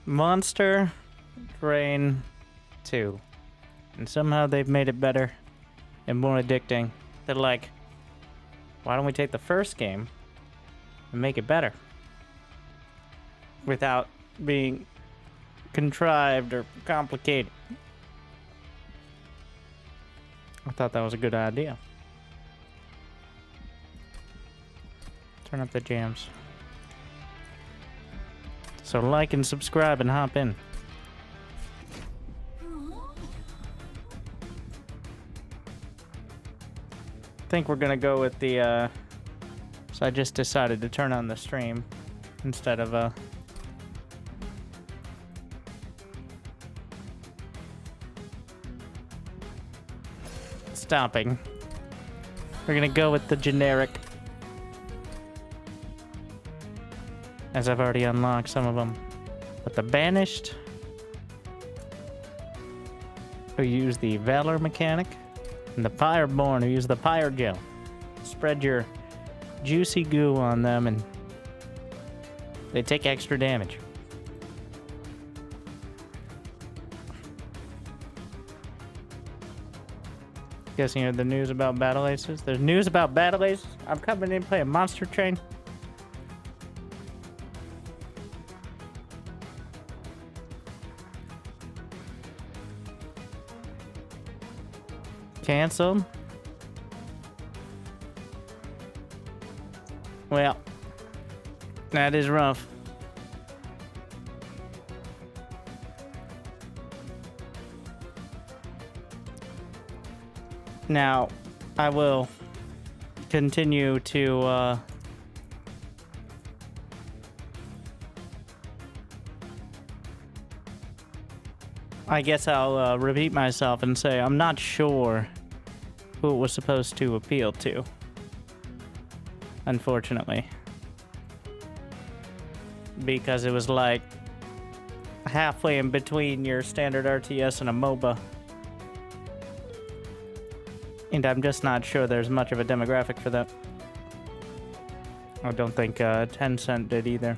Monster Drain 2. And somehow they've made it better and more addicting. They're like, why don't we take the first game and make it better? Without being contrived or complicated. I thought that was a good idea. Turn up the jams. So like and subscribe and hop in. I think we're gonna go with the so I just decided to turn on the stream instead of stopping. We're gonna go with the generic, as I've already unlocked some of them. But the Banished, who use the Valor mechanic, and the Pyreborn, who use the Pyre gel. Spread your juicy goo on them and they take extra damage. Guessing you heard the news about Battle Aces? There's news about Battle Aces? I'm coming in playing Monster Train. Canceled? Well, that is rough. Now, I will continue to I guess I'll repeat myself and say I'm not sure who it was supposed to appeal to, unfortunately, because it was like halfway in between your standard RTS and a MOBA, and I'm just not sure there's much of a demographic for that. I don't think Tencent did either.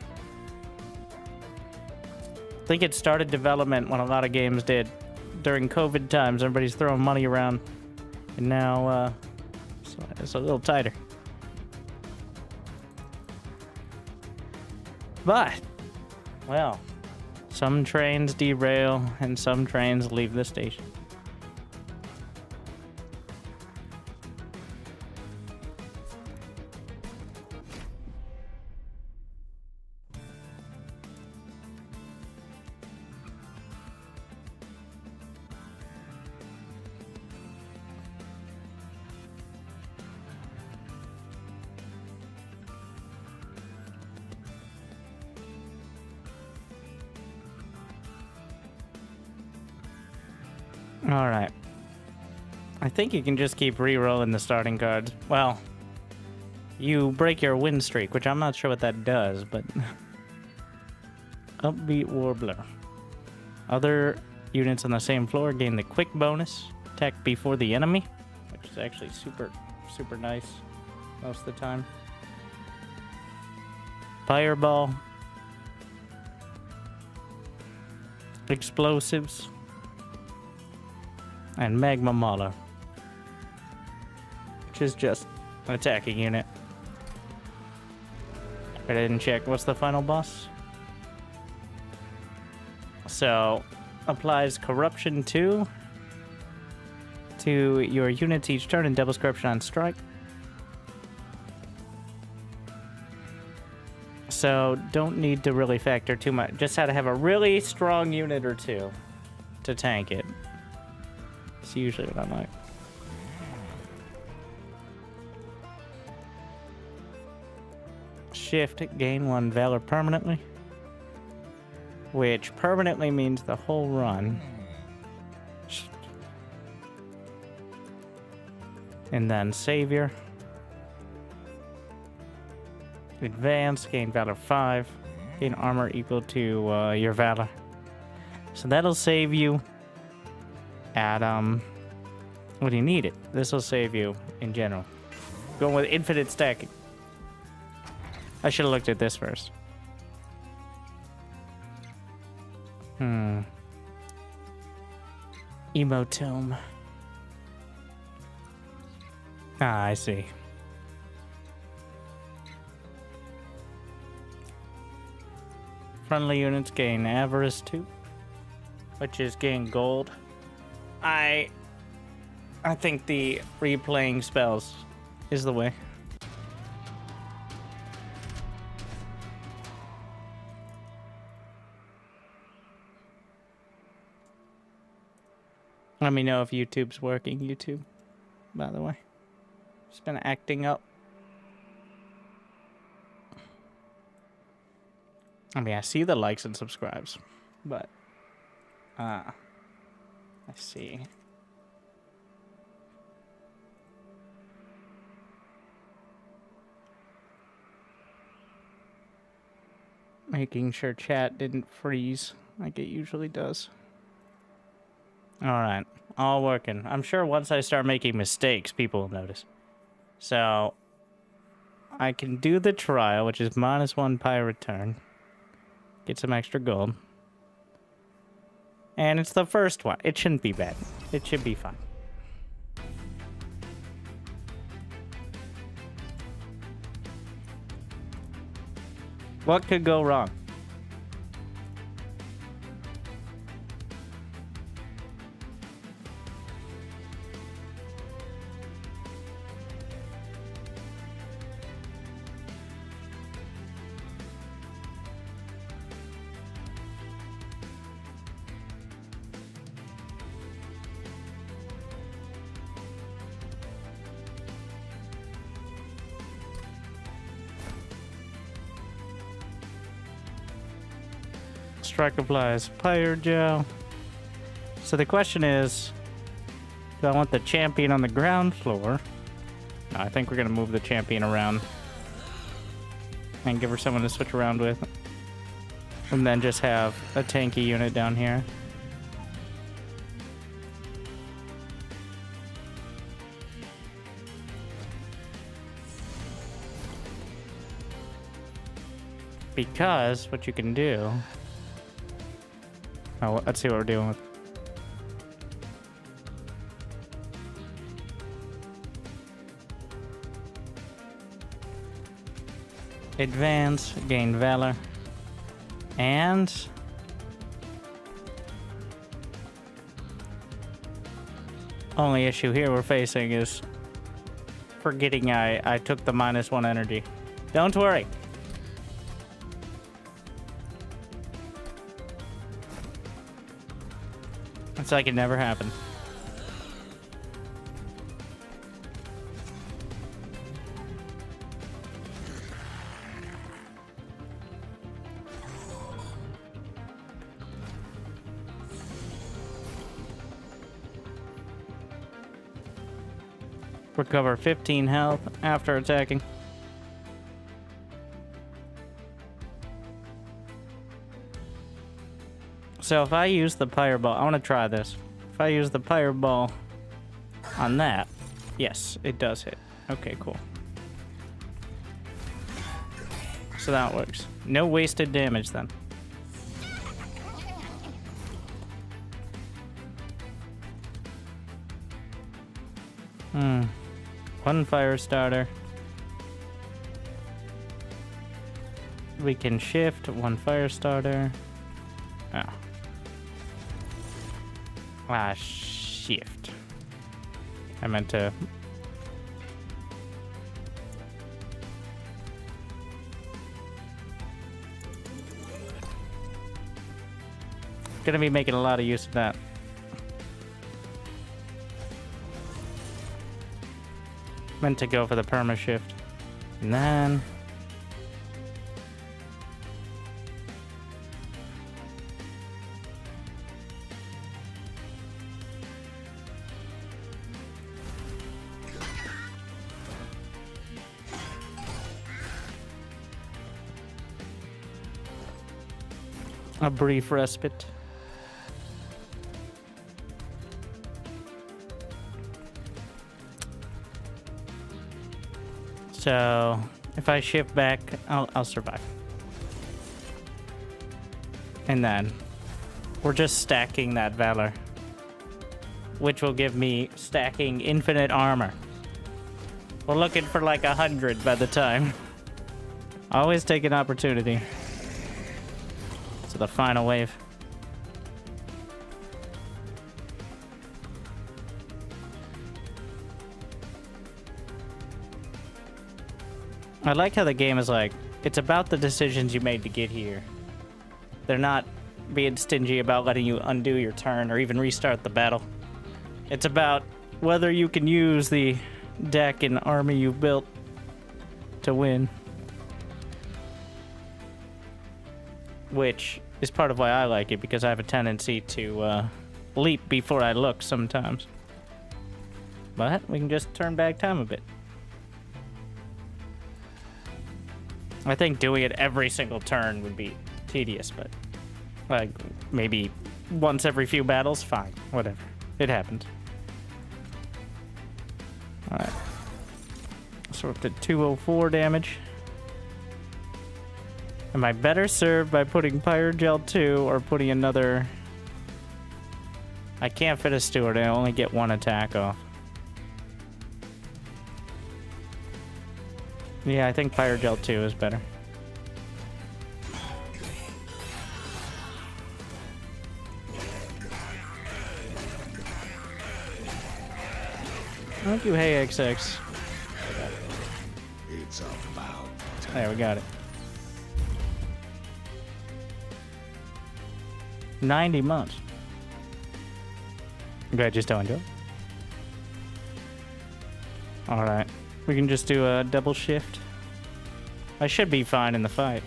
I think it started development when a lot of games did. During COVID times, everybody's throwing money around. And now, it's a little tighter. But, well, some trains derail and some trains leave the station. Alright. I think you can just keep re-rolling the starting cards. Well, you break your win streak, which I'm not sure what that does, but... Upbeat Warbler. Other units on the same floor gain the quick bonus. Attack before the enemy, which is actually super nice most of the time. Fireball. Explosives. And Magma Mauler, which is just an attacking unit. I didn't check. What's the final boss? So, applies Corruption 2 to your units each turn and doubles Corruption on strike. So, don't need to really factor too much. Just had to have a really strong unit or two to tank it. It's usually what I'm like. Shift, gain 1 Valor permanently. Which permanently means the whole run. And then Savior. Advance, gain Valor 5. Gain armor equal to your Valor. So that'll save you at when you need it. This will save you in general. Going with infinite stacking. I should have looked at this first. Emotome. Ah, I see. Friendly units gain Avarice 2, which is gain gold. I think the replaying spells is the way. Let me know if YouTube's working. YouTube, by the way. It's been acting up. I mean, I see the likes and subscribes, but I see. Making sure chat didn't freeze like it usually does. Alright, all working. I'm sure once I start making mistakes, people will notice. So, I can do the trial, which is -1 Pyre return. Get some extra gold. And it's the first one. It shouldn't be bad. It should be fine. What could go wrong? Strike applies Pyre gel. So the question is, do I want the champion on the ground floor? No, I think we're gonna move the champion around and give her someone to switch around with, and then just have a tanky unit down here. Because what you can do. Oh, let's see what we're dealing with. Advance, gain valor, and only issue here we're facing is forgetting I took the -1 energy. Don't worry. It's like it never happened. Recover 15 health after attacking. So if I use the Pyre Ball, I want to try this. If I use the Pyre Ball on that, yes, it does hit. Okay, cool. So that works. No wasted damage then. One fire starter. We can shift one fire starter. Oh. Ah, shift. I meant to... Gonna be making a lot of use of that. Meant to go for the perma shift. And then... a brief respite. So, if I shift back, I'll survive. And then We're just stacking that Valor, which will give me stacking infinite armor. We're looking for like 100 by the time. Always take an opportunity. To the final wave. I like how the game is like, it's about the decisions you made to get here. They're not being stingy about letting you undo your turn or even restart the battle. It's about whether you can use the deck and army you've built to win. Which is part of why I like it, because I have a tendency to leap before I look sometimes. But we can just turn back time a bit. I think doing it every single turn would be tedious, but like maybe once every few battles, fine, whatever. It happens. Alright. So we're up to 204 damage. Am I better served by putting Pyre Gel 2 or putting another... I can't fit a Steward, I only get one attack off. Yeah, I think Pyre Gel 2 is better. Thank you, hey XX. It's about time. There, we got it. 90 months. Okay, just don't enjoy. Alright. We can just do a double shift. I should be fine in the fight.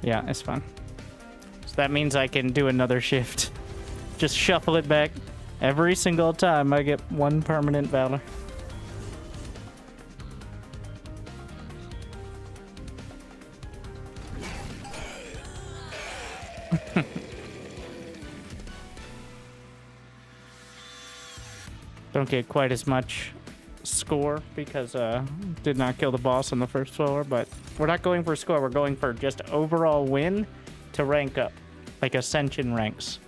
Yeah, it's fine. So that means I can do another shift. Just shuffle it back. Every single time I get one permanent Valor. Don't get quite as much score because did not kill the boss on the first floor, but we're not going for score, we're going for just overall win to rank up, like ascension ranks.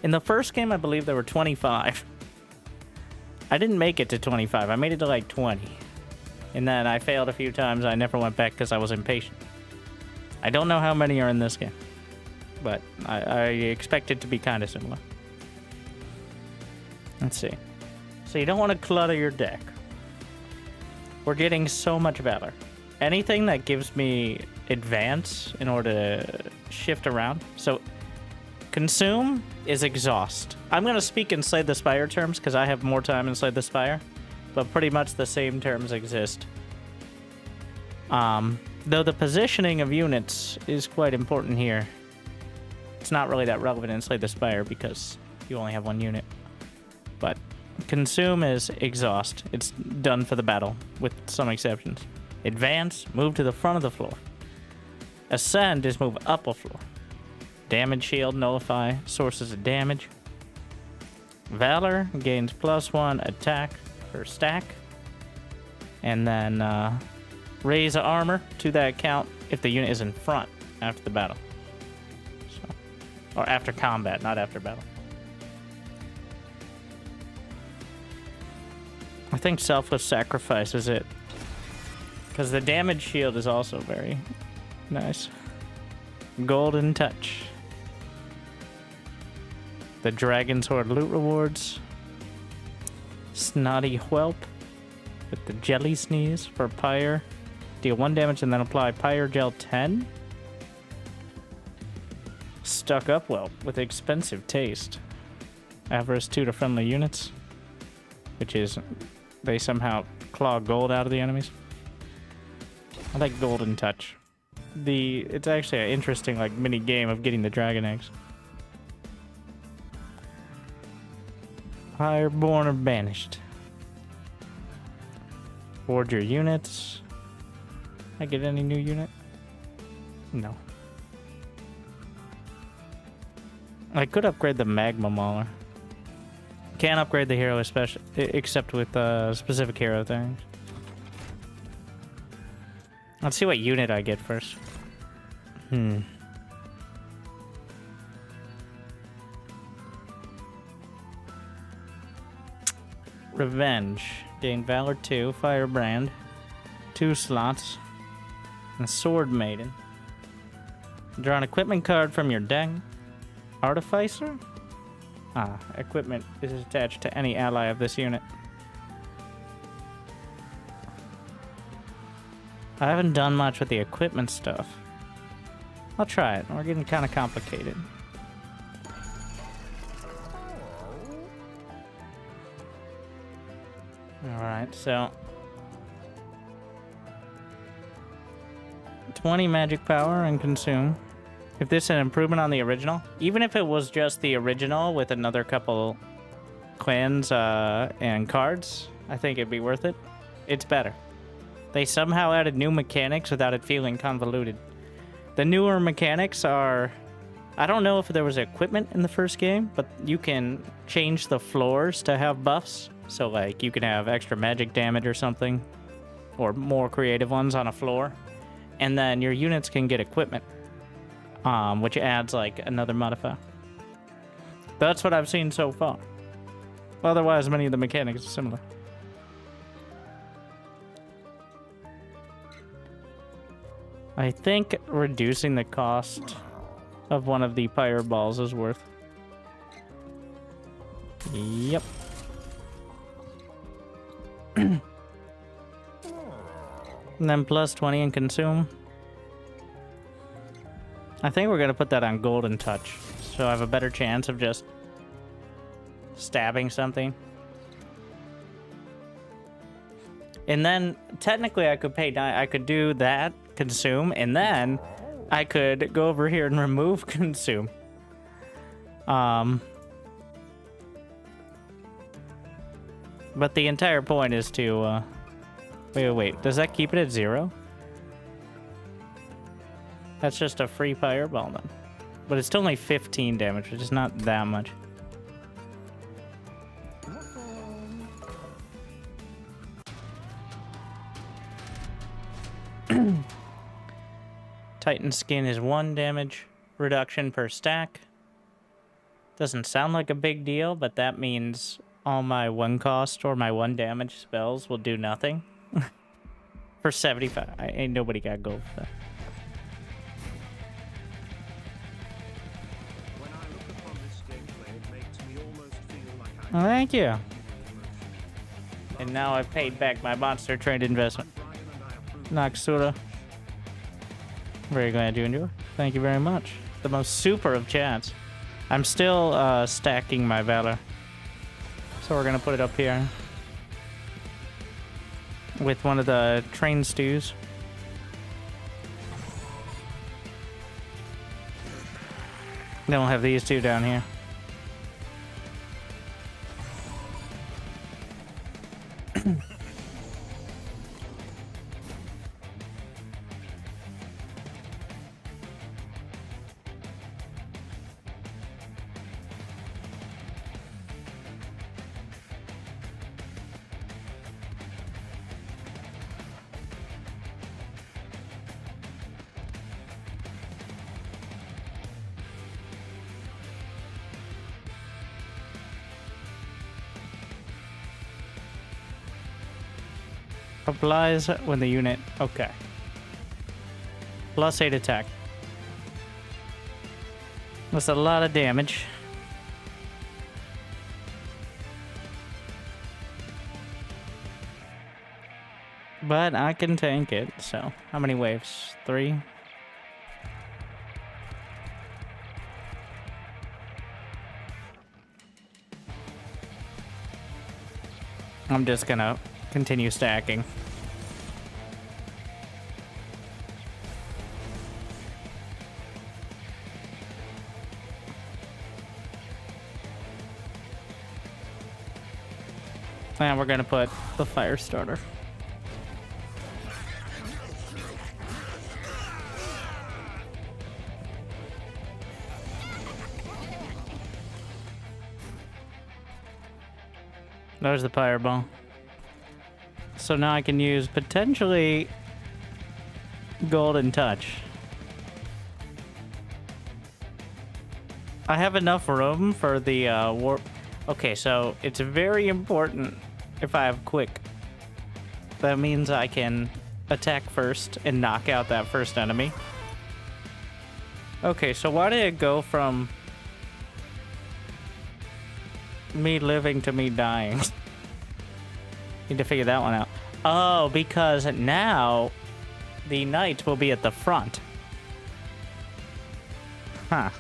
In the first game, I believe there were 25. I didn't make it to 25, I made it to like 20. And then I failed a few times, I never went back because I was impatient. I don't know how many are in this game, but I expect it to be kind of similar. Let's see. So you don't want to clutter your deck. We're getting so much Valor. Anything that gives me advance in order to shift around. So consume is exhaust. I'm going to speak in Slay the Spire terms because I have more time in Slay the Spire, but pretty much the same terms exist. Though the positioning of units is quite important here. It's not really that relevant in Slay the Spire because you only have one unit. But consume is exhaust. It's done for the battle, with some exceptions. Advance, move to the front of the floor. Ascend is move up a floor. Damage shield, nullify sources of damage. Valor gains +1 attack per stack. And then raise armor to that count if the unit is in front after the battle. So, or after combat, not after battle. I think selfless sacrifice is it. Because the damage shield is also very nice. Golden touch. The Dragon's Horde loot rewards. Snotty Whelp with the Jelly Sneeze for Pyre. Deal 1 damage and then apply Pyre Gel 10. Stuck Up Whelp with Expensive Taste. Avarice 2 to friendly units. Which is, they somehow claw gold out of the enemies. I like Golden Touch. It's actually an interesting like mini game of getting the dragon eggs. Fireborn or Banished. Forge your units. I get any new unit? No. I could upgrade the Magma Mauler. Can't upgrade the hero especially, except with specific hero things. Let's see what unit I get first. Revenge. Gain Valor 2, Firebrand, 2 slots, and Sword Maiden. Draw an equipment card from your deck. Artificer? Ah, equipment is attached to any ally of this unit. I haven't done much with the equipment stuff. I'll try it. We're getting kind of complicated. Alright, so 20 magic power and consume. If this is an improvement on the original, even if it was just the original with another couple clans and cards, I think it'd be worth it. It's better. They somehow added new mechanics without it feeling convoluted. The newer mechanics are... I don't know if there was equipment in the first game, but you can change the floors to have buffs. So, like, you can have extra magic damage or something, or more creative ones on a floor. And then your units can get equipment, which adds, like, another modifier. That's what I've seen so far. Otherwise, many of the mechanics are similar. I think reducing the cost of one of the Pyre balls is worth. Yep. And then plus 20 and consume. I think we're gonna put that on Golden Touch, so I have a better chance of just stabbing something. And then technically I could pay I could do that, consume, and then I could go over here and remove consume. But the entire point is to wait, does that keep it at 0? That's just a free fireball then. But it's still only 15 damage, which is not that much. Titan skin is 1 damage reduction per stack. Doesn't sound like a big deal, but that means all my 1 cost or my 1 damage spells will do nothing. For 75. Ain't nobody got gold for that. When I look upon this gameplay, it makes me almost feel like Well, thank you. And now I've paid back my monster trade investment. Naxura. Very glad you enjoy. Thank you very much. The most super of chats. I'm still stacking my valor. So we're gonna put it up here. With one of the train stews. Then we'll have these two down here. Applies when the unit... Okay. Plus 8 attack. That's a lot of damage. But I can tank it, so... How many waves? 3? I'm just gonna continue stacking. And we're gonna put the fire starter. There's the fireball. So now I can use potentially golden touch. I have enough room for the warp. Okay, so it's very important if I have quick. That means I can attack first and knock out that first enemy. Okay, so why did it go from me living to me dying? Need to figure that one out. Oh, because now the knights will be at the front. Huh.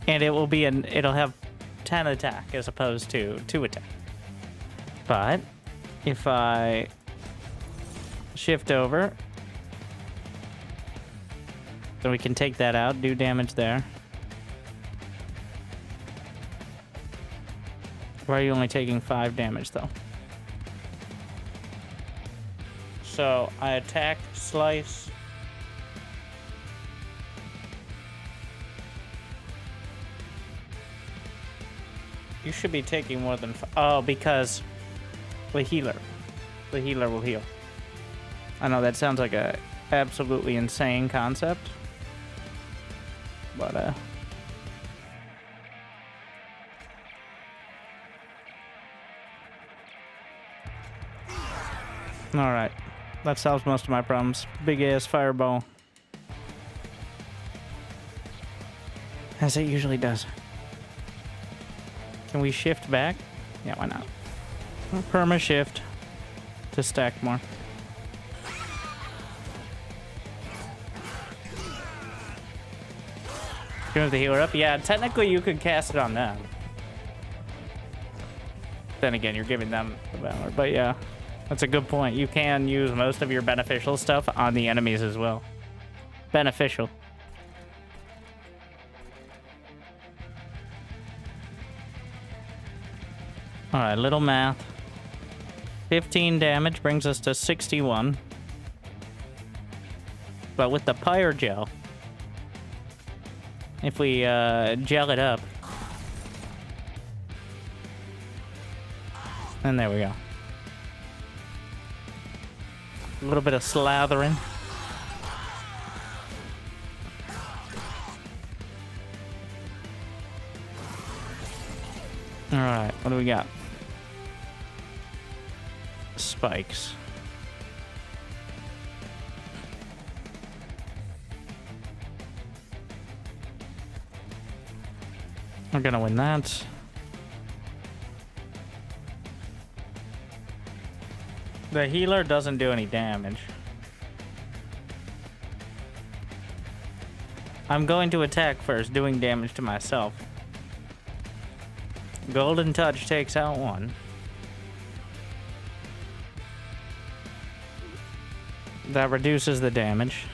And it will be it'll have 10 attack as opposed to 2 attack. But if I shift over, then we can take that out, do damage there. Why are you only taking 5 damage, though? So, I attack, slice. You should be taking more than 5. Oh, because the healer. The healer will heal. I know that sounds like a absolutely insane concept. But, alright. That solves most of my problems. Big ass fireball. As it usually does. Can we shift back? Yeah, why not? Perma shift to stack more. Can we move the healer up? Yeah, technically you could cast it on them. Then again, you're giving them the valor. But yeah. That's a good point. You can use most of your beneficial stuff on the enemies as well. Beneficial. Alright, little math. 15 damage brings us to 61. But with the Pyre gel, if we gel it up, and there we go. A little bit of slathering. Alright, what do we got? Spikes. We're gonna win that. The healer doesn't do any damage. I'm going to attack first, doing damage to myself. Golden touch takes out one. That reduces the damage.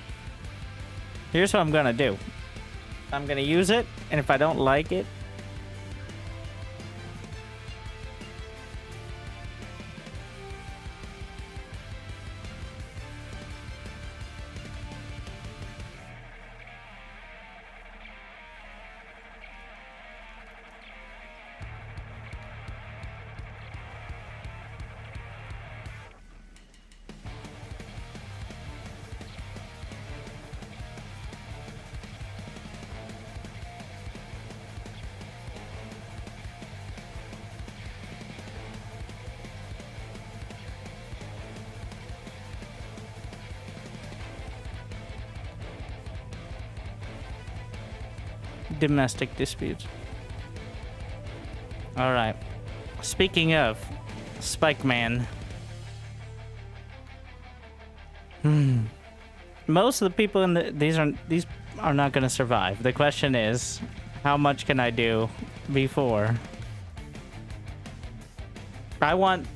Here's what I'm gonna do. I'm gonna use it, and if I don't like it, domestic disputes. All right. Speaking of Spike Man, most of the people in these are not going to survive. The question is, how much can I do before? I want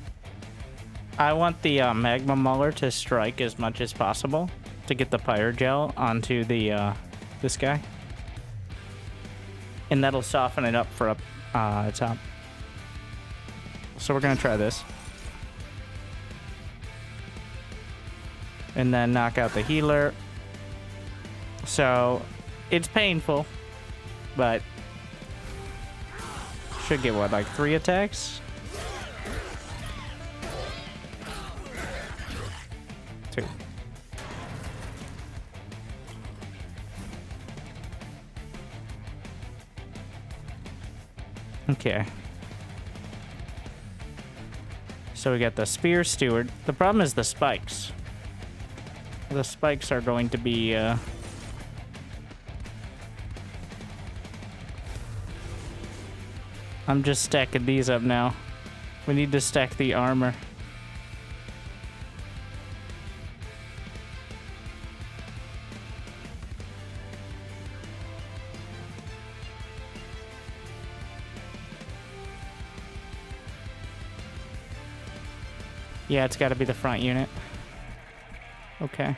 the magma mauler to strike as much as possible to get the pyre gel onto the this guy. And that'll soften it up for top. So we're gonna try this. And then knock out the healer. So it's painful, but Should get what, like 3 attacks? 2. Okay. So we got the Spear Steward. The problem is the spikes. The spikes are going to be, I'm just stacking these up now. We need to stack the armor. Yeah, it's got to be the front unit. Okay.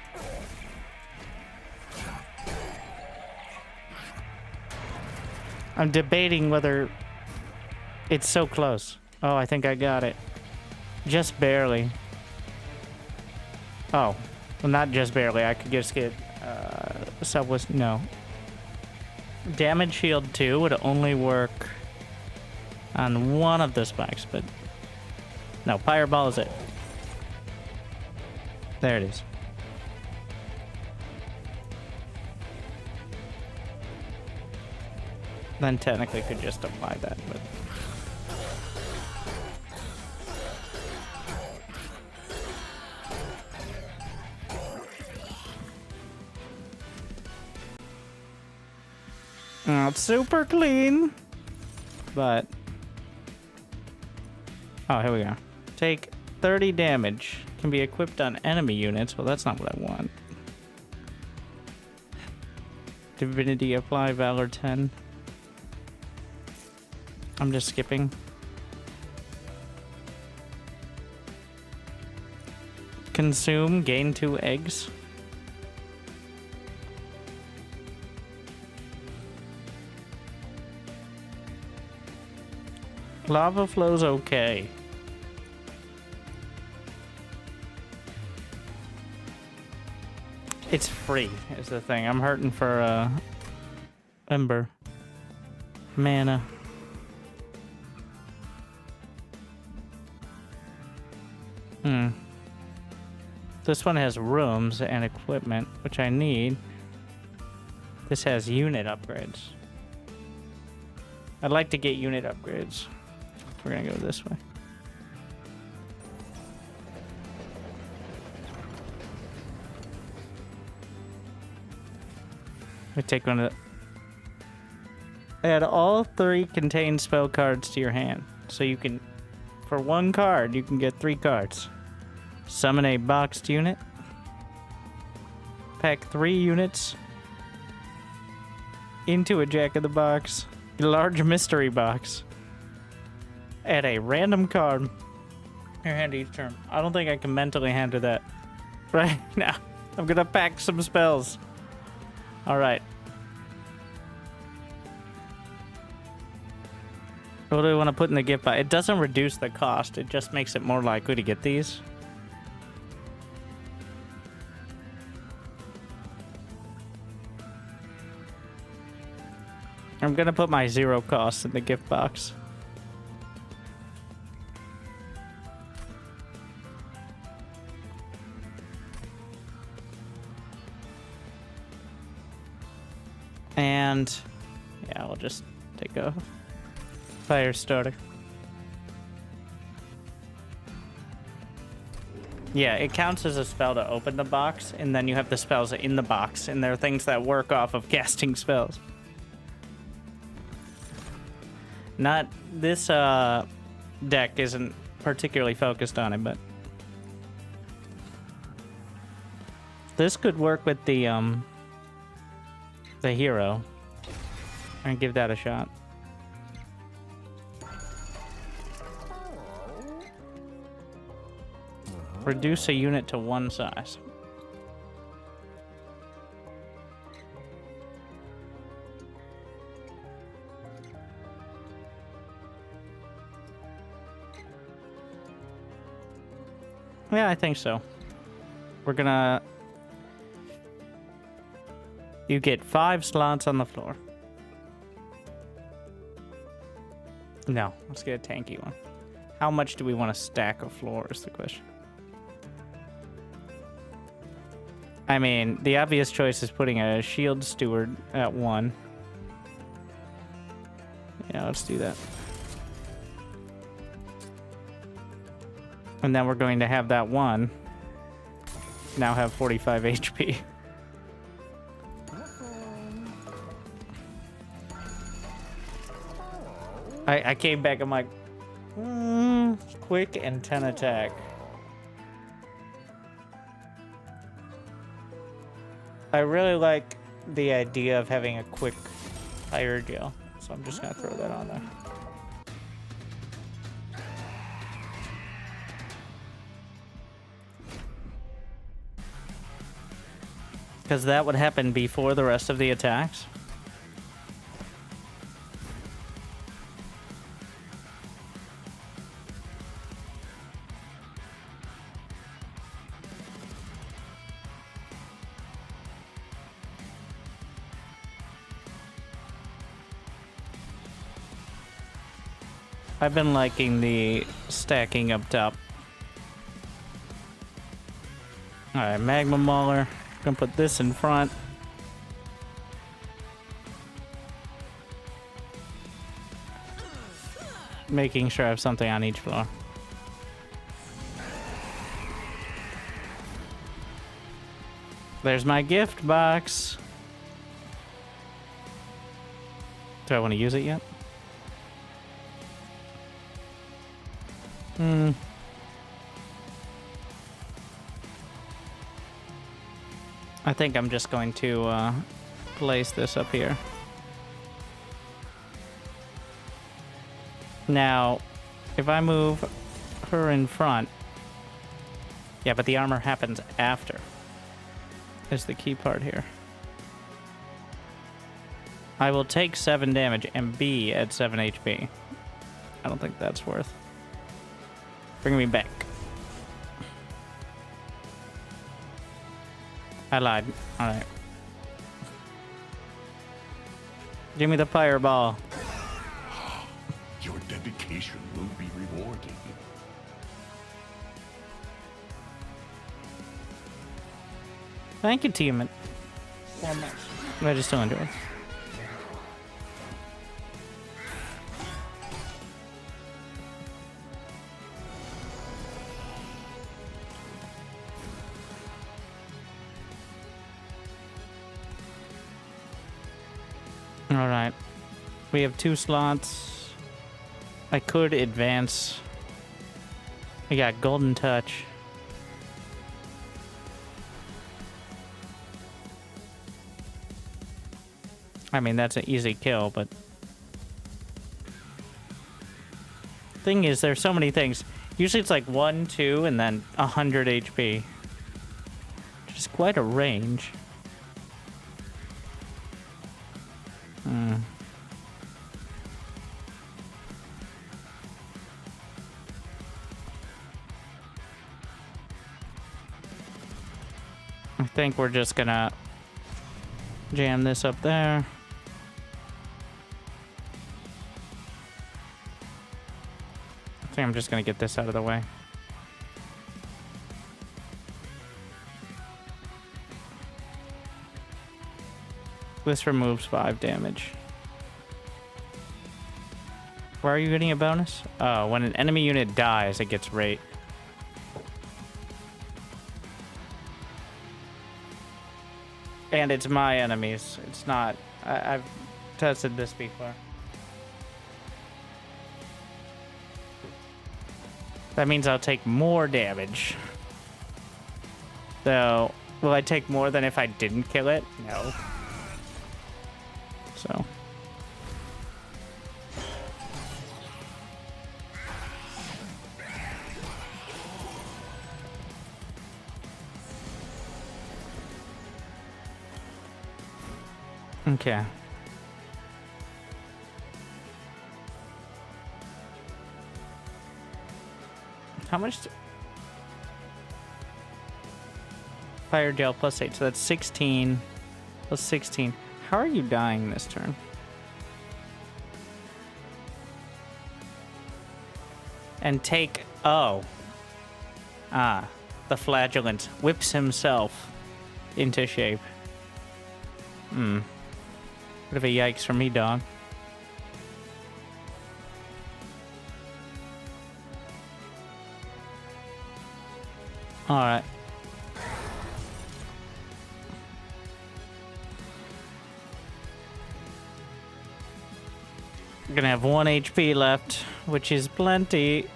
I'm debating whether it's so close. Oh, I think I got it. Just barely. Oh, well, not just barely. I could just get Subwist. No. Damage shield 2 would only work on one of the spikes, but no, Fireball is it. There it is. Then technically could just apply that, but not super clean. But oh, here we go. Take 30 damage. Can be equipped on enemy units. Well, that's not what I want. Divinity apply, Valor 10. I'm just skipping. Consume, gain 2 eggs. Lava flow's okay. It's free, is the thing. I'm hurting for, Ember. Mana. This one has rooms and equipment, which I need. This has unit upgrades. I'd like to get unit upgrades. We're gonna go this way. We take one of the... Add all 3 contained spell cards to your hand. So you can... For 1 card, you can get 3 cards. Summon a boxed unit. Pack 3 units into a Jack-in-the-Box. Large mystery box. Add a random card in your hand each turn. I don't think I can mentally handle that right now. I'm gonna pack some spells. Alright. What do I want to put in the gift box? It doesn't reduce the cost. It just makes it more likely to get these. I'm gonna put my 0 cost in the gift box. And yeah, we'll just take a fire starter. Yeah, it counts as a spell to open the box, and then you have the spells in the box, and there are things that work off of casting spells. Not this deck isn't particularly focused on it, but this could work with the hero and give that a shot. Reduce a unit to 1 size. Yeah, I think so. We're gonna... You get 5 slots on the floor. No, let's get a tanky one. How much do we want to stack a floor is the question. I mean, the obvious choice is putting a shield steward at 1. Yeah, let's do that. And then we're going to have that 1 now have 45 HP. I came back, I'm like, quick and 10 attack. I really like the idea of having a quick fire deal, so I'm just gonna throw that on there. Because that would happen before the rest of the attacks. I've been liking the stacking up top. Alright, Magma Mauler. Gonna put this in front. Making sure I have something on each floor. There's my gift box. Do I want to use it yet? I think I'm just going to place this up here. Now, if I move her in front... Yeah, but the armor happens after. Is the key part here. I will take 7 damage and be at 7 HP. I don't think that's worth. Bring me back. I lied. Alright. Give me the fireball. Your dedication will be rewarded. Thank you, team. I just don't enjoy it. Alright. We have 2 slots. I could advance. We got Golden Touch. I mean, that's an easy kill, but... Thing is, there's so many things. Usually it's like 1, 2, and then 100 HP. Which is quite a range. I think we're just gonna jam this up there. I think I'm just gonna get this out of the way. This removes 5 damage. Where are you getting a bonus? Oh, when an enemy unit dies, it gets rate. And it's my enemies. It's not... I've tested this before. That means I'll take more damage. So, will I take more than if I didn't kill it? No. So... Okay. How much? Fire gel plus 8, so that's 16 plus 16. How are you dying this turn? and take... Oh. Ah. The flagellant whips himself into shape. Bit of a yikes for me, dog. Alright. We're gonna have 1 HP left, which is plenty.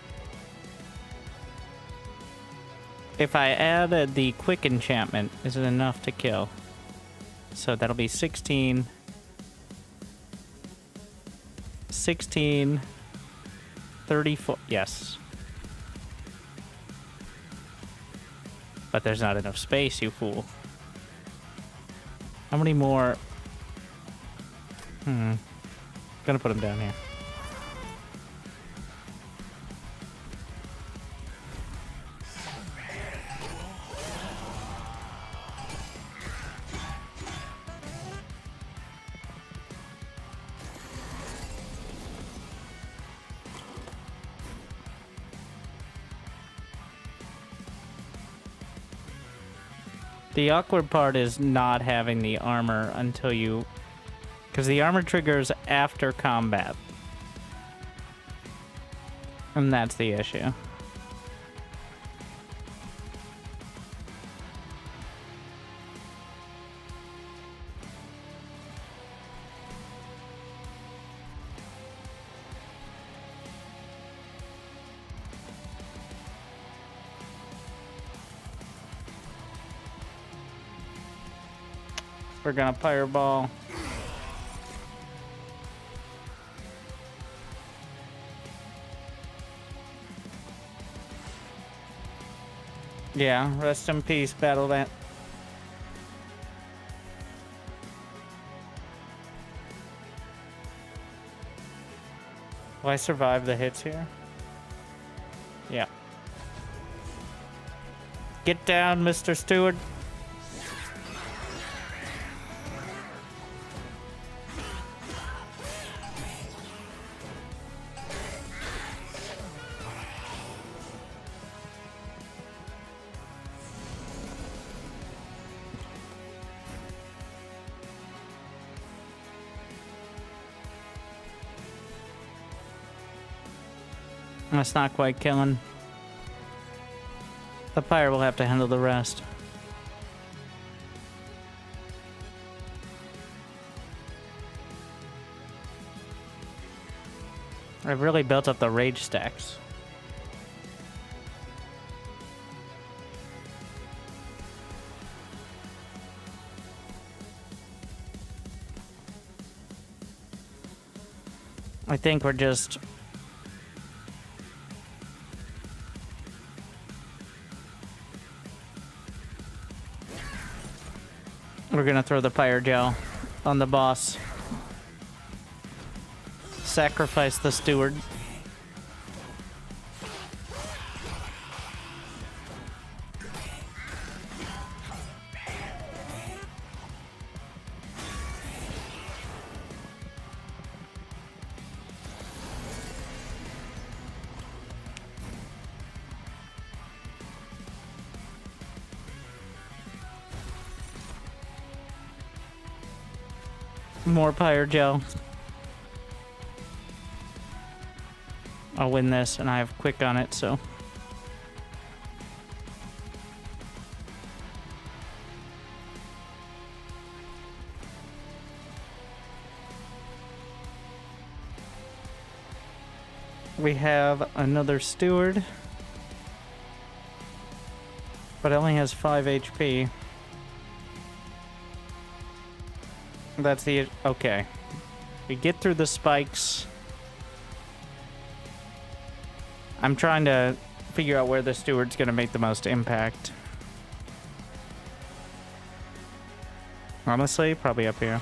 If I added the quick enchantment, is it enough to kill? So that'll be 16. 16. 34. Yes. But there's not enough space, you fool. How many more? Gonna put him down here. The awkward part is not having the armor until you... Because the armor triggers after combat. And that's the issue. We're gonna fireball. Yeah, rest in peace, Battle.net. Will I survive the hits here? Yeah. Get down, Mr. Stewart. That's not quite killing. The Pyre will have to handle the rest. I've really built up the rage stacks. I think we're just... We're gonna throw the Pyre gel on the boss. Sacrifice the steward. More Pyre gel. I'll win this, and I have quick on it, so... We have another steward. But it only has 5 HP. That's the... Okay. We get through the spikes. I'm trying to figure out where the steward's going to make the most impact. Honestly, probably up here.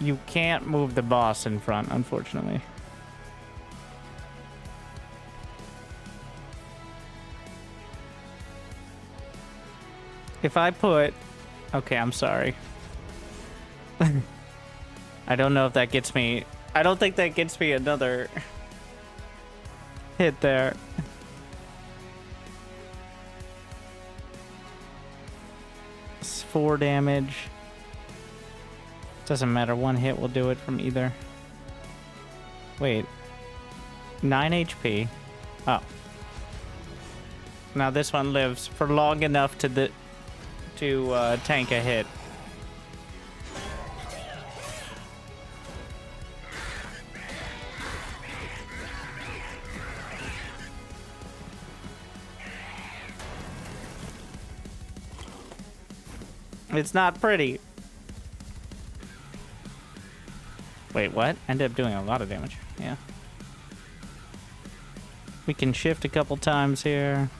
You can't move the boss in front, unfortunately. If I put... Okay, I'm sorry. I don't know if that gets me... I don't think that gets me another hit there. It's 4 damage. Doesn't matter, 1 hit will do it from either. Wait. 9 HP. Oh. Now this one lives for long enough to tank a hit. It's not pretty. Wait, what? Ended up doing a lot of damage. Yeah. We can shift a couple times here.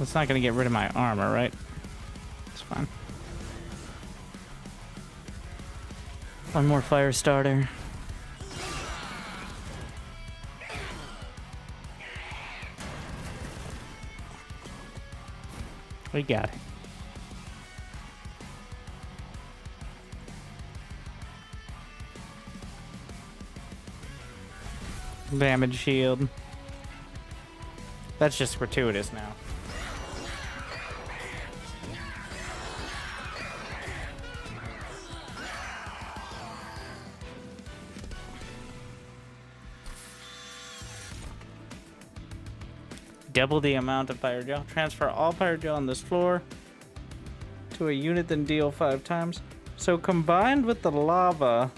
It's not gonna get rid of my armor, right? It's fine. One more fire starter. We got it. Damage shield. That's just gratuitous now. Double the amount of fire gel. Transfer all fire gel on this floor to a unit, then deal 5 times. So combined with the lava,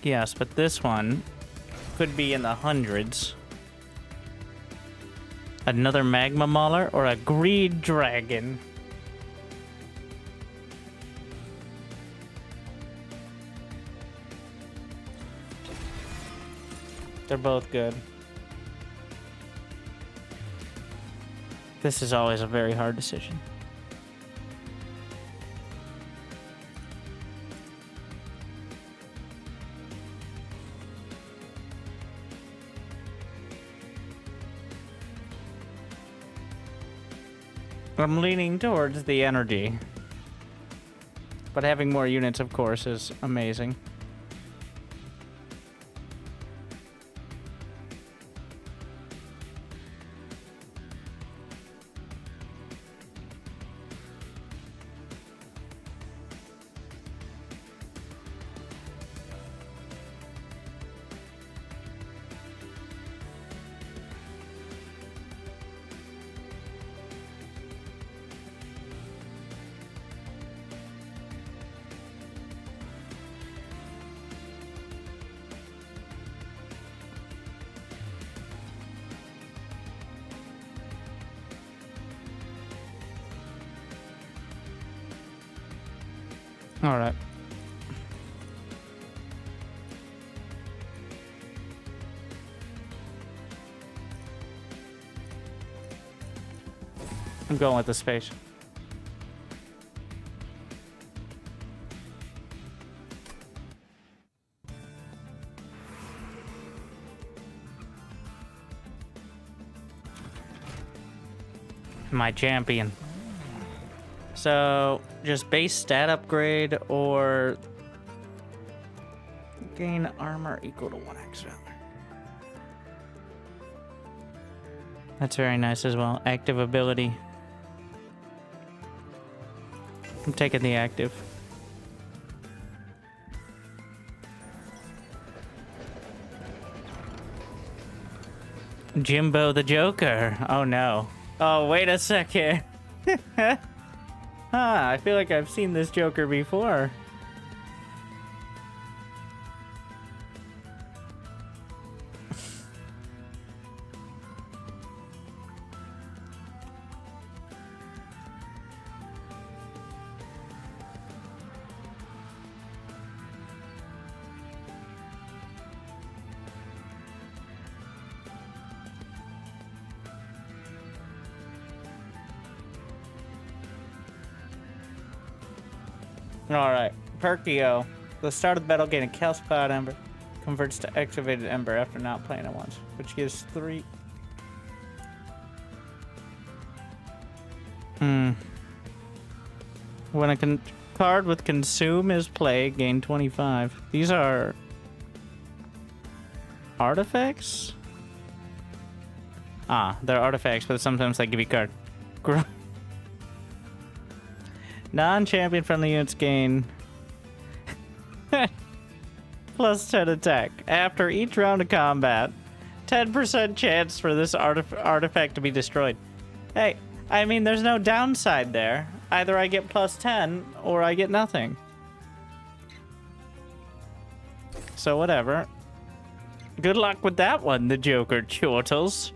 yes, but this one could be in the hundreds. Another magma mauler or a greed dragon. They're both good. This is always a very hard decision. I'm leaning towards the energy. But having more units, of course, is amazing. All right. I'm going with the space. My champion. So, just base stat upgrade or gain armor equal to 1x valor. That's very nice as well. Active ability. I'm taking the active. Jimbo the Joker. Oh no. Oh, wait a second. I feel like I've seen this Joker before. Alright, Perkio. The start of the battle, gain a calcified ember. Converts to activated ember after not playing it once, which gives 3 Hmm. When a card with consume is played, gain 25. These are artifacts? Ah, they're artifacts, but sometimes they give you a card. Non-champion friendly units gain plus 10 attack. After each round of combat, 10% chance for this artifact to be destroyed. Hey, I mean, there's no downside there. Either I get plus 10 or I get nothing. So whatever. Good luck with that one, the Joker Chortles.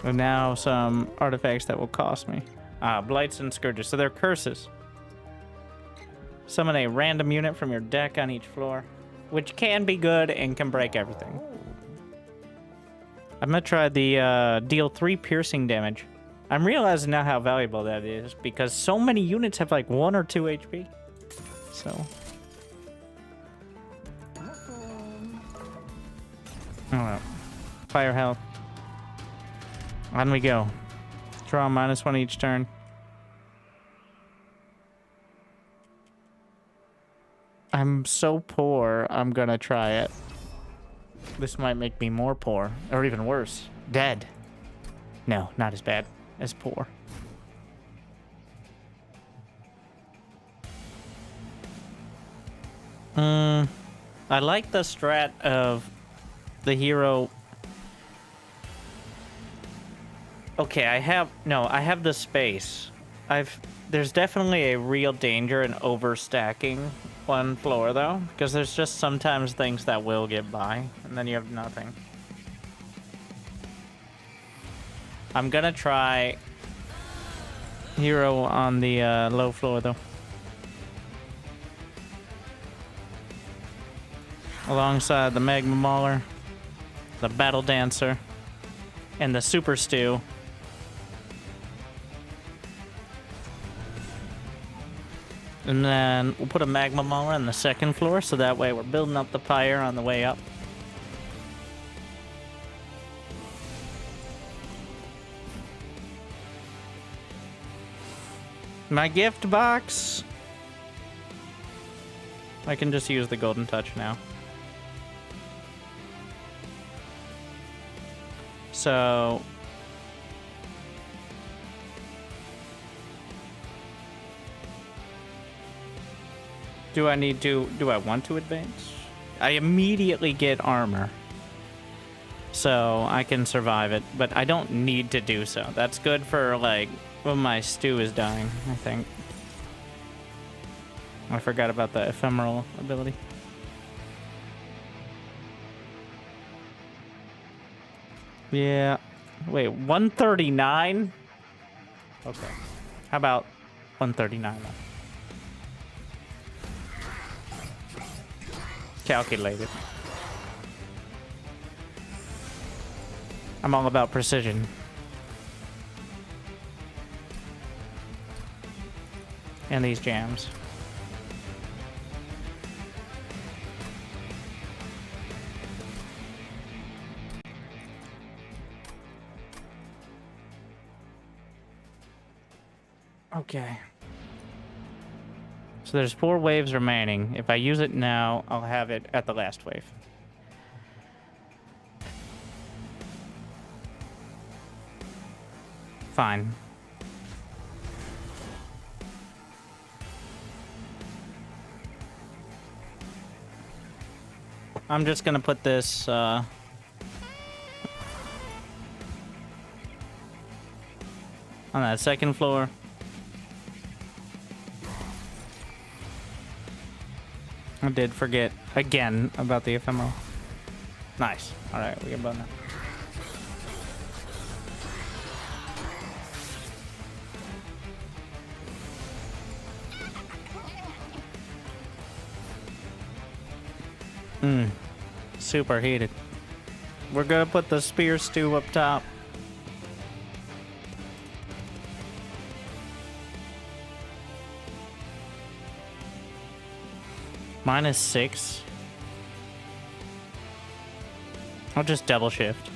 And now some artifacts that will cost me. Blights and Scourges. So they're curses. Summon a random unit from your deck on each floor, which can be good and can break everything. I'm gonna try the deal 3 piercing damage. I'm realizing now how valuable that is because so many units have like 1 or 2 HP. So. Alright. Fire health. On we go. Draw -1 each turn. I'm so poor, I'm gonna try it. This might make me more poor, or even worse, dead. No, not as bad as poor. I like the strat of the hero. Okay, I have the space. There's definitely a real danger in overstacking one floor though, because there's just sometimes things that will get by, and then you have nothing. I'm gonna try hero on the low floor though. Alongside the Magma Mauler, the Battle Dancer, and the Super Stew. And then we'll put a Magma Mauler on the second floor, so that way we're building up the Pyre on the way up. My gift box! I can just use the Golden Touch now. So... do I want to advance? I immediately get armor. So I can survive it, but I don't need to do so. That's good for, like, when my stew is dying, I think. I forgot about the ephemeral ability. Yeah. Wait, 139? Okay. How about 139 then? Calculated. I'm all about precision. And these jams. Okay. So there's 4 waves remaining. If I use it now, I'll have it at the last wave. Fine. I'm just gonna put this, on that second floor. I did forget again about the ephemeral. Nice. Alright, we get above now. Super heated. We're gonna put the spear stew up top. -6. I'll just double shift.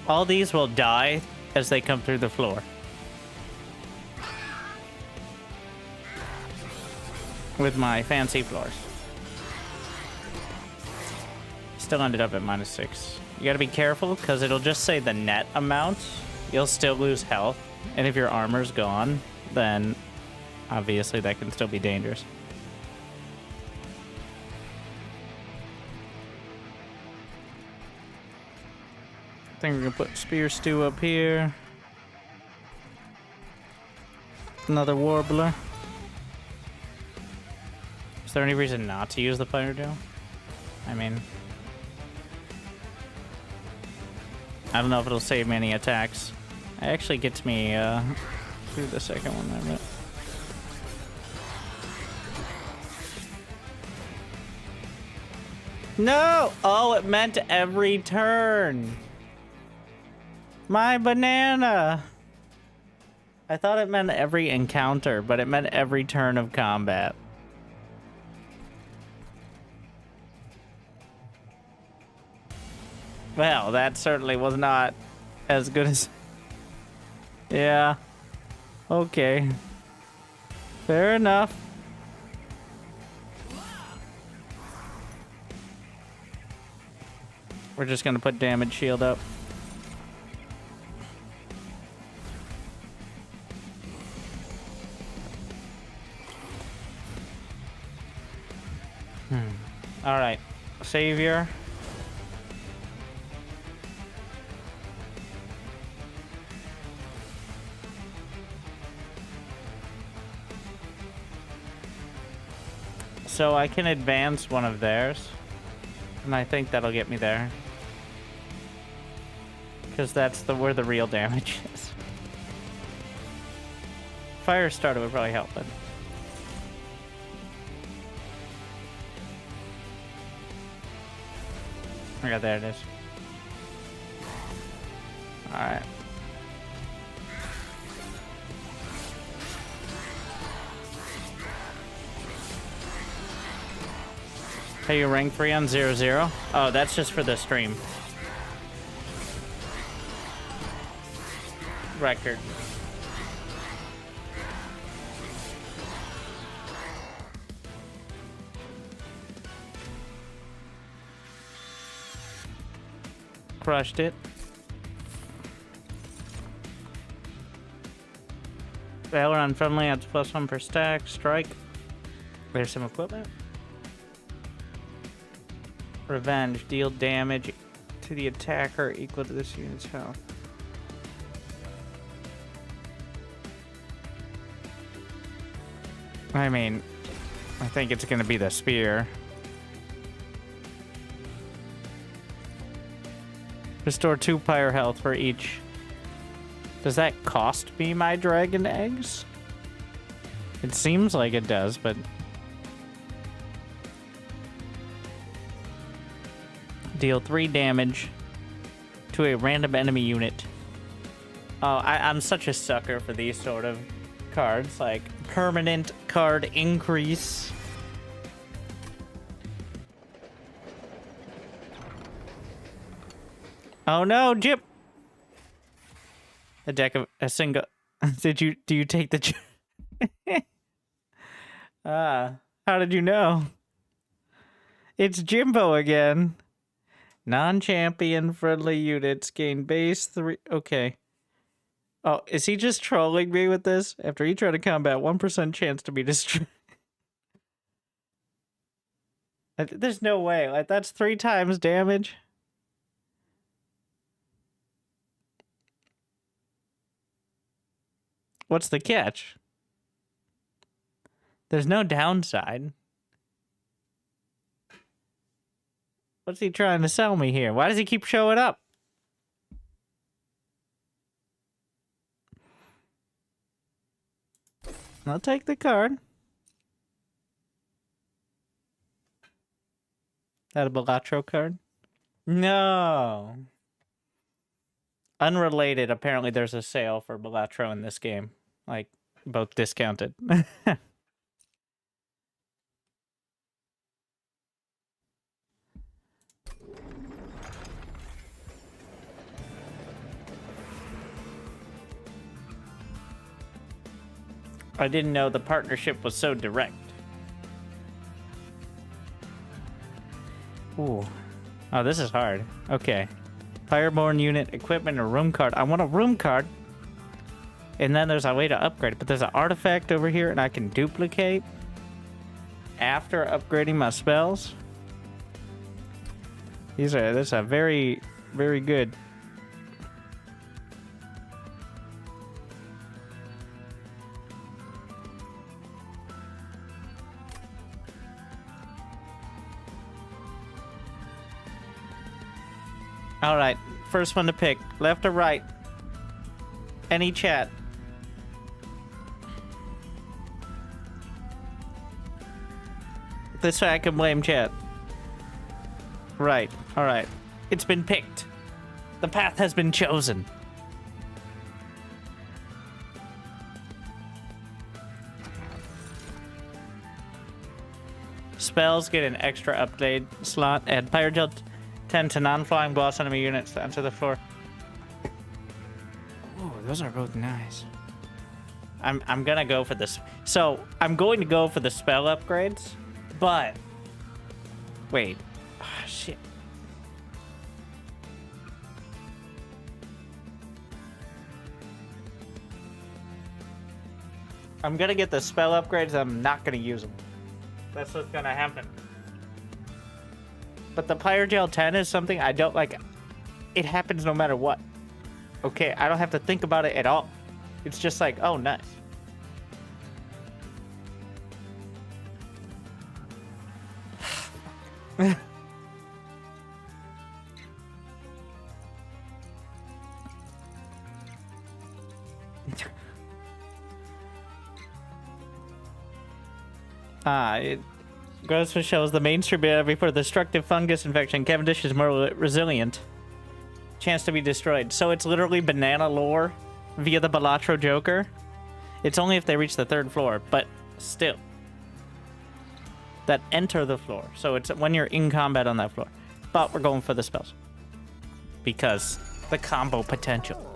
All these will die as they come through the floor. With my fancy floors. Still ended up at -6. You gotta be careful, because it'll just say the net amount. You'll still lose health. And if your armor's gone, then obviously that can still be dangerous. I think we're gonna put Spear Stew up here. Another Warbler. Is there any reason not to use the Pyre Deal? I mean, I don't know if it'll save me any attacks. It actually gets me through the second one there, but... No! Oh, it meant every turn. My banana. I thought it meant every encounter, but it meant every turn of combat. Well, that certainly was not as good as... Yeah. Okay. Fair enough. We're just gonna put damage shield up. Alright. Savior. So I can advance one of theirs. And I think that'll get me there. Because that's where the real damage is. Fire starter would probably help, but... Okay, there it is. Alright. Hey, you rank 3 on 0-0? Oh, that's just for the stream. Record. Crushed it. Valor on friendly adds +1 per stack. Strike. There's some equipment. Revenge. Deal damage to the attacker equal to this unit's health. I mean, I think it's gonna be the spear. Restore 2 pyre health for each. Does that cost me my dragon eggs? It seems like it does, but... Deal 3 damage to a random enemy unit. Oh, I'm such a sucker for these sort of cards, like permanent card increase. Oh no, Jip! A deck of a single. Do you take the? How did you know? It's Jimbo again. Non-champion friendly units gain base 3. Okay. Oh, is he just trolling me with this? After each round of combat, 1% chance to be destroyed. There's no way. Like, that's 3 times damage. What's the catch? There's no downside. What's he trying to sell me here? Why does he keep showing up? I'll take the card. That a Balatro card? No. Unrelated, apparently there's a sale for Balatro in this game. Like, both discounted. I didn't know the partnership was so direct. Ooh. Oh, this is hard. Okay. Fireborn unit, equipment, or room card. I want a room card. And then there's a way to upgrade it. But there's an artifact over here and I can duplicate after upgrading my spells. This is a very, very good. All right, first one to pick, left or right? Any chat? This way I can blame chat. Right, all right. It's been picked. The path has been chosen. Spells get an extra upgrade slot. Add Pyre Gel 10 to non-flying boss enemy units to enter the floor. Oh, those are both nice. I'm gonna go for this. So I'm going to go for the spell upgrades, but wait. Ah, shit. I'm gonna get the spell upgrades. I'm not gonna use them. That's what's gonna happen. But the Pyre Gel 10 is something I don't like. It happens no matter what. Okay, I don't have to think about it at all. It's just like, oh, nice. It goes to shows the mainstream ability for destructive fungus infection. Cavendish is more resilient. Chance to be destroyed. So it's literally banana lore via the Balatro Joker. It's only if they reach the 3rd floor, but still. That enter the floor. So it's when you're in combat on that floor. But we're going for the spells. Because the combo potential.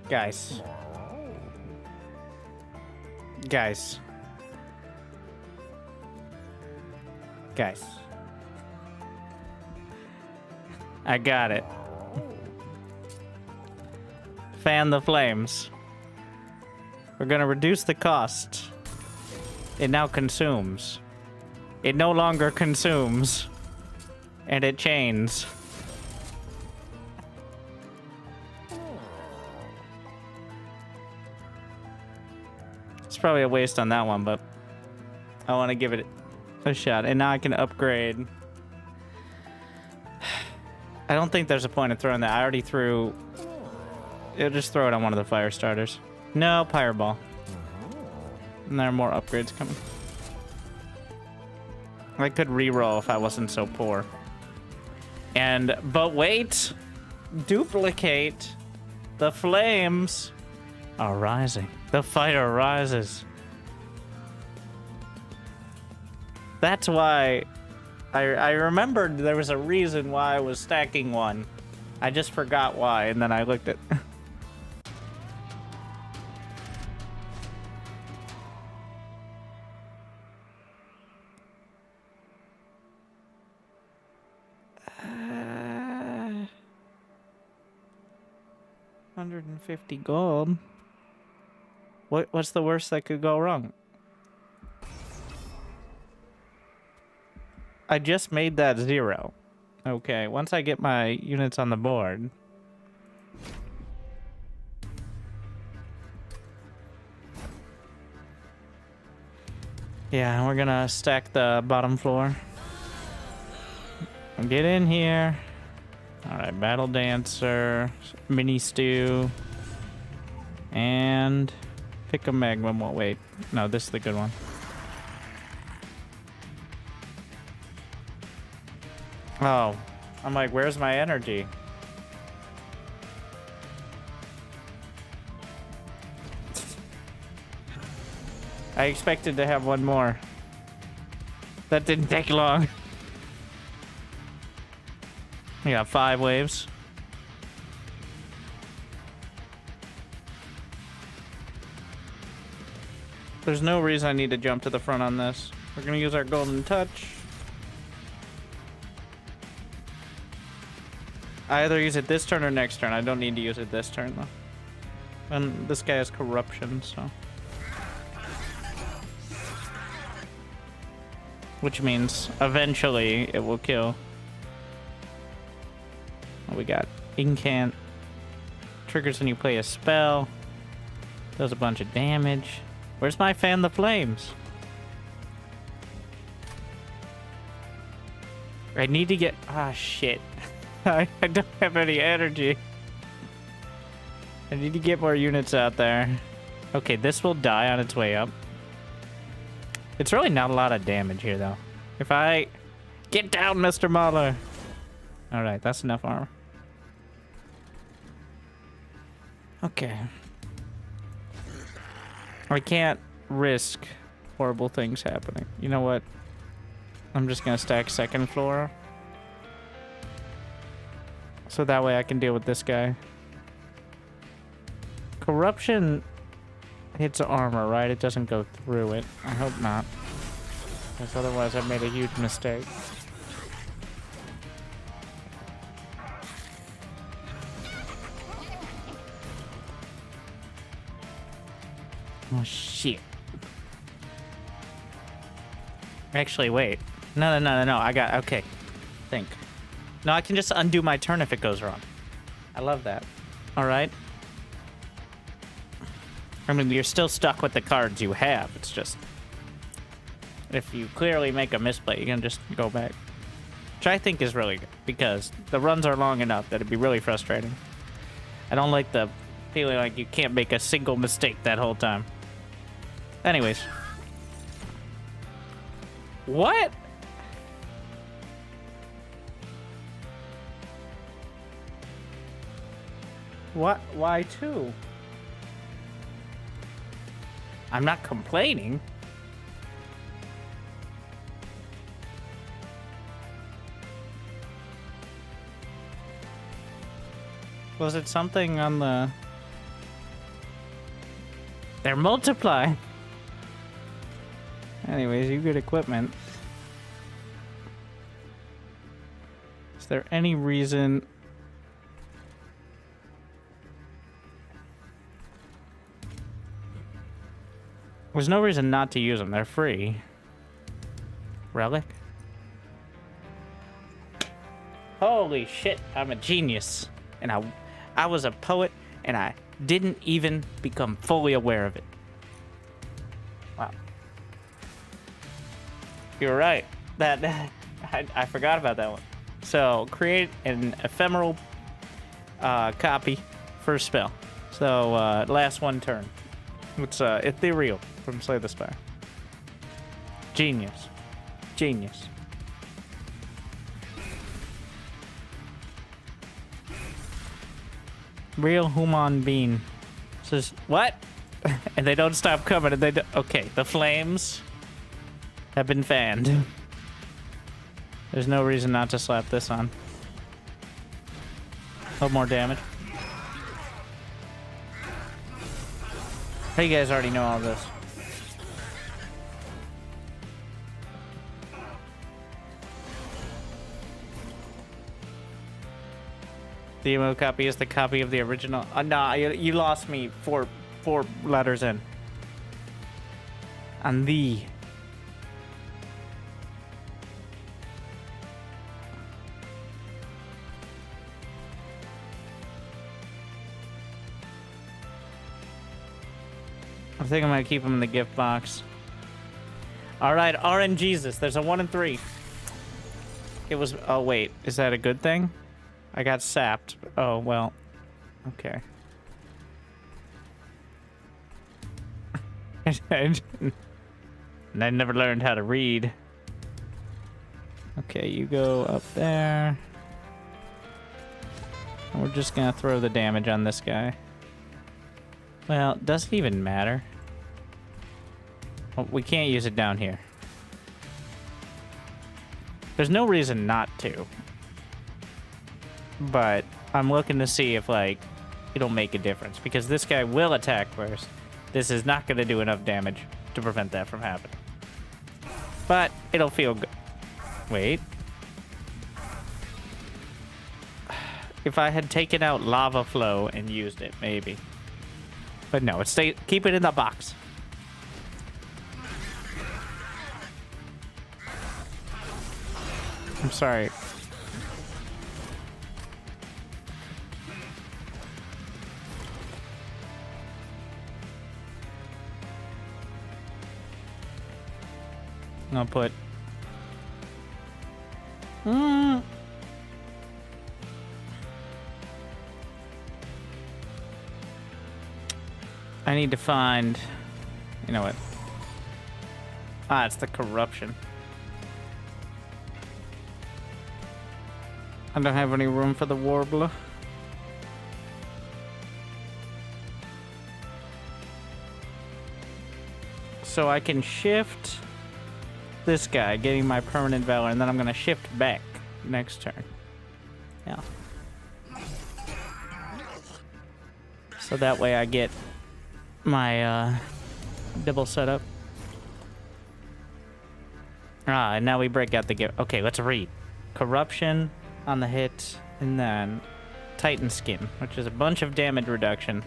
Guys. Guys. Guys. I got it. Fan the flames. We're gonna reduce the cost. It now consumes. It no longer consumes. And it chains. Probably a waste on that one, but I want to give it a shot. And now I can upgrade. I don't think there's a point in throwing that. I already threw. It'll just throw it on one of the fire starters. No, Pyreball. And there are more upgrades coming. I could reroll if I wasn't so poor. But wait, duplicate. The flames are rising. The fighter rises. That's why I remembered there was a reason why I was stacking one. I just forgot why, and then I looked at... $150 gold. What's the worst that could go wrong? I just made that 0. Okay, once I get my units on the board. Yeah, we're gonna stack the bottom floor. Get in here. Alright, Battle Dancer, Mini Stew, and pick a Magma. Well, wait. No, this is the good one. Oh. I'm like, where's my energy? I expected to have one more. That didn't take long. We got 5 waves. There's no reason I need to jump to the front on this. We're gonna use our golden touch. I either use it this turn or next turn. I don't need to use it this turn though. And this guy has corruption, so. Which means eventually it will kill. We got incant. Triggers when you play a spell. Does a bunch of damage. Where's my fan the flames? I need to get... Ah, shit. I don't have any energy. I need to get more units out there. Okay, this will die on its way up. It's really not a lot of damage here, though. If I... Get down, Mr. Mahler! Alright, that's enough armor. Okay. I can't risk horrible things happening. You know what? I'm just gonna stack second floor. So that way I can deal with this guy. Corruption hits armor, right? It doesn't go through it. I hope not. Because otherwise I've made a huge mistake. Oh, shit. Actually, wait. No. I got... Okay. Think. No, I can just undo my turn if it goes wrong. I love that. Alright. I mean, you're still stuck with the cards you have. It's just... If you clearly make a misplay, you can just go back. Which I think is really good. Because the runs are long enough that it'd be really frustrating. I don't like the feeling like you can't make a single mistake that whole time. Anyways. What? What? Why 2? I'm not complaining. Was it something on the... They're multiply. Anyways, you get equipment. Is there any reason... There's no reason not to use them. They're free. Relic? Holy shit, I'm a genius. And I was a poet, and I didn't even become fully aware of it. Wow. You're right. That I forgot about that one. So, create an ephemeral copy for a spell. So, last one turn. It's ethereal from Slay the Spire. Genius. Genius. Real human being. Says, what? And they don't stop coming. And they do okay, the flames have been fanned. There's no reason not to slap this on. A little more damage. You guys already know all this. The emo copy is the copy of the original. Nah, you lost me four letters in. And the. I think I'm gonna keep them in the gift box. All right, RNGesus. There's a 1 and 3. It was. Oh wait, is that a good thing? I got sapped. Oh, well. Okay. And I never learned how to read. Okay, you go up there. And we're just gonna throw the damage on this guy. Well, does it even matter? Well, we can't use it down here. There's no reason not to. But I'm looking to see if, like, it'll make a difference. Because this guy will attack first. This is not going to do enough damage to prevent that from happening. But it'll feel good. Wait. If I had taken out lava flow and used it, maybe. But no, keep it in the box. I'm sorry. I'll put... I need to find... You know what? Ah, it's the corruption. I don't have any room for the warbler. So I can shift this guy, getting my permanent valor, and then I'm gonna shift back next turn. Yeah. So that way I get my double setup. Ah, and now we break out the gift. Okay, let's read. Corruption on the hit, and then Titan Skin, which is a bunch of damage reduction.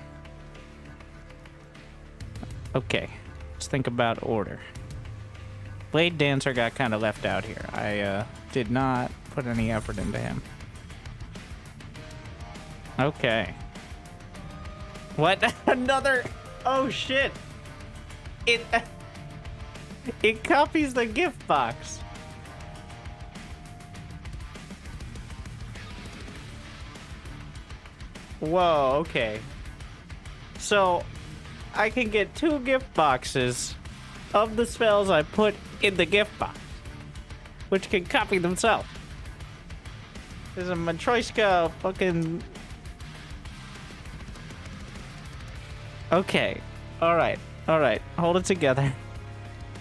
Okay, let's think about order. Blade Dancer got kind of left out here. I did not put any effort into him. Okay. What? Another... Oh, shit. It copies the gift box. Whoa, okay. So, I can get 2 gift boxes of the spells I put in the gift box, which can copy themselves. There's a Matryoshka fucking... Okay. Alright. Alright. Hold it together.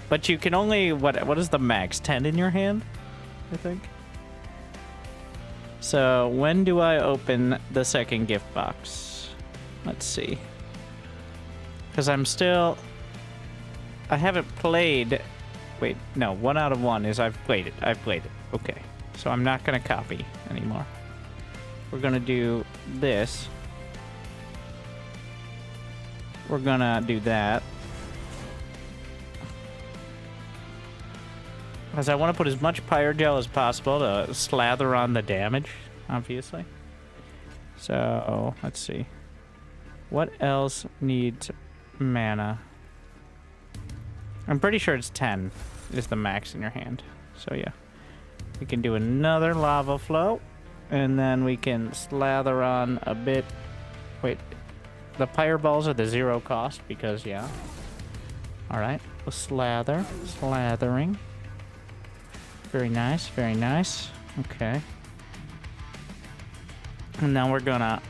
But you can only... What is the max? 10 in your hand? I think. So, when do I open the second gift box? Let's see. Because I'm still... I haven't played... Wait, no. 1 out of 1 is I've played it. I've played it. Okay. So I'm not going to copy anymore. We're going to do this. We're going to do that. Because I want to put as much Pyre gel as possible to slather on the damage, obviously. So, let's see. What else needs mana? I'm pretty sure it's 10 is the max in your hand. So, yeah. We can do another lava flow. And then we can slather on a bit. Wait. The Pyre balls are the 0 cost because, yeah. Alright. We'll slather. Slathering. Very nice, very nice. Okay. And now we're gonna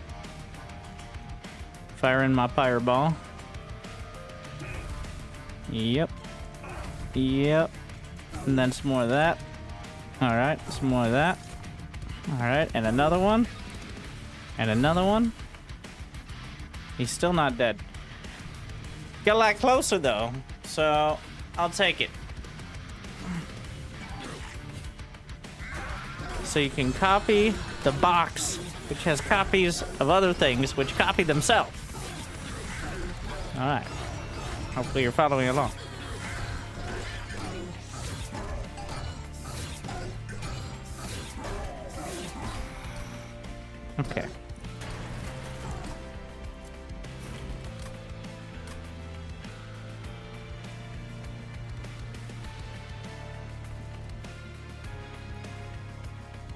fire in my Pyre ball. Yep. Yep. And then some more of that. Alright, some more of that. Alright, and another one. And another one. He's still not dead. Got a lot closer though, so I'll take it. So you can copy the box, which has copies of other things, which copy themselves. Alright. Hopefully you're following along. Okay.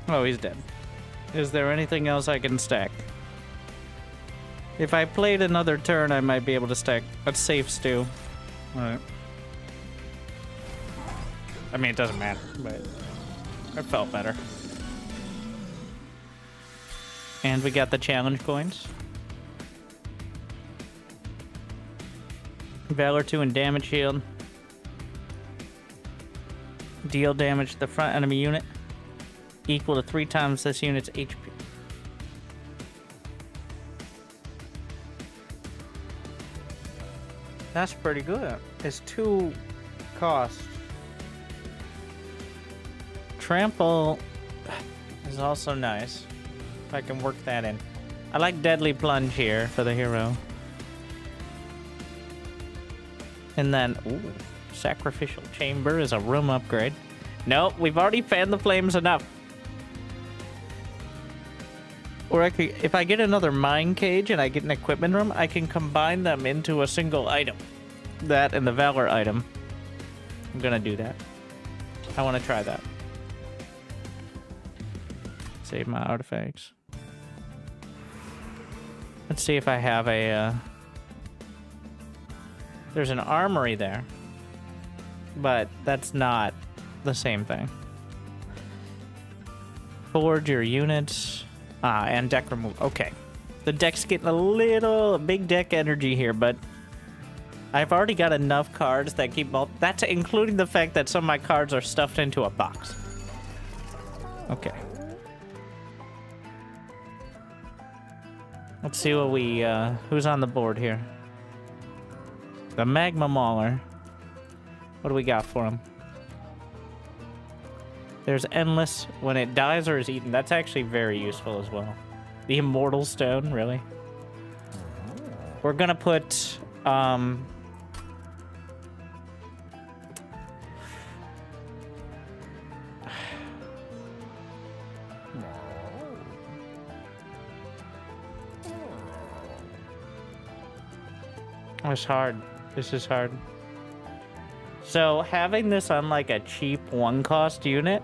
Oh, he's dead. Is there anything else I can stack? If I played another turn, I might be able to stack a safe stew. Alright. I mean, it doesn't matter, but it felt better. And we got the challenge coins. Valor 2 and damage shield. Deal damage to the front enemy unit equal to 3 times this unit's HP. That's pretty good. It's 2 cost. Trample is also nice. If I can work that in. I like Deadly Plunge here for the hero. And then, ooh, Sacrificial Chamber is a room upgrade. Nope, we've already fanned the flames enough. Or I could, if I get another mine cage and I get an equipment room, I can combine them into a single item. That and the Valor item. I'm gonna do that. I want to try that. Save my artifacts. Let's see if I have a... There's an armory there. But that's not the same thing. Forge your units. Ah, and deck remove. Okay. The deck's getting a little big deck energy here, but I've already got enough cards that keep... That's including the fact that some of my cards are stuffed into a box. Okay. Let's see what we... who's on the board here? The Magma Mauler. What do we got for him? There's Endless. When it dies or is eaten, that's actually very useful as well. The Immortal Stone, really? We're gonna put, it's hard. This is hard. So having this on like a cheap 1-cost unit,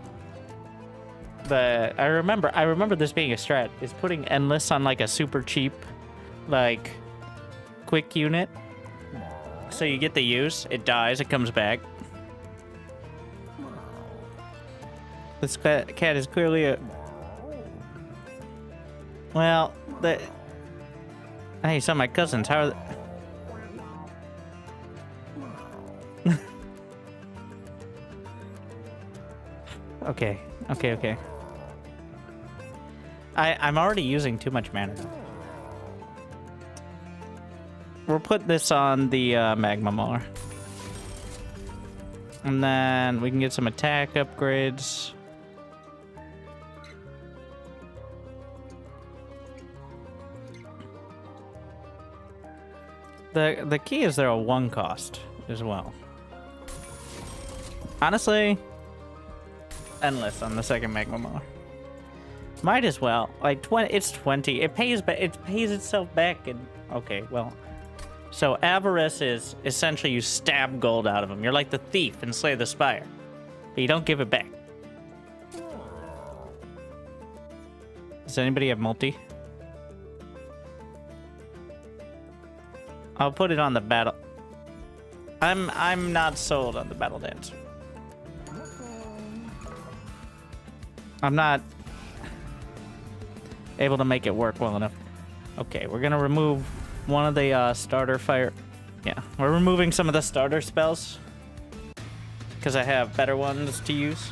I remember this being a strat, is putting Endless on like a super cheap, like, quick unit. So you get the use, it dies, it comes back. This cat is clearly a... Well, hey, some of my cousins, how are they... Okay. I'm already using too much mana. We'll put this on the Magma Mauler. And then we can get some attack upgrades. The key is they're a 1-cost as well. Honestly, Endless on the second Magma Mauler. Might as well. Like 20, it's 20. It pays itself back. And okay, well, so Avarice is essentially you stab gold out of them. You're like the thief in Slay the Spire, but you don't give it back. Does anybody have multi? I'll put it on the battle. I'm not sold on the battle dance. I'm not able to make it work well enough. Okay, we're gonna remove one of the starter fire. Yeah, we're removing some of the starter spells because I have better ones to use.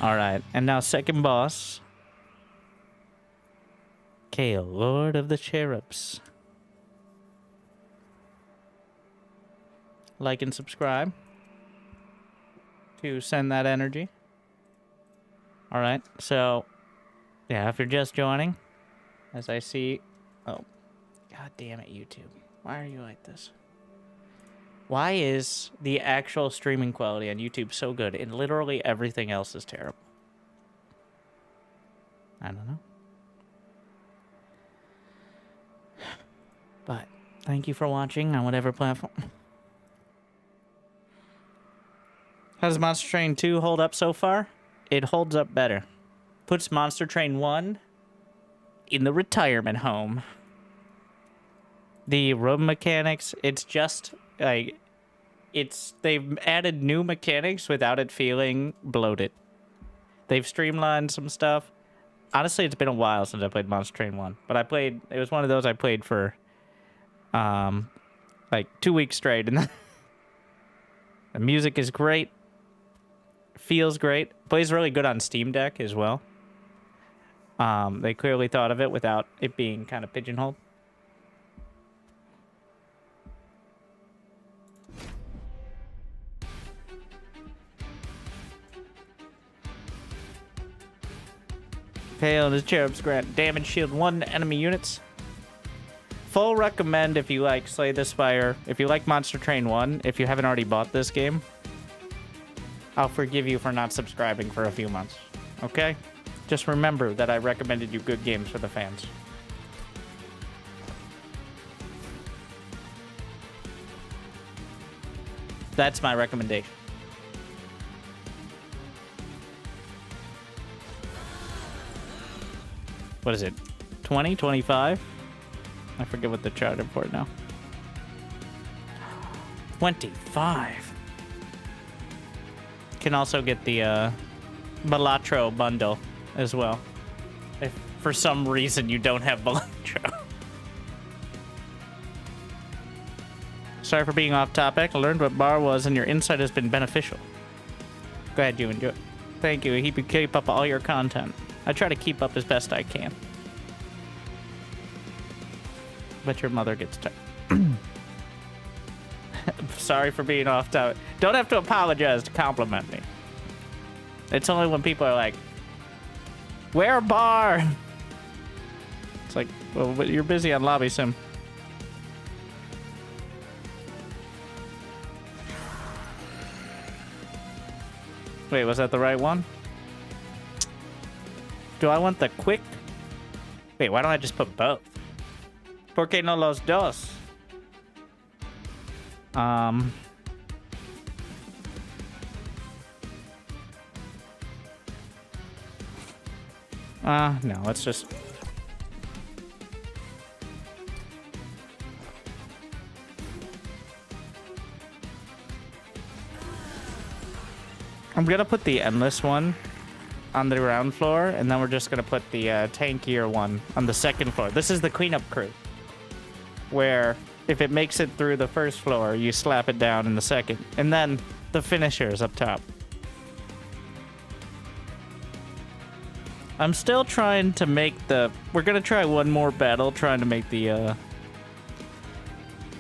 All right, and now second boss. Kale, Lord of the Cherubs. Like and subscribe to send that energy. All right, so yeah, if you're just joining, as I see, oh, god damn it, YouTube, why are you like this? Why is the actual streaming quality on YouTube so good and literally everything else is terrible? I don't know. But thank you for watching on whatever platform. How does Monster Train 2 hold up so far? It holds up better. Puts Monster Train 1 in the retirement home. The road mechanics, it's just like they've added new mechanics without it feeling bloated. They've streamlined some stuff. Honestly, it's been a while since I played Monster Train 1, but it was one of those I played for like 2 weeks straight, and the music is great. Feels great. Plays really good on Steam Deck as well. They clearly thought of it without it being kind of pigeonholed. Hail the cherubs grant damage shield 1 enemy units. Full recommend if you like Slay the Spire. If you like Monster Train 1, if you haven't already bought this game, I'll forgive you for not subscribing for a few months. Okay? Just remember that I recommended you good games for the fans. That's my recommendation. What is it? 20? 25? I forget what the charted for now. 25. Can also get the Balatro bundle as well. If for some reason you don't have Balatro. Sorry for being off topic. I learned what bar was and your insight has been beneficial. Glad you enjoyed it. Thank you. Keep up all your content. I try to keep up as best I can. But your mother gets tired. Sorry for being off topic. Don't have to apologize to compliment me. It's only when people are like, where bar? It's like, well, but you're busy on lobby sim. Wait, was that the right one? Do I want the quick? Wait, why don't I just put both? ¿Por qué no los dos? No, let's just... I'm gonna put the endless one on the ground floor, and then we're just gonna put the tankier one on the second floor. This is the cleanup crew, where if it makes it through the first floor, you slap it down in the second, and then the finishers up top. I'm still trying to make the... We're gonna try one more battle, trying to make the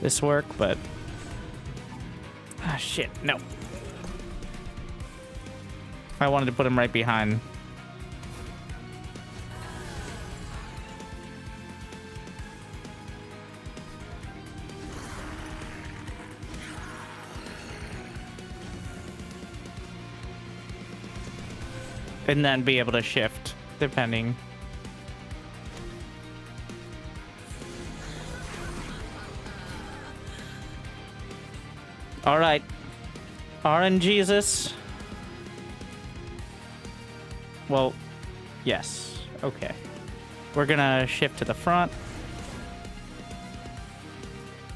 this work, but... Ah, shit, no. I wanted to put him right behind. And then be able to shift, depending. All right. RNGesus. Well, yes. Okay. We're gonna shift to the front.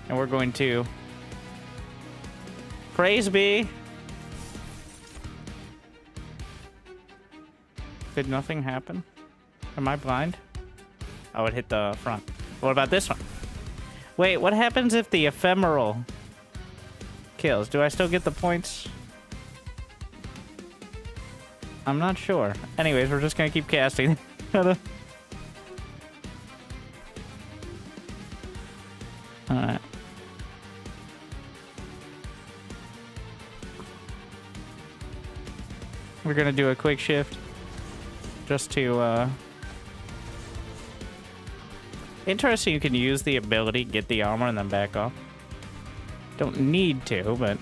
And we're going to... Praise be. Did nothing happen? Am I blind? Oh, it hit the front. What about this one? Wait, what happens if the ephemeral kills? Do I still get the points? I'm not sure. Anyways, we're just gonna keep casting. Alright. We're gonna do a quick shift. Just to, Interesting, you can use the ability, get the armor, and then back off. Don't need to, but...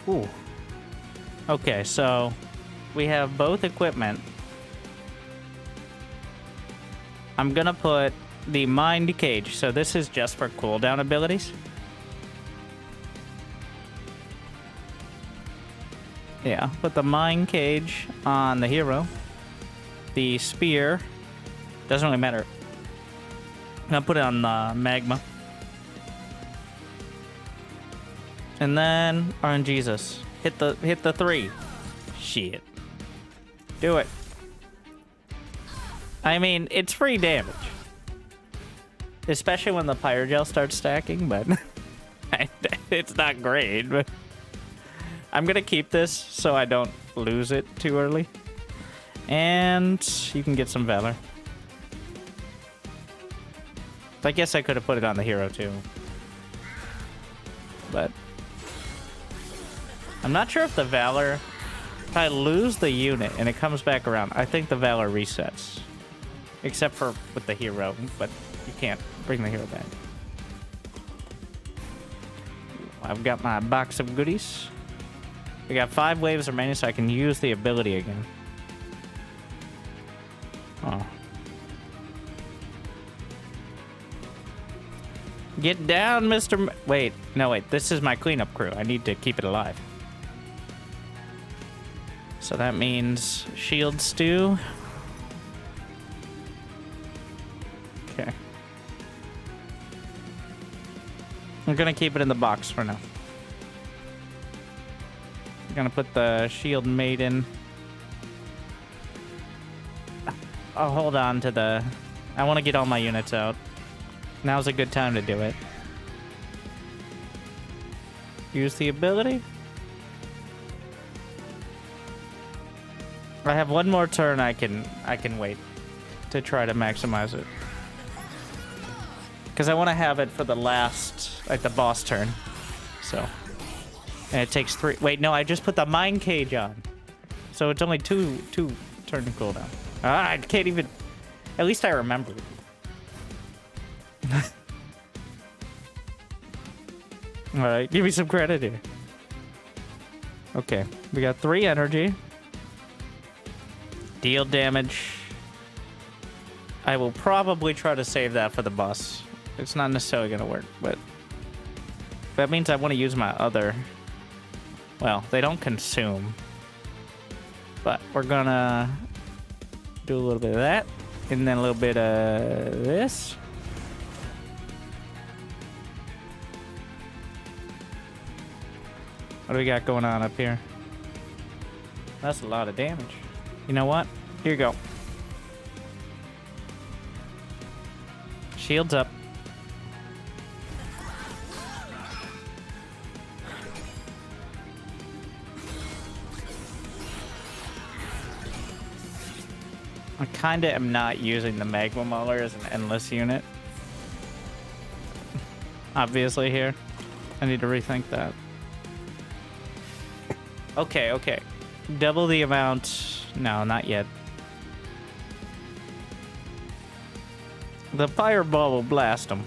Ooh. Okay, so we have both equipment. I'm gonna put the Mind Cage. So this is just for cooldown abilities. Yeah, put the Mind Cage on the hero. The Spear doesn't really matter. I'm gonna put it on the Magma. And then RNGesus. Hit the 3. Shit. Do it. I mean, it's free damage. Especially when the Pyre Gel starts stacking, but it's not great. But I'm gonna keep this so I don't lose it too early. And you can get some Valor. I guess I could have put it on the hero too. But I'm not sure if the Valor, if I lose the unit and it comes back around, I think the Valor resets. Except for with the hero, but you can't bring the hero back. I've got my box of goodies. We got 5 waves remaining, so I can use the ability again. Oh. Get down, Mr. Wait, no, wait. This is my cleanup crew. I need to keep it alive. So that means shield stew. Okay. I'm gonna keep it in the box for now. I'm gonna put the shield maiden. I'll hold on to the... I want to get all my units out. Now's a good time to do it. Use the ability. I have one more turn I can wait to try to maximize it. Because I want to have it for the last, like the boss turn. So. And it takes 3. Wait, no, I just put the Mind Cage on. So it's only 2 turn cooldown. Ah, I can't even... At least I remembered. Alright, give me some credit here. Okay, we got 3 energy. Deal damage. I will probably try to save that for the boss. It's not necessarily going to work, but... That means I want to use my other... Well, they don't consume. But we're gonna... do a little bit of that. And then a little bit of this. What do we got going on up here? That's a lot of damage. You know what? Here you go. Shields up. I kinda am not using the Magma Mauler as an endless unit. Obviously here. I need to rethink that. Okay, okay. Double the amount. No, not yet. The fireball will blast them.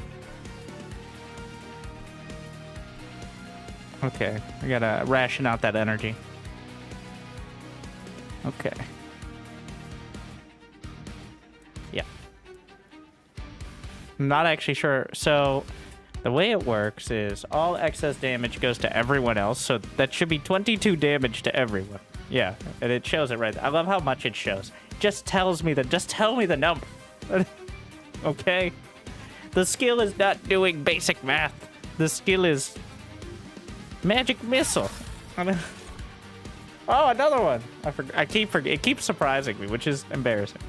Okay, we gotta ration out that energy. Okay. Yeah. I'm not actually sure. So, the way it works is all excess damage goes to everyone else. So that should be 22 damage to everyone. Yeah, and it shows it right there. I love how much it shows. Just tells me that. Just tell me the number. Okay? The skill is not doing basic math. The skill is magic missile. I mean, oh, another one. I keep forgetting. It keeps surprising me, which is embarrassing.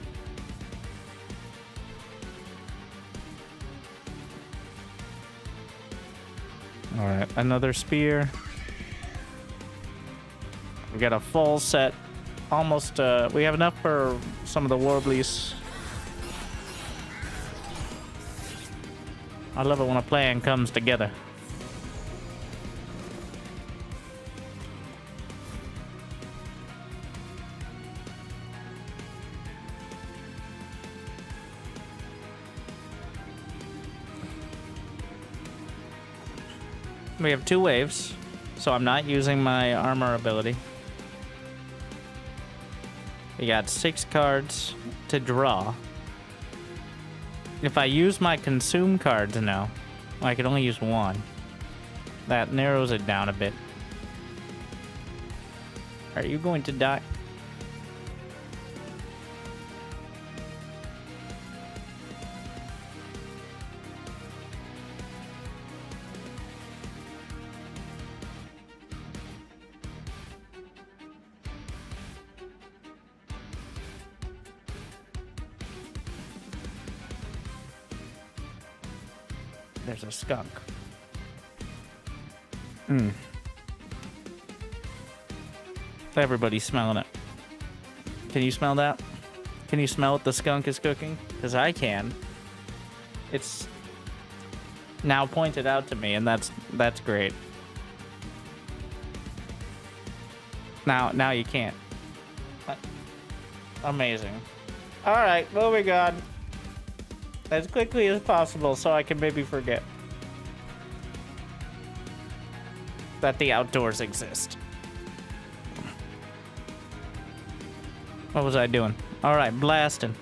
All right, another spear. We got a full set. Almost, we have enough for some of the warblies. I love it when a plan comes together. We have 2 waves, so I'm not using my armor ability. We got 6 cards to draw. If I use my consume cards now, I can only use 1. That narrows it down a bit. Are you going to die? There's a skunk. Everybody's smelling it. Can you smell that? Can you smell what the skunk is cooking? Because I can. It's now pointed out to me, and that's great. Now you can't. Amazing. All right, moving on. As quickly as possible so I can maybe forget that the outdoors exist. What was I doing? All right, blasting.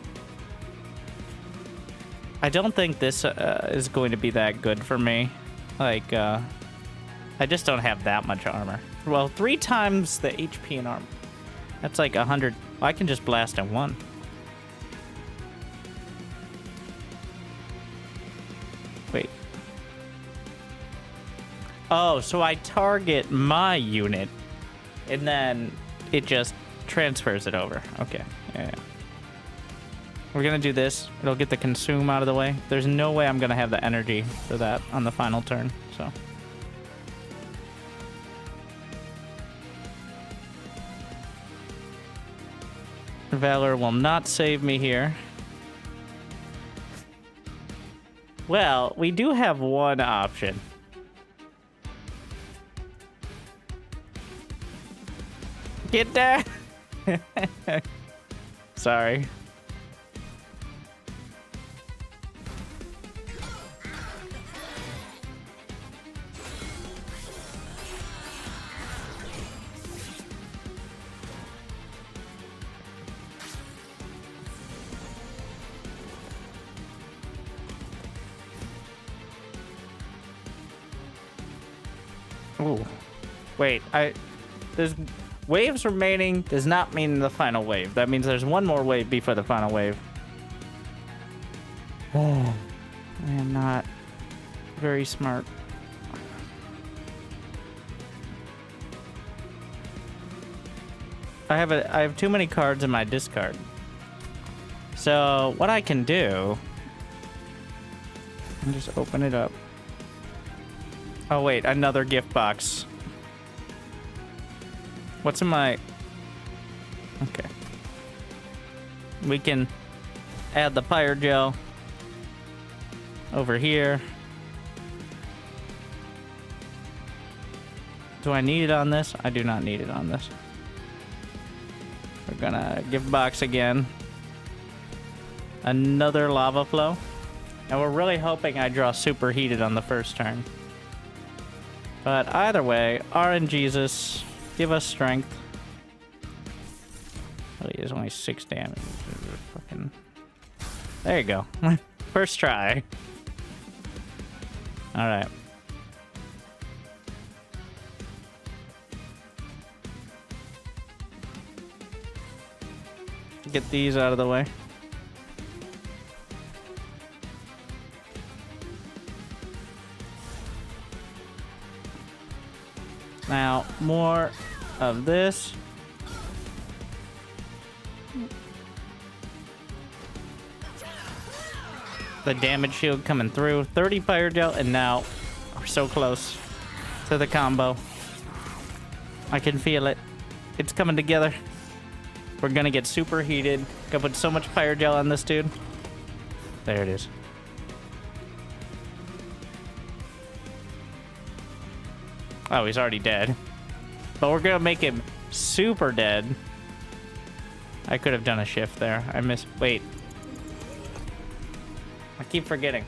I don't think this is going to be that good for me. Like, I just don't have that much armor. Well, 3 times the HP in armor. That's like 100. I can just blast in 1. Wait. Oh, so I target my unit, and then it just transfers it over. Okay, yeah. We're gonna do this. It'll get the consume out of the way. There's no way I'm gonna have the energy for that on the final turn, so. Valor will not save me here. Well, we do have one option. Get down! Sorry. Ooh. Wait, there's waves remaining does not mean the final wave. That means there's one more wave before the final wave. I am not very smart. I have too many cards in my discard. So what I can do, I'll just open it up. Oh wait, another gift box. What's in my... Okay. We can add the Pyre gel over here. Do I need it on this? I do not need it on this. We're gonna gift box again. Another lava flow. And we're really hoping I draw superheated on the first turn. But either way, RNGesus, give us strength. Oh, he has only 6 damage. Fucking... There you go. First try. Alright. Get these out of the way. Now, more of this. The damage shield coming through. 30 Pyre gel, and now we're so close to the combo. I can feel it. It's coming together. We're gonna get superheated. Gonna put so much Pyre gel on this dude. There it is. Oh, he's already dead. But we're gonna make him super dead. I could have done a shift there. I missed. Wait. I keep forgetting.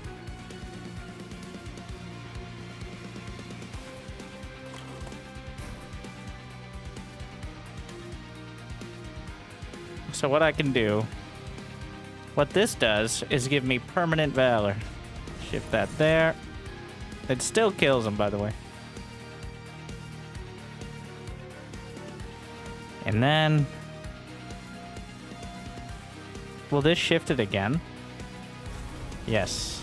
So what I can do, what this does is give me permanent valor. Shift that there. It still kills him, by the way. And then, will this shift it again? Yes.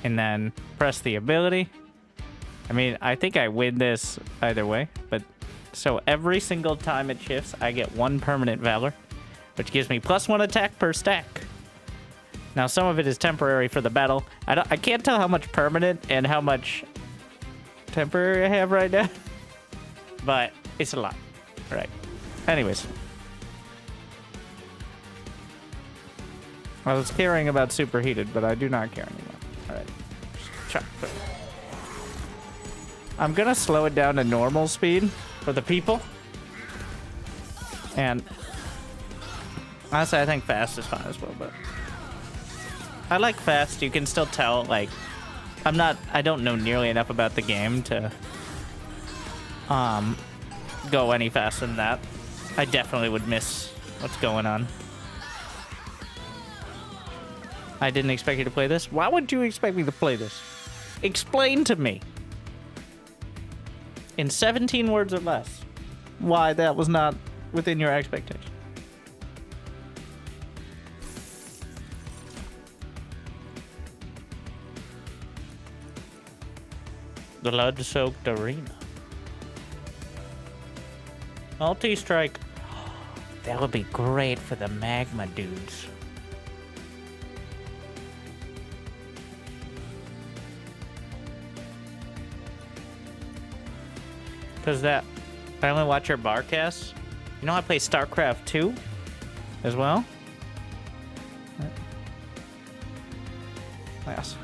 And then press the ability. I mean, I think I win this either way, but so every single time it shifts, I get 1 permanent valor, which gives me +1 attack per stack. Now, some of it is temporary for the battle. I can't tell how much permanent and how much temporary I have right now, but it's a lot. All right. Anyways. I was caring about superheated, but I do not care anymore. All right. Chuck. I'm gonna slow it down to normal speed for the people. And honestly, I think fast is fine as well, but I like fast. You can still tell, like, I don't know nearly enough about the game to go any faster than that. I definitely would miss what's going on. I didn't expect you to play this. Why would you expect me to play this? Explain to me, in 17 words or less, why that was not within your expectation. The blood-soaked arena. Multi-strike. That would be great for the magma dudes. Because I only watch your barcasts. You know I play StarCraft 2 as well? Yes.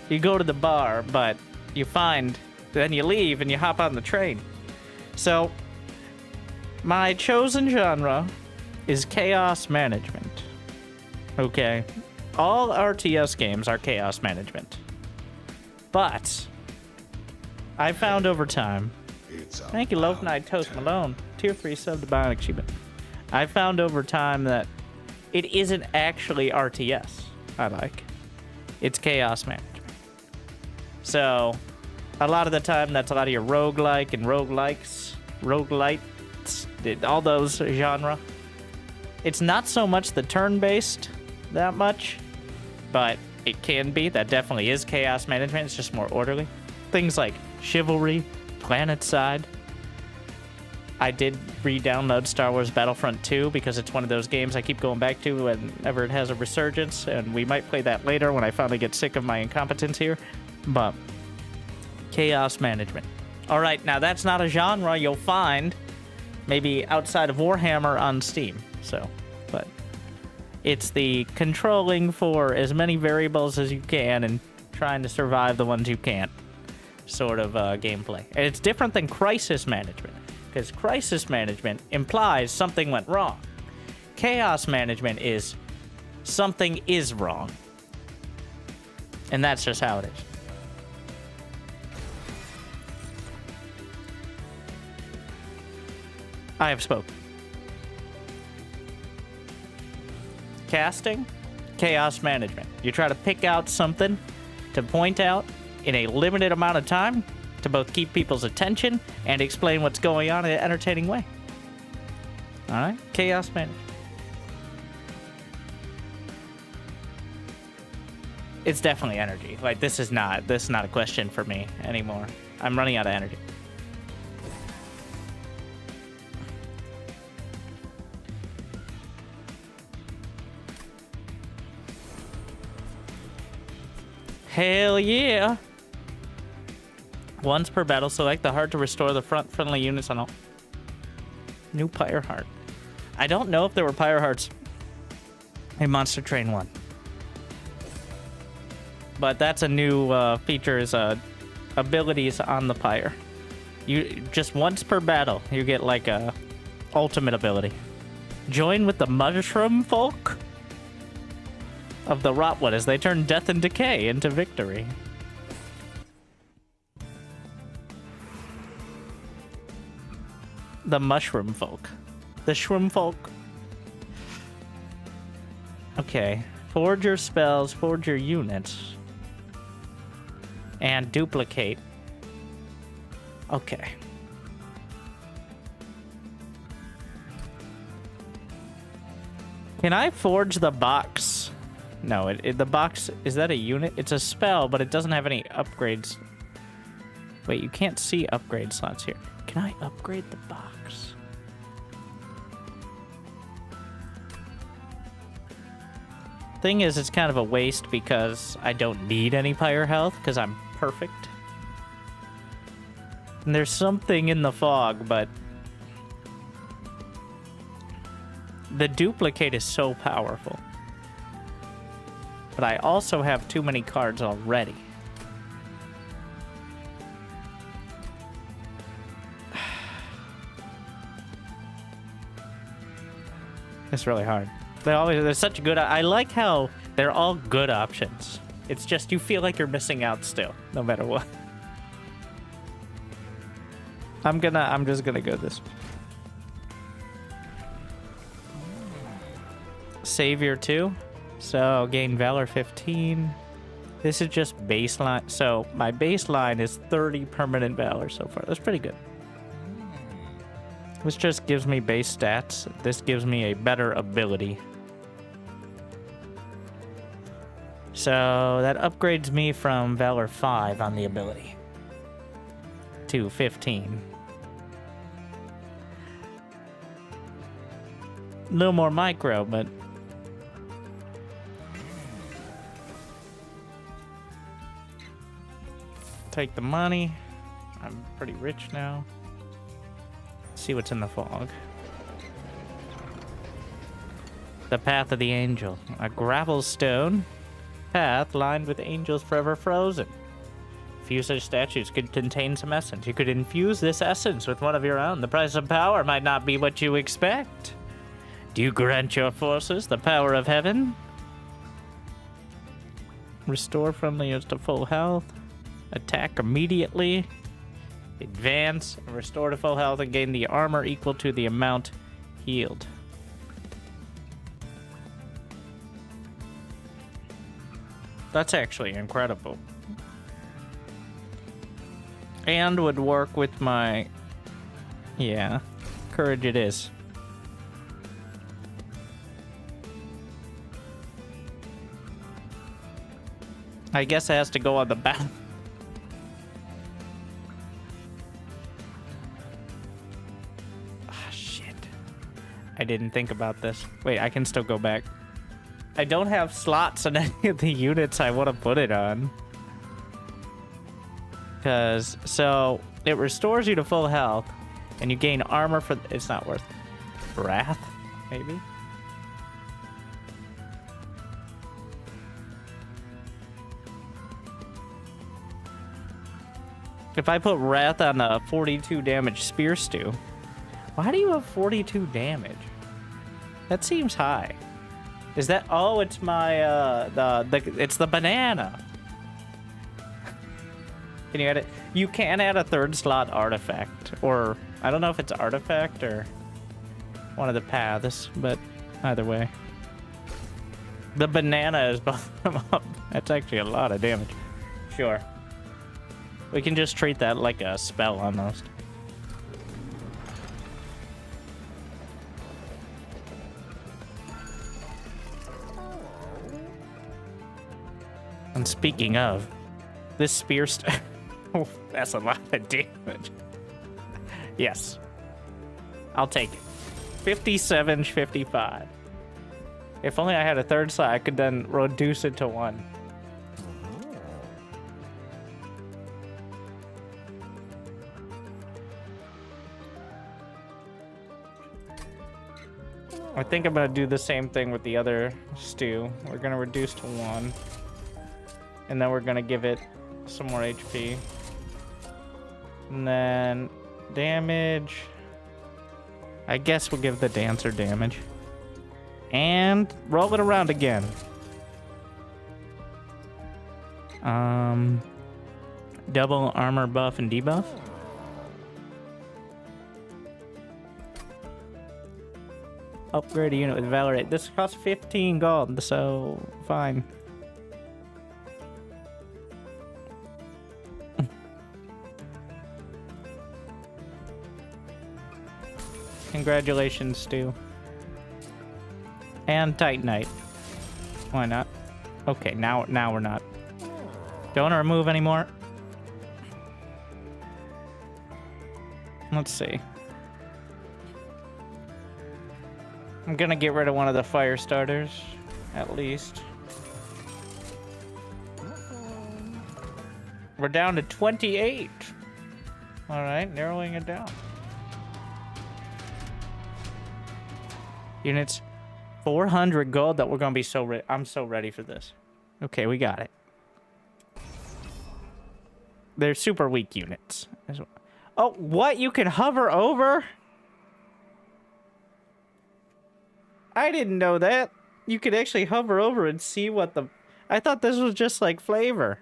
You go to the bar, but you find, then you leave and you hop on the train. So, my chosen genre is chaos management. Okay. All RTS games are chaos management. But, I found over time, thank you, Loaf Knight Toast Malone. Tier 3 sub to Bionic Shiba. I found over time that it isn't actually RTS I like. It's chaos management. So, a lot of the time, that's a lot of your roguelike and roguelites, all those genre. It's not so much the turn-based that much, but it can be. That definitely is chaos management. It's just more orderly. Things like Chivalry, PlanetSide. I did re-download Star Wars Battlefront 2 because it's one of those games I keep going back to whenever it has a resurgence, and we might play that later when I finally get sick of my incompetence here. But chaos management. All right, now that's not a genre you'll find maybe outside of Warhammer on Steam. So, but it's the controlling for as many variables as you can and trying to survive the ones you can't sort of gameplay. And it's different than crisis management, because crisis management implies something went wrong. Chaos management is something is wrong. And that's just how it is. I have spoken. Casting, chaos management. You try to pick out something to point out in a limited amount of time to both keep people's attention and explain what's going on in an entertaining way. All right? Chaos management. It's definitely energy. Like, this is not a question for me anymore. I'm running out of energy. Hell yeah! Once per battle, select the heart to restore the friendly units on all. New Pyre Heart. I don't know if there were Pyre Hearts in Monster Train 1. But that's a new feature, is abilities on the Pyre. You just once per battle, you get like a ultimate ability. Join with the mushroom folk of the Rotwood as they turn death and decay into victory. The mushroom folk. The Shroomfolk. Okay. Forge your spells, forge your units. And duplicate. Okay. Can I forge the box? No, the box, is that a unit? It's a spell, but it doesn't have any upgrades. Wait, you can't see upgrade slots here. Can I upgrade the box? Thing is, it's kind of a waste because I don't need any Pyre health because I'm perfect. And there's something in the fog, but the duplicate is so powerful. But I also have too many cards already. It's really hard. They're such good. I like how they're all good options. It's just you feel like you're missing out still, no matter what. I'm just gonna go this way. Savior 2. So gain Valor 15. This is just baseline. So my baseline is 30 permanent Valor so far. That's pretty good. This just gives me base stats. This gives me a better ability. So that upgrades me from Valor 5 on the ability to 15. A little more micro, but take the money. I'm pretty rich now. See what's in the fog. The Path of the Angel. A gravel stone path lined with angels forever frozen. Few such statues could contain some essence. You could infuse this essence with one of your own. The price of power might not be what you expect. Do you grant your forces the power of heaven? Restore friendlies to full health. Attack immediately. Advance, restore to full health, and gain the armor equal to the amount healed. That's actually incredible. And would work with my... Yeah, courage it is. I guess it has to go on the back. I didn't think about this. Wait, I can still go back. I don't have slots on any of the units I want to put it on. So, it restores you to full health, and you gain armor for... It's not worth it. Wrath, maybe? If I put Wrath on a 42 damage Spear Stew... Why do you have 42 damage? That seems high. Is that... Oh, it's my, it's the banana. Can you add it? You can add a third slot artifact. Or, I don't know if it's artifact or one of the paths, but either way. The banana is both of them up. That's actually a lot of damage. Sure. We can just treat that like a spell almost. And speaking of, this spear oh, that's a lot of damage. Yes. I'll take it. 57, 55. If only I had a third slot, I could then reduce it to 1. I think I'm gonna do the same thing with the other stew. We're gonna reduce to 1. And then we're gonna give it some more HP. And then damage. I guess we'll give the dancer damage. And roll it around again. Double armor buff and debuff. upgrade a unit with Valorate. This costs 15 gold, so fine. Congratulations, Stu. And Titanite. Why not? Okay, now we're not. Don't want to remove anymore. Let's see. I'm gonna get rid of one of the fire starters, at least. We're down to 28. All right, narrowing it down. Units, 400 gold. That we're gonna be so I'm so ready for this. Okay, we got it. They're super weak units. Oh, what? You can hover over? I didn't know that. You could actually hover over and see what the... I thought this was just like flavor.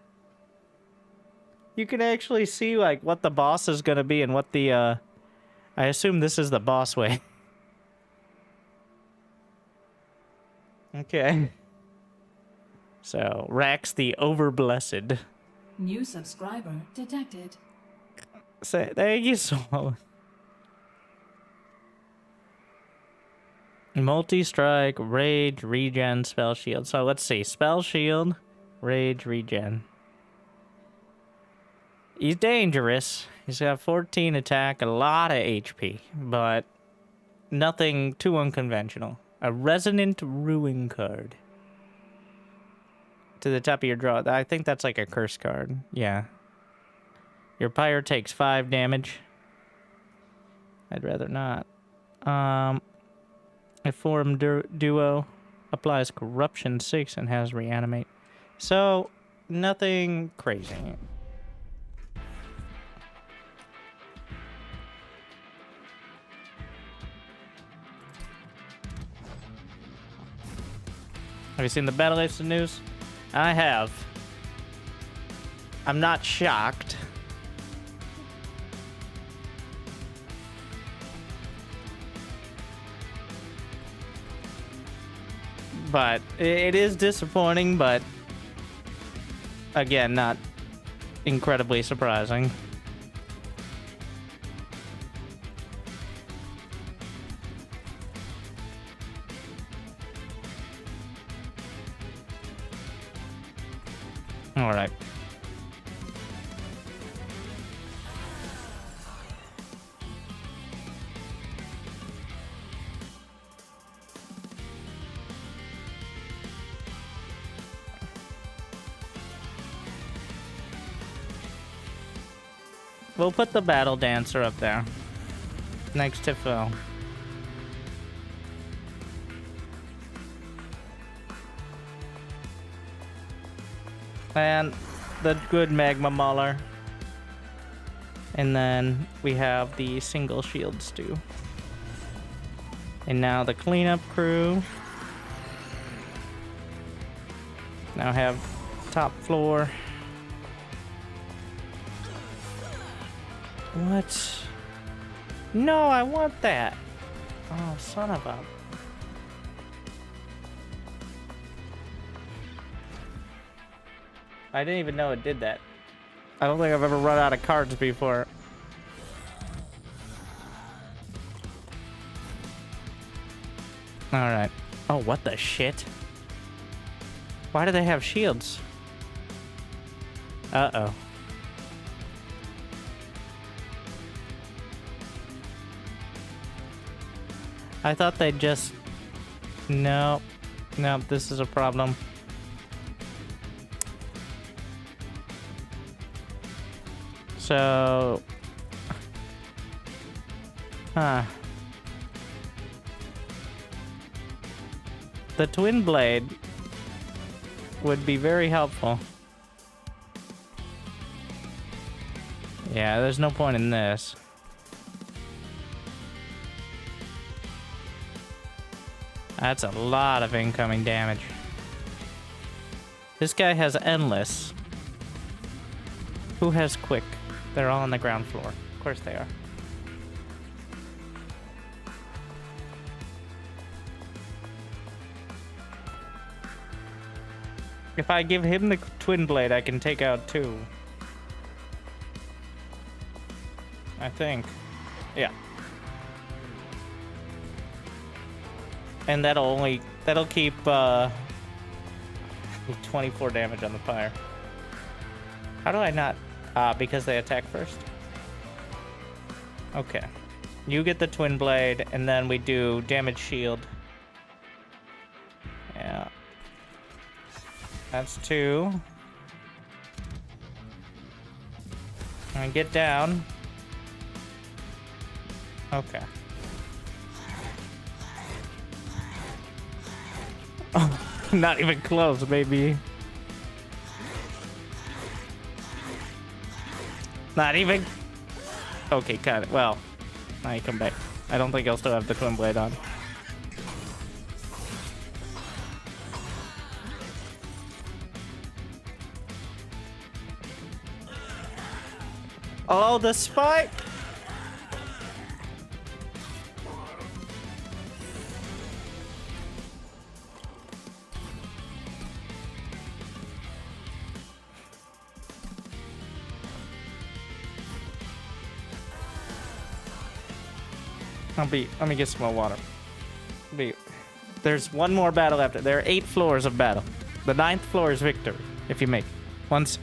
You can actually see like what the boss is gonna be and what the I assume this is the boss way. Okay. So, Rax the Overblessed. New subscriber detected. Say, thank you so much. Multi-strike, rage, regen, spell shield. So let's see. Spell shield, rage, regen. He's dangerous. He's got 14 attack, a lot of HP, but nothing too unconventional. A Resonant Ruin card. To the top of your draw. I think that's like a curse card. Yeah. Your Pyre takes 5 damage. I'd rather not. A Form Duo applies Corruption 6 and has Reanimate. So, nothing crazy. Have you seen the Battle Ace news? I have. I'm not shocked. But it is disappointing, but again, not incredibly surprising. All right. We'll put the Battle Dancer up there, next to Phil. And the good Magma Mauler. And then we have the single shields too. And now the cleanup crew. Now have top floor. What? No, I want that. Oh, son of a... I didn't even know it did that. I don't think I've ever run out of cards before. Alright. Oh, what the shit? Why do they have shields? Uh-oh. I thought they'd just... Nope. Nope, this is a problem. So... Huh. The Twin Blade would be very helpful. Yeah, there's no point in this. That's a lot of incoming damage. This guy has Endless. Who has Quick? They're all on the ground floor. Of course they are. If I give him the twin blade, I can take out 2. I think. Yeah. And that'll keep 24 damage on the Pyre. How do I not? Because they attack first? Okay. You get the twin blade, and then we do damage shield. Yeah. That's 2. And get down. Okay. Oh, not even close, baby. Not even. Okay, cut it. Well, now you come back. I don't think I'll still have the twin blade on. Oh, the spike! Let me get some more water. There's one more battle after. There are 8 floors of battle. The 9th floor is victory, if you make it. Once.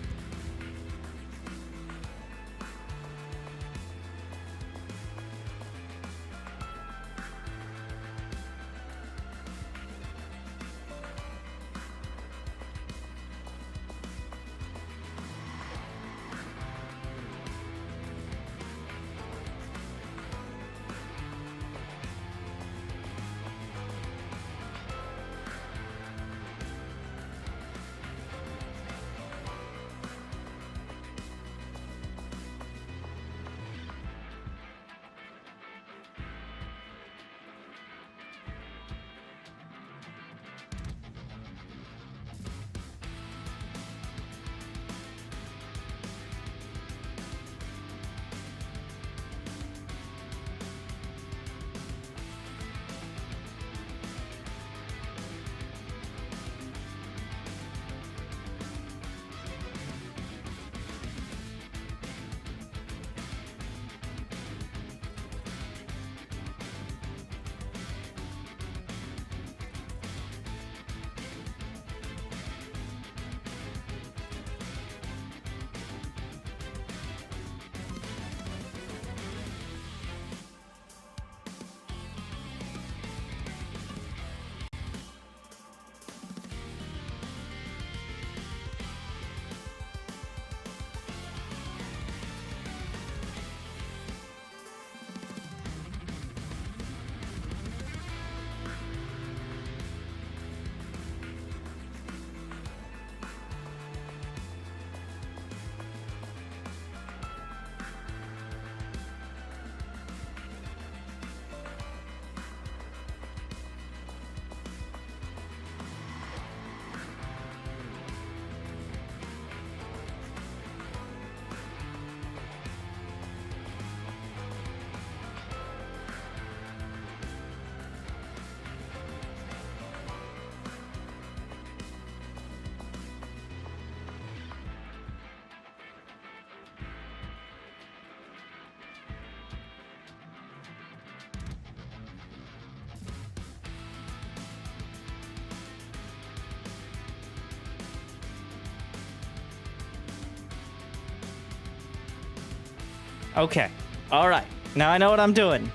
Okay. Alright. Now I know what I'm doing.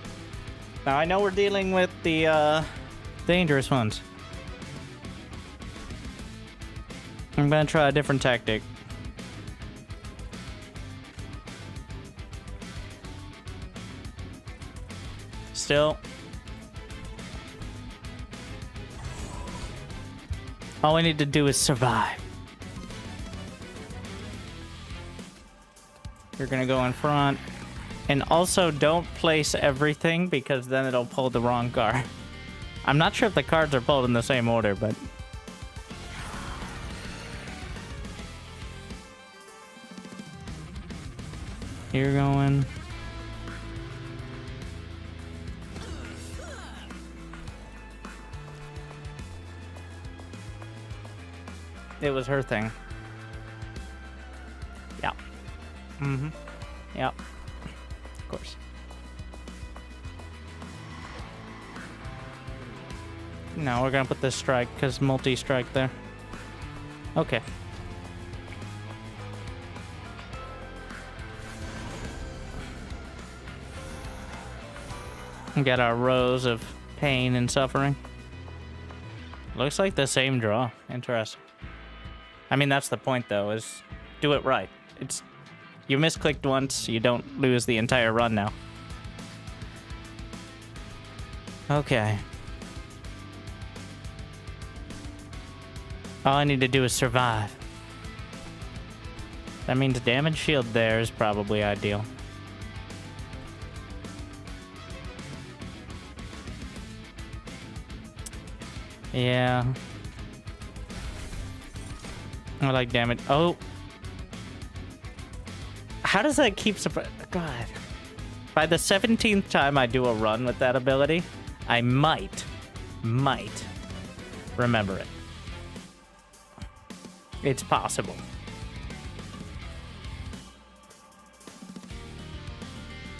Now I know we're dealing with the dangerous ones. I'm gonna try a different tactic. Still. All we need to do is survive. You're gonna go in front. And also don't place everything because then it'll pull the wrong card. I'm not sure if the cards are pulled in the same order, but... You're going... It was her thing. Yeah. Mm-hmm. Yep. Of course. No, we're gonna put this strike, because multi-strike there. Okay. We got our rows of pain and suffering. Looks like the same draw. Interesting. I mean, that's the point, though, is do it right. It's you misclicked once, you don't lose the entire run now. Okay. All I need to do is survive. That means damage shield there is probably ideal. Yeah. I like damage. Oh. How does that keep God. By the 17th time I do a run with that ability, I might remember it. It's possible.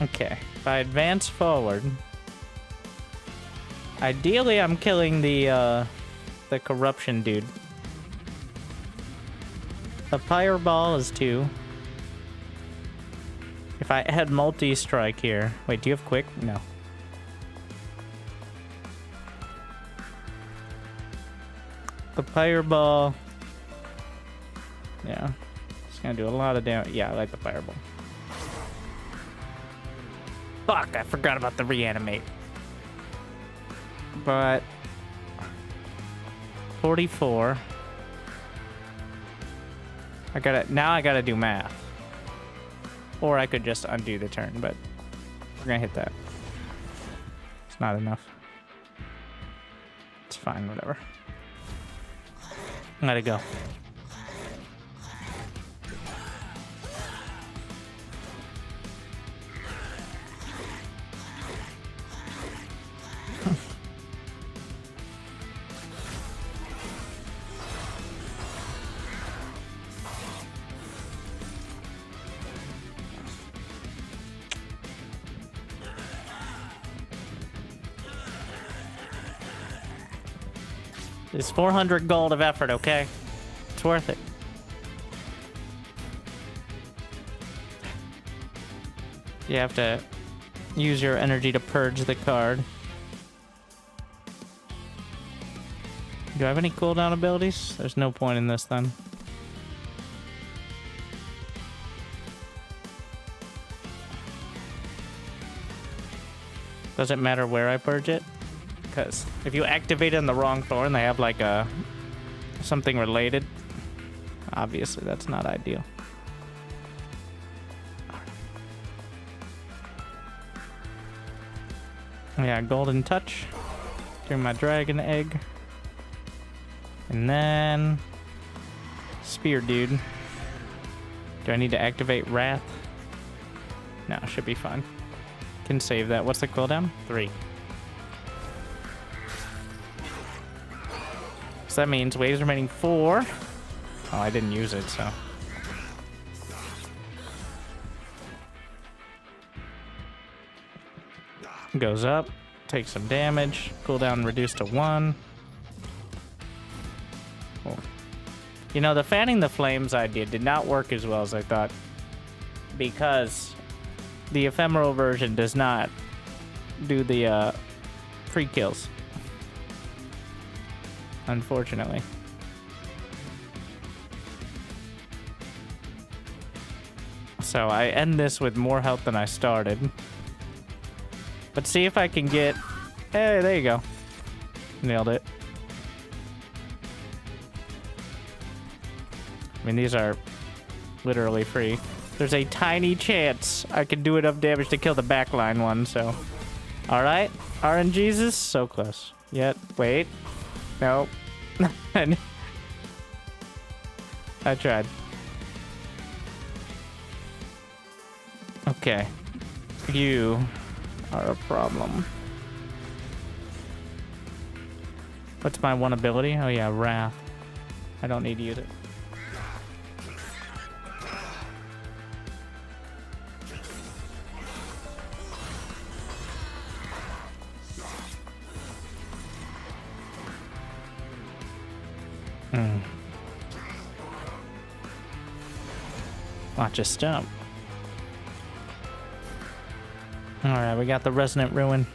Okay. If I advance forward, ideally I'm killing the corruption dude. The Pyre ball is 2. If I had multi-strike here... Wait, do you have quick? No. The Pyre ball... Yeah. It's gonna do a lot of damage. Yeah, I like the fireball. Fuck, I forgot about the reanimate. But... 44. Now I gotta do math. Or I could just undo the turn, but we're gonna hit that. It's not enough. It's fine, whatever. Let it go. It's 400 gold of effort, okay? It's worth it. You have to use your energy to purge the card. Do I have any cooldown abilities? There's no point in this then. Does it matter where I purge it? Because if you activate it in the wrong thorn, they have like a something related. Obviously, that's not ideal. Yeah, golden touch through my dragon egg, and then spear dude. Do I need to activate wrath? No, should be fine. Can save that. What's the cooldown? 3. So that means waves remaining 4. Oh, I didn't use it, so. Goes up, takes some damage. Cooldown reduced to 1. Cool. You know, the fanning the flames idea did not work as well as I thought, because the ephemeral version does not do the free kills. Unfortunately. So I end this with more health than I started. But see if I can get... Hey, there you go. Nailed it. I mean, these are literally free. There's a tiny chance I can do enough damage to kill the backline one, so... Alright, RNGesus, so close. Yet, wait. Nope. I tried. Okay. You are a problem. What's my one ability? Oh yeah, Wrath. I don't need to use it. Watch a stump. Alright, we got the Resonant Ruin.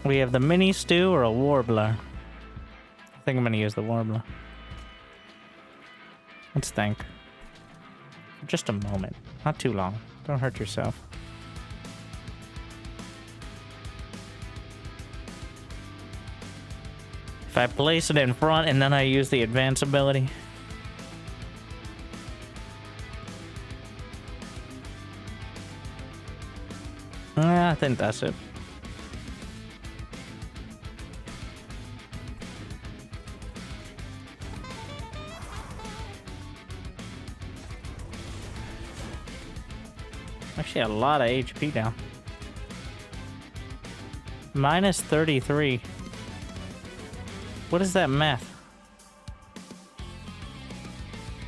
We have the Mini Stew or a Warbler. I think I'm gonna use the Warbler. Let's think. For just a moment. Not too long. Don't hurt yourself. If I place it in front and then I use the advance ability. I think that's it. Actually, a lot of HP now. Minus 33. What is that math?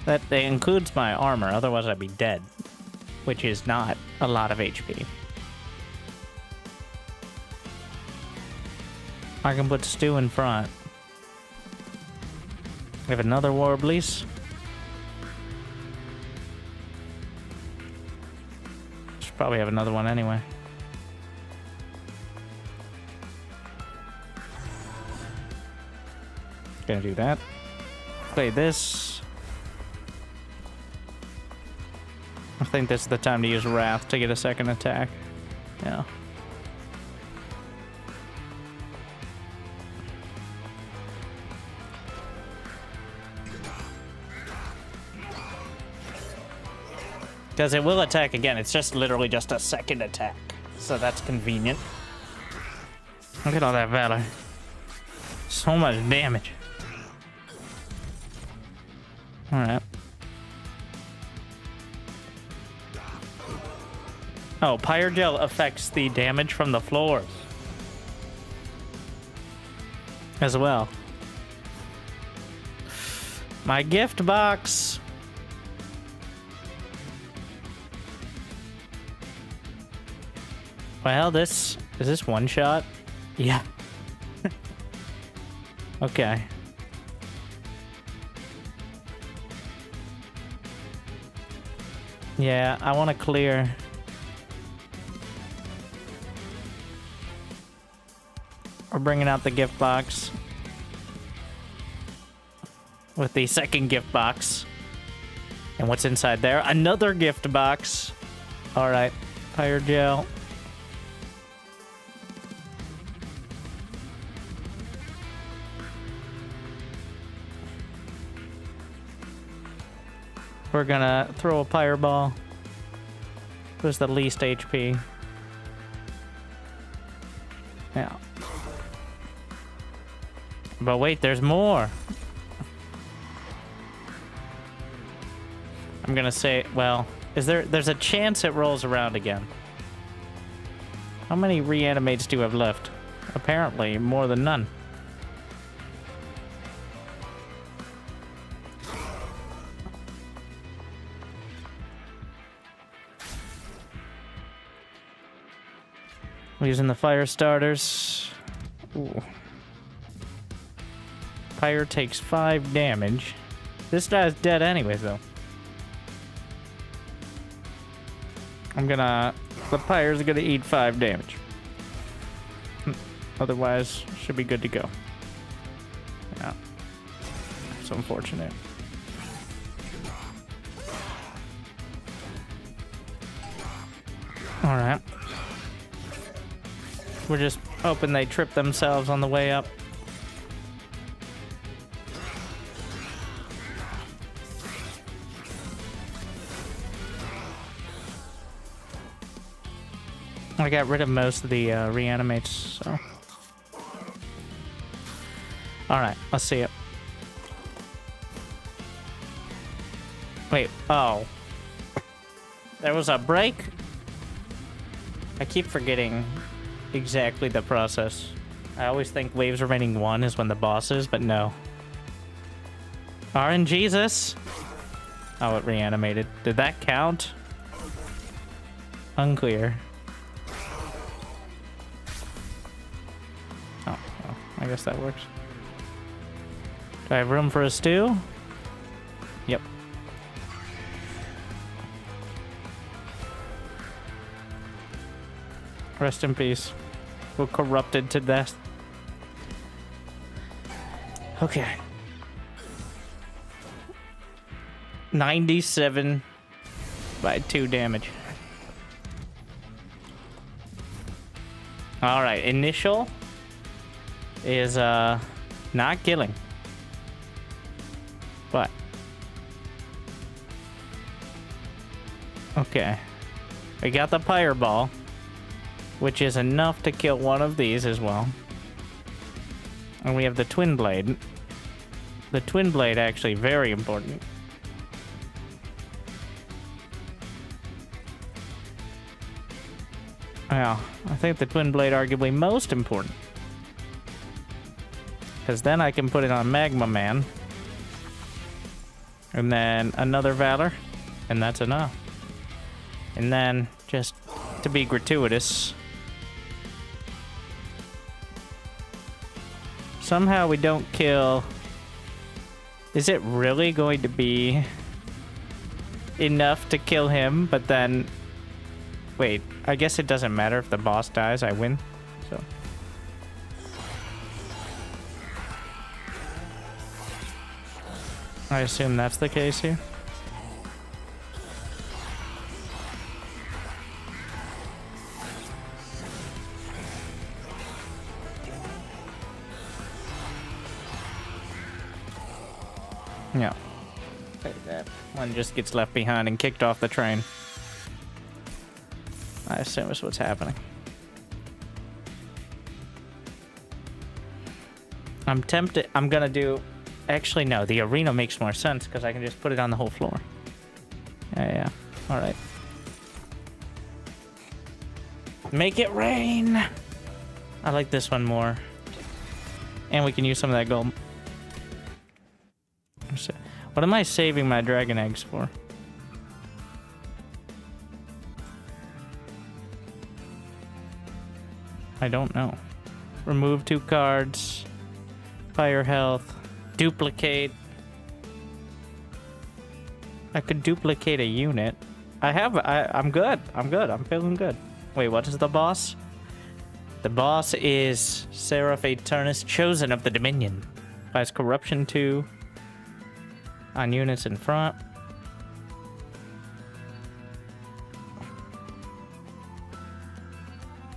That includes my armor, otherwise I'd be dead. Which is not a lot of HP. I can put Stew in front. We have another Warblies. Should probably have another one anyway. Gonna do that. Play this. I think this is the time to use Wrath to get a second attack. Yeah. Because it will attack again. It's just literally just a second attack. So that's convenient. Look at all that Valor. So much damage. Alright. Oh, Pyre Gel affects the damage from the floors. As well. My gift box. Well, is this one shot? Yeah. Okay. Yeah, I want to clear. We're bringing out the gift box. With the second gift box. And what's inside there? Another gift box. Alright. Pyre Gel. We're gonna throw a Pyre Ball. Who's the least HP? Yeah. But wait, there's more. I'm gonna say, well, there's a chance it rolls around again. How many reanimates do you have left? Apparently, more than none. Using the fire starters. Ooh. Pyre takes 5 damage. This guy's dead anyways, though. The Pyre's gonna eat 5 damage. Otherwise, should be good to go. Yeah. It's unfortunate. Alright. We're just hoping they trip themselves on the way up. I got rid of most of the reanimates, so. Alright, let's see it. Wait, oh. There was a break? I keep forgetting exactly the process. I always think waves remaining 1 is when the boss is, but no. RNGesus! Oh, it reanimated. Did that count? Unclear. Oh, well, I guess that works. Do I have room for a stew? Yep. Rest in peace. We're corrupted to death. Okay. 97 by 2 damage. Alright, initial is not killing. But okay. We got the Pyre ball, which is enough to kill one of these as well. And we have the twin blade. The twin blade actually very important. Yeah, I think the twin blade arguably most important. Because then I can put it on Magma Man. And then another Valor. And that's enough. And then, just to be gratuitous, somehow we don't kill... Is it really going to be enough to kill him, but then... Wait, I guess it doesn't matter if the boss dies, I win. So I assume that's the case here. Yeah. That one just gets left behind and kicked off the train. I assume is what's happening. I'm tempted. I'm gonna do... Actually, no. The arena makes more sense because I can just put it on the whole floor. Yeah. Alright. Make it rain! I like this one more. And we can use some of that gold. What am I saving my dragon eggs for? I don't know. Remove 2 cards. Fire health. Duplicate. I could duplicate a unit. I'm good. I'm feeling good. Wait, what is the boss? The boss is Seraph Aeternus, Chosen of the Dominion. Applies Corruption 2 on units in front.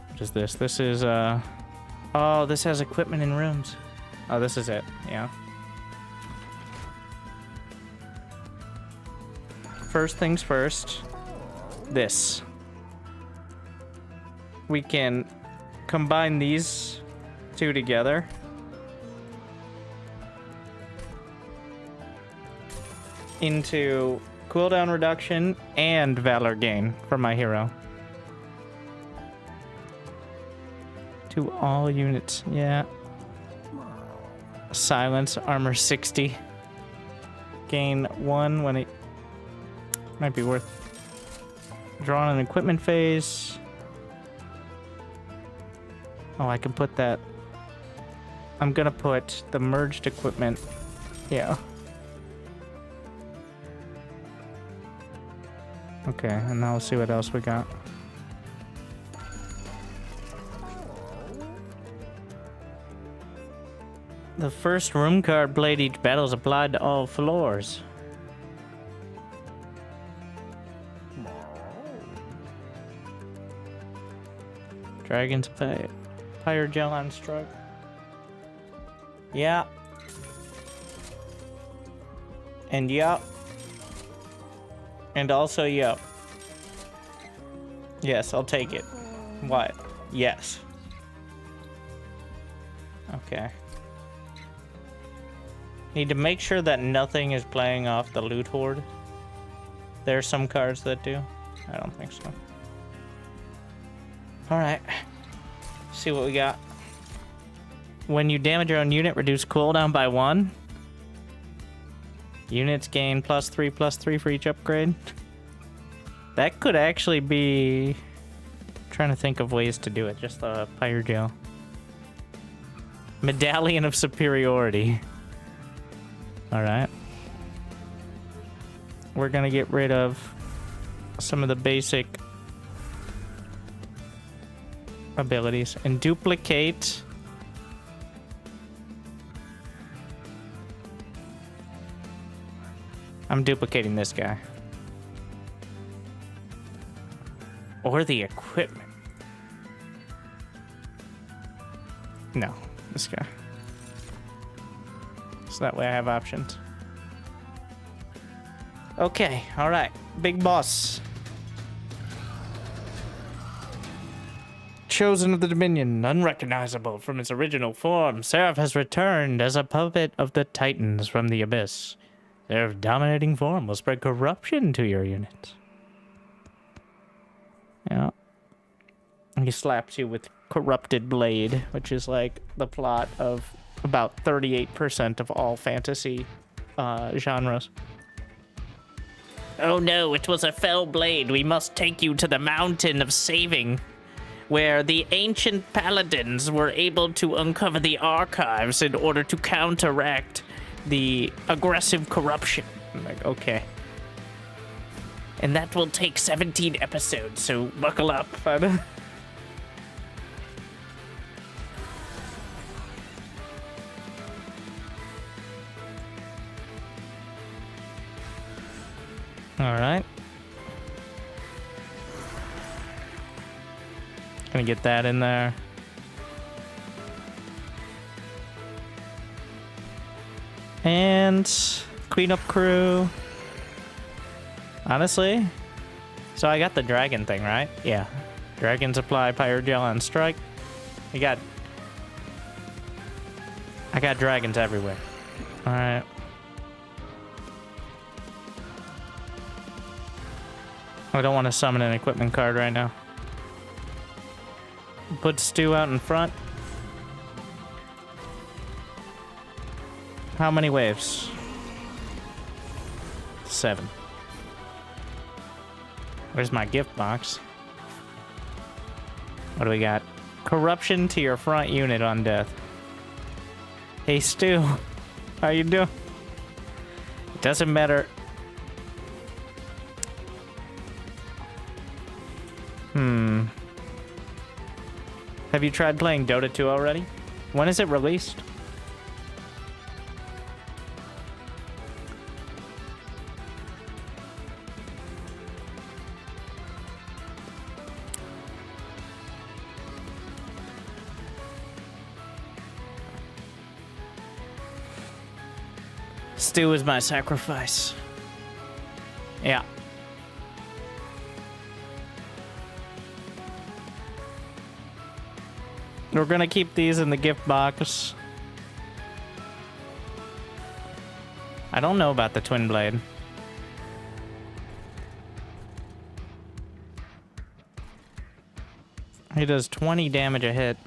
What is this? This is, oh, this has equipment in rooms. Oh, this is it. Yeah. First things first. This. We can combine these 2 together. Into cooldown reduction and valor gain for my hero. To all units, yeah. Silence, armor 60. Gain 1 when it... Might be worth... Draw on an equipment phase. Oh, I can put that... I'm gonna put the merged equipment... Yeah. Okay, and now we'll see what else we got. The first room card played each battle is applied to all floors. Dragon's Pyre gel on struck. Yeah. And yup. And also yup. Yes, I'll take it. What? Yes. Okay. Need to make sure that nothing is playing off the loot horde. There are some cards that do. I don't think so. Alright. See what we got. When you damage your own unit, reduce cooldown by 1. Units gain +3/+3 for each upgrade. That could actually be... trying to think of ways to do it. Just the Pyre gel. Medallion of Superiority. Alright. We're gonna get rid of some of the basic abilities. And duplicate... I'm duplicating this guy. Or the equipment. No, this guy. So that way I have options. Okay, alright. Big boss. Chosen of the Dominion, unrecognizable from its original form, Seraph has returned as a puppet of the Titans from the Abyss. Their dominating form will spread corruption to your unit. Yeah. He slaps you with Corrupted Blade, which is like the plot of about 38% of all fantasy genres. Oh no, it was a fell blade. We must take you to the mountain of saving, where the ancient paladins were able to uncover the archives in order to counteract the aggressive corruption. I'm like, okay. And that will take 17 episodes, so buckle up. Alright. Gonna get that in there. And cleanup crew. Honestly, so I got the dragon thing, right? Yeah. Dragons apply Pyre gel on strike. I got dragons everywhere. Alright. I don't want to summon an equipment card right now. Put Stu out in front. How many waves? 7. Where's my gift box? What do we got? Corruption to your front unit on death. Hey Stu, how you doing? It doesn't matter. Have you tried playing Dota 2 already? When is it released? Stu is my sacrifice. Yeah. We're gonna keep these in the gift box. I don't know about the twin blade. He does 20 damage a hit.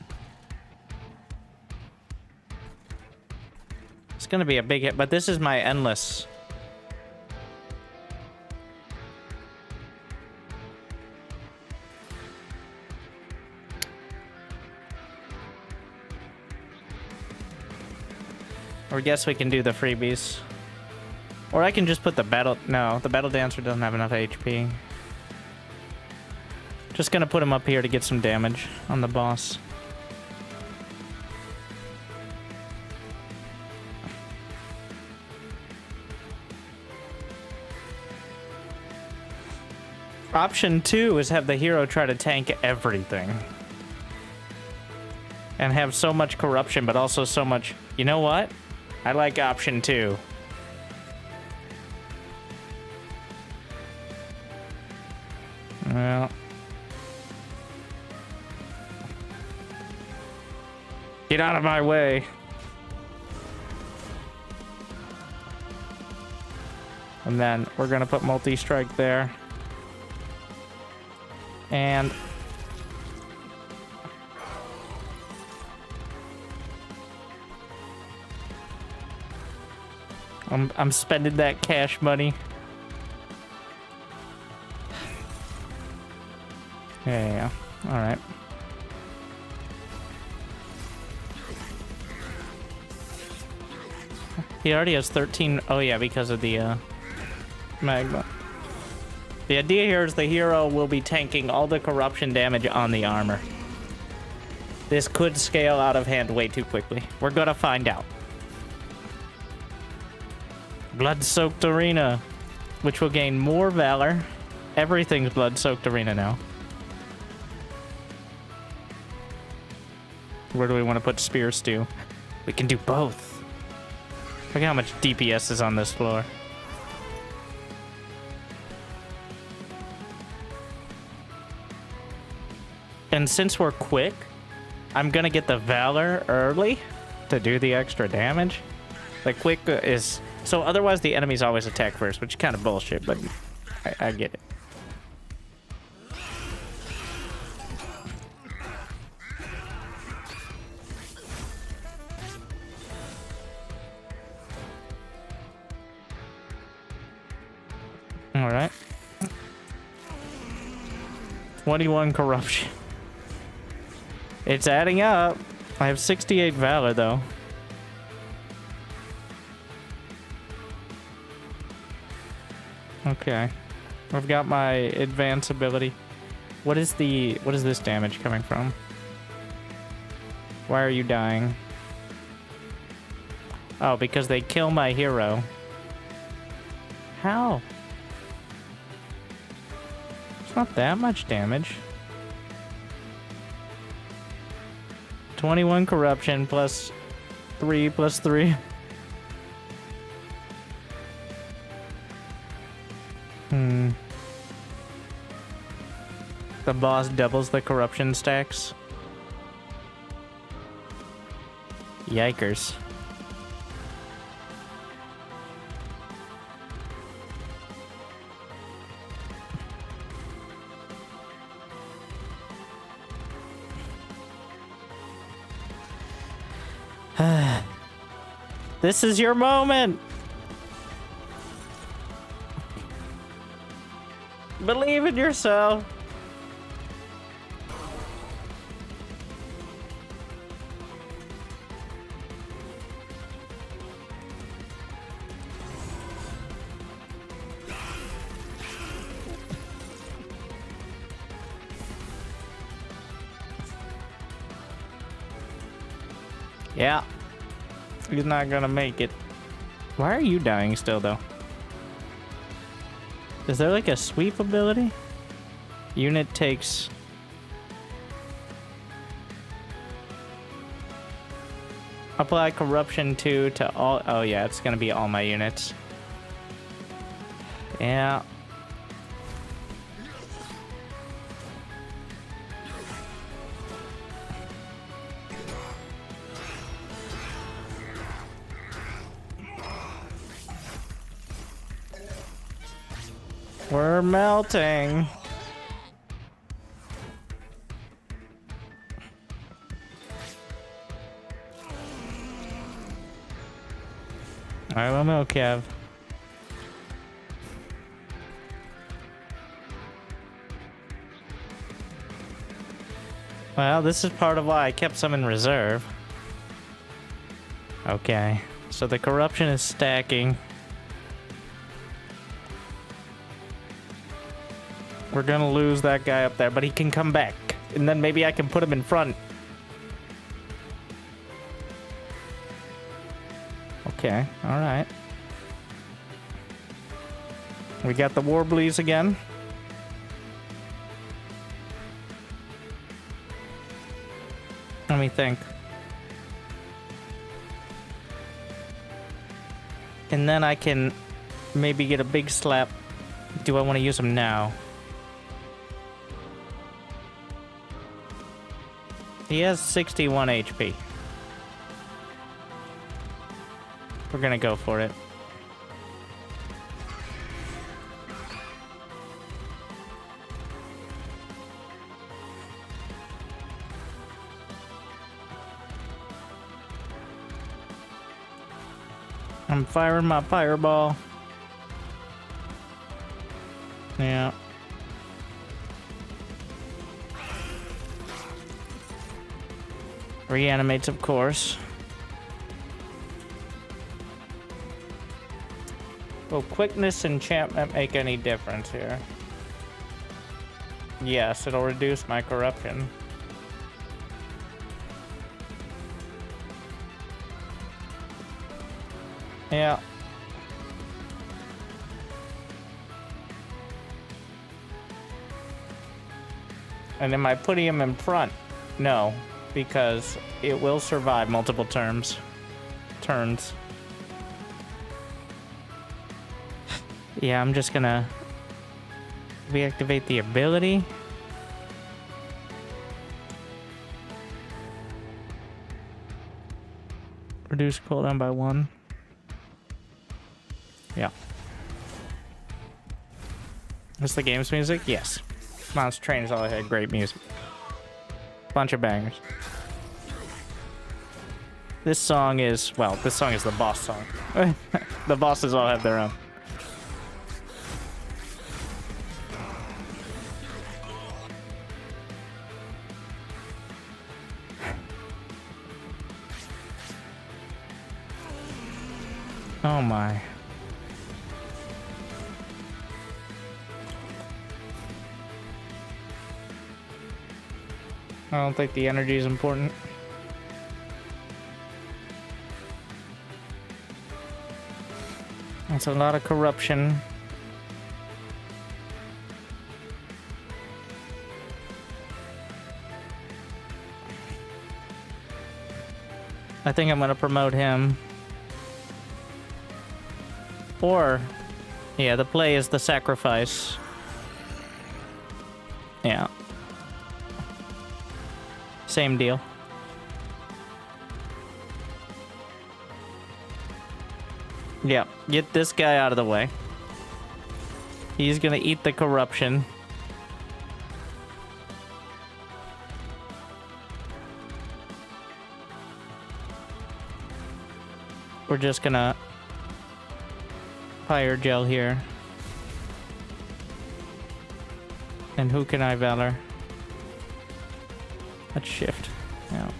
It's gonna be a big hit, but this is my endless. Or I guess we can do the freebies. Or I can just put the battle... No, the battle dancer doesn't have enough HP. Just gonna put him up here to get some damage on the boss. Option 2 is have the hero try to tank everything. And have so much corruption, but also so much... You know what? I like option 2. Well... Get out of my way. And then we're gonna put multi-strike there. And... I'm spending that cash money. Yeah. All right. He already has 13. Oh yeah, because of the magma. The idea here is the hero will be tanking all the corruption damage on the armor. This could scale out of hand way too quickly. We're gonna find out. Blood-soaked arena, which will gain more valor. Everything's blood-soaked arena now. Where do we want to put Spear Stew? We can do both. Look at how much DPS is on this floor. And since we're quick, I'm gonna get the Valor early to do the extra damage. The quick is... So otherwise the enemies always attack first, which is kind of bullshit, but I get it. All right. 21 corruption. It's adding up. I have 68 valor though. Okay. I've got my advance ability. What is this damage coming from? Why are you dying? Oh, because they kill my hero. How? It's not that much damage. 21 corruption plus 3 plus 3. The boss doubles the corruption stacks. Yikers. This is your moment. Believe in yourself. Yeah. He's not gonna make it. Why are you dying still, though? Is there like a sweep ability? Unit takes... Apply corruption 2 to all... Oh yeah, it's gonna be all my units. Yeah. We're melting. I don't know, Kev. Well, this is part of why I kept some in reserve. Okay, so the corruption is stacking. We're gonna lose that guy up there, but he can come back. And then maybe I can put him in front. Okay, alright. We got the Warblies again. Let me think. And then I can maybe get a big slap. Do I want to use him now? He has 61 HP. We're gonna go for it. I'm firing my fireball. Yeah. Reanimates, of course. Will quickness enchantment make any difference here? Yes, it'll reduce my corruption. Yeah. And am I putting him in front? No, because it will survive multiple turns. Yeah, I'm just gonna reactivate the ability. Reduce cooldown by 1. Yeah. Is the game's music? Yes. Monster Trainers all had great music. Bunch of bangers. This song is, well, this song is the boss song. The bosses all have their own. Oh my. I don't think the energy is important. That's a lot of corruption. I think I'm gonna promote him. Or, yeah, the play is the sacrifice. Yeah. Same deal. Yeah, get this guy out of the way. He's gonna eat the corruption. We're just gonna Pyre gel here. And who can I Valor? Let's shift. Yeah.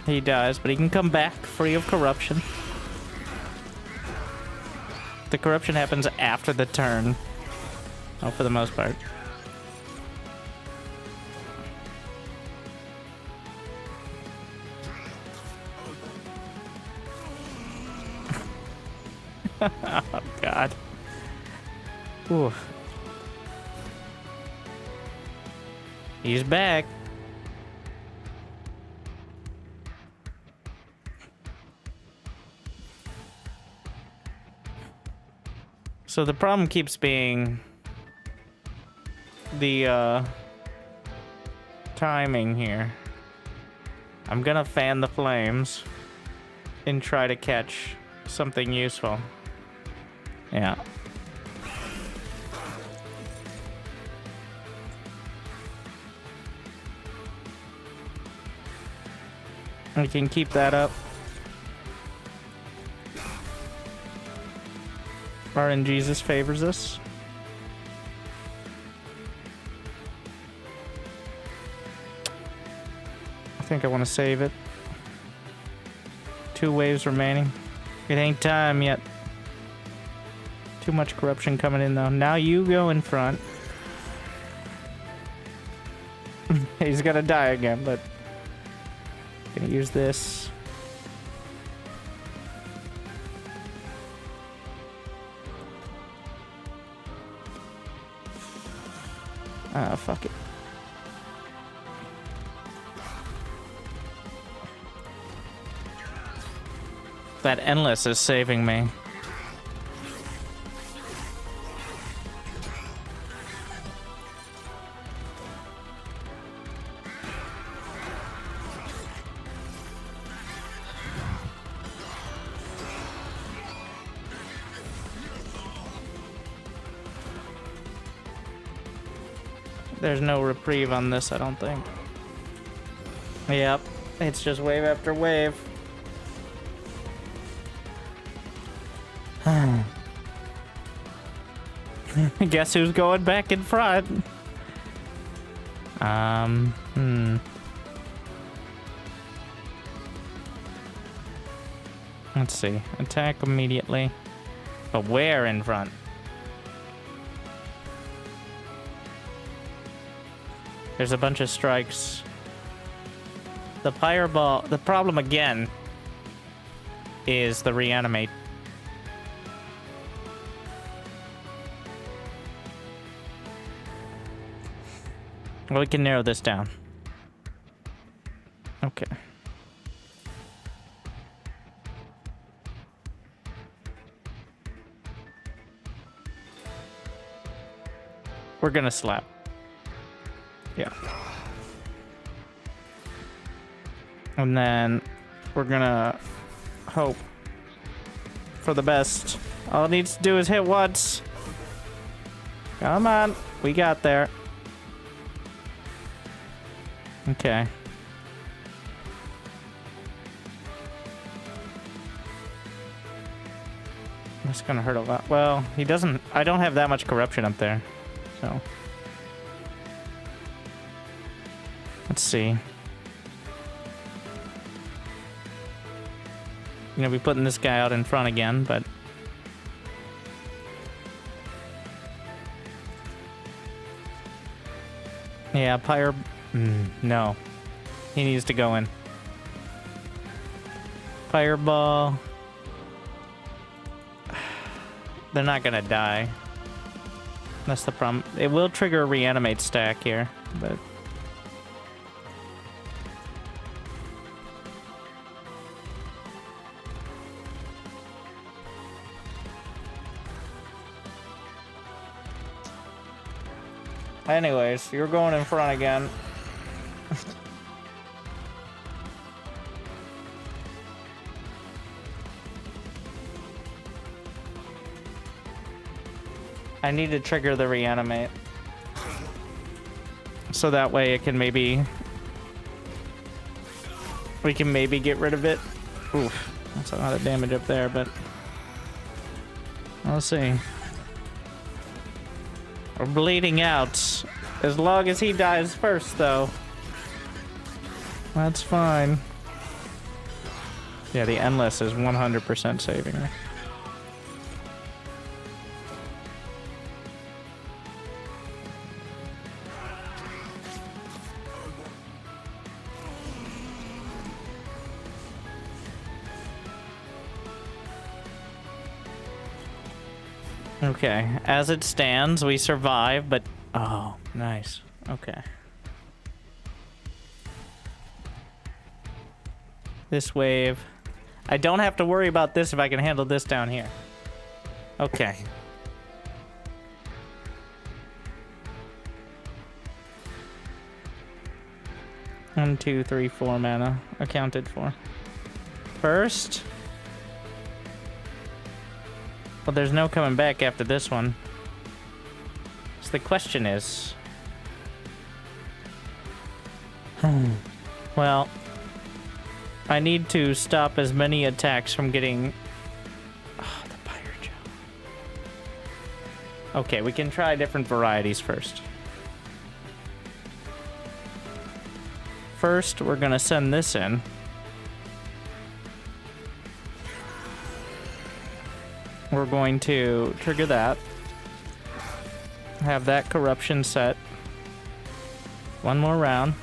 He dies, but he can come back free of corruption. The corruption happens after the turn. Oh, for the most part. Oh, God. Ooh. He's back. So the problem keeps being the timing here. I'm gonna fan the flames and try to catch something useful. Yeah. We can keep that up. RNGesus favors us. I think I want to save it. 2 waves remaining. It ain't time yet. Too much corruption coming in though. Now you go in front. He's gonna die again, but gonna use this. Ah, fuck it. That endless is saving me. There's no reprieve on this, I don't think. Yep, it's just wave after wave. Guess who's going back in front? Let's see. Attack immediately. But where in front? There's a bunch of strikes. The Pyre ball. The problem again is the reanimate. Well, we can narrow this down. Okay. We're gonna slap. Yeah. And then we're gonna hope for the best. All it needs to do is hit once. Come on. We got there. Okay. That's gonna hurt a lot. Well, he doesn't... I don't have that much corruption up there. So... let's see. I'm gonna be putting this guy out in front again, but... yeah, Pyre... no. He needs to go in. Fireball. They're not gonna die. That's the problem. It will trigger a reanimate stack here, but... anyways, you're going in front again. I need to trigger the reanimate. So that way it can maybe... we can maybe get rid of it. Oof. That's a lot of damage up there, but... we'll see. We're bleeding out. As long as he dies first, though. That's fine. Yeah, the Endless is 100% saving me. Okay, as it stands, we survive, but... oh, nice. Okay. This wave. I don't have to worry about this if I can handle this down here. Okay. One, two, three, 4 mana accounted for. First... well, there's no coming back after this one. So the question is... well, I need to stop as many attacks from getting... oh, the Pyre gel. Okay, we can try different varieties first. First, we're gonna send this in. We're going to trigger that. Have that corruption set. One more round.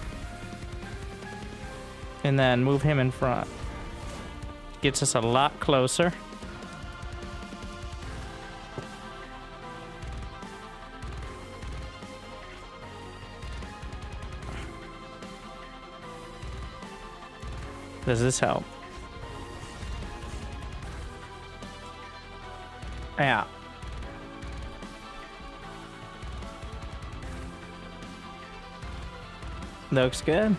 And then move him in front. Gets us a lot closer. Does this help? Yeah. Looks good.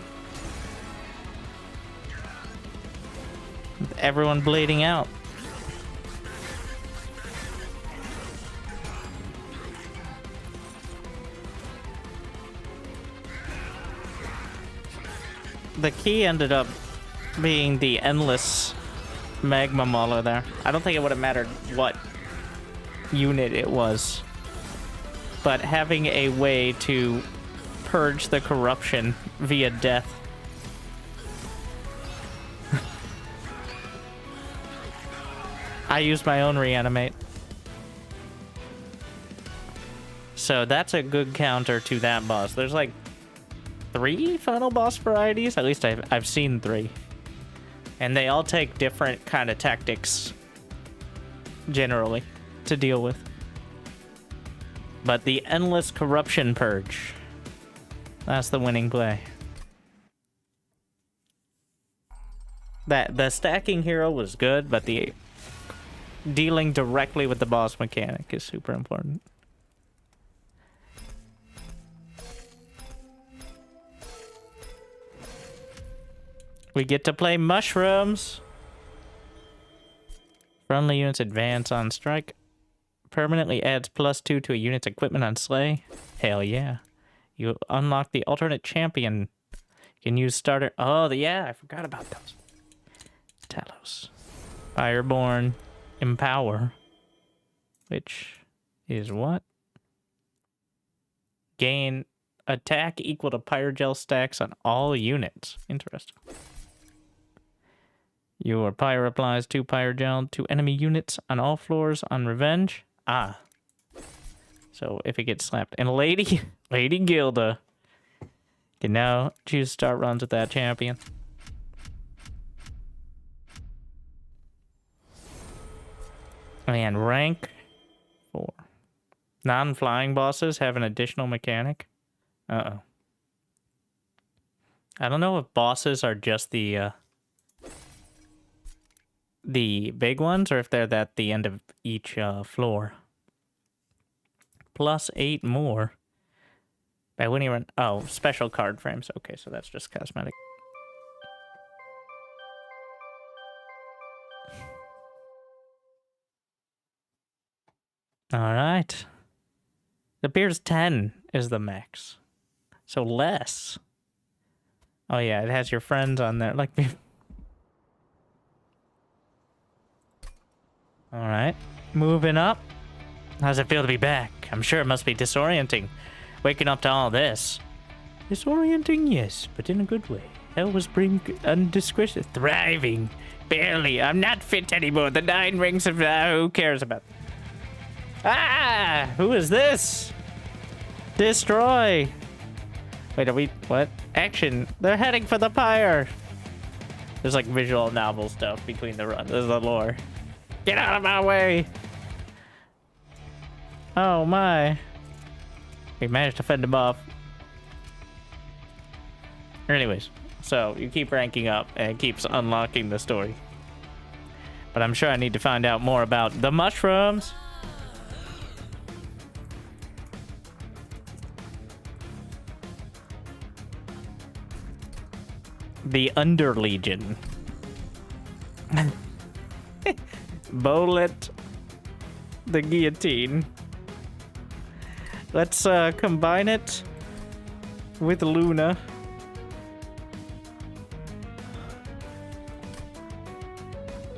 Everyone bleeding out. the key ended up being the endless magma mauler there. I don't think it would have mattered what unit it was, but having a way to purge the corruption via death. I used my own reanimate. So that's a good counter to that boss. There's like 3 final boss varieties. At least I've seen 3. And they all take different kind of tactics generally to deal with. But the endless corruption purge, that's the winning play. The stacking hero was good, but the dealing directly with the boss mechanic is super important. We get to play mushrooms. Friendly units advance on strike. Permanently adds +2 to a unit's equipment on slay. Hell yeah. You unlock the alternate champion. You can use starter. Oh, yeah, I forgot about those. Talos. Fireborn. Empower. Which is what? Gain attack equal to Pyre gel stacks on all units. Interesting. Your Pyre applies 2 Pyre gel to enemy units on all floors on revenge. Ah. So if it gets slapped. And Lady Gilda can now choose to start runs with that champion. And rank 4. Non-flying bosses have an additional mechanic. Uh-oh. I don't know if bosses are just the big ones, or if they're at the end of each floor. +8 more. By winning run. Oh, special card frames. Okay, so that's just cosmetic. Alright. It appears 10 is the max. So less. Oh yeah, it has your friends on there. Like me. Alright. Moving up. How's it feel to be back? I'm sure it must be disorienting. Waking up to all this. Disorienting, yes, but in a good way. Hell was bring undiscretion. Thriving. Barely. I'm not fit anymore. The 9 rings of... who cares about... Ah! Who is this? Destroy! Wait, are we... What? Action! They're heading for the Pyre! There's like visual novel stuff between the runs. There's the lore. Get out of my way! Oh my. We managed to fend him off. Anyways, so you keep ranking up and it keeps unlocking the story. But I'm sure I need to find out more about the mushrooms. The Underlegion. Bolet the guillotine. Let's combine it with Luna.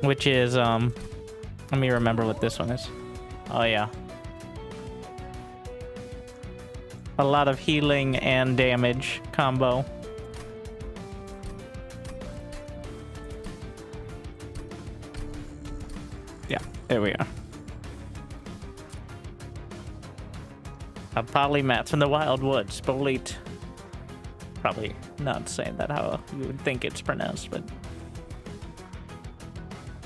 Which is, let me remember what this one is. Oh yeah. A lot of healing and damage combo. Yeah, there we are. A polymath from the wild woods. Bolete. Probably not saying that how you would think it's pronounced, but...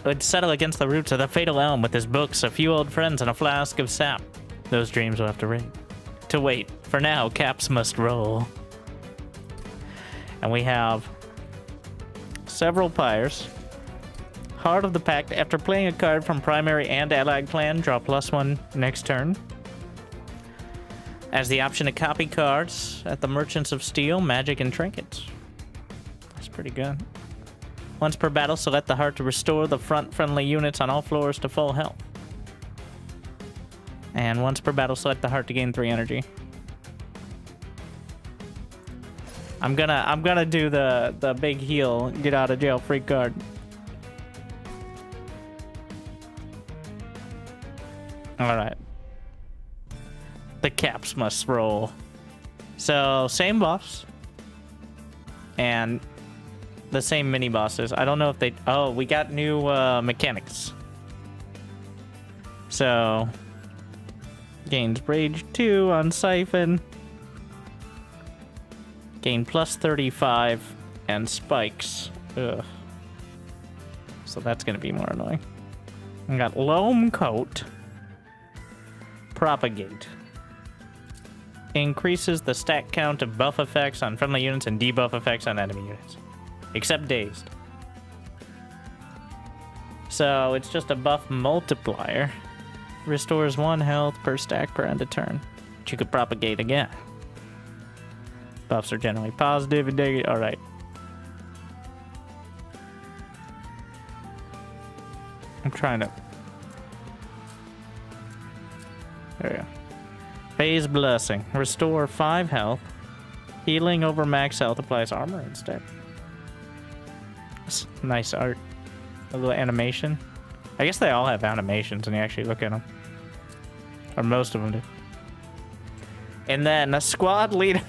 would settle against the roots of the fatal elm with his books, a few old friends, and a flask of sap. Those dreams will have to wait. For now, caps must roll. And we have several pyres. Heart of the Pact. After playing a card from primary and allied clan, draw +1 next turn. As the option to copy cards at the Merchants of Steel, Magic, and Trinkets. That's pretty good. Once per battle, select the heart to restore the front friendly units on all floors to full health. And once per battle, select the heart to gain 3 energy. I'm gonna do the big heal, get out of jail free card. All right. The caps must roll. So same boss, and the same mini bosses. I don't know if they. Oh, we got new mechanics. So gains rage 2 on Siphon. Gain plus 35 and spikes. Ugh. So that's gonna be more annoying. We got Loam Coat. Propagate. Increases the stack count of buff effects on friendly units and debuff effects on enemy units. Except dazed. So it's just a buff multiplier. Restores 1 health per stack per end of turn. But you could propagate again. Buffs are generally positive and negative. Alright. I'm trying to... There we go. Phase Blessing. Restore 5 health. Healing over max health applies armor instead. Nice art. A little animation. I guess they all have animations when you actually look at them. Or most of them do. And then a squad leader.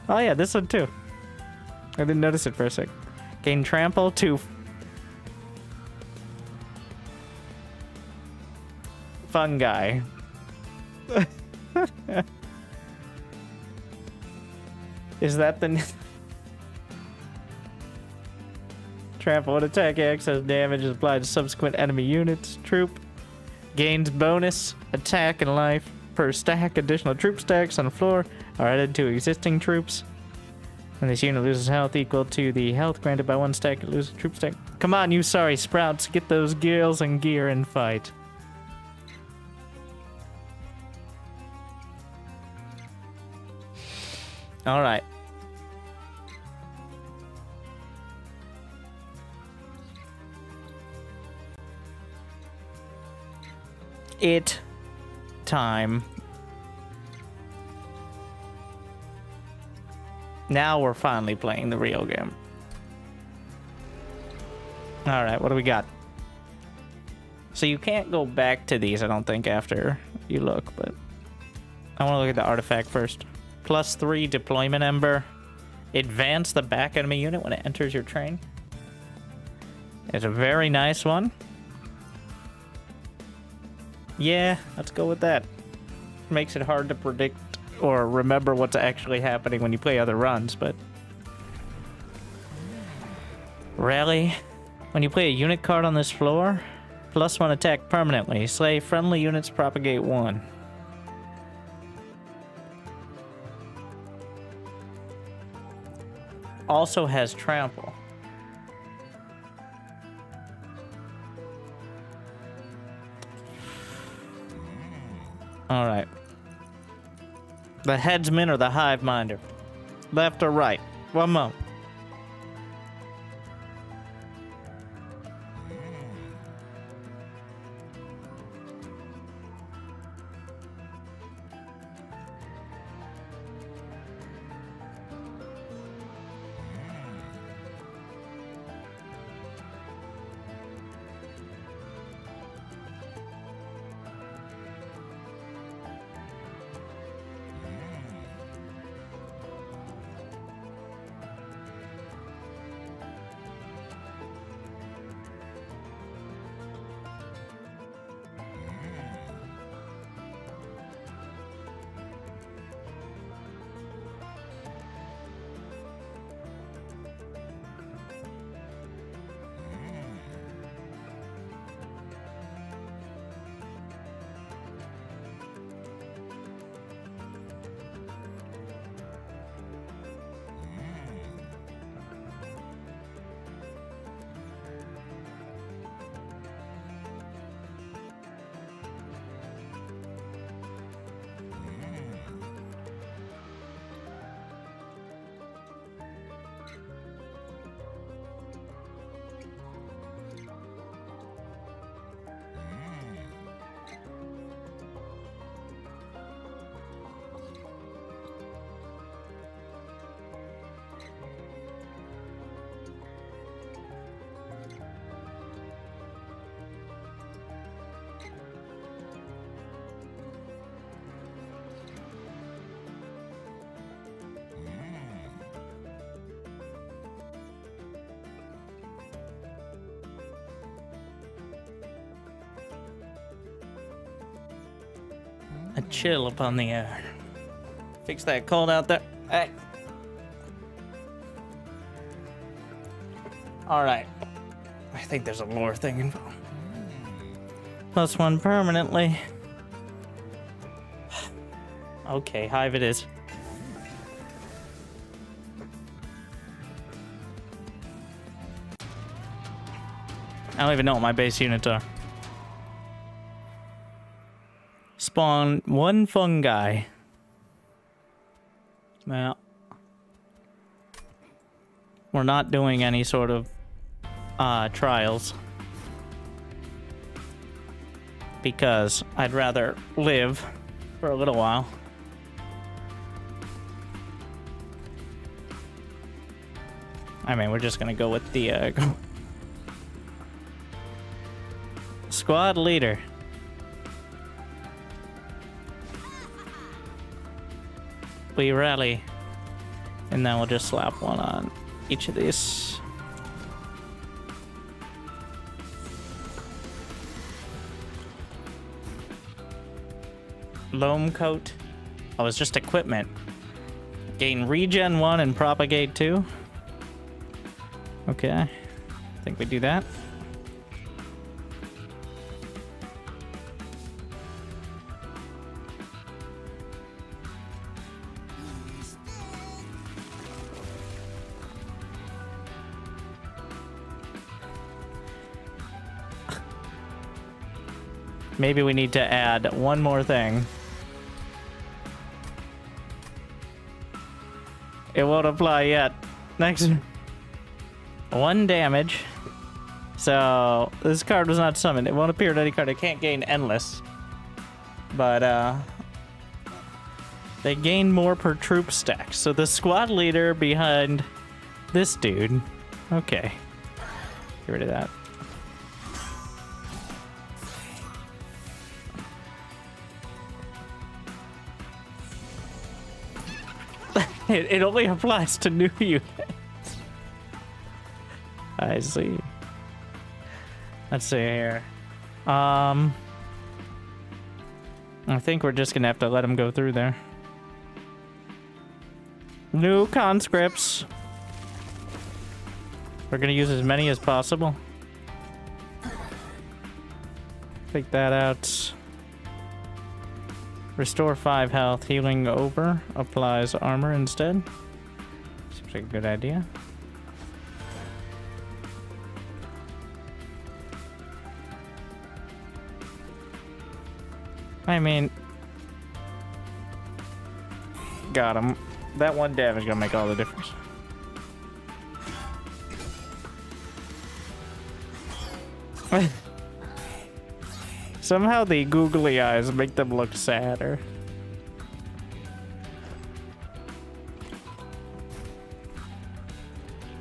Oh yeah, this one too. I didn't notice it for a sec. Gain trample to fungi. Is that the trample and attack excess damage is applied to subsequent enemy units? Troop gains bonus attack and life per stack. Additional troop stacks on the floor are added to existing troops. When this unit loses health equal to the health granted by 1 stack, it loses a troop stack. Come on, you sorry sprouts, get those gills and gear and fight. All right. It time. Now we're finally playing the real game. All right, what do we got? So you can't go back to these, I don't think, after you look, but I want to look at the artifact first. Plus 3 deployment ember. Advance the back enemy unit when it enters your train. It's a very nice one. Yeah, let's go with that. Makes it hard to predict or remember what's actually happening when you play other runs, but... Rally. When you play a unit card on this floor, plus 1 attack permanently. Slay friendly units, propagate 1. Also has trample. Alright. The headsman or the hive minder? Left or right? One moment. A chill upon the air. Fix that cold out there. Hey. Alright. I think there's a lore thing involved. +1 permanently. Okay, hive it is. I don't even know what my base units are. Spawn 1 fungi. Well, we're not doing any sort of trials. Because I'd rather live for a little while. I mean, we're just gonna go with the squad leader. We rally, and then we'll just slap one on each of these. Loam coat. Oh, it's just equipment. Gain regen 1 and propagate 2. Okay, I think we do that. Maybe we need to add one more thing. It won't apply yet. Next. 1 damage. So this card was not summoned. It won't appear to any card. It can't gain endless. But they gain more per troop stack. So the squad leader behind this dude. Okay. Get rid of that. It only applies to new units. I see. Let's see here. I think we're just gonna have to let him go through there. New conscripts. We're gonna use as many as possible. Take that out. Restore 5 health. Healing over. Applies armor instead. Seems like a good idea. I mean, got him. That 1 damage is gonna make all the difference. Somehow the googly eyes make them look sadder.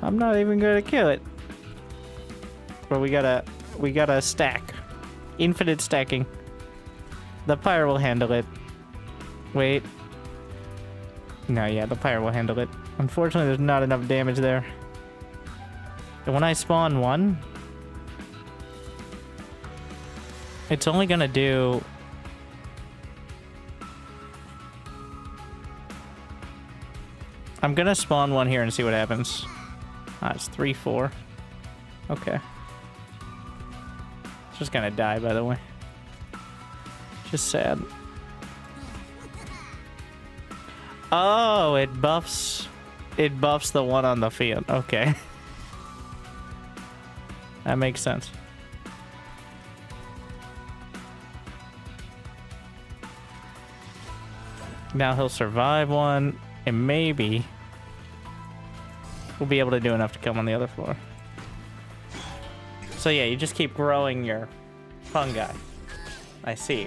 I'm not even gonna kill it. But we gotta stack. Infinite stacking. The Pyre will handle it. Wait. No, yeah, the Pyre will handle it. Unfortunately, there's not enough damage there. And when I spawn 1, it's only gonna do... I'm gonna spawn 1 here and see what happens. Ah, it's 3-4. Okay. It's just gonna die, by the way. Just sad. Oh, it buffs the one on the field. Okay. That makes sense. Now he'll survive 1, and maybe we'll be able to do enough to kill him on the other floor. So yeah, you just keep growing your fungi. I see.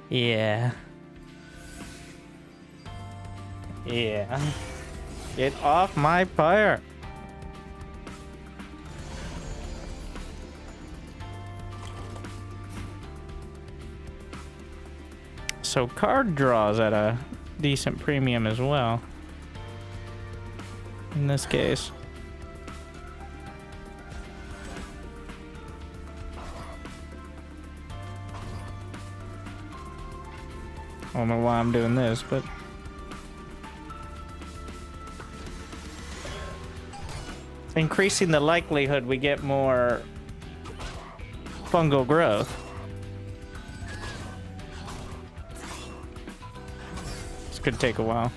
Yeah. Yeah. Get off my pyre. So card draws at a decent premium as well. In this case. I don't know why I'm doing this, but... increasing the likelihood we get more fungal growth. This could take a while.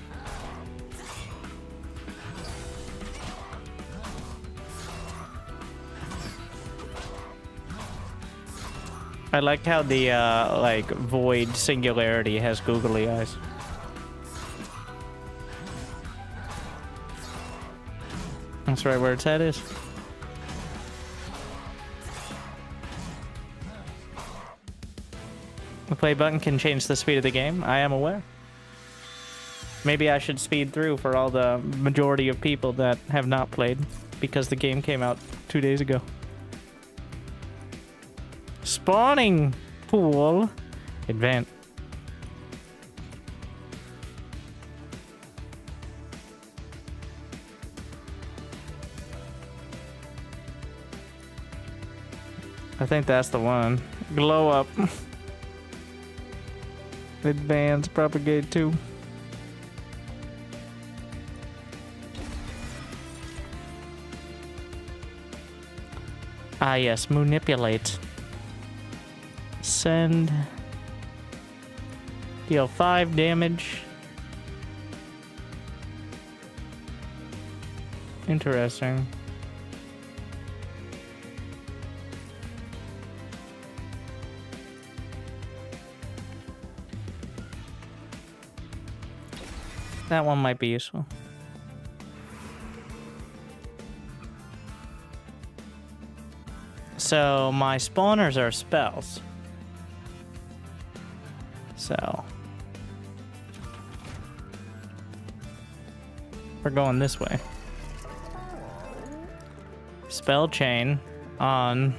I like how the like void singularity has googly eyes. That's right where its head is. The play button can change the speed of the game. I am aware. Maybe I should speed through for all the majority of people that have not played because the game came out 2 days ago. Spawning pool. Advance. I think that's the one. Glow up. Advance, propagate 2. Ah yes, manipulate. Send. Deal 5 damage. Interesting. That one might be useful. So my spawners are spells. So we're going this way. Spell chain on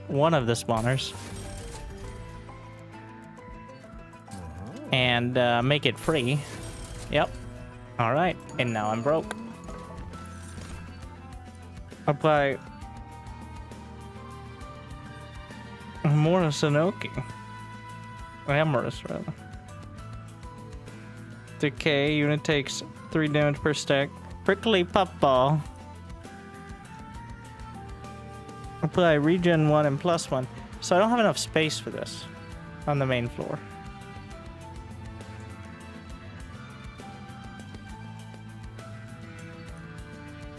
one of the spawners. And make it free. Yep. All right. And now I'm broke. Apply Morosinoki. Amorous, rather. Decay. Unit takes 3 damage per stack. Prickly Puffball. Apply regen 1 and +1. So I don't have enough space for this on the main floor.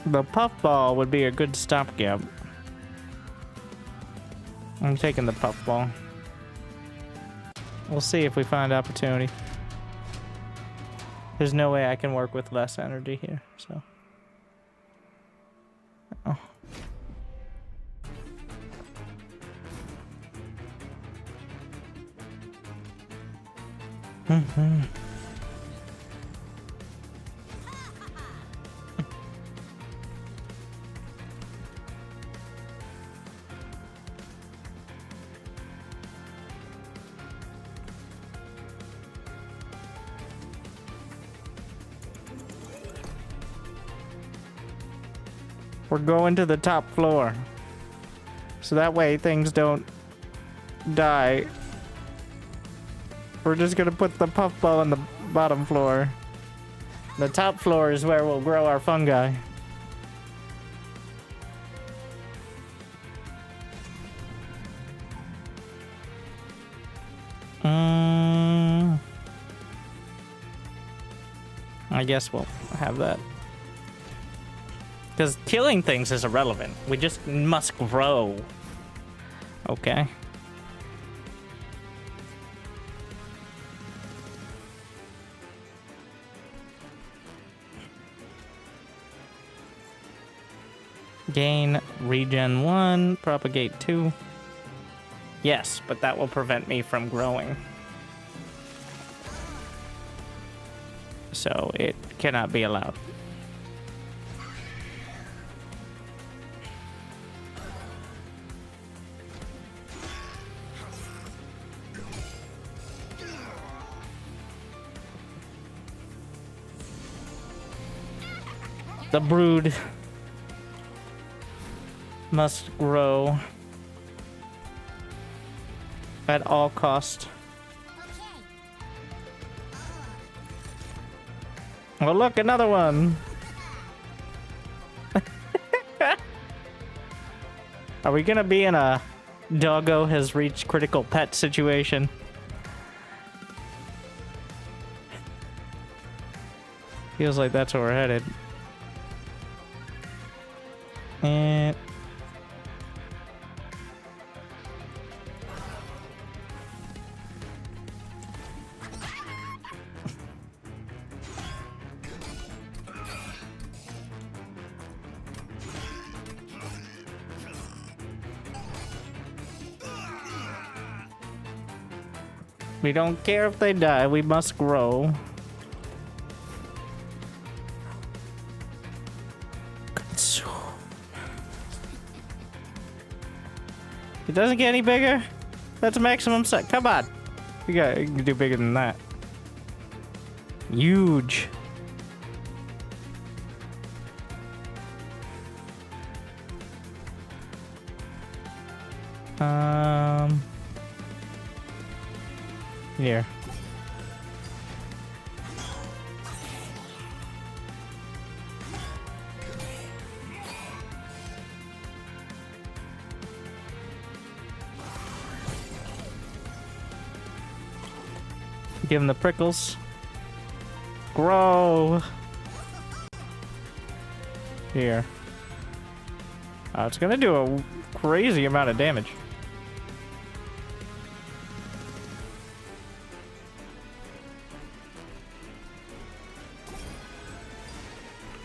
The puffball would be a good stopgap. I'm taking the puffball. We'll see if we find opportunity. There's no way I can work with less energy here, so. Oh. Mm-hmm. We're going to the top floor. So that way things don't die. We're just gonna put the puffball on the bottom floor. The top floor is where we'll grow our fungi. I guess we'll have that. Because killing things is irrelevant. We just must grow. Okay. Gain regen 1, propagate 2. Yes, but that will prevent me from growing. So it cannot be allowed. The brood must grow. at all cost. Oh, look, another one. Are we gonna be in a doggo has reached critical pet situation? Feels like that's where we're headed. And we don't care if they die, we must grow. It doesn't get any bigger? That's maximum size. Come on. You can do bigger than that. Huge. Here. Give him the prickles. Grow. Here. Oh, it's gonna do a crazy amount of damage.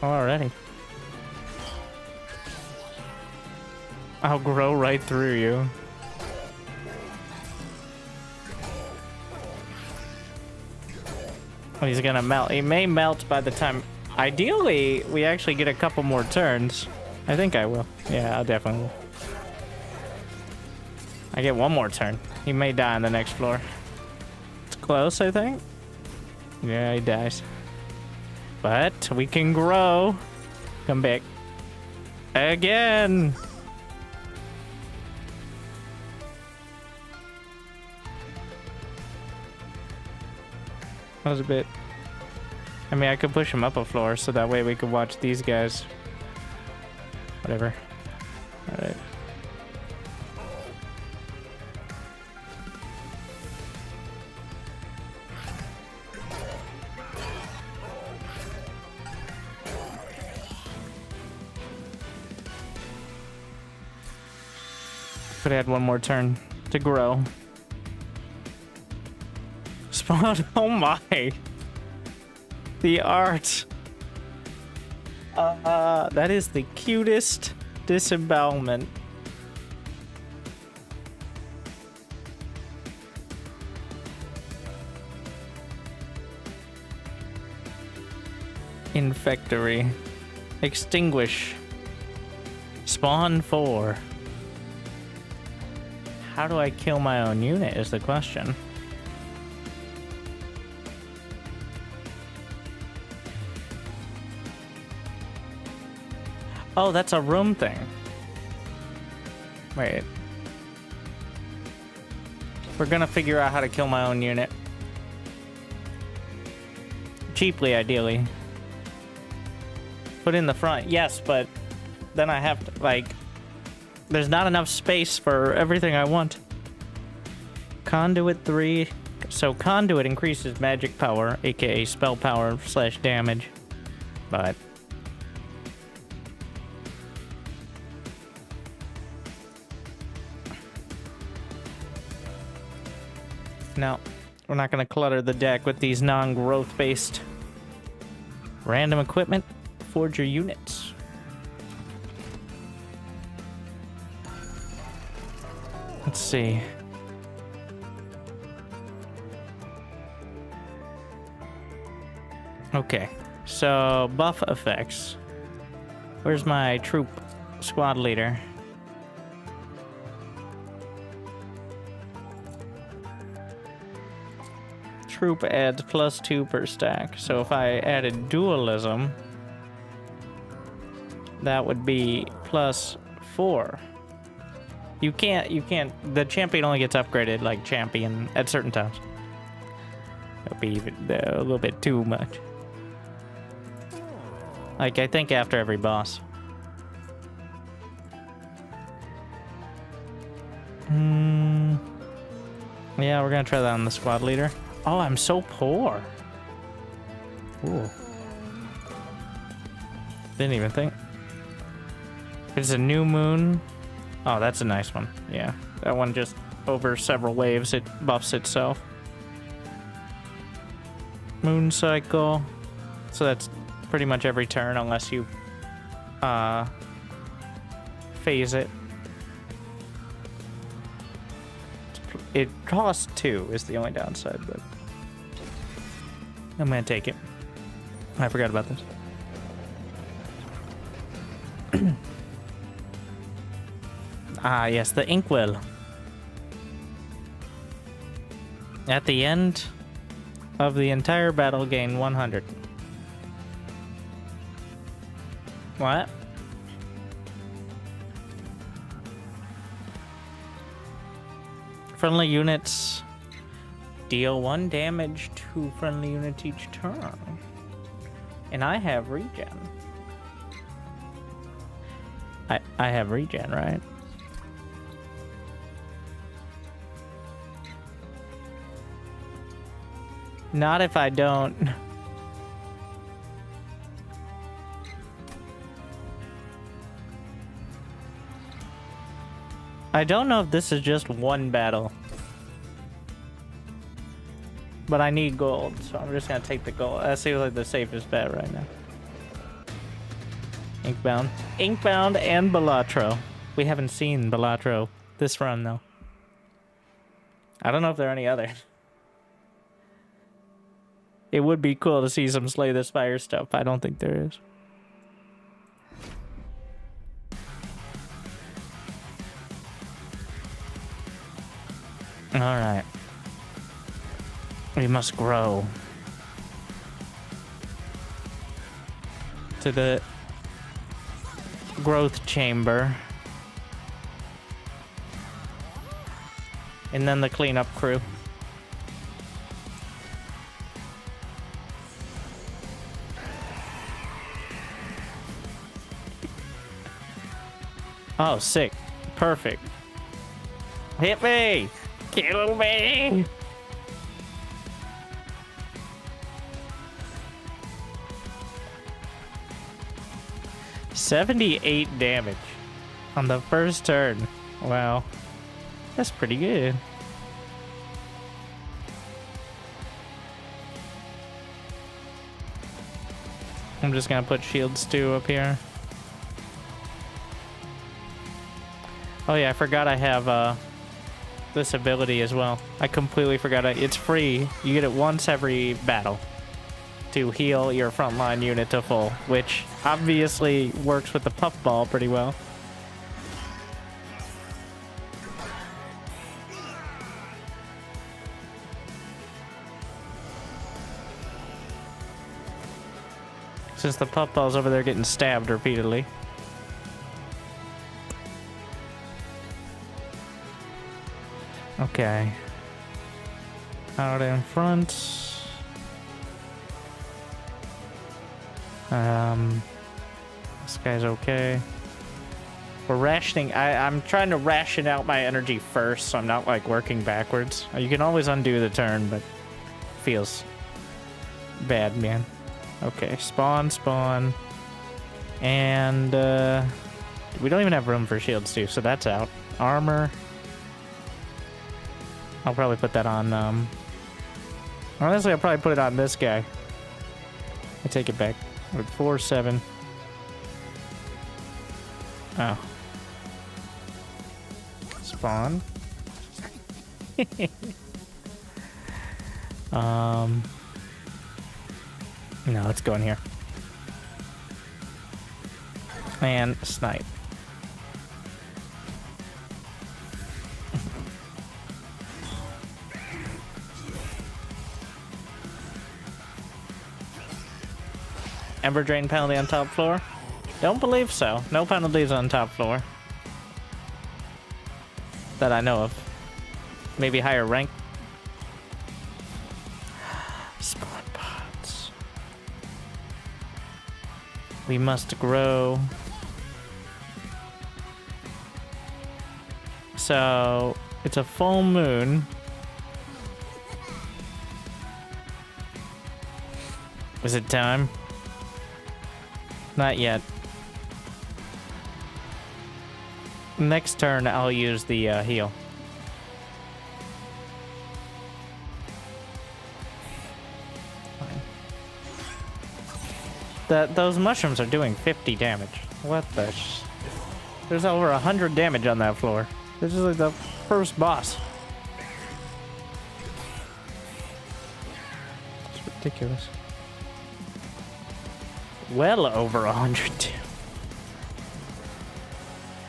Alrighty. I'll grow right through you. Oh, he's gonna melt. He may melt by the time... Ideally, we actually get a couple more turns. I think I will. Yeah, I'll definitely will. I get one more turn. He may die on the next floor. It's close, I think. Yeah, he dies. But we can grow. Come back. Again! That was a bit... I mean, I could push him up a floor so that way we could watch these guys. Whatever. Alright. Could have had one more turn to grow. Spawn, oh my! The art! That is the cutest disembowelment. Infectory. Extinguish. Spawn 4. How do I kill my own unit is the question. Oh, that's a room thing. Wait. We're gonna figure out how to kill my own unit. Cheaply, ideally. Put in the front, yes, but then I have to, like... There's not enough space for everything I want. Conduit 3. So Conduit increases magic power, aka spell power / damage. But... No, we're not going to clutter the deck with these non-growth based random equipment. Forge your units. Let's see. Okay, so buff effects. Where's my troop squad leader? Troop adds +2 per stack. So if I added dualism, that would be +4. You can't, the champion only gets upgraded like champion at certain times. It'll be even a little bit too much. Like, I think after every boss. Yeah, we're gonna try that on the squad leader. Oh, I'm so poor. Ooh. Didn't even think. It's a new moon. Oh, that's a nice one. Yeah, that one just over several waves, it buffs itself. Moon cycle. So that's pretty much every turn unless you phase it. It costs 2 is the only downside, but I'm gonna take it. I forgot about this. Ah, yes, the inkwell. At the end of the entire battle, gain 100. What? Friendly units deal 1 damage to friendly units each turn. And I have regen. I have regen, right? Not if I don't. I don't know if this is just one battle. But I need gold, so I'm just gonna take the gold. That seems like the safest bet right now. Inkbound. Inkbound and Balatro. We haven't seen Balatro this run, though. I don't know if there are any others. It would be cool to see some Slay the Spire stuff. I don't think there is. Alright. We must grow. To the growth chamber. And then the cleanup crew. Oh, sick. Perfect. Hit me! Kill me! $78 damage on the first turn. Wow. That's pretty good. I'm just gonna put shield stew up here. Oh yeah, I forgot I have this ability as well. I completely forgot it. It's free. You get it once every battle to heal your frontline unit to full, which obviously works with the puffball pretty well. Since the puffball's over there getting stabbed repeatedly. Okay. Out in front. This guy's okay. We're rationing. I'm trying to ration out my energy first, so I'm not like working backwards. You can always undo the turn, but feels bad, man. Okay, spawn. And we don't even have room for shields too, so that's out. Armor. I'll probably put that on, honestly, I'll probably put it on this guy. I take it back. With 4-7. Oh. Spawn. No, let's go in here. And snipe. Ember Drain penalty on top floor? Don't believe so. No penalties on top floor. that I know of. Maybe higher rank. Spawn pods. We must grow. So, it's a full moon. Is it time? Not yet. Next turn, I'll use the heal. Those mushrooms are doing 50 damage. What the There's over 100 damage on that floor. This is like the first boss. It's ridiculous. Well over 100.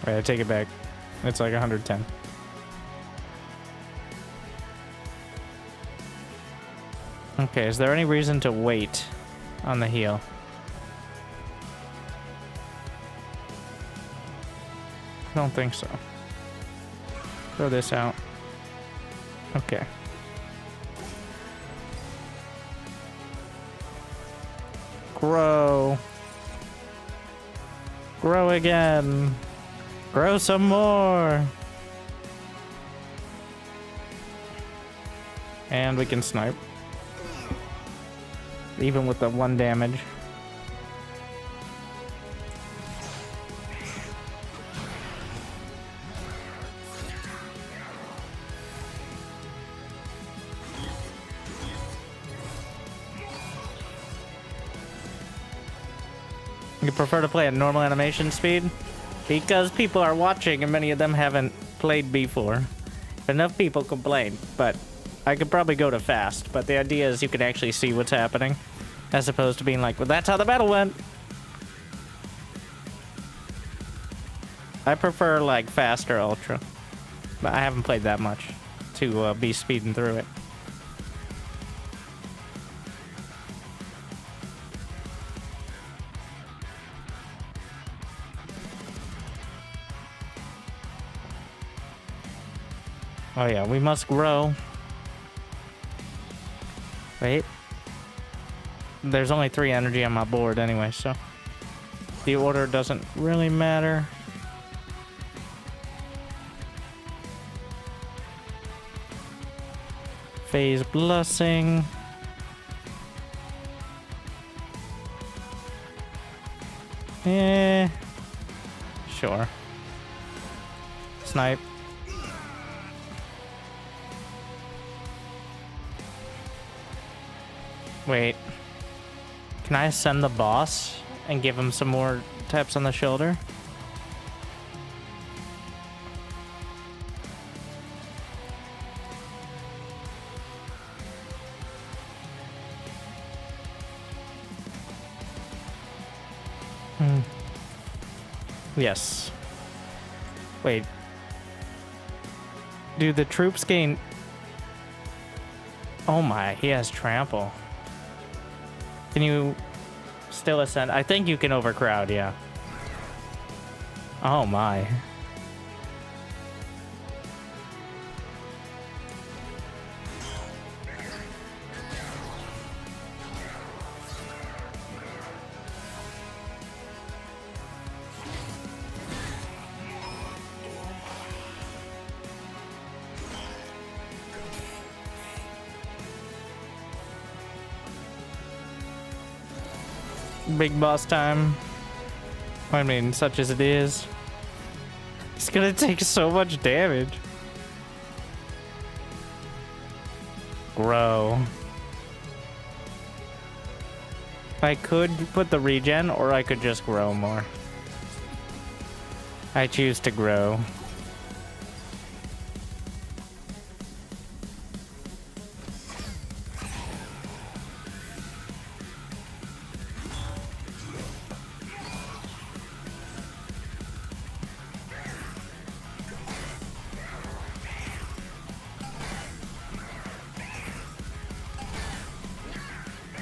Wait, I take it back. It's like 110. Okay, is there any reason to wait on the heal? I don't think so. Throw this out. Okay. Grow. Grow again. Grow some more. And we can snipe. Even with the 1 damage. You prefer to play at normal animation speed? Because people are watching and many of them haven't played before. Enough people complain, but I could probably go to fast. But the idea is you can actually see what's happening, as opposed to being like, well, that's how the battle went. I prefer like fast or ultra, but I haven't played that much to be speeding through it. Oh yeah, we must grow. Wait. There's only 3 energy on my board anyway, so the order doesn't really matter. Phase Blessing. Sure. Snipe. Wait, can I ascend the boss and give him some more taps on the shoulder? Yes. Wait. Do the troops gain... Oh my, he has trample. Can you still ascend? I think you can overcrowd, yeah. Oh my. Big boss time. I mean, such as it is. It's gonna take so much damage. Grow. I could put the regen, or I could just grow more. I choose to grow.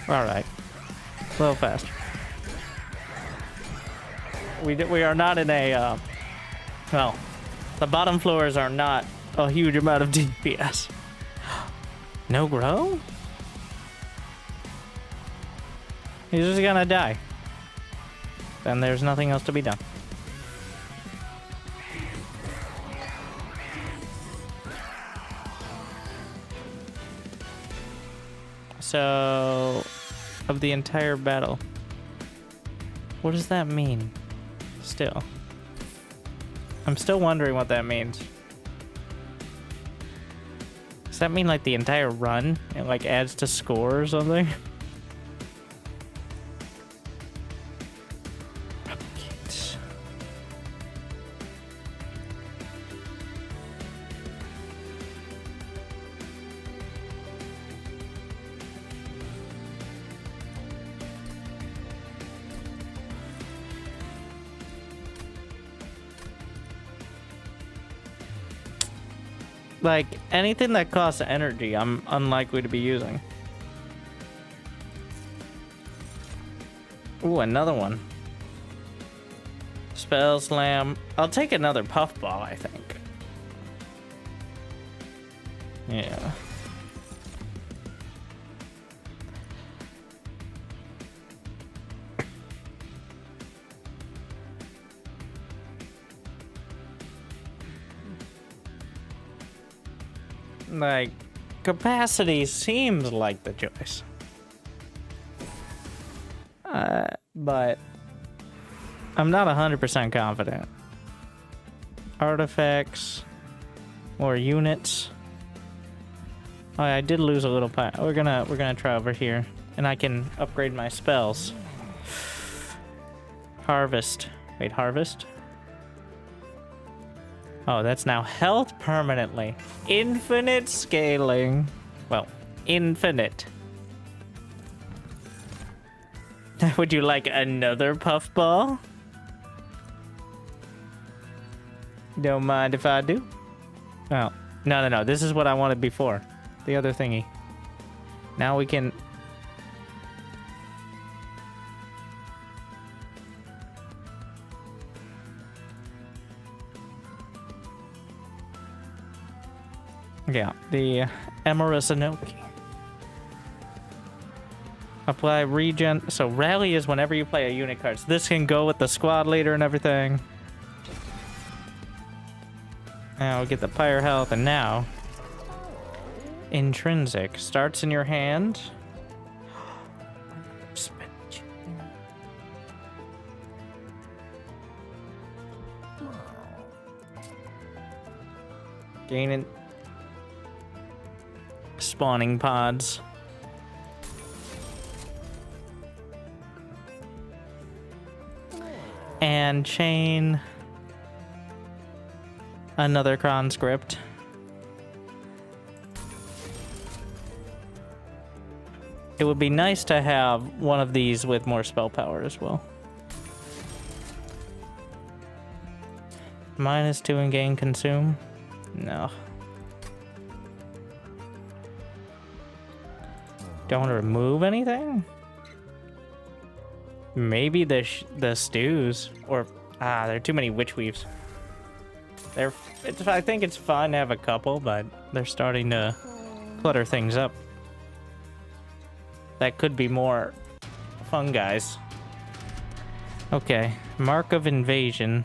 Alright. A little faster. We are not in a, well, the bottom floors are not a huge amount of DPS. No grow? He's just gonna die. Then there's nothing else to be done. So, of the entire battle, what does that mean? Still. I'm still wondering what that means. Does that mean like the entire run? It like adds to score or something? Replicate. Like, anything that costs energy, I'm unlikely to be using. Ooh, another one. Spell Slam. I'll take another Puffball, I think. Yeah. Like, capacity seems like the choice. But I'm not 100% confident. Artifacts, more units. Oh, I did lose a little part. We're gonna try over here, and I can upgrade my spells. Harvest. Wait, harvest? Oh, that's now health permanently. Infinite scaling. Well, infinite. Would you like another puffball? Don't mind if I do. Oh, no. This is what I wanted before. The other thingy. Now we can... Yeah, the Emerasanoki. Apply regen. So rally is whenever you play a unit card. So this can go with the squad leader and everything. Now we get the Pyre health, and now intrinsic starts in your hand. Gaining spawning pods. And chain another conscript. It would be nice to have one of these with more spell power as well. -2 in gain consume? No. Don't remove anything? Maybe the stews, or there are too many witch weaves. I think it's fine to have a couple, but they're starting to clutter things up. That could be more fun, guys. Okay, Mark of Invasion.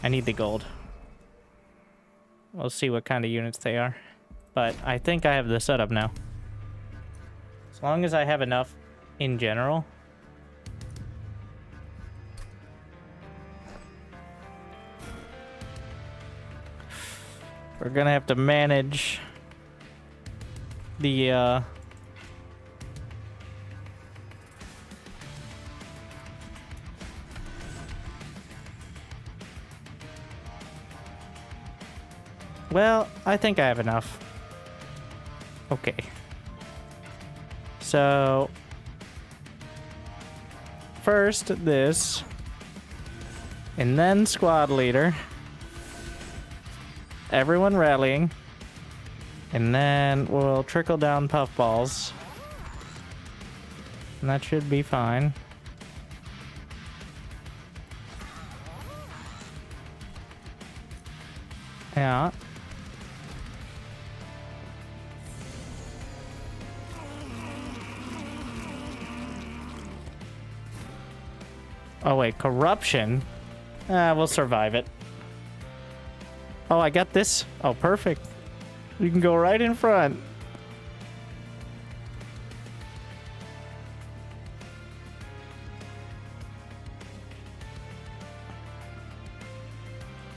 I need the gold. We'll see what kind of units they are, but I think I have the setup now. As long as I have enough in general. We're gonna have to manage the well, I think I have enough. Okay. So first this, and then squad leader. Everyone rallying, and then we'll trickle down puffballs, and that should be fine. Yeah. Oh wait, corruption. We'll survive it. Oh, I got this. Oh, perfect. We can go right in front.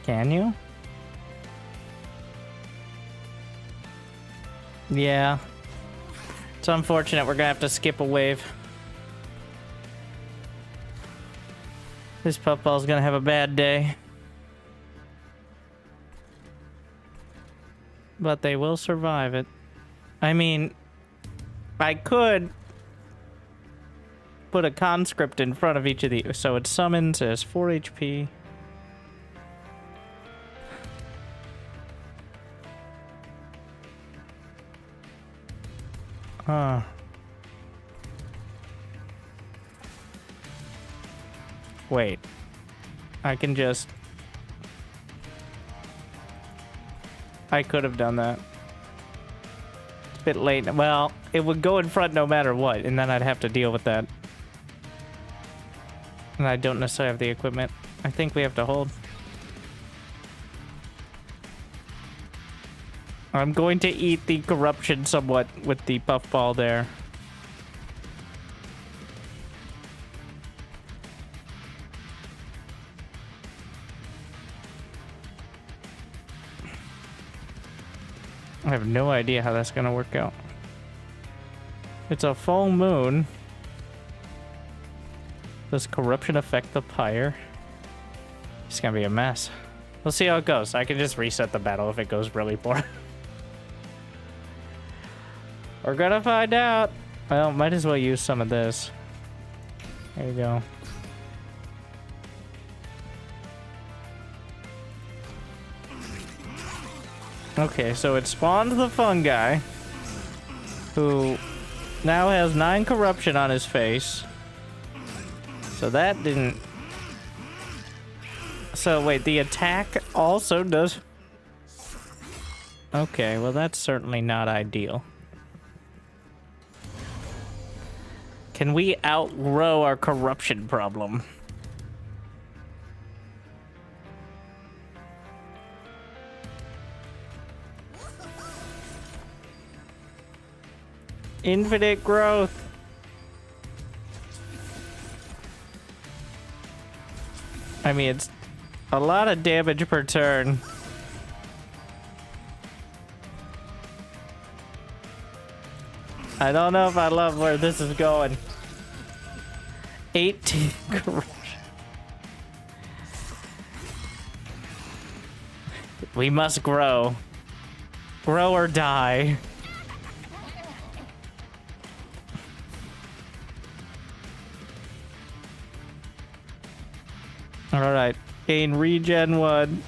Can you? Yeah. It's unfortunate we're gonna have to skip a wave. This puffball's gonna have a bad day. But they will survive it. I mean, I could put a conscript in front of each of these. So it summons as 4 HP. Wait. I can just... I could have done that. It's a bit late. Well, it would go in front no matter what, and then I'd have to deal with that. And I don't necessarily have the equipment. I think we have to hold. I'm going to eat the corruption somewhat with the puffball there. I have no idea how that's gonna work out. It's a full moon. Does corruption affect the pyre? It's gonna be a mess. We'll see how it goes. I can just reset the battle if it goes really poor. We're gonna find out. Well, might as well use some of this. There you go. Okay, so it spawned the fungi, who now has 9 corruption on his face. So that didn't... So wait, the attack also does... Okay, well that's certainly not ideal. Can we outgrow our corruption problem? Infinite growth. I mean, it's a lot of damage per turn. I don't know if I love where this is going. 18 corruption. We must grow. Grow or die. Alright, gain regen 1.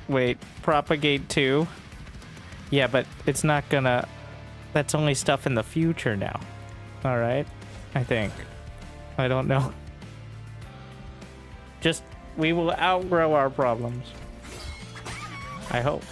Wait, propagate 2. Yeah, but it's not gonna... That's only stuff in the future now. Alright, I think. I don't know. Just, we will outgrow our problems. I hope.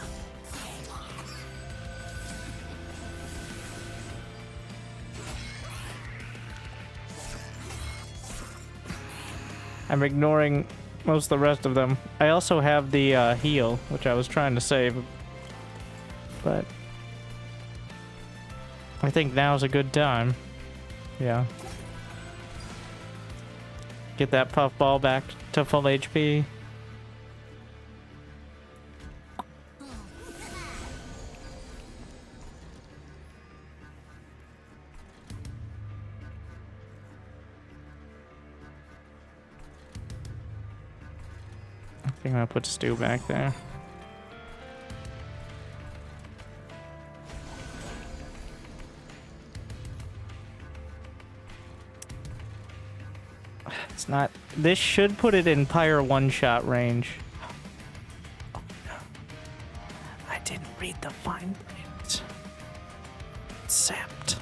I'm ignoring most of the rest of them. I also have the heal, which I was trying to save. But I think now's a good time. Yeah. Get that puffball back to full HP. I'm gonna put Stu back there. It's not... This should put it in Pyre one-shot range. Oh, no. I didn't read the fine print. Sapped.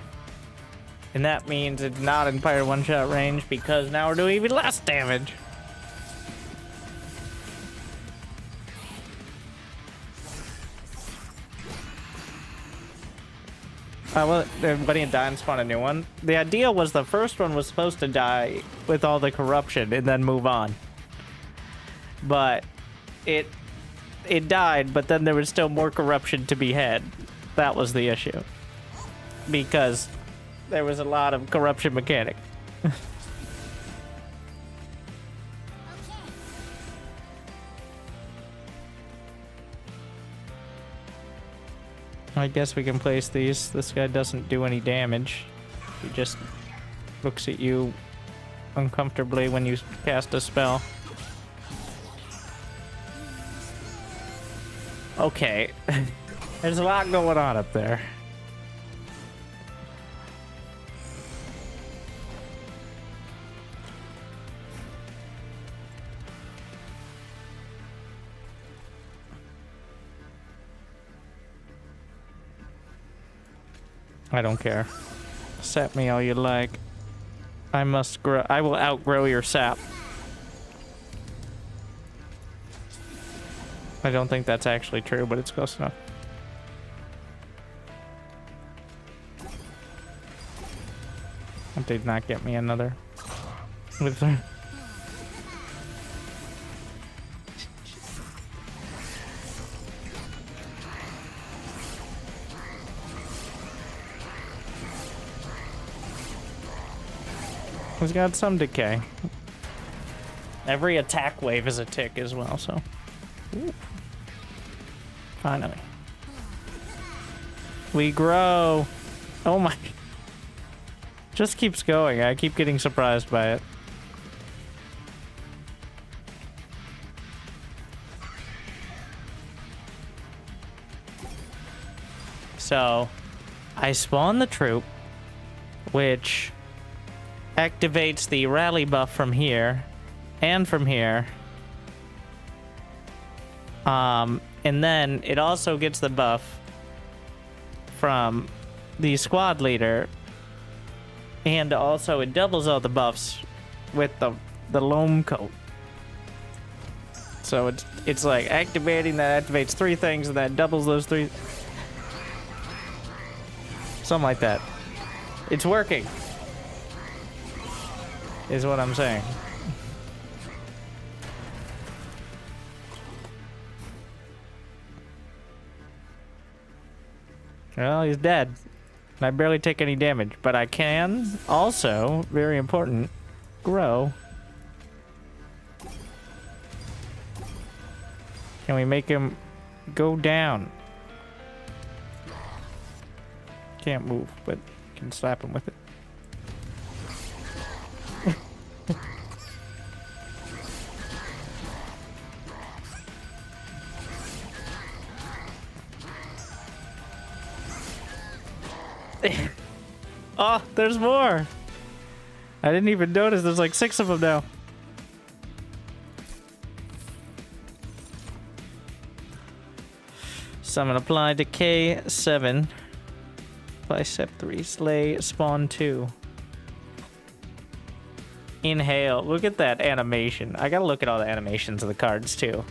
And that means it's not in Pyre one-shot range because now we're doing even less damage. Well, letting it die and spawn a new one. The idea was the first one was supposed to die with all the corruption and then move on. But it died, but then there was still more corruption to be had. That was the issue. Because there was a lot of corruption mechanic. I guess we can place these. This guy doesn't do any damage. He just looks at you uncomfortably when you cast a spell. Okay. There's a lot going on up there. I don't care. Sap me all you like. I must grow. I will outgrow your sap. I don't think that's actually true, but it's close enough. That did not get me another wither. He's got some decay. Every attack wave is a tick as well, so. Ooh. Finally. We grow. Oh my. Just keeps going. I keep getting surprised by it. So, I spawn the troop, which activates the rally buff from here and from here. And then it also gets the buff from the squad leader, and also it doubles all the buffs with the loam coat. So it's like activating that activates 3 things, and that doubles those 3. Something like that. It's working, is what I'm saying. Well, he's dead. And I barely take any damage, but I can also, very important, grow. Can we make him go down? Can't move, but can slap him with it. Oh, there's more. I didn't even notice. There's like 6 of them now. Summon apply decay 7. Apply step 3. Slay spawn 2. Inhale. Look at that animation. I gotta look at all the animations of the cards too.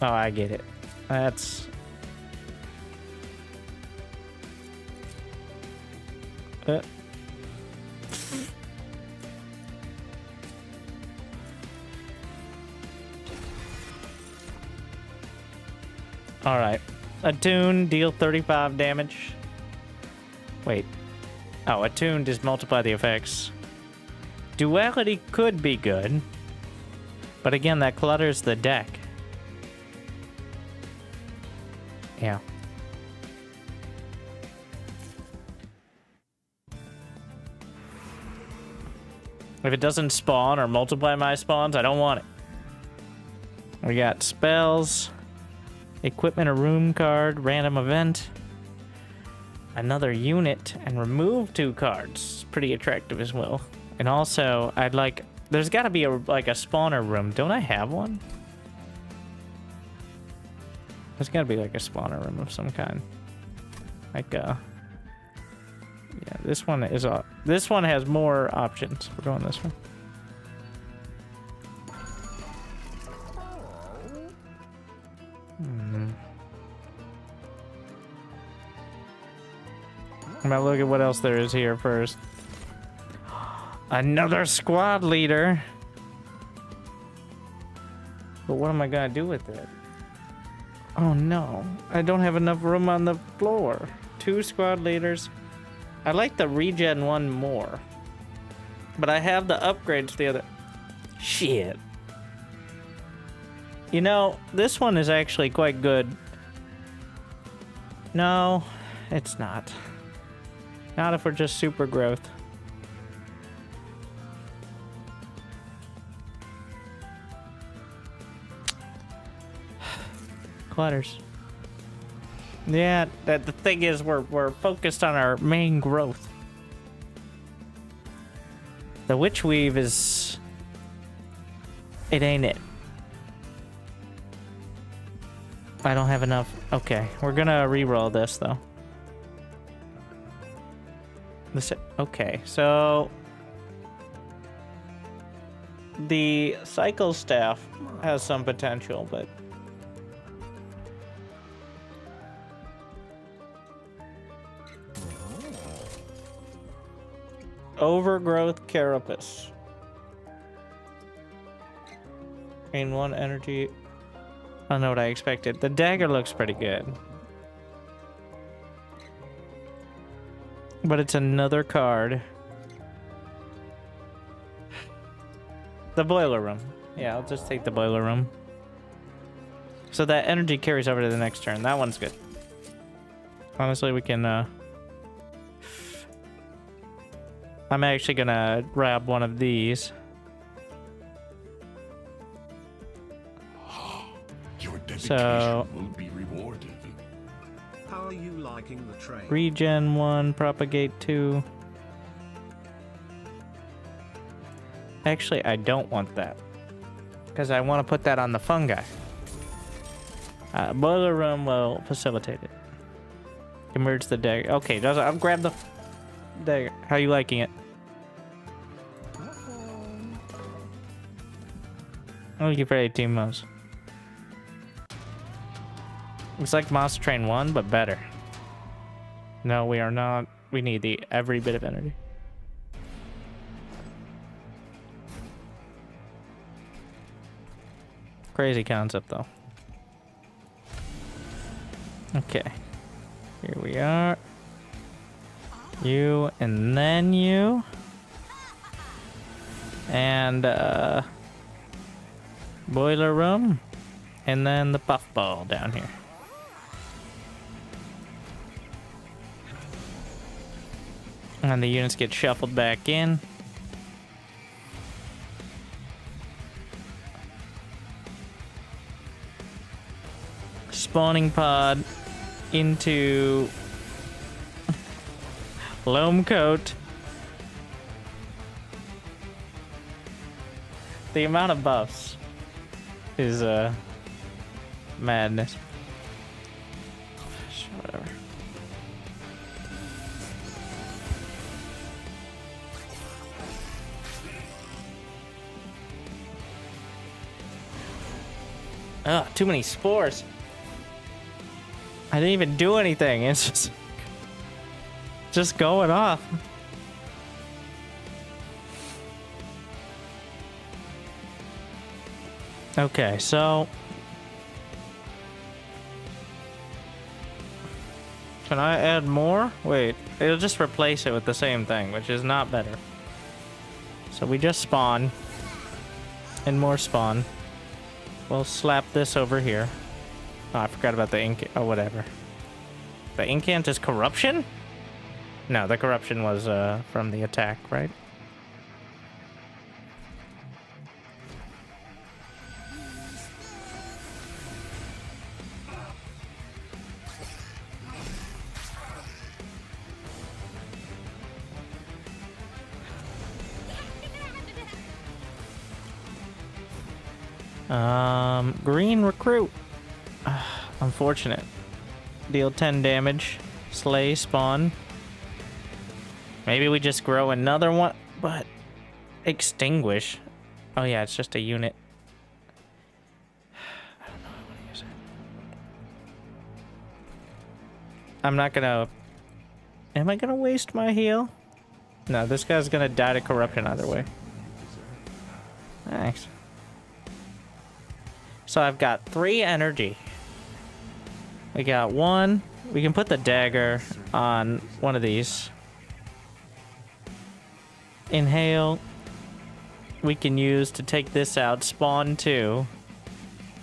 Oh, I get it. That's... Alright. Attune, deal 35 damage. Wait. Oh, attune, just multiply the effects. Duality could be good. But again, that clutters the deck. Yeah. If it doesn't spawn or multiply my spawns, I don't want it. We got spells, equipment, a room card, random event, another unit, and remove 2 cards. Pretty attractive as well. And also, I'd like... There's got to be like a spawner room. Don't I have one? There's got to be like a spawner room of some kind. Like, yeah, this one is this one has more options. We're going this one. I'm gonna look at what else there is here first. Another squad leader. But what am I gonna do with it? Oh no, I don't have enough room on the floor. 2 squad leaders. I like the regen one more. But I have the upgrades to the other. Shit. You know, this one is actually quite good. No, it's not. Not if we're just super growth. Clutters. Yeah, the thing is we're focused on our main growth. The witch weave is... It ain't it. I don't have enough. Okay, we're gonna re-roll this though. This, okay, so the cycle staff has some potential, but overgrowth carapace. Gain 1 energy. I don't know what I expected. The dagger looks pretty good. But it's another card. The boiler room. Yeah, I'll just take the boiler room. So that energy carries over to the next turn. That one's good. Honestly, we can... I'm actually gonna grab one of these. Your dedication So... will be rewarded. How are you liking the train? Regen 1, propagate 2. Actually, I don't want that. Because I want to put that on the fungi. Boiler room will facilitate it. Emerge the dagger. Okay, I'll grab the dagger. How you liking it? Thank you for 18 moves. It's like Monster Train 1, but better. No, we are not. We need the every bit of energy. Crazy concept, though. Okay. Here we are. You, and then you. And, boiler room. And then the puffball down here. And the units get shuffled back in. Spawning pod into loam coat. The amount of buffs is madness. Whatever. Ugh, too many spores. I didn't even do anything. It's just going off. Okay, so can I add more? Wait, it'll just replace it with the same thing, which is not better. So we just spawn and more spawn. We'll slap this over here. Oh, I forgot about the ink. Oh, whatever. The incant is corruption? No, the corruption was from the attack, right? Green recruit. Unfortunate. Deal 10 damage. Slay, spawn. Maybe we just grow another one, but extinguish. Oh yeah, it's just a unit. I don't know how to use it. I'm not gonna Am I gonna waste my heal? No, this guy's gonna die to corruption either way. Thanks. So I've got 3 energy. We got 1. We can put the dagger on one of these. Inhale. We can use to take this out, spawn 2,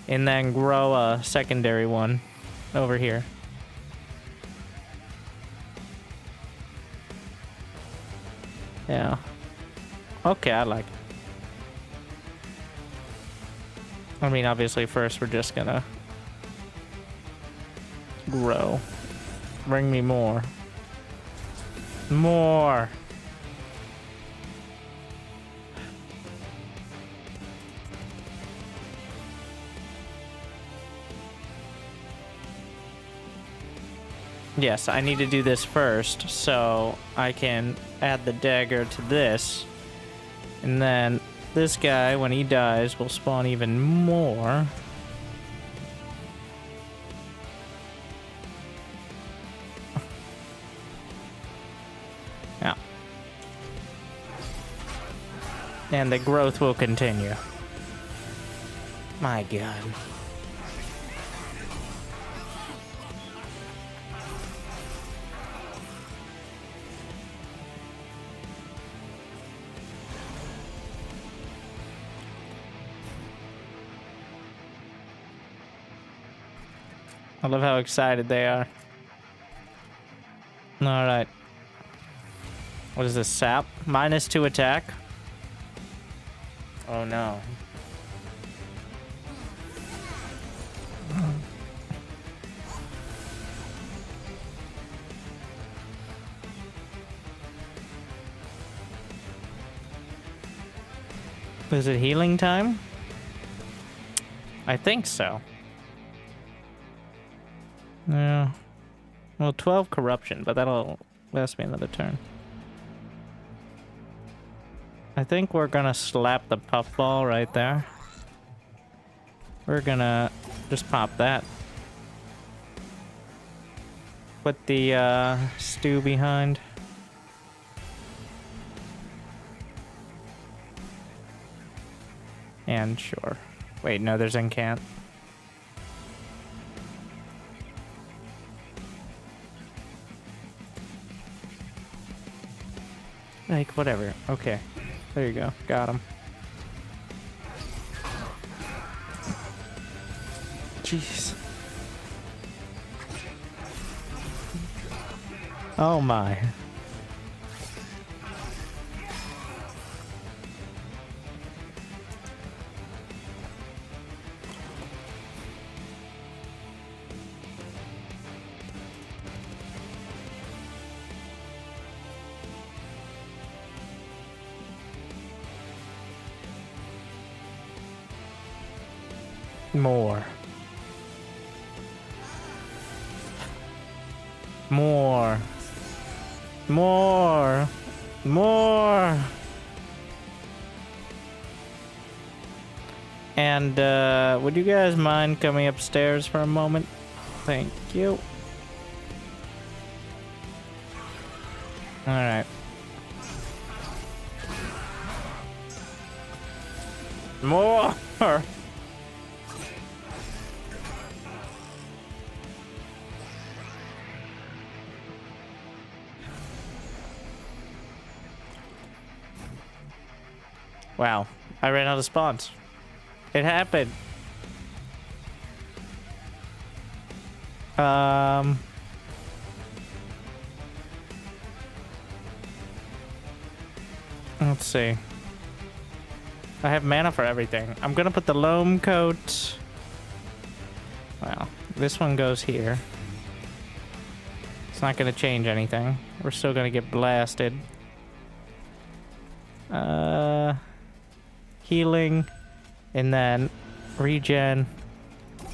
and then grow a secondary one over here. Yeah. Okay, I like it. I mean, obviously, first we're just gonna grow. Bring me more. More! Yes, I need to do this first, so I can add the dagger to this. And then this guy, when he dies, will spawn even more. Yeah. And the growth will continue. My God. I love how excited they are. Alright. What is this, sap? -2 attack? Oh no. Is it healing time? I think so. Yeah. Well, 12 corruption, but that'll last me another turn. I think we're gonna slap the puffball right there. We're gonna just pop that. Put the stew behind. And sure. Wait, no, there's incant. Like, whatever. Okay. There you go. Got him. Jeez. Oh my. More. More. More. More. And, would you guys mind coming upstairs for a moment? Thank you. Alright. More! Wow, I ran out of spawns. It happened. Let's see. I have mana for everything. I'm gonna put the loam coat. Well, this one goes here. It's not gonna change anything. We're still gonna get blasted. Healing, and then regen,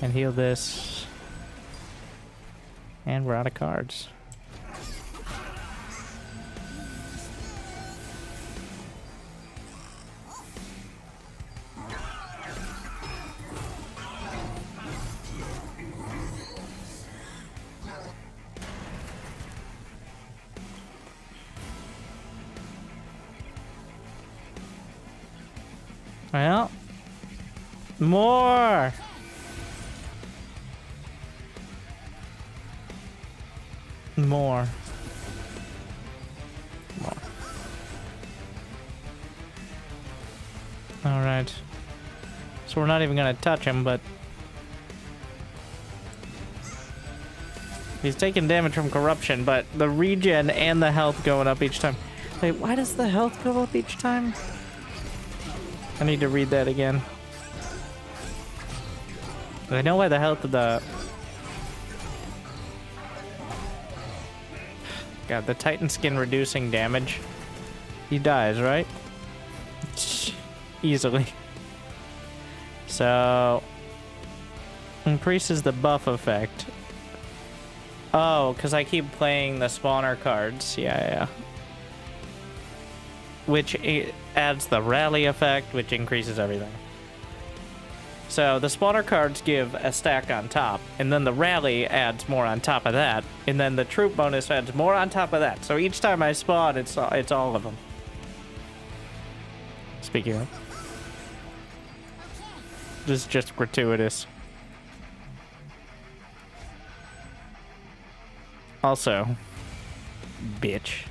and heal this. And we're out of cards. Well, more. More. Alright. So we're not even gonna touch him, but he's taking damage from corruption, but the regen and the health going up each time. Wait, why does the health go up each time? I need to read that again. I know why the health of the... God, the Titan skin reducing damage. He dies, right? Easily. So... increases the buff effect. Oh, because I keep playing the spawner cards. Yeah. Which adds the rally effect, which increases everything. So the spawner cards give a stack on top, and then the rally adds more on top of that, and then the troop bonus adds more on top of that. So each time I spawn, it's all of them. Speaking of, this is just gratuitous. Also, bitch.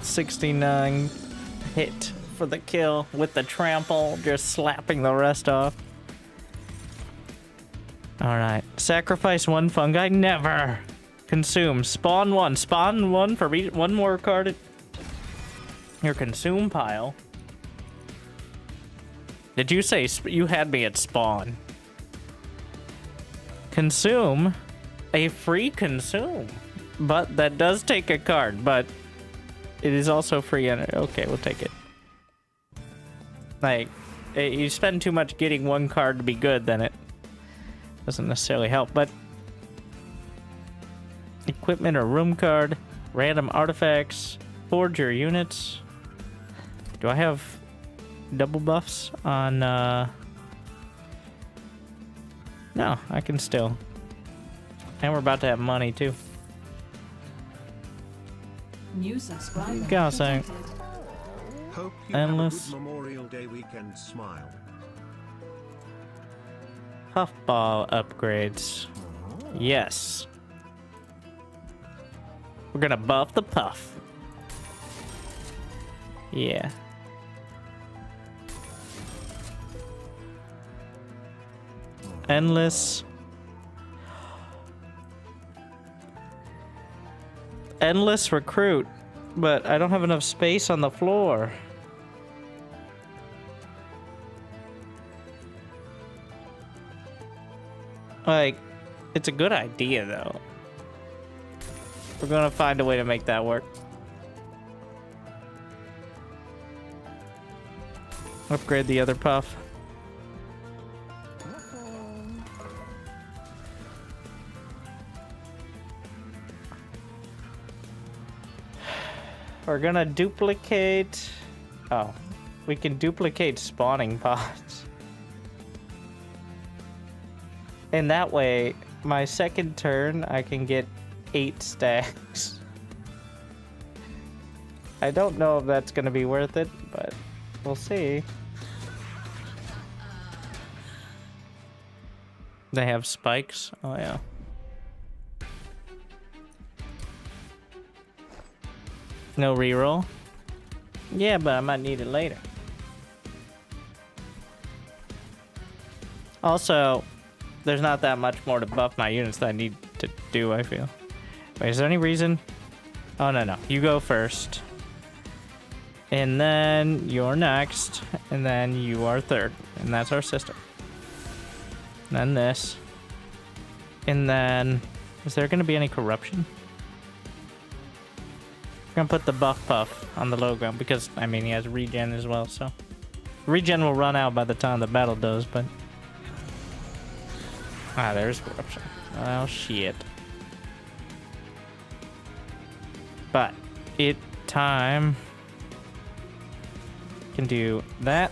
69 hit for the kill with the trample, just slapping the rest off. Alright. Sacrifice one fungi? Never! Consume. Spawn one. Spawn one for one more card at your consume pile. Did you say... you had me at spawn. Consume? A free consume. But that does take a card, but it is also free. Okay, we'll take it. Like, you spend too much getting one card to be good, then it doesn't necessarily help, but equipment or room card, random artifacts, forge your units. Do I have double buffs on, no, I can still. And we're about to have money, too. New subscriber. Gossing. Hope you Endless. have a good Memorial Day weekend. Smile. Puffball upgrades. Yes. We're gonna buff the puff. Yeah. Endless. Endless recruit, but I don't have enough space on the floor. Like, it's a good idea, though. We're gonna find a way to make that work. Upgrade the other puff. We're gonna duplicate... oh, we can duplicate spawning pods. And that way, my second turn, I can get 8 stacks. I don't know if that's gonna be worth it, but we'll see. They have spikes? Oh, yeah. No reroll? Yeah, but I might need it later. Also, there's not that much more to buff my units that I need to do, I feel. Wait, is there any reason? Oh, no. You go first. And then you're next. And then you are third. And that's our system. And then this. And then... is there going to be any corruption? I'm gonna put the buff puff on the logo because, I mean, he has regen as well, so. Regen will run out by the time the battle does, but... Ah, there's corruption. Oh, shit. But it time can do that.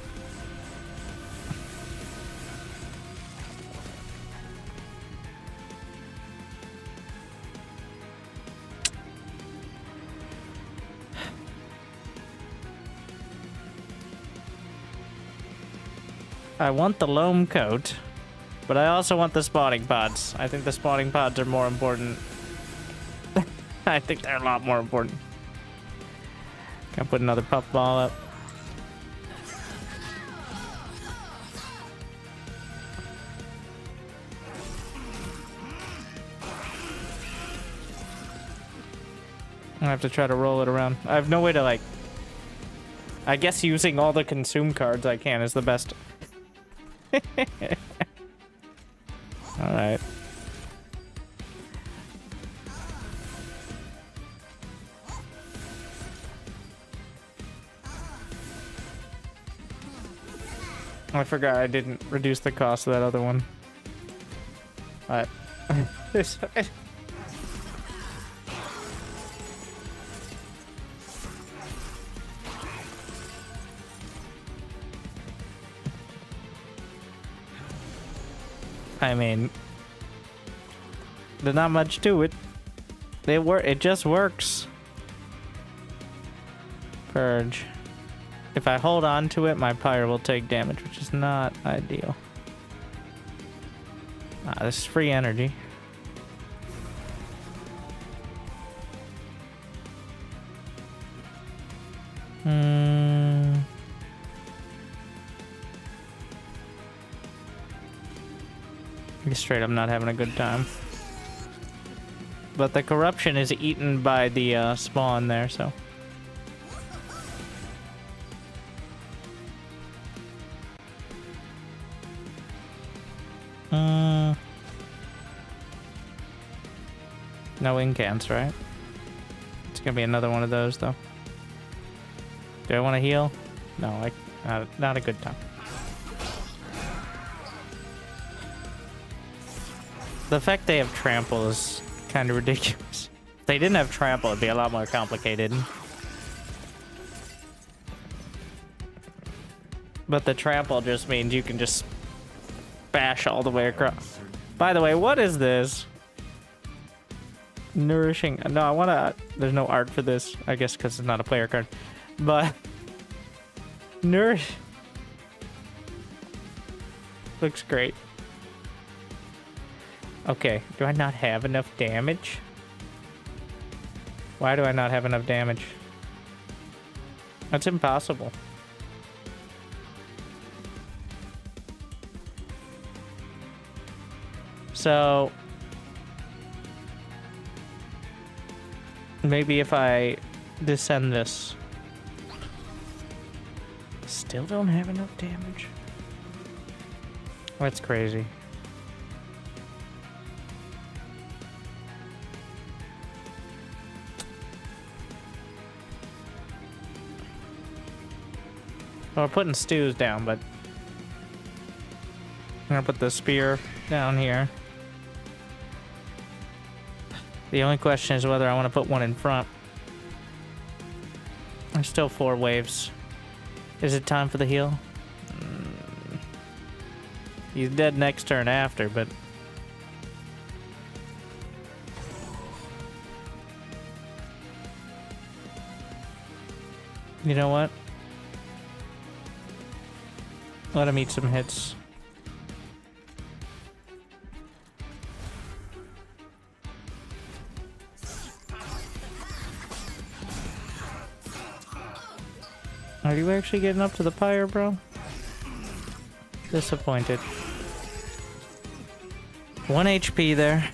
I want the loam coat, but I also want the spawning pods. I think the spawning pods are more important. I think they're a lot more important. Can I put another puff ball up? I have to try to roll it around. I have no way to, like... I guess using all the consume cards I can is the best. Alright. I forgot I didn't reduce the cost of that other one. Alright. I mean, there's not much to it. It just works. Purge. If I hold on to it, my Pyre will take damage, which is not ideal. Ah, this is free energy. Straight up not having a good time. But the corruption is eaten by the spawn there, so. No incants, right? It's gonna be another one of those, though. Do I want to heal? No, not a good time. The fact they have trample is kind of ridiculous. If they didn't have trample, it'd be a lot more complicated. But the trample just means you can just bash all the way across. By the way, what is this? Nourishing. No, I want to... There's no art for this, I guess, because it's not a player card. But... Nourish... Looks great. Okay, do I not have enough damage? Why do I not have enough damage? That's impossible. So... Maybe if I descend this... Still don't have enough damage? That's crazy. Well, we're putting stews down, but I'm gonna put the spear down here. The only question is whether I want to put one in front. There's still 4 waves. Is it time for the heal? He's dead next turn after, but... You know what? Let him eat some hits. Are you actually getting up to the pyre, bro? Disappointed. 1 HP there.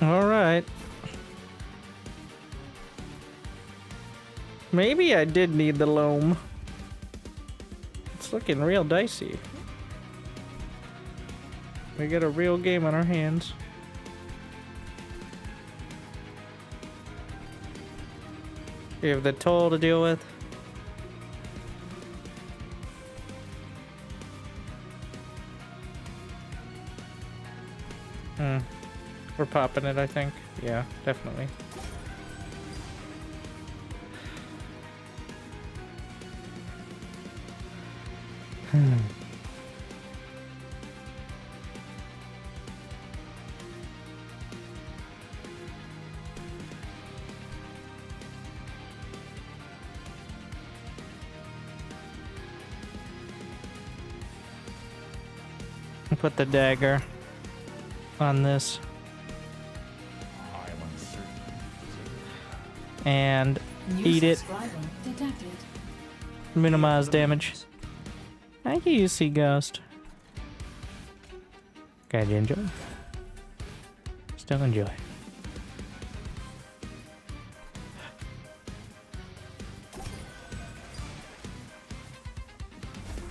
All right. Maybe I did need the loam. It's looking real dicey. We got a real game on our hands. You have the toll to deal with. We're popping it, I think. Yeah, definitely. Put the dagger on this. And New eat it. subscriber detected. Minimize damage. Thank you, Sea Ghost. Glad you enjoy. Still enjoy.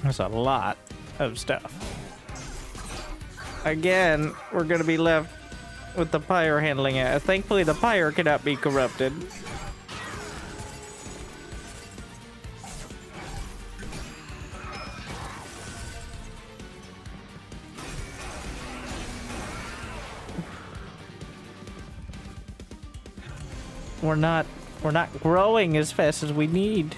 There's a lot of stuff. Again, we're gonna be left with the Pyre handling it. Thankfully, the Pyre cannot be corrupted. We're not growing as fast as we need.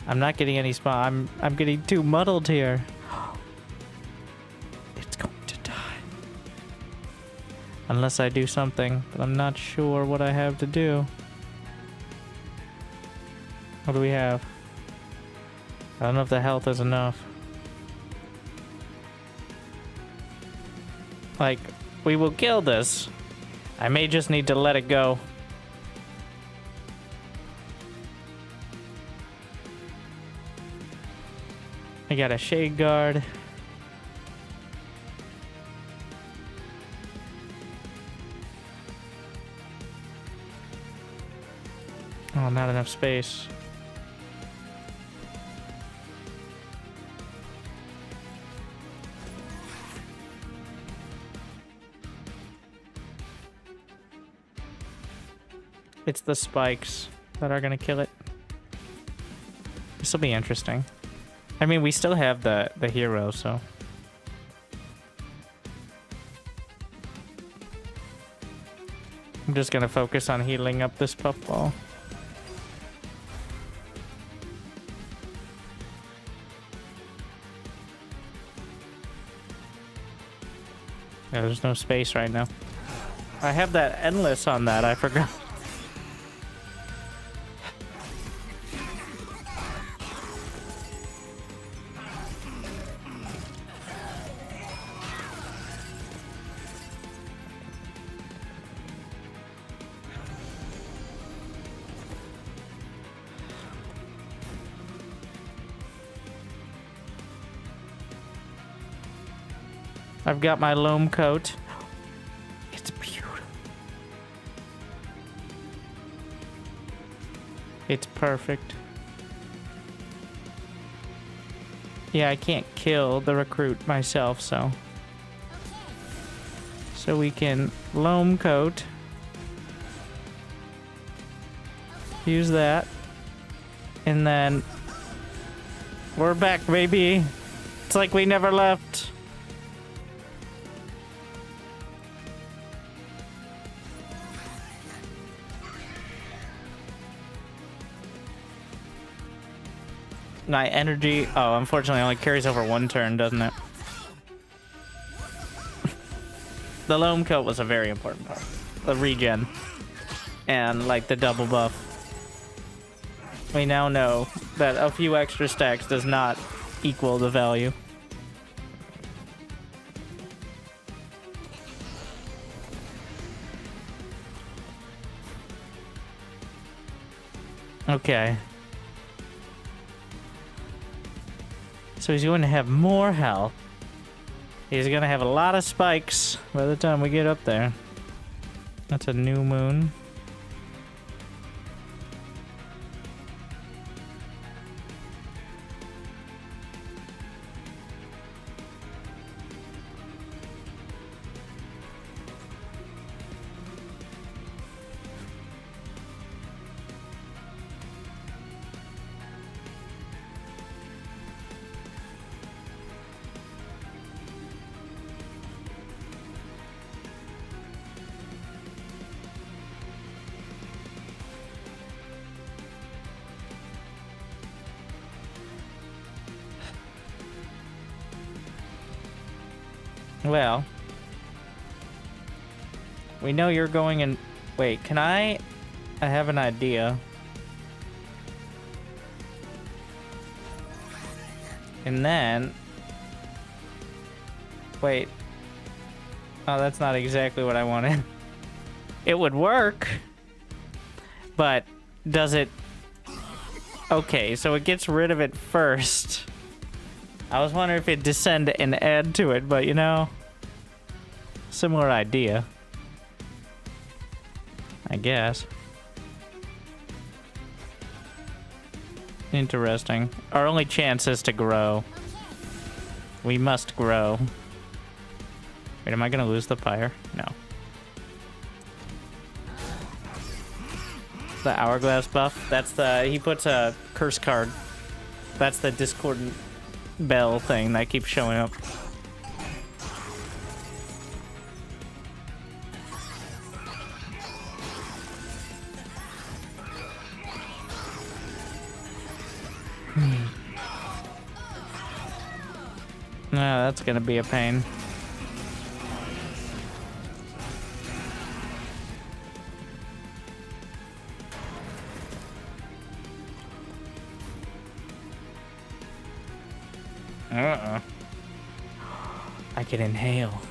I'm not getting any spawn. I'm getting too muddled here. It's going to die. Unless I do something, but I'm not sure what I have to do. What do we have? I don't know if the health is enough. Like, we will kill this. I may just need to let it go. I got a shade guard. Oh, not enough space. It's the spikes that are gonna kill it. This will be interesting. I mean, we still have the hero, so. I'm just gonna focus on healing up this puffball. Yeah, there's no space right now. I have that endless on that, I forgot. I've got my loam coat. It's beautiful. It's perfect. Yeah, I can't kill the recruit myself, so. So we can loam coat. Use that. And then we're back, baby. It's like we never left. My energy, oh, unfortunately only carries over one turn, doesn't it? The loam coat was a very important part. The regen. And like the double buff. We now know that a few extra stacks does not equal the value. Okay. So he's going to have more health. He's going to have a lot of spikes by the time we get up there. That's a new moon. Well, we know you're going in. Wait, can I have an idea. And then, wait. Oh, that's not exactly what I wanted. It would work, but does it? Okay, so it gets rid of it first. I was wondering if it'd descend and add to it, but you know, similar idea, I guess. Interesting. Our only chance is to grow. We must grow. Wait, am I gonna lose the Pyre? No. The hourglass buff. That's the, he puts a curse card. That's the discordant bell thing that keeps showing up. No, that's gonna be a pain. I can inhale.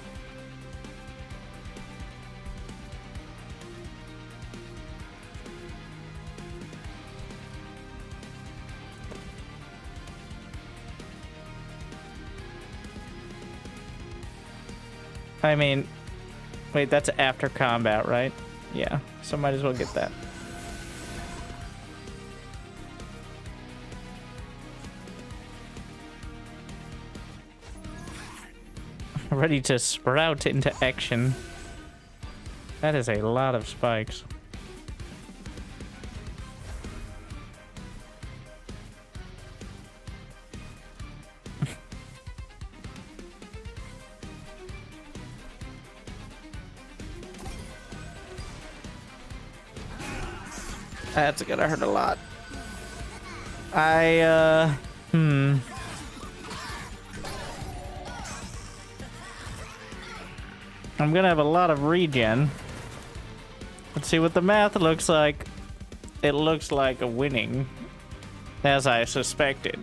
I mean, wait, that's after combat, right? Yeah, so might as well get that. Ready to sprout into action. That is a lot of spikes. That's gonna hurt a lot. I'm gonna have a lot of regen. Let's see what the math looks like. It looks like a winning, as I suspected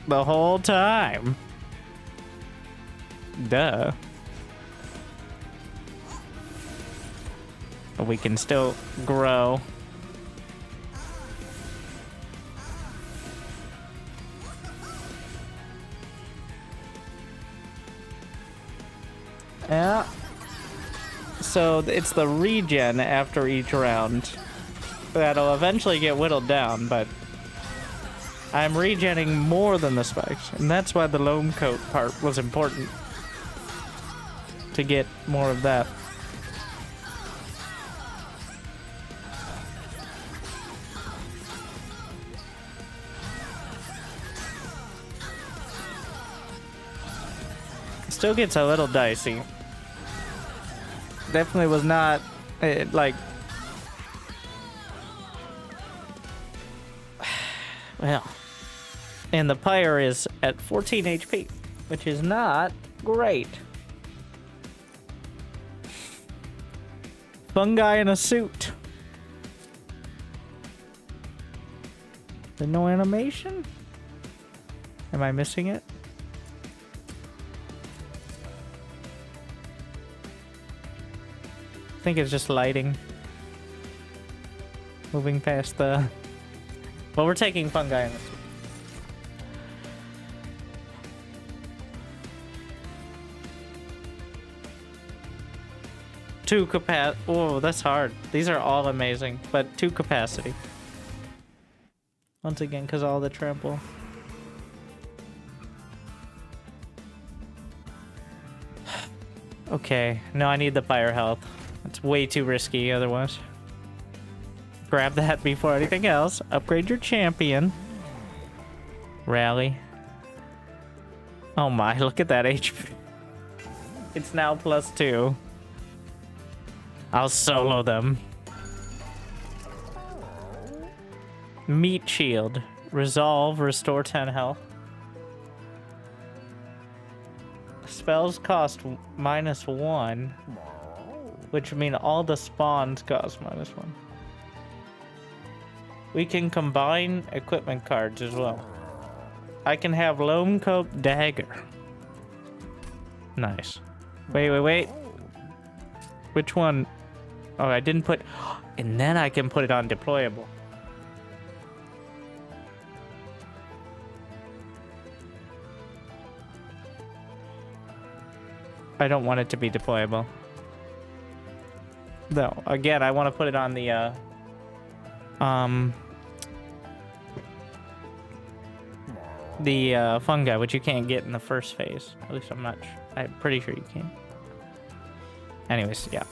the whole time. Duh. But we can still grow. Yeah. So it's the regen after each round that'll eventually get whittled down, but I'm regenning more than the spikes, and that's why the loam coat part was important, to get more of that. Still gets a little dicey. Definitely was not like, well, and the Pyre is at 14 HP, which is not great. Fungi in a suit. There's no animation? Am I missing it? I think it's just lighting. Moving past the... Well, we're taking fungi in this. Two capacity. Oh, that's hard. These are all amazing, but 2 capacity. Once again, because all the trample. Okay, no, I need the fire health. It's way too risky otherwise. Grab that before anything else. Upgrade your champion. Rally. Oh my, look at that HP. It's now +2. I'll solo them. Meat shield. Resolve, restore 10 health. spells cost -1, which mean all the spawns cost -1. We can combine equipment cards as well. I can have Loam Coat Dagger. Nice. Wait. Which one? Oh, I didn't put... And then I can put it on deployable. I don't want it to be deployable. No, again, I want to put it on the, fungi, which you can't get in the first phase. At least I'm pretty sure you can. Anyways, yeah.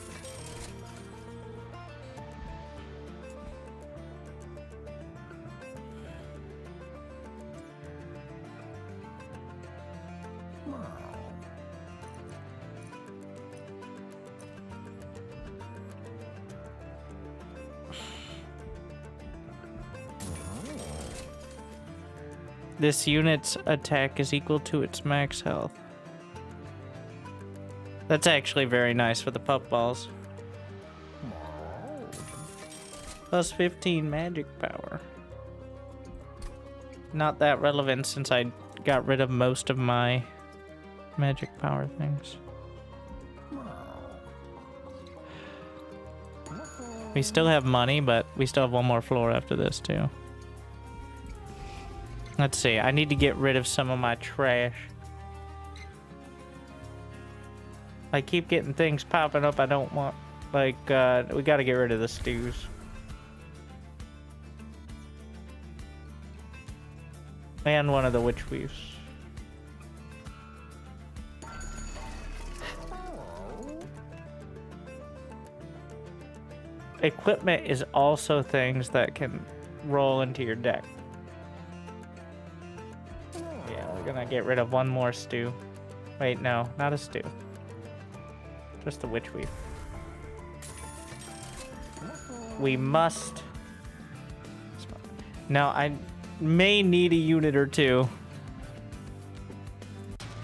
This unit's attack is equal to its max health. That's actually very nice for the puffballs. Plus 15 magic power. Not that relevant since I got rid of most of my magic power things. We still have money, but we still have one more floor after this too. Let's see, I need to get rid of some of my trash. I keep getting things popping up I don't want. Like, we gotta get rid of the stews. And one of the witch weaves. Equipment is also things that can roll into your deck. Gonna get rid of one more stew. Wait, no, not a stew. Just the witch weave. We must. Now, I may need a unit or two.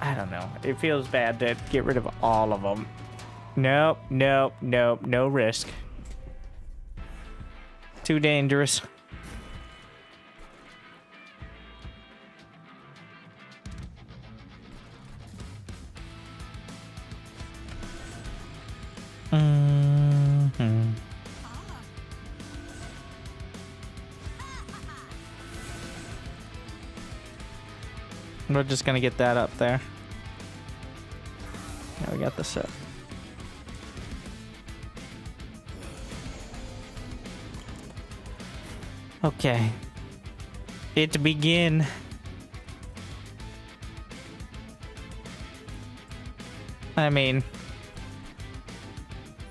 I don't know. It feels bad to get rid of all of them. Nope, no risk. Too dangerous. We're just gonna get that up there. Yeah, we got this up. Okay. It begin. I mean,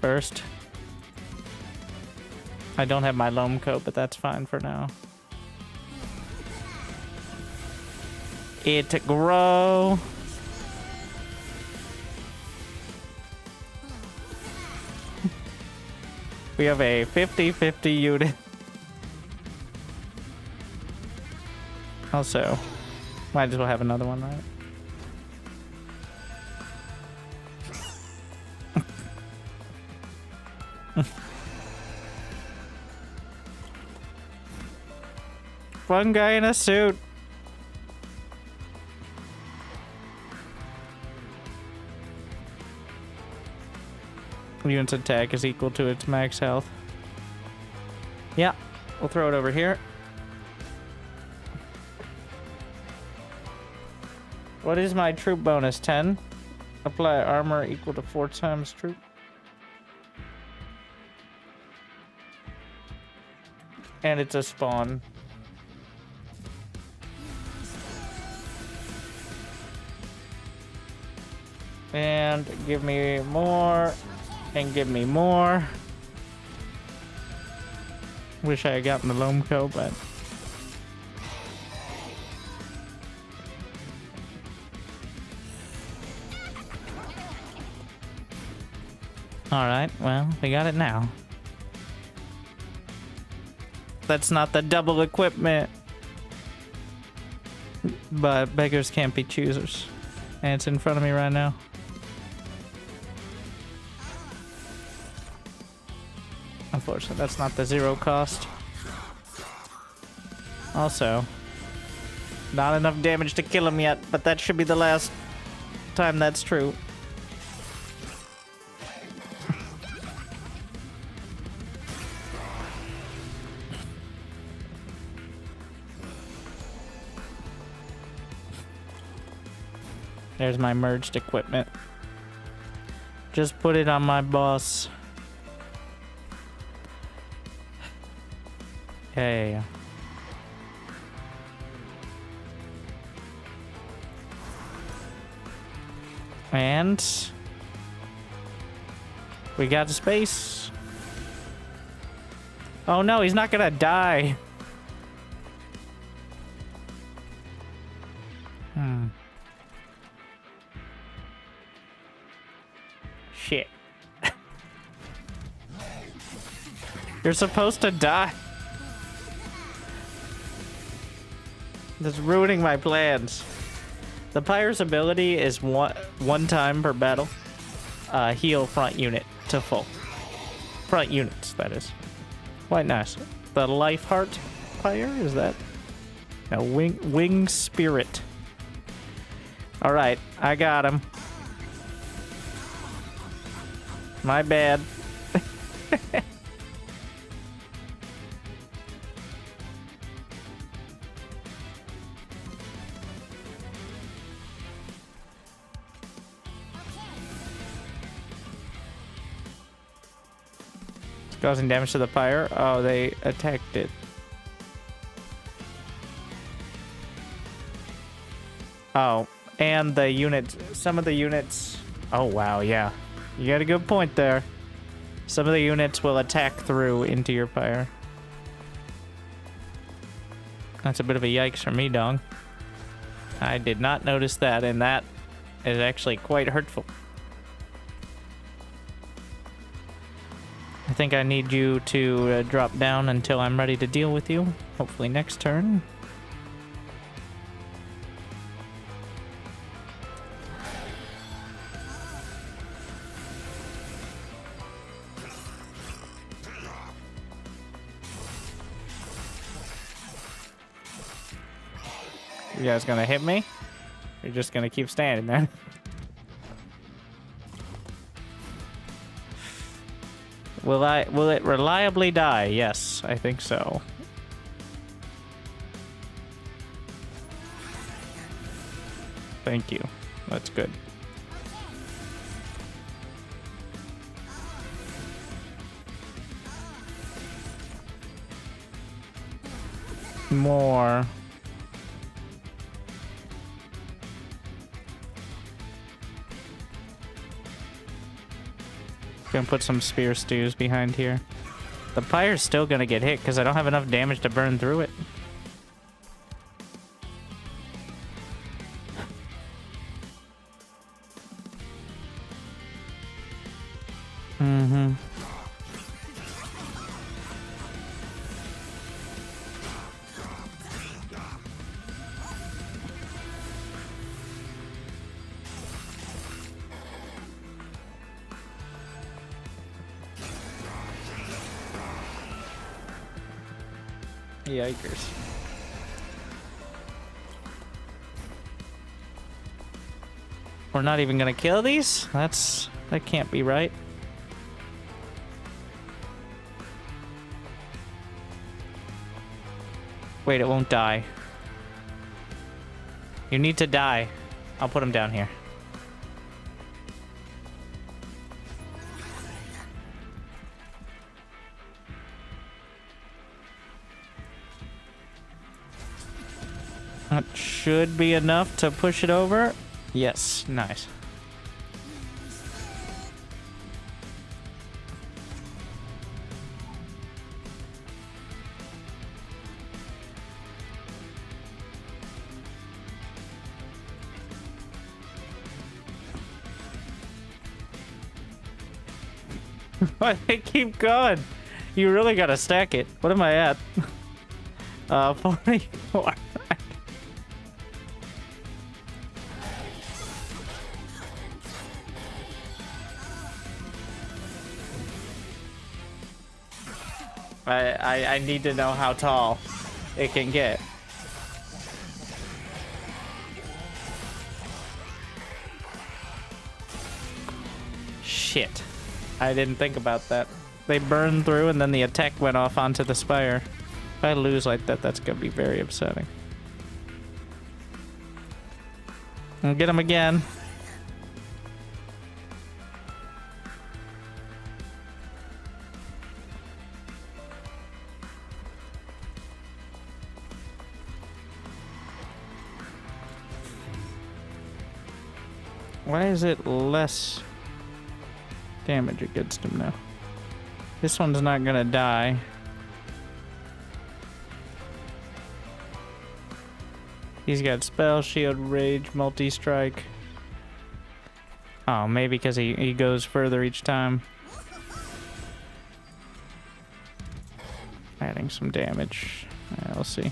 first, I don't have my loam coat, but that's fine for now. It grow. We have a 50-50 unit. Also, might as well have another one, right? One guy in a suit. Unit's attack is equal to its max health. Yeah, we'll throw it over here. What is my troop bonus? 10. Apply armor equal to 4 times troop. And it's a spawn. And give me more. And give me more. Wish I had gotten the loam coat, but... Alright, well, we got it now. That's not the double equipment. But beggars can't be choosers. And it's in front of me right now. unfortunately, that's not the 0 cost. Also, not enough damage to kill him yet, but that should be the last time that's true. There's my merged equipment. Just put it on my boss. Okay. And we got the space. Oh no, he's not gonna die. Shit. You're supposed to die. That's ruining my plans. The Pyre's ability is one time per battle. Heal front unit to full. Front units, that is. Quite nice. The Life Heart Pyre, is that? No, Wing Spirit. Alright, I got him. My bad. Causing damage to the Pyre. Oh, they attacked it. Oh, and the units. Some of the units. Oh, wow, yeah. You got a good point there. Some of the units will attack through into your Pyre. That's a bit of a yikes for me, dong. I did not notice that, and that is actually quite hurtful. I think I need you to drop down until I'm ready to deal with you. Hopefully next turn. You guys gonna hit me? You're just gonna keep standing there. Will it reliably die? Yes, I think so. Thank you. That's good. More. Gonna put some spear stews behind here. The Pyre's still gonna get hit because I don't have enough damage to burn through it. Yikers. We're not even gonna kill these? That can't be right. Wait, it won't die. You need to die. I'll put him down here. That should be enough to push it over. Yes, nice. Why they keep going? You really gotta stack it. What am I at? 44. I need to know how tall it can get. Shit. I didn't think about that. They burned through and then the attack went off onto the Spire. If I lose like that, that's gonna be very upsetting. I'll get him again. Why is it less damage against him now? This one's not gonna die. He's got spell, shield, rage, multi-strike. Oh, maybe because he goes further each time. Adding some damage. Yeah, we'll see.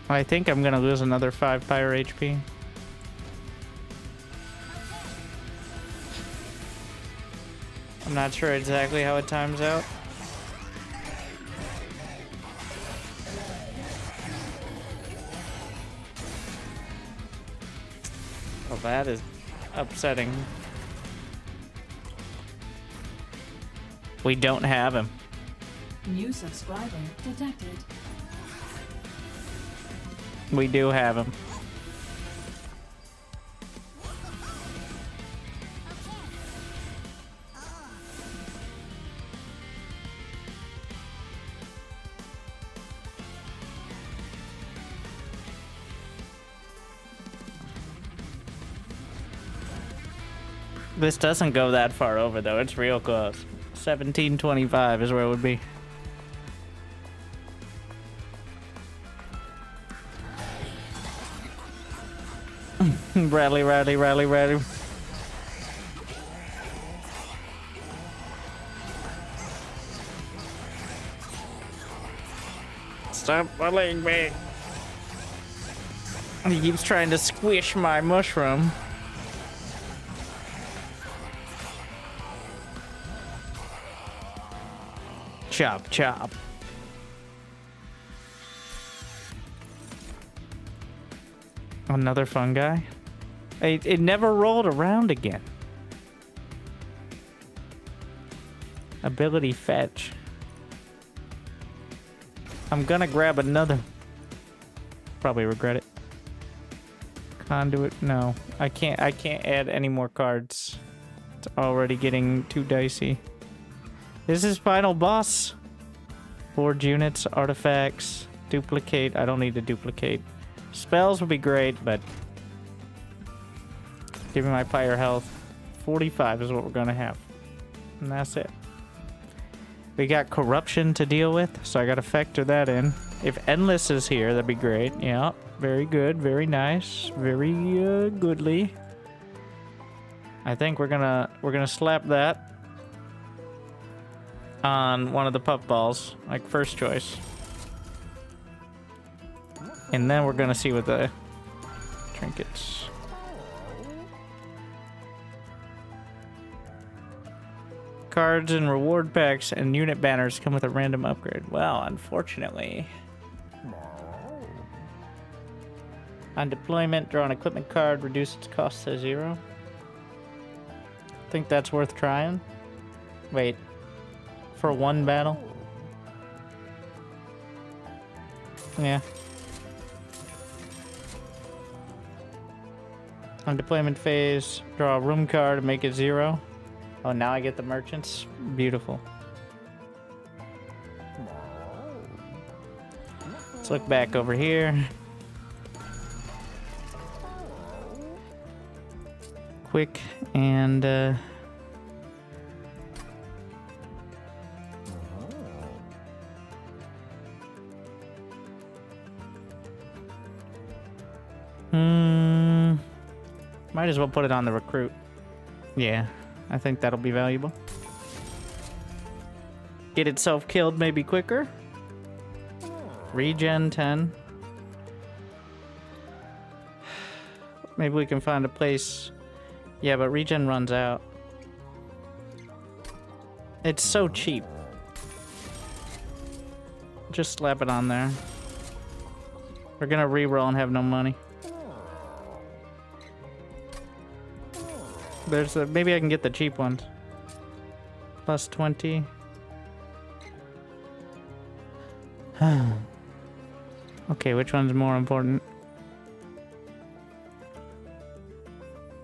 I think I'm gonna lose another 5 Pyre HP. I'm not sure exactly how it times out. Well, that is upsetting. We don't have him. New subscriber detected. We do have him. This doesn't go that far over though. It's real close. 1725 is where it would be. Rally, rally, rally, rally. Stop bullying me. He keeps trying to squish my mushroom. Chop, chop. Another fungi? It never rolled around again. Ability fetch. I'm gonna grab another. Probably regret it. Conduit, no. I can't add any more cards. It's already getting too dicey. This is final boss. Forge units, artifacts, duplicate. I don't need to duplicate. Spells would be great, but give me my Pyre health. 45 is what we're gonna have. And that's it. We got corruption to deal with, so I gotta factor that in. If Endless is here, that'd be great. Yeah, very good, very nice, very goodly. I think we're gonna slap that on one of the puffballs, like first choice. And then we're gonna see what the trinkets. Cards and reward packs and unit banners come with a random upgrade. Well, unfortunately. On deployment, draw an equipment card, reduce its cost to 0. Think that's worth trying. Wait. For one battle? Yeah. On deployment phase, draw a room card and make it 0. Oh, now I get the merchants? Beautiful. Let's look back over here. Quick and might as well put it on the recruit. Yeah, I think that'll be valuable. Get itself killed maybe quicker. Regen 10. Maybe we can find a place. Yeah, but regen runs out. It's so cheap. Just slap it on there. We're gonna reroll and have no money. There's a, maybe I can get the cheap ones. Plus 20. Okay, which one's more important?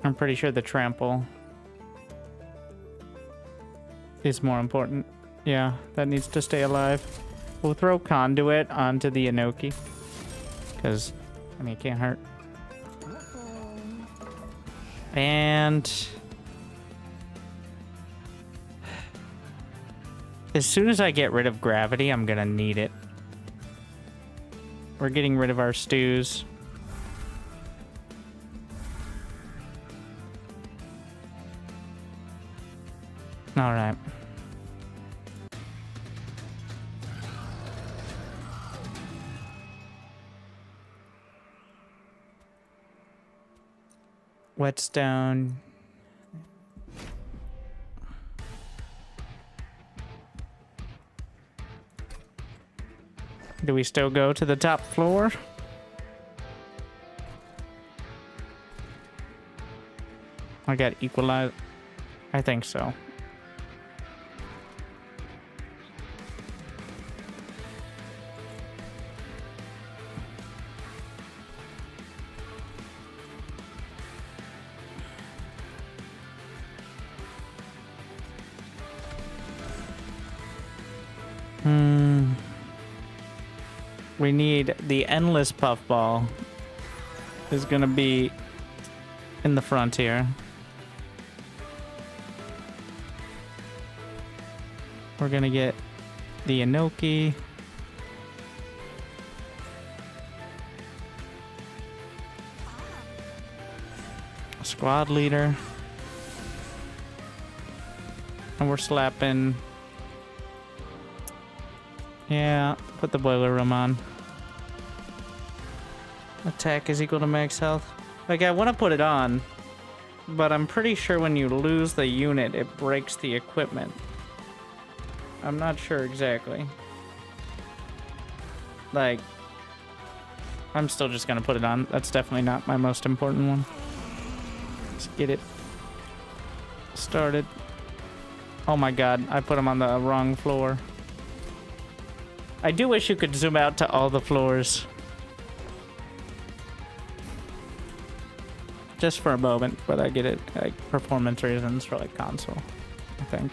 I'm pretty sure the trample is more important. Yeah, that needs to stay alive. We'll throw conduit onto the Inoki. Because, I mean, it can't hurt. And as soon as I get rid of gravity, I'm gonna need it. We're getting rid of our stews. All right. Whetstone. Do we still go to the top floor? I got equalized. I think so. We need the endless puffball is gonna be in the front here. We're gonna get the Inoki. Squad leader. And we're slapping. Yeah, put the boiler room on. Attack is equal to max health. Like, I want to put it on, but I'm pretty sure when you lose the unit, it breaks the equipment. I'm not sure exactly. Like, I'm still just gonna put it on. That's definitely not my most important one. Let's get it started. Oh my god, I put him on the wrong floor. I do wish you could zoom out to all the floors. Just for a moment, but I get it. Like, performance reasons for, like, console, I think.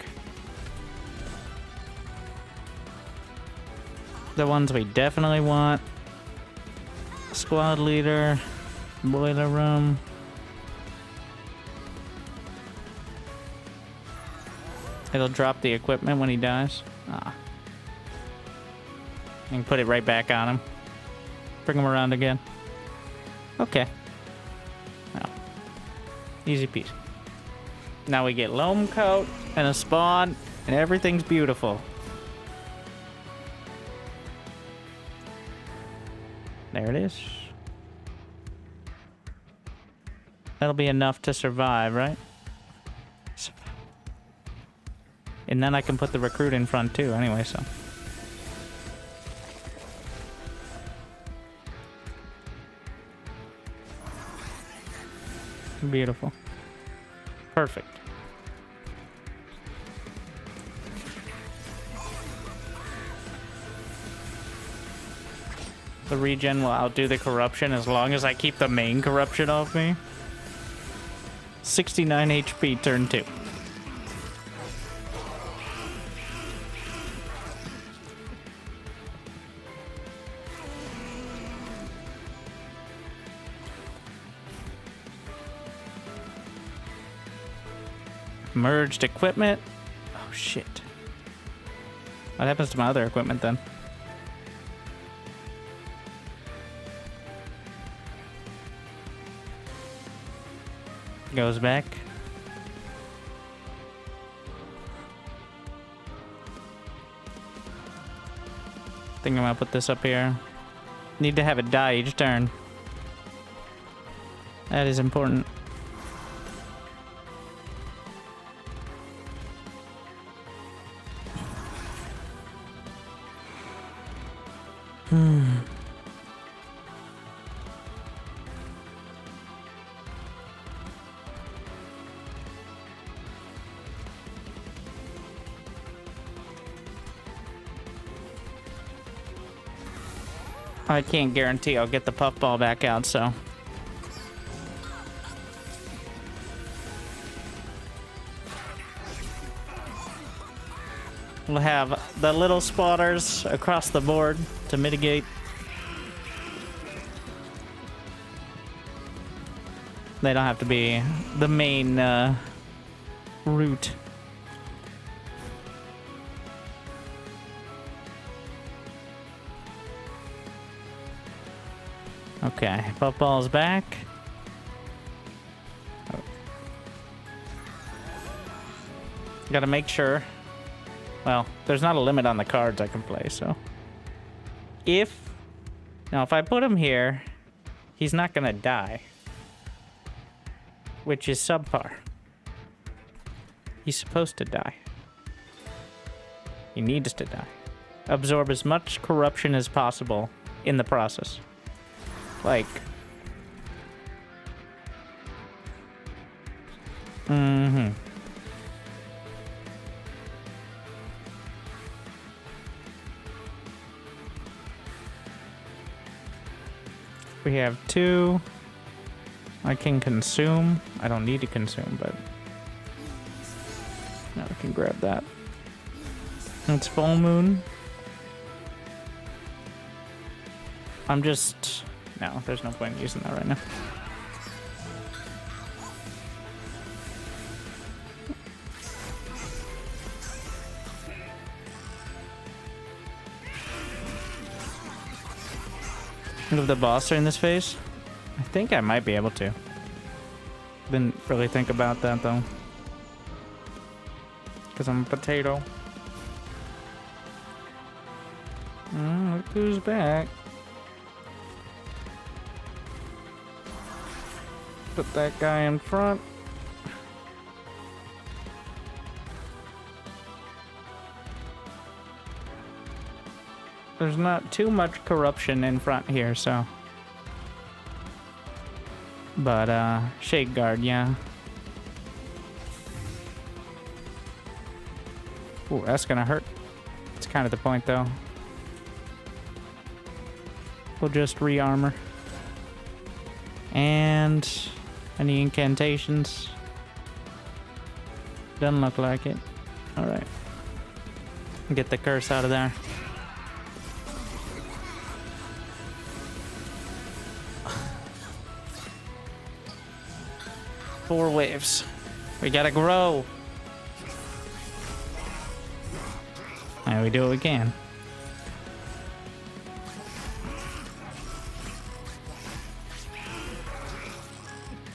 The ones we definitely want. Squad leader. Boiler room. It'll drop the equipment when he dies. Ah. You can put it right back on him. Bring him around again. Okay. Well, easy peasy. Now we get loam coat and a spawn, and everything's beautiful. There it is. That'll be enough to survive, right? And then I can put the recruit in front too, anyway, so. Beautiful. Perfect. The regen will outdo the corruption as long as I keep the main corruption off me. 69 HP turn 2. Merged equipment. Oh shit. What happens to my other equipment then? Goes back. Think I'm gonna put this up here. Need to have it die each turn. That is important. I can't guarantee I'll get the puffball back out, so. We'll have the little spotters across the board to mitigate. They don't have to be the main route. Okay, puffball's back. Oh. Gotta make sure. Well, there's not a limit on the cards I can play, so. Now if I put him here, he's not gonna die. Which is subpar. He's supposed to die. He needs to die. Absorb as much corruption as possible in the process. Like. We have 2. I can consume. I don't need to consume, but now I can grab that. It's full moon. I'm just... No, there's no point in using that right now. Move the boss during this phase? I think I might be able to. Didn't really think about that though. Because I'm a potato. Look who's back. Put that guy in front. There's not too much corruption in front here, so. But, Shade Guard, yeah. Ooh, that's gonna hurt. It's kind of the point, though. We'll just re-armor. And any incantations? Doesn't look like it. Alright. Get the curse out of there. Four waves. We gotta grow. And we do what we can.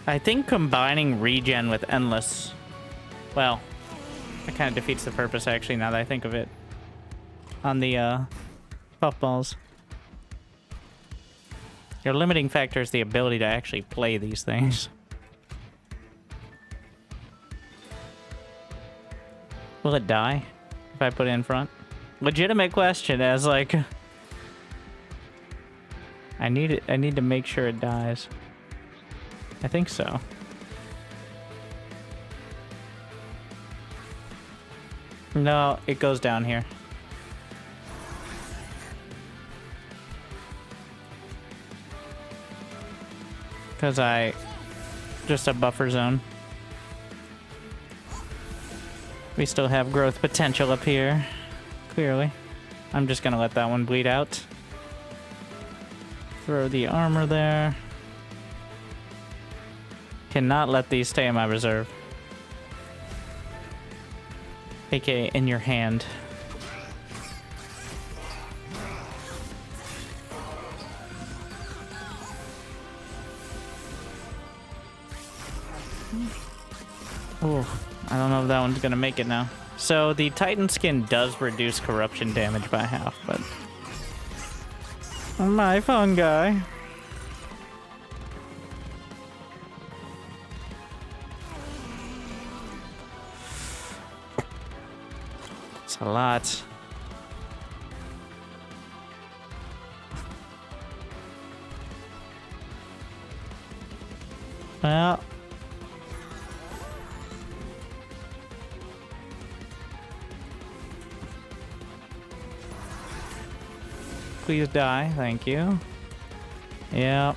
I think combining regen with endless, well, that kind of defeats the purpose actually now that I think of it. On the puffballs. Your limiting factor is the ability to actually play these things. Will it die if I put it in front? Legitimate question, as like I need to make sure it dies. I think so. No, it goes down here. Because just a buffer zone. We still have growth potential up here, clearly. I'm just gonna let that one bleed out. Throw the armor there. Cannot let these stay in my reserve. AKA in your hand. Ooh, I don't know if that one's gonna make it now. So the Titan skin does reduce corruption damage by half, but my fun guy. It's a lot. Well. Please die, thank you. Yep.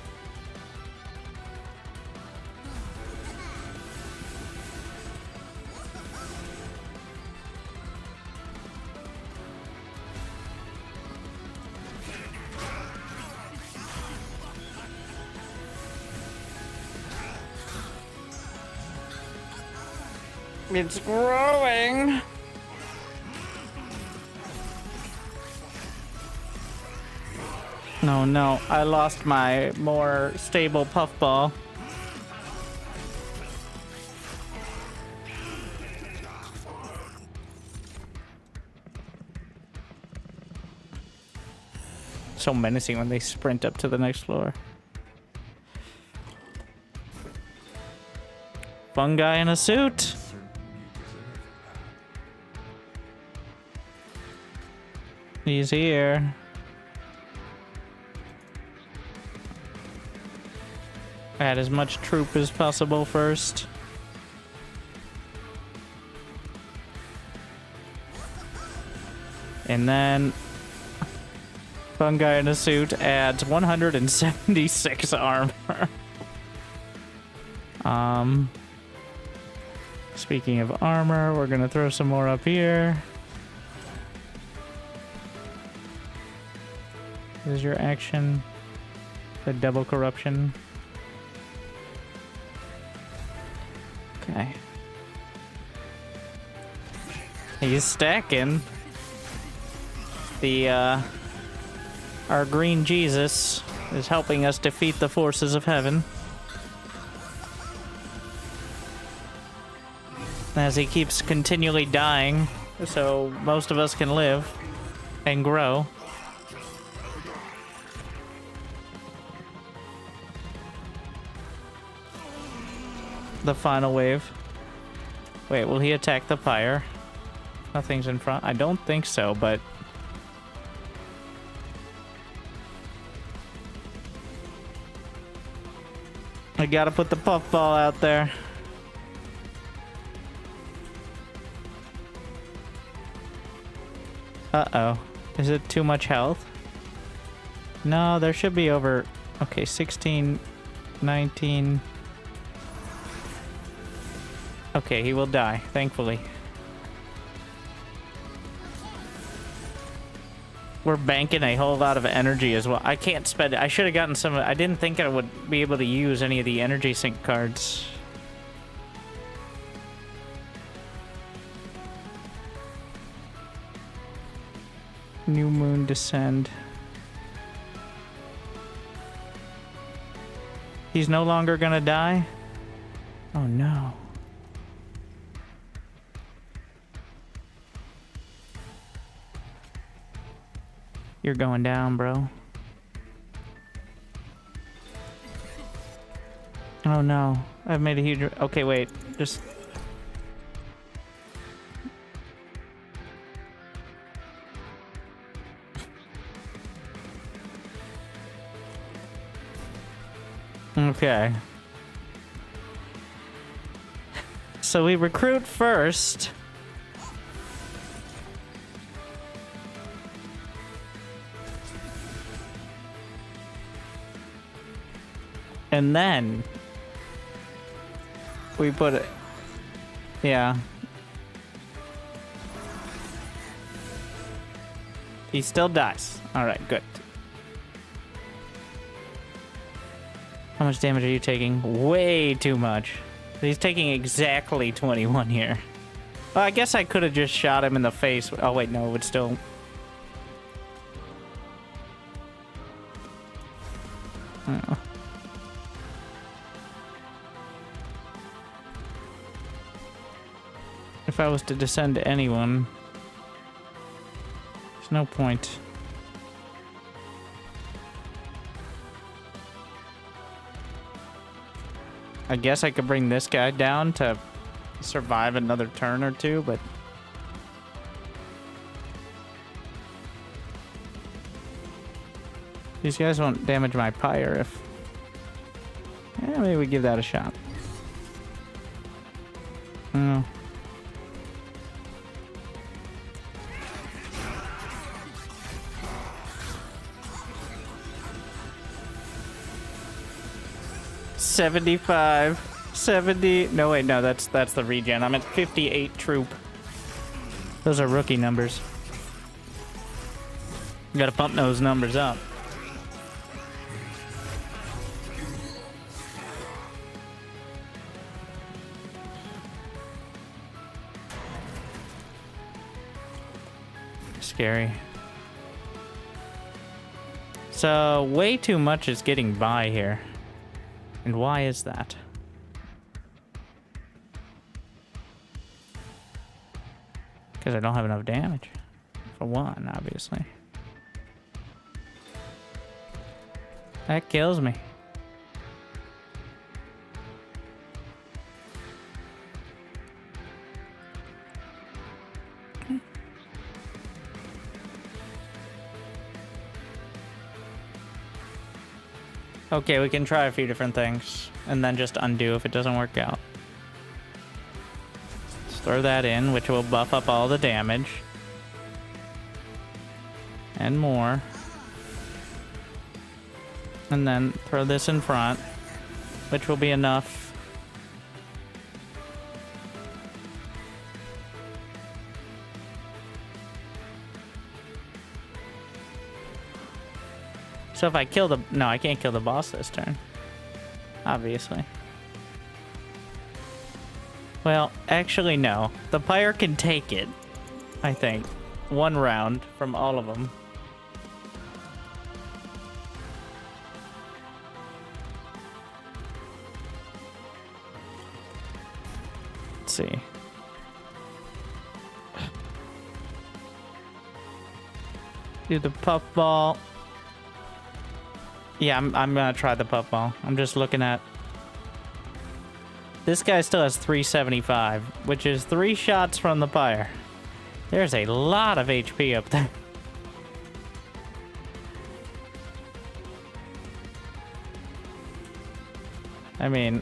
It's growing. No, no, I lost my more stable puffball. So menacing when they sprint up to the next floor. Fun guy in a suit. He's here. Add as much troop as possible first. And then fun guy in a suit adds 176 armor. Speaking of armor, we're gonna throw some more up here. This is your action. The double corruption. Okay. He's stacking. Our green Jesus is helping us defeat the forces of heaven. As he keeps continually dying, so most of us can live and grow. The final wave. Wait, will he attack the Pyre? Nothing's in front. I don't think so, but I gotta put the puffball out there. Uh-oh. Is it too much health? No, there should be over... Okay, 16, 19... Okay, he will die, thankfully. We're banking a whole lot of energy as well. I can't spend it. I should have gotten some... I didn't think I would be able to use any of the energy sync cards. New moon descend. He's no longer gonna die? Oh no. You're going down, bro. Oh no. I've made a huge... Okay, wait. Just... Okay. So we recruit first. And then we put it... Yeah. He still dies. Alright, good. How much damage are you taking? Way too much. He's taking exactly 21 here. Well, I guess I could have just shot him in the face. Oh, wait, no, it would still... Oh. If I was to descend to anyone, there's no point. I guess I could bring this guy down to survive another turn or two, but... These guys won't damage my Pyre if... Yeah, maybe we give that a shot. Oh. $75, 70. No, wait, no, that's the regen. I'm at 58 troop. Those are rookie numbers. You gotta pump those numbers up. Scary. So, way too much is getting by here. And why is that? Because I don't have enough damage. For one, obviously. That kills me. Okay, we can try a few different things and then just undo if it doesn't work out. Let's throw that in, which will buff up all the damage. And more. And then throw this in front, which will be enough. So if I kill the... No, I can't kill the boss this turn. Obviously. Well, actually, no. The Pyre can take it, I think. One round from all of them. Let's see. Do the puffball. Yeah, I'm gonna try the puffball. I'm just looking at... This guy still has 375, which is 3 shots from the Pyre. There's a lot of HP up there. I mean,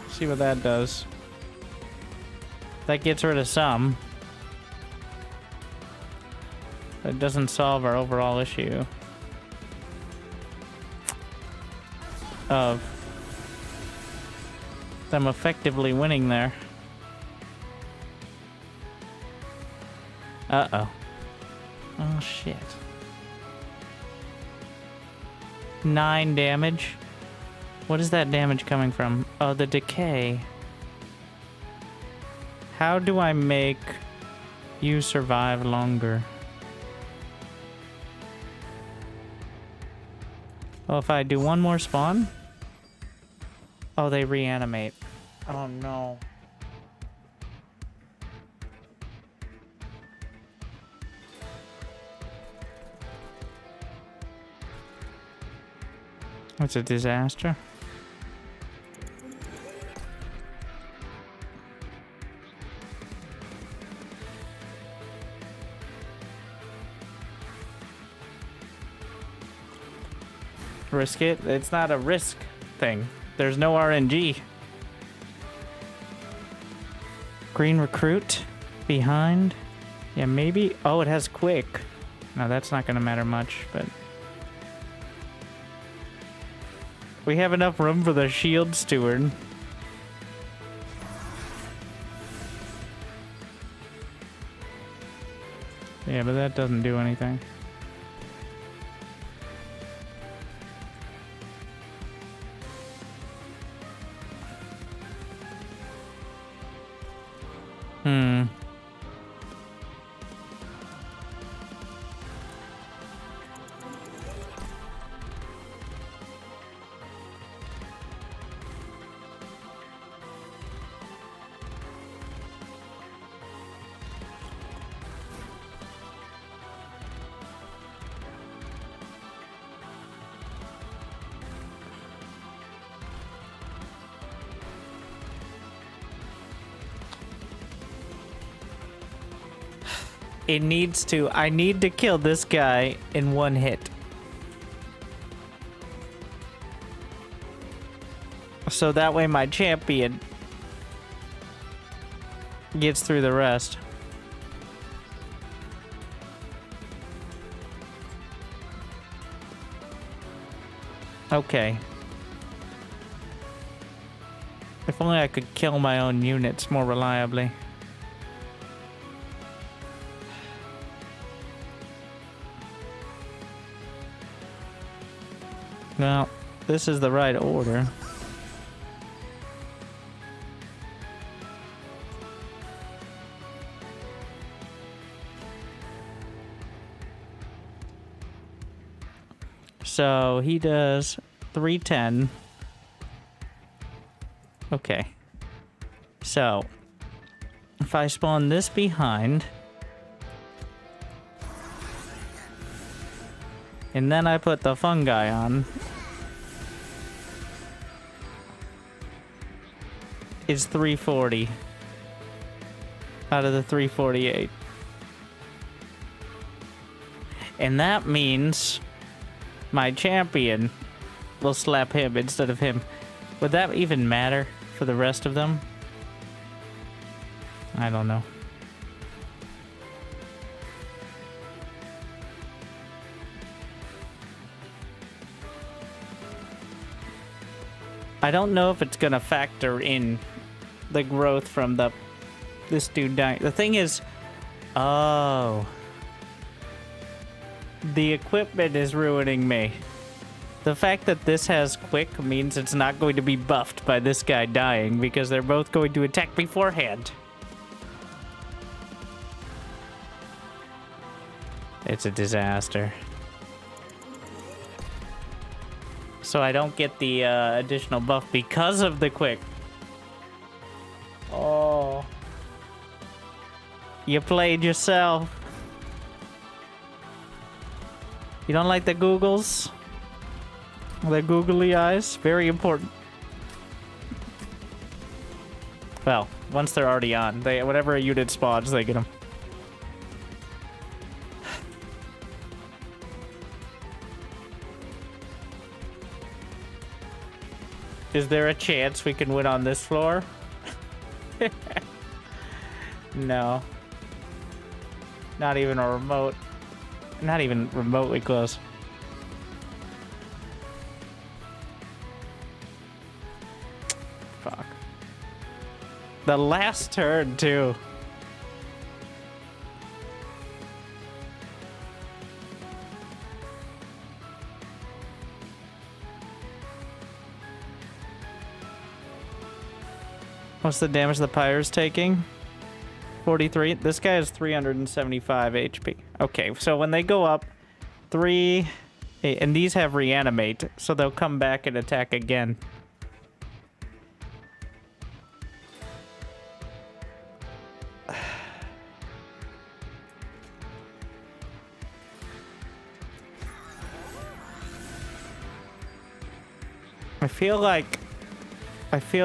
see what that does. That gets rid of some. But it doesn't solve our overall issue of them effectively winning there. Uh-oh. Oh, shit. 9 damage. What is that damage coming from? Oh, the decay. How do I make you survive longer? Oh, if I do one more spawn? Oh, they reanimate. Oh, no. It's a disaster. Risk it? It's not a risk thing. There's no RNG. Green recruit behind. Yeah, maybe. Oh, it has quick. No, that's not gonna matter much, but we have enough room for the shield steward. Yeah, but that doesn't do anything. It needs to. I need to kill this guy in one hit. So that way my champion gets through the rest. Okay. If only I could kill my own units more reliably. Well, this is the right order. So he does 310. Okay. So if I spawn this behind, and then I put the fungi on, it's 340 out of the 348. And that means my champion will slap him instead of him. Would that even matter for the rest of them? I don't know. I don't know if it's gonna factor in the growth from this dude dying. The thing is, oh, the equipment is ruining me. The fact that this has quick means it's not going to be buffed by this guy dying because they're both going to attack beforehand. It's a disaster. So I don't get the additional buff because of the quick. Oh. You played yourself. You don't like the googles? The googly eyes? Very important. Well, once they're already on, whatever a unit spawns, they get them. Is there a chance we can win on this floor? No. Not even a remote. Not even remotely close. Fuck. The last turn, too. What's the damage the Pyre is taking? 43. This guy has 375 HP. Okay, so when they go up, 3... And these have reanimate, so they'll come back and attack again. I feel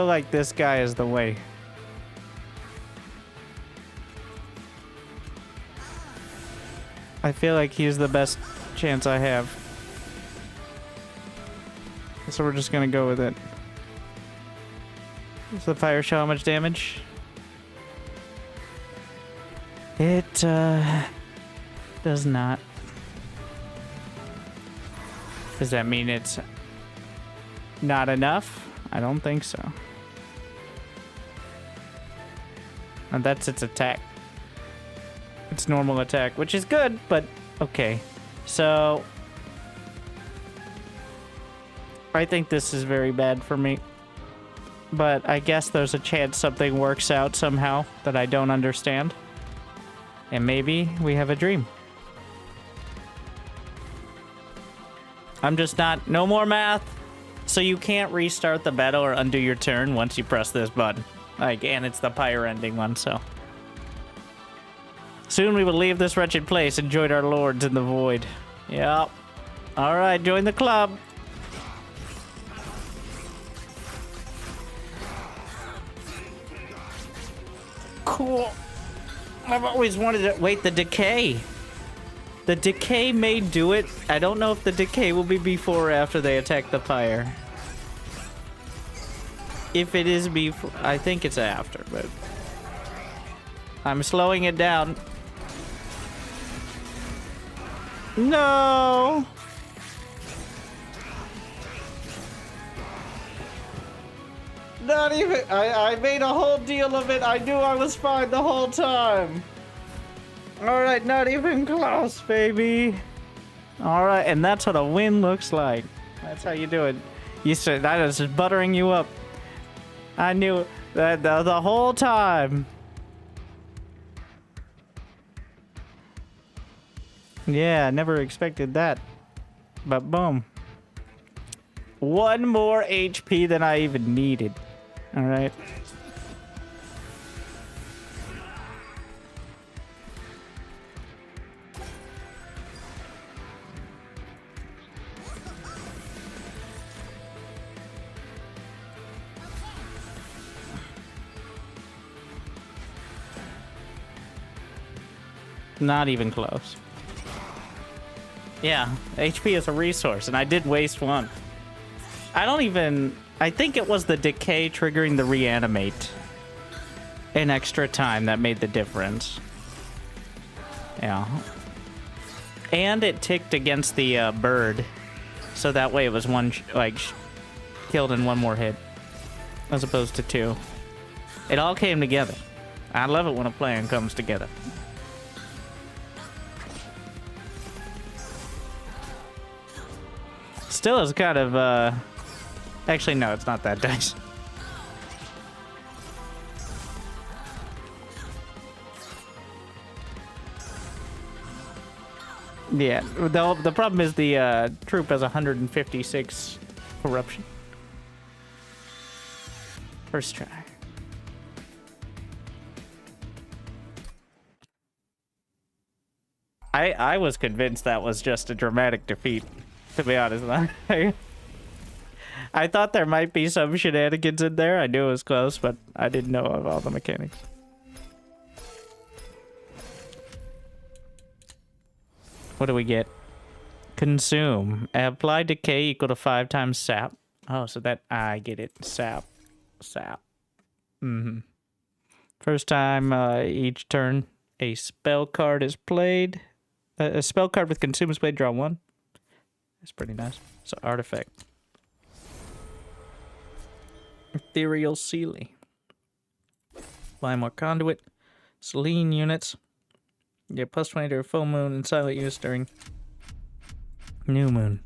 like this guy is the way. I feel like he's the best chance I have. So we're just gonna go with it. Does the Pyre show how much damage? It does not. Does that mean it's not enough? I don't think so. And that's its attack. Its normal attack, which is good, but okay. So I think this is very bad for me. But I guess there's a chance something works out somehow that I don't understand. And maybe we have a dream. I'm just not... No more math! So you can't restart the battle or undo your turn once you press this button. Like, and it's the Pyre ending one, so... Soon we will leave this wretched place and join our lords in the void. Yep. Alright, join the club. Cool. I've always wanted to... Wait, the decay. The decay may do it. I don't know if the decay will be before or after they attack the Pyre. if it is before. I think it's after, but I'm slowing it down. No! Not even. I made a whole deal of it. I knew I was fine the whole time. Alright, not even close, baby. Alright, and that's what a win looks like. That's how you do it. You said that is just buttering you up. I knew that the whole time. Yeah, never expected that. But boom. One more HP than I even needed. Alright. Not even close. Yeah, HP is a resource, and I did waste one. I think it was the decay triggering the reanimate in extra time that made the difference. Yeah. And it ticked against the bird, so that way it was killed in one more hit, as opposed to two. It all came together. I love it when a plan comes together. Still is kind of, actually, no, it's not that dice. Yeah, the problem is the troop has 156 corruption. First try. I was convinced that was just a dramatic defeat. To be honest, I thought there might be some shenanigans in there. I knew it was close, but I didn't know of all the mechanics. What do we get? Consume. Apply decay equal to 5 times sap. Oh, so that I get it. Sap. First time each turn a spell card is played. A spell card with consume is played. Draw 1. It's pretty nice. So artifact. Ethereal Sealy. Buy more conduit. Selene units. Get plus 20 to full moon and silent use during new moon.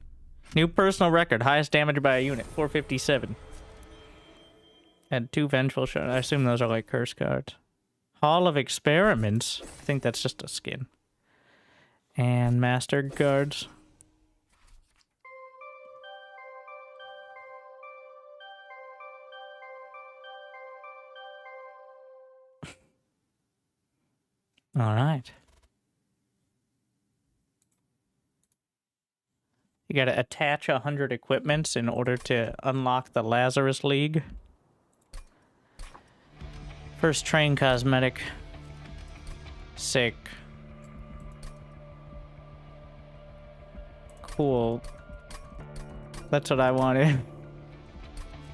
New personal record. Highest damage by a unit. 457. And 2 vengeful shots. I assume those are like curse cards. Hall of Experiments. I think that's just a skin. And master cards. All right. You gotta attach 100 equipments in order to unlock the Lazarus League. First train cosmetic. Sick. Cool. That's what I wanted.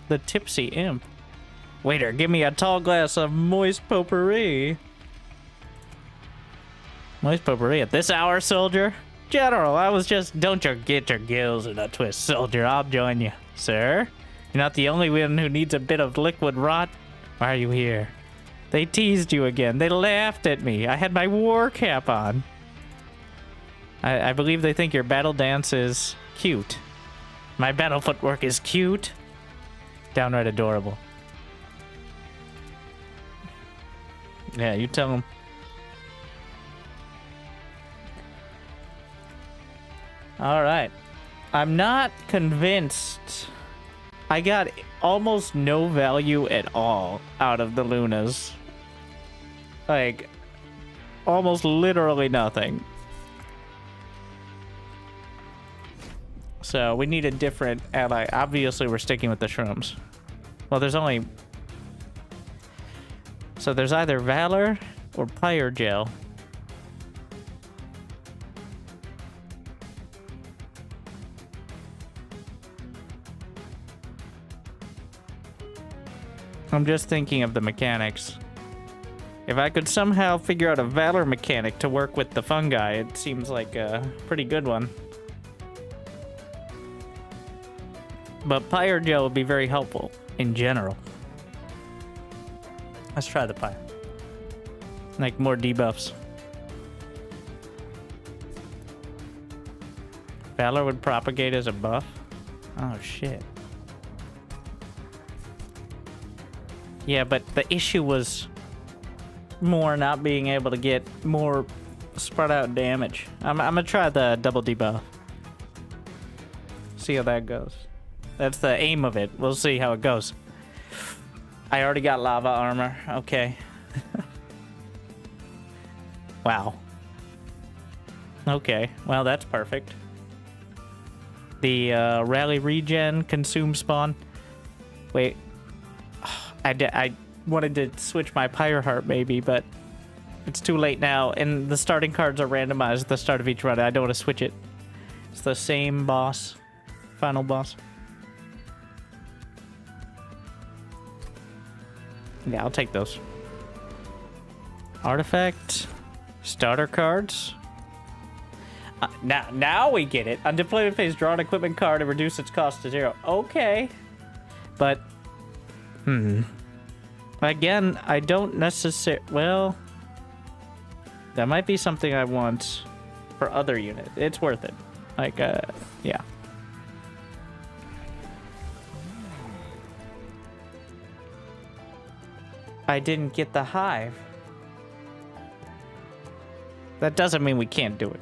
The Tipsy Imp. Waiter, give me a tall glass of moist potpourri. Moist potpourri at this hour, soldier? General, I was just... Don't you get your gills in a twist, soldier. I'll join you. Sir? You're not the only one who needs a bit of liquid rot. Why are you here? They teased you again. They laughed at me. I had my war cap on. I believe they think your battle dance is cute. My battle footwork is cute. Downright adorable. Yeah, you tell them. Alright. I'm not convinced. I got almost no value at all out of the Lunas. Like, almost literally nothing. So, we need a different ally. Obviously, we're sticking with the shrooms. Well, there's only... So, there's either Valor or Pyre Gel. I'm just thinking of the mechanics. If I could somehow figure out a Valor mechanic to work with the fungi, it seems like a pretty good one. But Pyre Gel would be very helpful in general. Let's try the Pyre. Like more debuffs. Valor would propagate as a buff? Oh shit. Yeah, but the issue was more not being able to get more spread out damage. I'm gonna try the double debuff. See how that goes. That's the aim of it. We'll see how it goes. I already got lava armor. Okay. Wow. Okay. Well, that's perfect. The rally regen consume spawn. Wait. I wanted to switch my Pyre Heart maybe, but it's too late now. And the starting cards are randomized at the start of each run. I don't want to switch it. It's the same boss. Final boss. Yeah, I'll take those. Artifact. Starter cards. Now we get it. On deployment phase, draw an equipment card and reduce its cost to 0. Okay. But, again, I don't necessarily... Well, that might be something I want for other units. It's worth it. Like, yeah. I didn't get the hive. That doesn't mean we can't do it.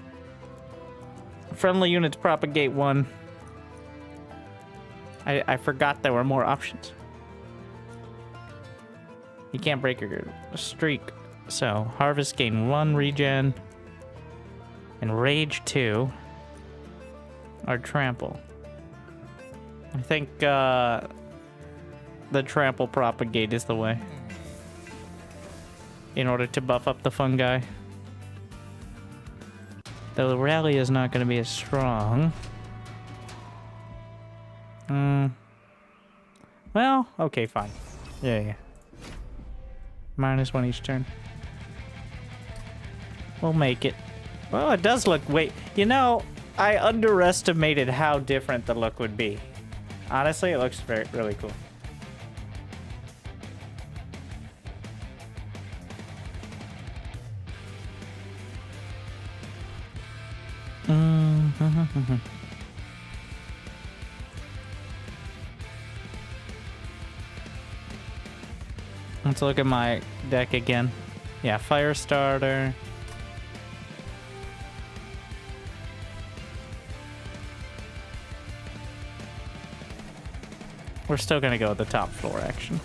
Friendly units propagate 1. I forgot there were more options. You can't break your streak. So, harvest gain 1 regen. And rage 2. Or trample. I think the trample propagate is the way. In order to buff up the fungi. Though the rally is not going to be as strong. Well, okay, fine. Yeah. -1 each turn. We'll make it. Well, it does look... Wait, you know, I underestimated how different the look would be. Honestly, it looks really cool. Let's look at my deck again. Yeah, fire starter. We're still gonna go with the top floor action.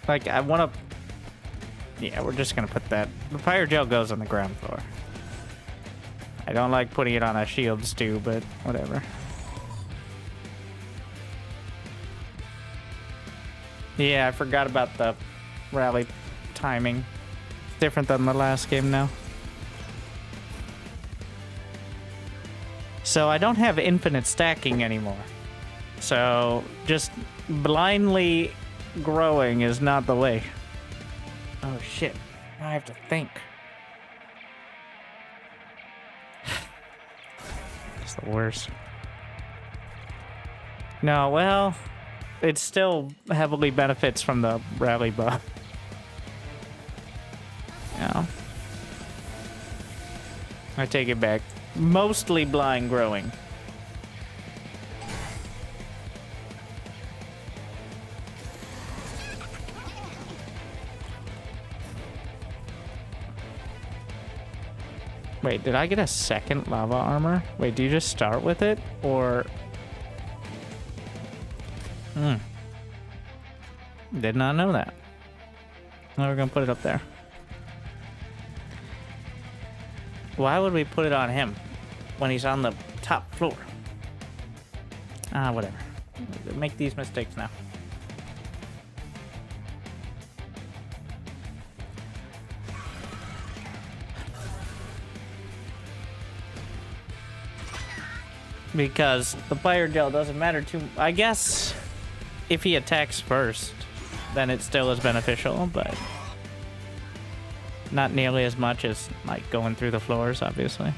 Like, I want to... Yeah, we're just going to put that... The Pyre Gel goes on the ground floor. I don't like putting it on a shield stew, but whatever. Yeah, I forgot about the rally timing. It's different than the last game now. So I don't have infinite stacking anymore. So just blindly... growing is not the way. Oh shit. Now I have to think. It's the worst. No, well, it still heavily benefits from the rally buff. Yeah. I take it back. Mostly blind growing. Wait, did I get a second lava armor? Wait, do you just start with it? Or... Did not know that. Now we're gonna put it up there. Why would we put it on him when he's on the top floor? Ah, whatever. Make these mistakes now. Because the Pyre gel doesn't matter too. I guess if he attacks first, then it still is beneficial, but not nearly as much as like going through the floors, obviously.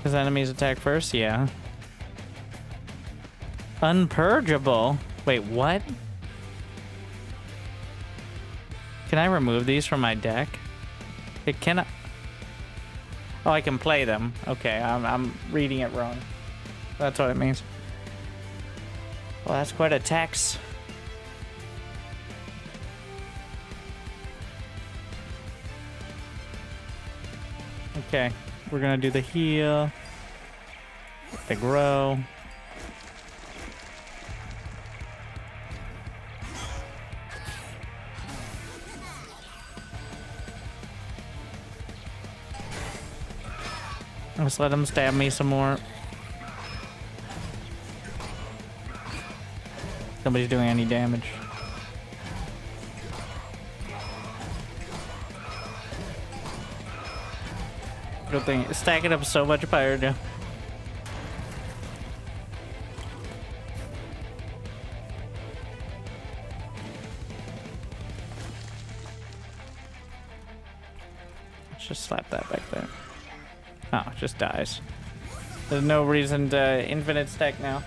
His enemies attack first? Yeah. Unpurgeable? Wait, what? Can I remove these from my deck? It cannot... Oh, I can play them. Okay, I'm reading it wrong. That's what it means. Well, that's quite a tax. Okay. We're gonna do the heal, the grow. Let's let him stab me some more. Nobody's doing any damage. Good thing. It's stacking up so much Pyre now. Let's just slap that back there. Oh, it just dies. There's no reason to infinite stack now.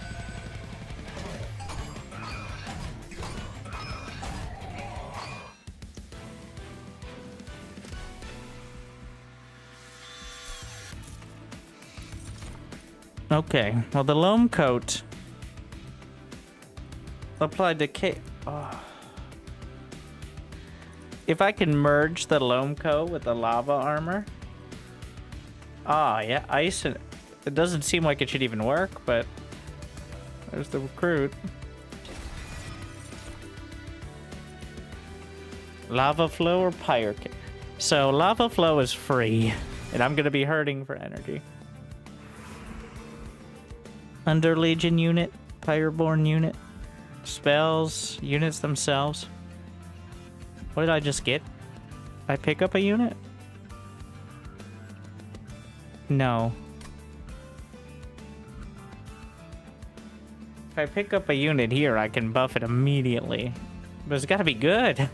Okay, well the loam coat applied to If I can merge the loam coat with the lava armor. Ah, yeah, ice. It doesn't seem like it should even work, but there's the recruit. Lava flow or pyre? So lava flow is free, and I'm gonna be hurting for energy. Under Legion unit, Pyreborn unit, spells, units themselves. What did I just get? I pick up a unit? No. If I pick up a unit here, I can buff it immediately. But it's gotta be good.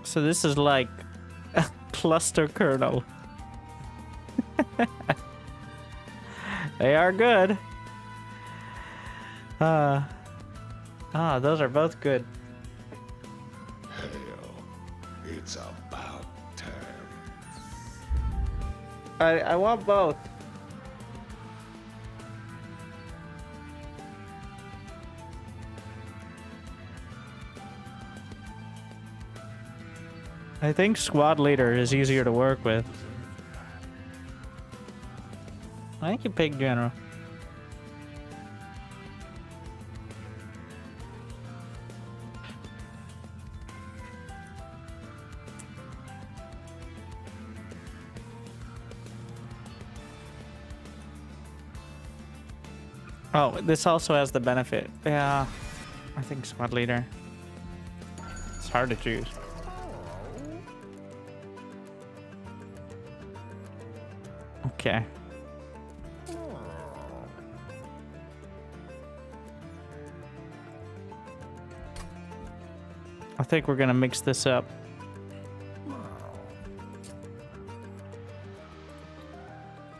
So this is like a cluster kernel. They are good. Those are both good. Hell, it's about time. I want both. I think squad leader is easier to work with. I think you pick general. Oh, this also has the benefit. Yeah, I think squad leader. It's hard to choose. Okay. I think we're gonna mix this up.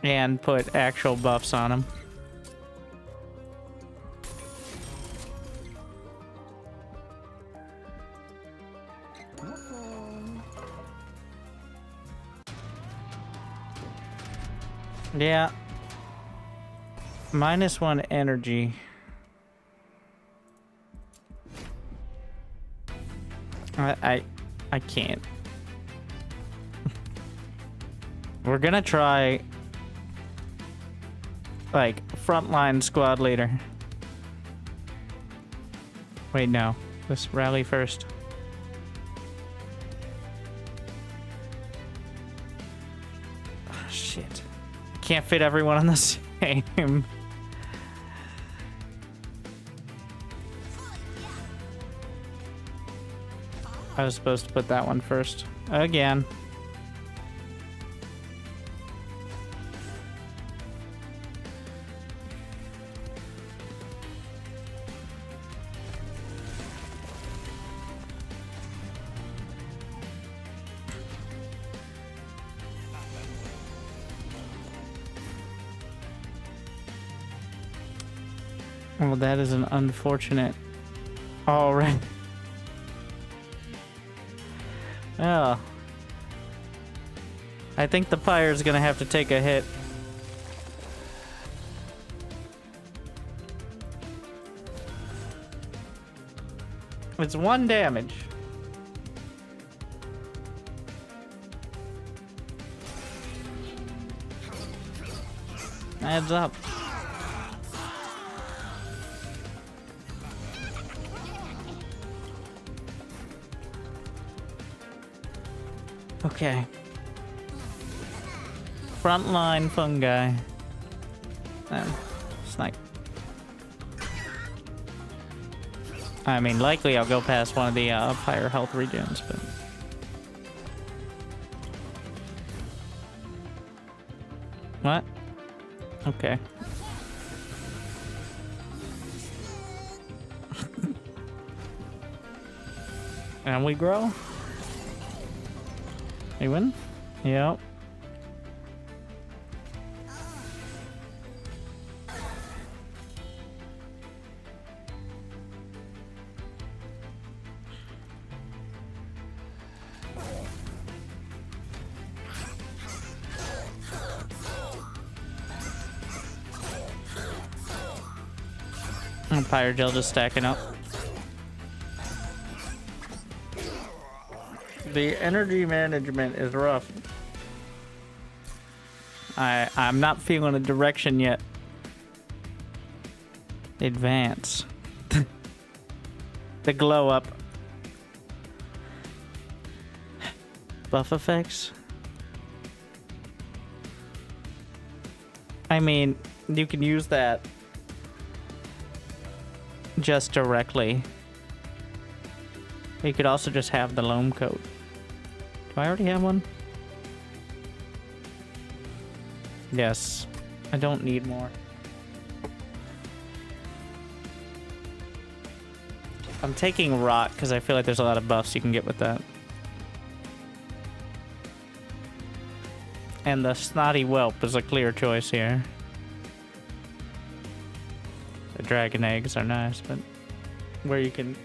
And put actual buffs on them. Yeah. -1 energy. I can't. We're gonna try like frontline squad leader. Wait, no. Let's rally first. Oh, shit. Can't fit everyone on the same. I was supposed to put that one first. Again. Well, that is an unfortunate. All right. Oh. I think the Pyre is gonna have to take a hit. It's 1 damage. Adds up. Okay. Frontline fungi. Snipe. I mean, likely I'll go past one of the Pyre health regens, but... What? Okay. And we grow? You win? Yep. Pyre gel just stacking up. The energy management is rough. I'm not feeling a direction yet. Advance. The glow up. Buff effects. I mean, you can use that just directly. You could also just have the loam coat. Do I already have one? Yes. I don't need more. I'm taking rot because I feel like there's a lot of buffs you can get with that. And the snotty whelp is a clear choice here. The dragon eggs are nice, but where you can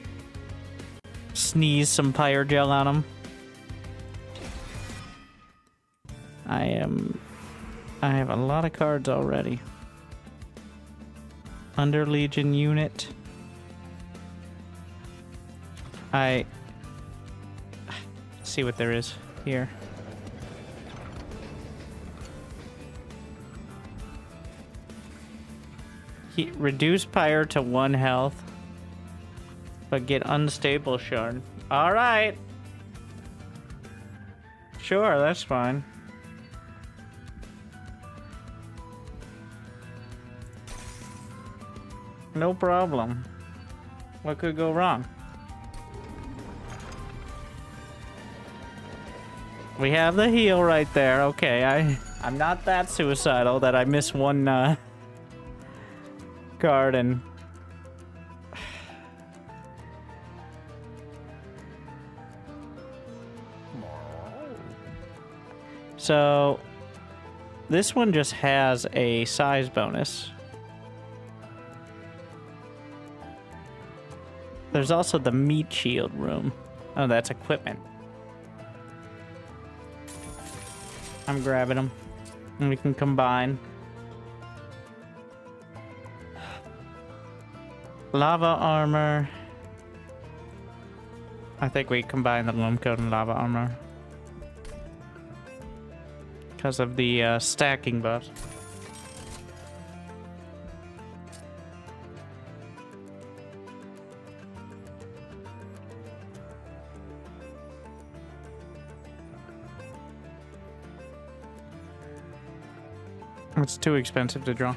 sneeze some Pyre gel on them. I have a lot of cards already. Under Legion unit. See what there is here. Reduce Pyre to 1 health, but get unstable shard. All right. Sure, that's fine. No problem. What could go wrong? We have the heal right there. Okay, I'm not that suicidal that I miss one card and so this one just has a size bonus. There's also the meat shield room. Oh, that's equipment. I'm grabbing them and we can combine. Lava armor. I think we combine the loam coat and lava armor. because of the stacking buff. It's too expensive to draw.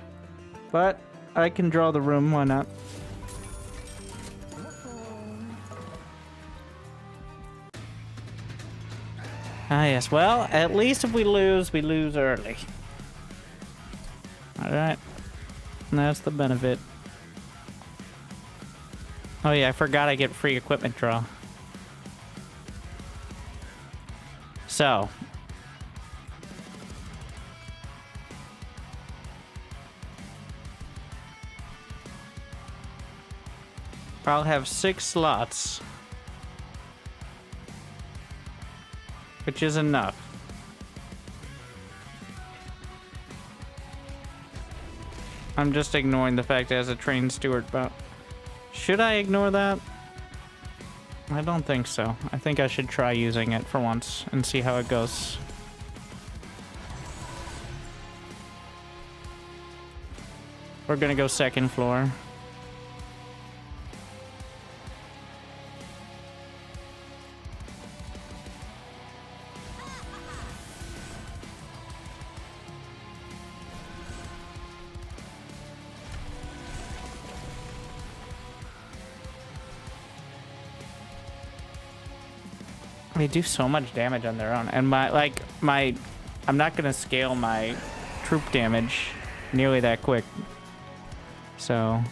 But I can draw the room, why not? Ah, yes. Well, at least if we lose early. Alright. That's the benefit. Oh yeah, I forgot I get free equipment draw. So. I'll have 6 slots. Which is enough. I'm just ignoring the fact it has a trained steward, but should I ignore that? I don't think so. I think I should try using it for once and see how it goes. We're gonna go second floor. They do so much damage on their own, and I'm not gonna scale my troop damage nearly that quick. So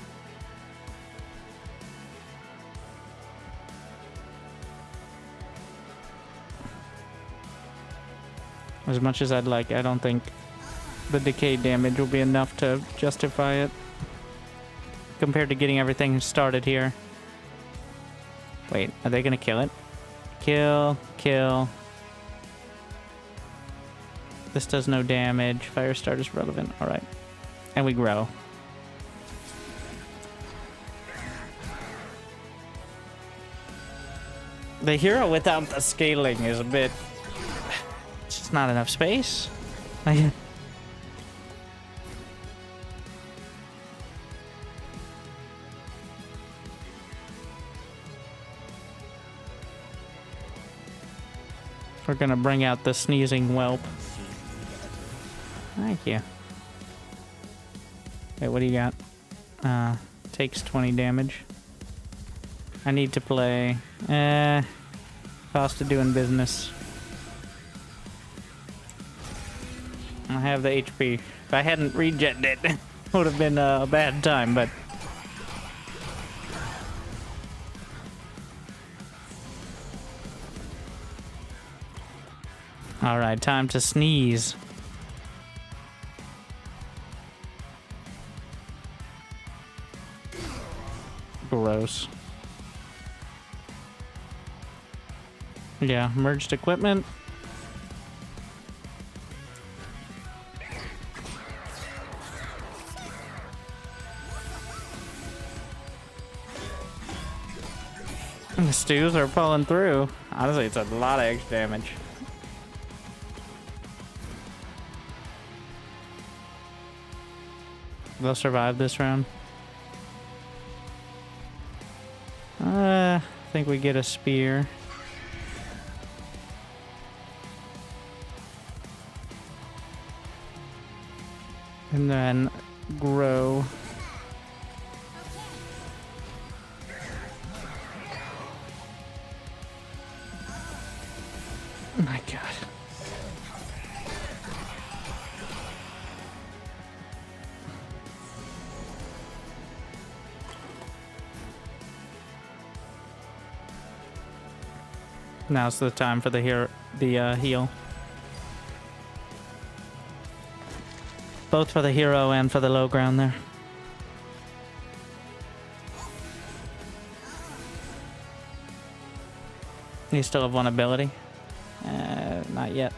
as much as I'd like, I don't think the decay damage will be enough to justify it compared to getting everything started here. Wait, are they gonna kill it? Kill, kill. This does no damage. Fire start is relevant. Alright. And we grow. The hero without the scaling is a bit... It's just not enough space. We're gonna bring out the sneezing whelp. Thank you. Wait, what do you got? Takes 20 damage. I need to play... cost of doing business. I have the HP. If I hadn't regened it, it would have been a bad time, but... Alright, time to sneeze. Gross. Yeah, merged equipment. And the stews are pulling through. Honestly, it's a lot of extra damage. They'll survive this round. I think we get a spear. And then grow. Oh my God. Now's the time for the heal. Both for the hero and for the low ground there. You still have one ability? Not yet.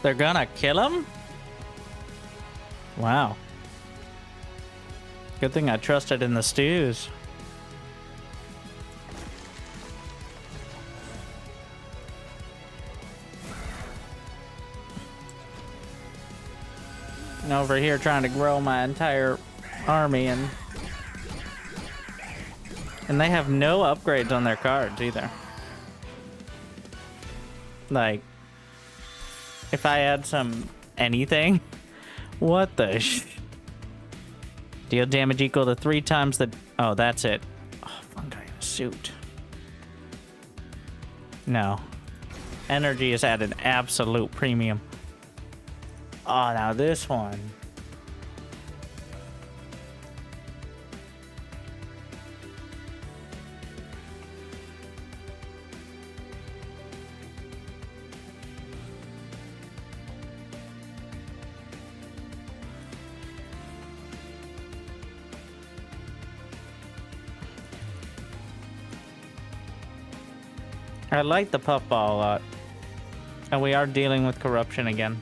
They're gonna kill him? Wow. Good thing I trusted in the stews. And over here trying to grow my entire army, and they have no upgrades on their cards either. Like, if I add some anything, what the deal damage equal to 3 times the... Oh, that's it. Oh, fungi in a suit. No. Energy is at an absolute premium. Oh, now this one. I like the puffball a lot. And we are dealing with corruption again.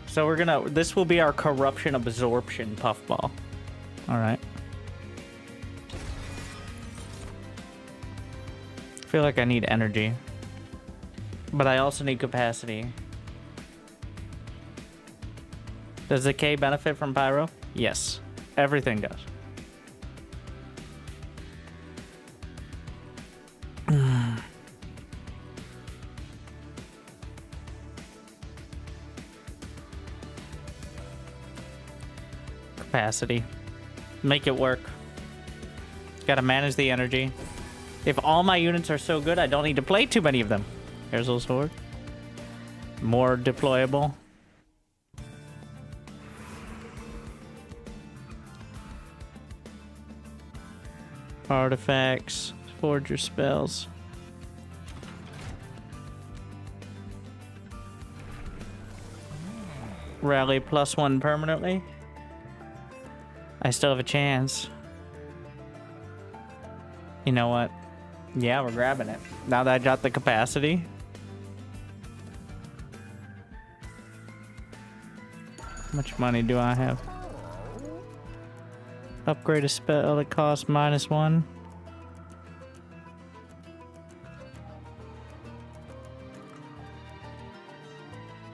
So we're gonna... This will be our corruption absorption puffball. Alright. I feel like I need energy. But I also need capacity. Does the K benefit from Pyro? Yes. Everything does. Capacity. Make it work. Gotta manage the energy. If all my units are so good, I don't need to play too many of them. Here's a sword. More deployable. Artifacts. Forge your spells. Rally +1 permanently. I still have a chance. You know what? Yeah, we're grabbing it. Now that I got the capacity. How much money do I have? Upgrade a spell that costs -1.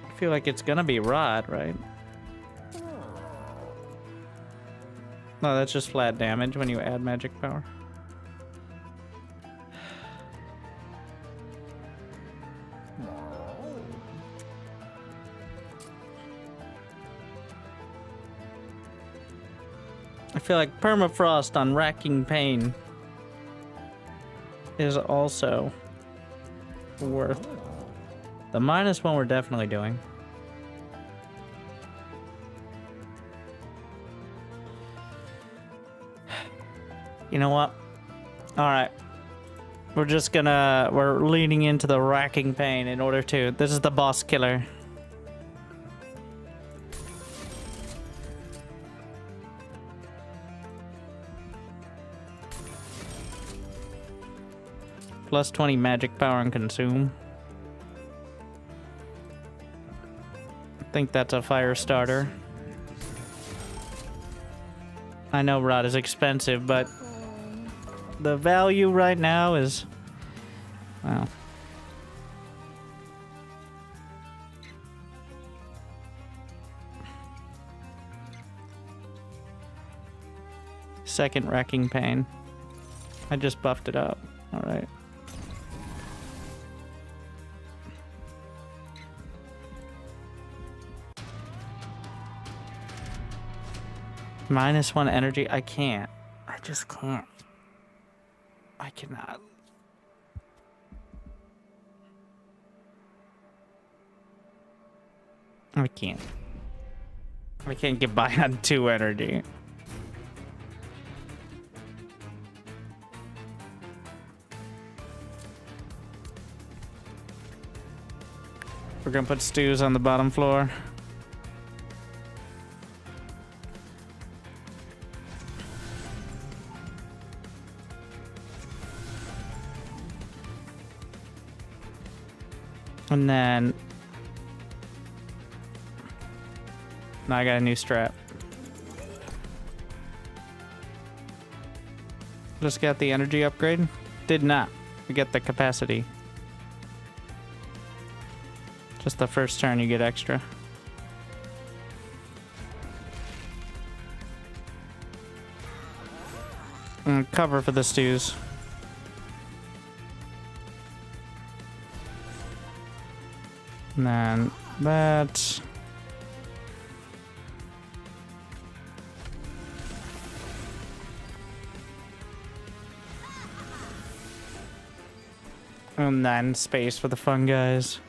I feel like it's gonna be rot, right? No, that's just flat damage when you add magic power. I feel like permafrost on racking pain is also worth the -1 we're definitely doing. You know what? Alright. We're leaning into the racking pain in order to... This is the boss killer. +20 magic power and consume. I think that's a fire starter. I know rot is expensive, but the value right now is... Wow. Second wrecking pain. I just buffed it up. Alright. -1 energy. I can't. I just can't. I cannot. I can't. I can't get by on 2 energy. We're gonna put stews on the bottom floor. And then... Now I got a new strap. Just got the energy upgrade. Did not. We get the capacity. Just the first turn you get extra. And cover for the stews. And then that. And then space for the fun guys.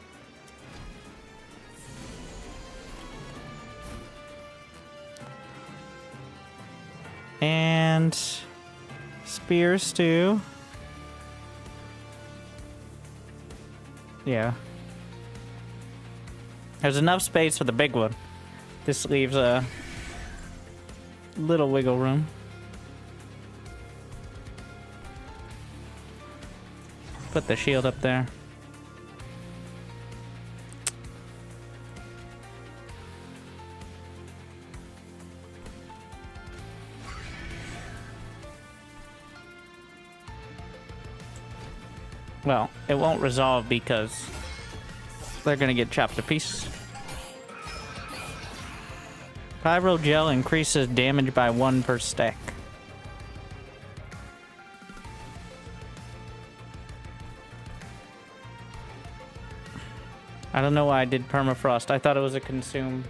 And spear stew. Yeah. There's enough space for the big one. This leaves a little wiggle room. Put the shield up there. Well, it won't resolve because they're gonna get chopped to pieces. Pyro gel increases damage by 1 per stack. I don't know why I did permafrost. I thought it was a consume.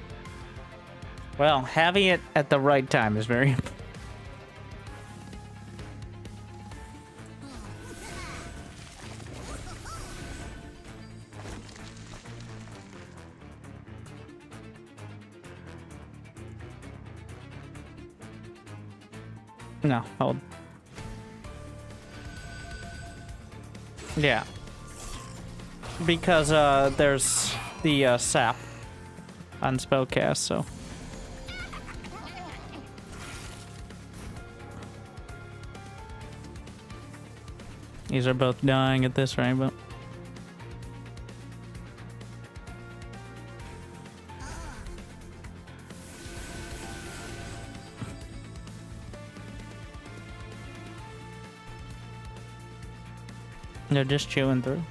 Well, having it at the right time is very important. No, hold. Yeah. Because there's the sap on spellcast, so. These are both dying at this rate, but. They're just chewing through.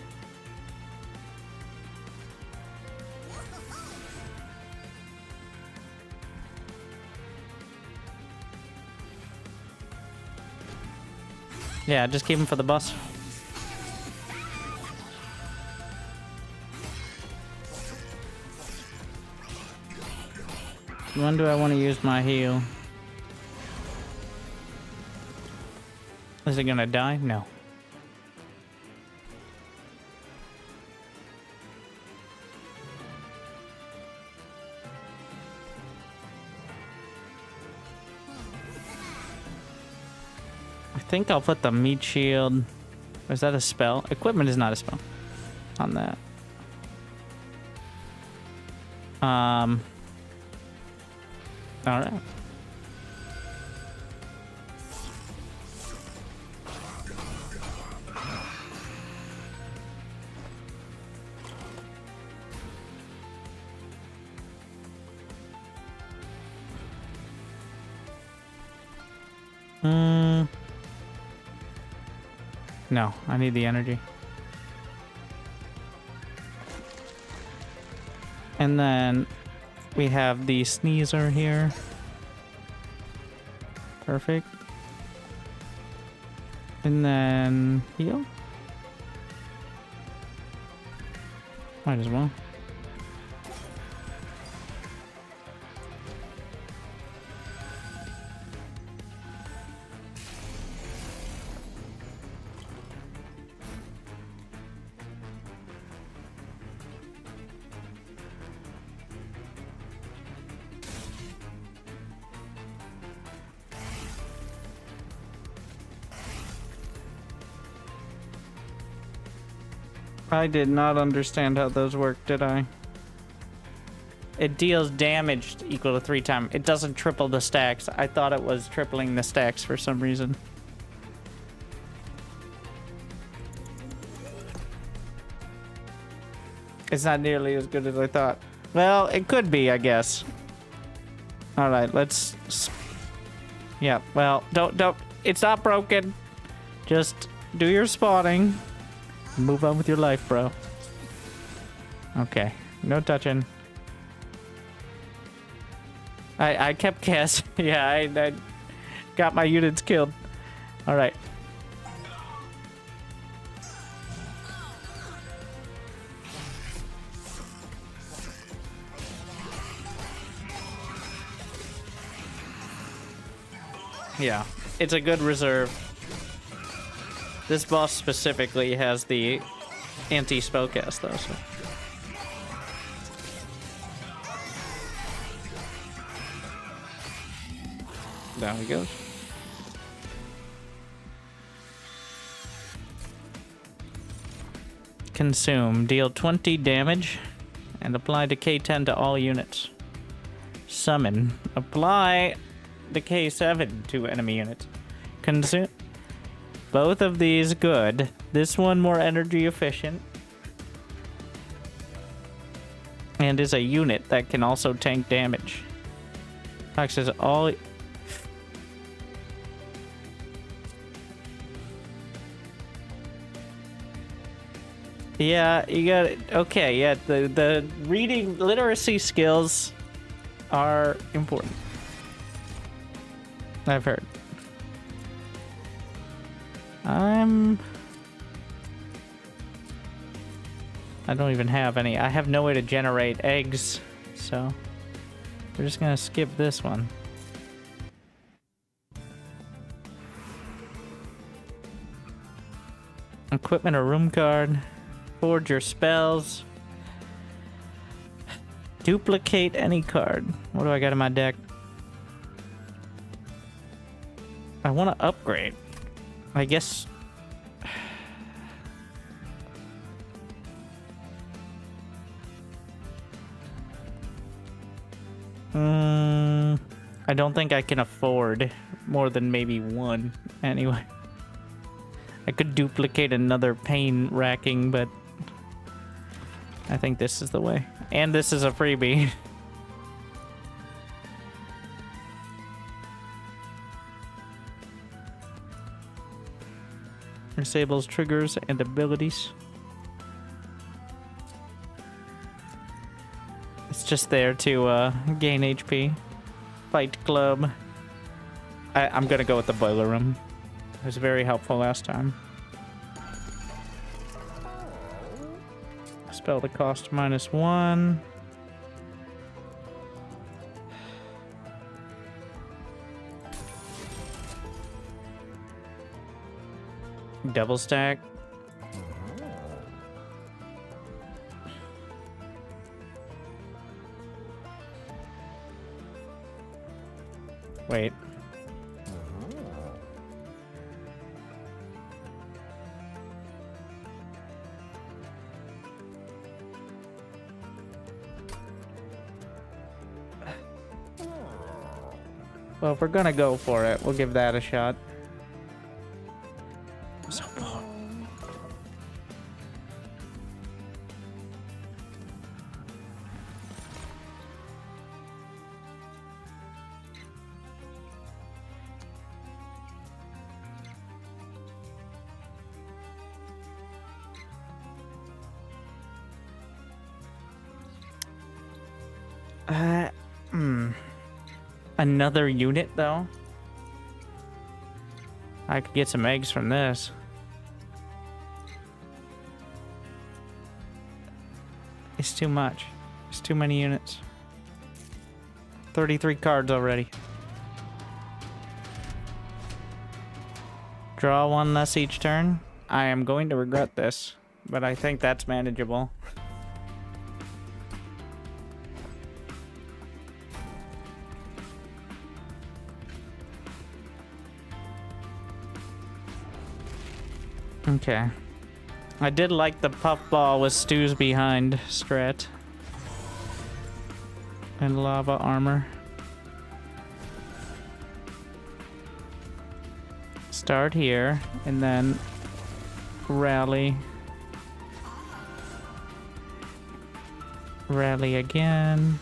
Yeah, just keep them for the boss. When do I want to use my heal? Is it gonna die? No. I think I'll put the meat shield. Is that a spell? Equipment is not a spell on that. All right. No, I need the energy. And then we have the sneezer here. Perfect. And then heal. Might as well. I did not understand how those work, did I? It deals damage equal to 3 times. It doesn't triple the stacks. I thought it was tripling the stacks for some reason. It's not nearly as good as I thought. Well, it could be, I guess. All right, let's... Yeah, well, don't... It's not broken. Just do your spawning. Move on with your life, bro. Okay. No touching. I kept casting. Yeah, I got my units killed. All right. Yeah, it's a good reserve. This boss specifically has the anti-spellcast though, so. Down he goes. Consume. Deal 20 damage and apply Decay 10 to all units. Summon. Apply Decay 7 to enemy units. Consume. Both of these good. This one more energy efficient. And is a unit that can also tank damage. Taxes all... Yeah, you got it. Okay, yeah, the reading literacy skills are important. I've heard. I don't even have any. I have no way to generate eggs, so we're just gonna skip this one. Equipment or room card. Forge your spells. Duplicate any card. What do I got in my deck? I want to upgrade. I guess... I don't think I can afford more than maybe one. Anyway. I could duplicate another pain-racking, but... I think this is the way. And this is a freebie. Disables triggers and abilities. It's just there to gain HP. Fight club. I'm gonna go with the boiler room. It was very helpful last time. Spell the cost -1. Double stack. Wait. Well, if we're gonna go for it, we'll give that a shot. So poor. Another unit, though? I could get some eggs from this. It's too much. It's too many units. 33 cards already. Draw one less each turn. I am going to regret this, but I think that's manageable. Okay. I did like the puffball with Stu's behind strat. And lava armor. Start here, and then rally. Rally again.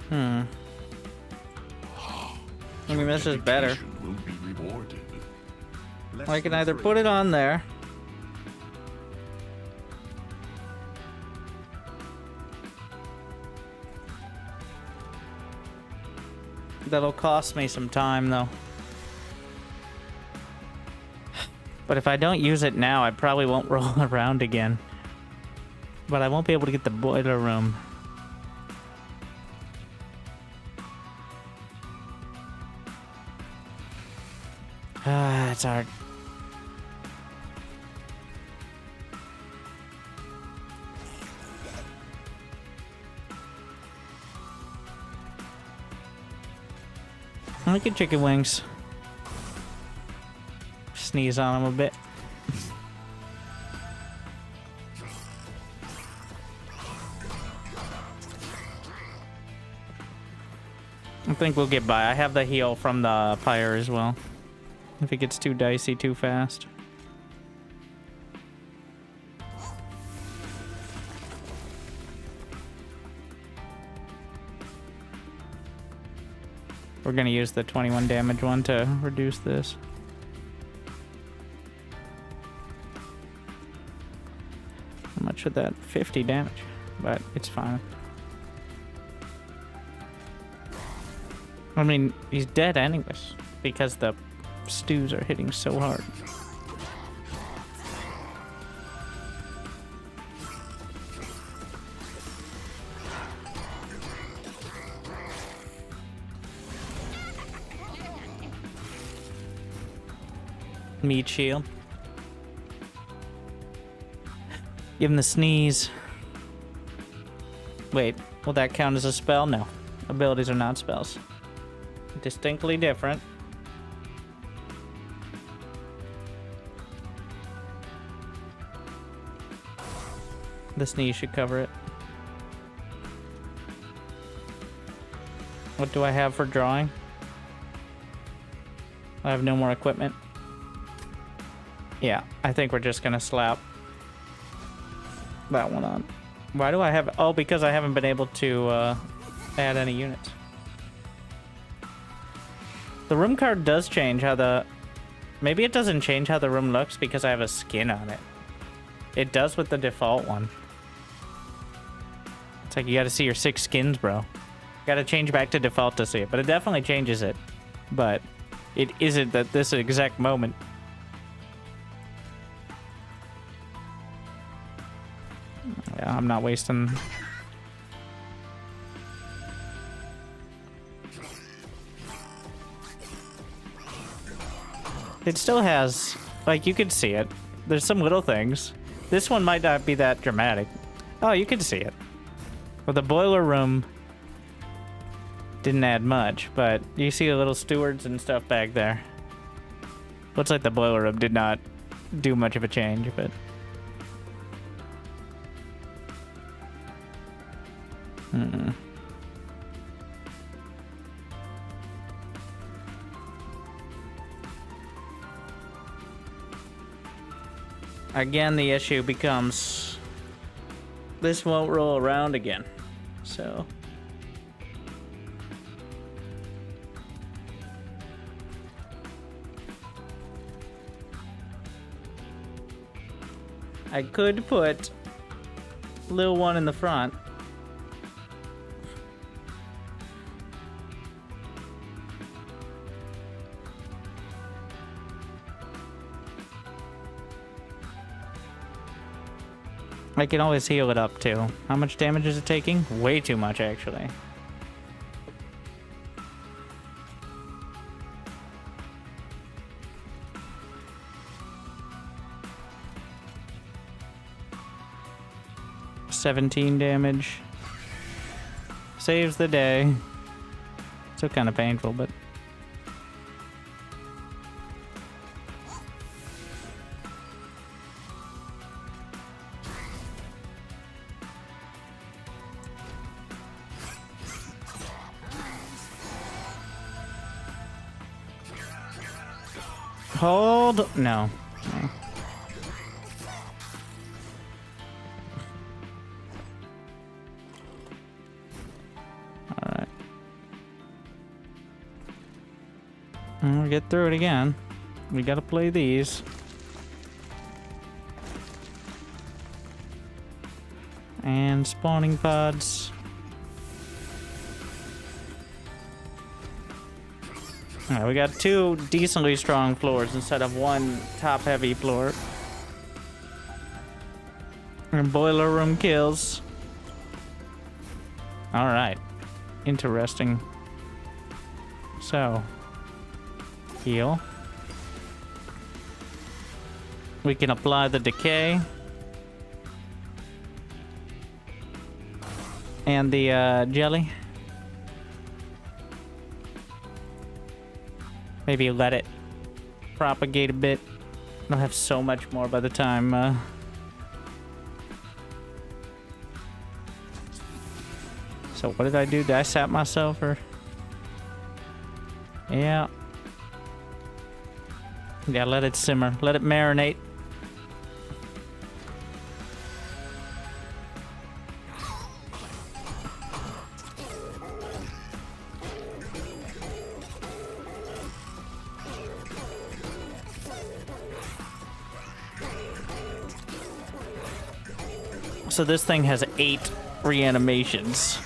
Hmm. I mean, this is better. Reputation will be rewarded. I can either put it on there. That'll cost me some time, though. But if I don't use it now, I probably won't roll around again. But I won't be able to get the boiler room. Ah, it's hard. I get chicken wings. Sneeze on them a bit. I think we'll get by. I have the heal from the Pyre as well. If it gets too dicey too fast. We're gonna use the 21 damage one to reduce this. How much would that? 50 damage, but it's fine. I mean, he's dead anyways, because the stews are hitting so hard. Meat shield. Give him the sneeze. Wait, will that count as a spell? No. Abilities are not spells. Distinctly different. The sneeze should cover it. What do I have for drawing? I have no more equipment. Yeah, I think we're just gonna slap that one on. Why do I have... Oh, because I haven't been able to add any units. The room card does change how the... Maybe it doesn't change how the room looks because I have a skin on it. It does with the default one. It's like you gotta see your 6 skins, bro. Gotta change back to default to see it. But it definitely changes it. But it isn't at this exact moment. Yeah, I'm not wasting... It still has... Like, you could see it. There's some little things. This one might not be that dramatic. Oh, you can see it. Well, the boiler room didn't add much, but you see the little stewards and stuff back there. Looks like the boiler room did not do much of a change, but... Again, the issue becomes this won't roll around again. So I could put little one in the front. I can always heal it up too. How much damage is it taking? Way too much, actually. $17 damage. Saves the day. Still kind of painful, but... Hold... No. No. Alright. We'll get through it again. We gotta play these. And spawning pods. Alright, we got 2 decently strong floors instead of 1 top-heavy floor. And boiler room kills. Alright. Interesting. So. Heal. We can apply the decay. And the jelly. Maybe let it propagate a bit. I'll have so much more by the time So what did I do? Did I sap myself or? Yeah. Yeah, let it simmer. Let it marinate. So this thing has 8 reanimations.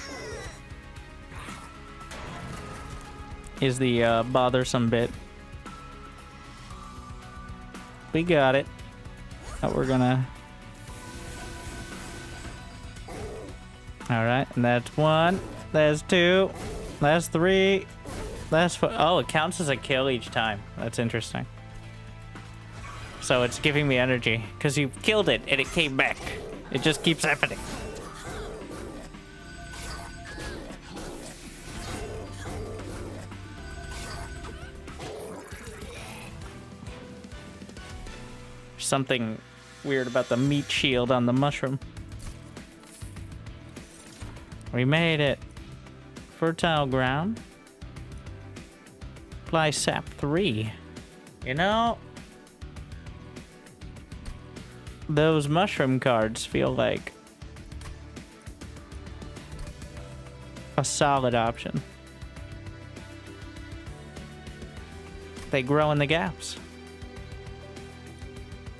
Is the bothersome bit. We got it. Now we're gonna... Alright, and that's 1. That's 2. That's 3. That's 4. Oh, it counts as a kill each time. That's interesting. So it's giving me energy. Because you killed it and it came back. It just keeps happening. Something weird about the meat shield on the mushroom. We made it. Fertile ground. Apply sap 3. You know, those mushroom cards feel like a solid option. They grow in the gaps.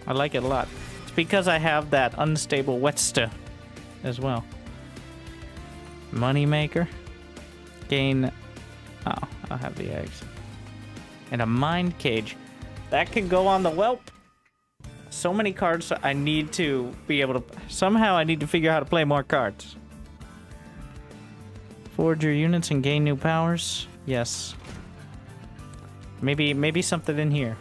I like it a lot. It's because I have that unstable whetstone as well. Moneymaker. Gain... Oh, I'll have the eggs. And a mind cage. That can go on the whelp. So many cards I need to be able to... Somehow I need to figure out how to play more cards. Forge your units and gain new powers. Yes. Maybe something in here.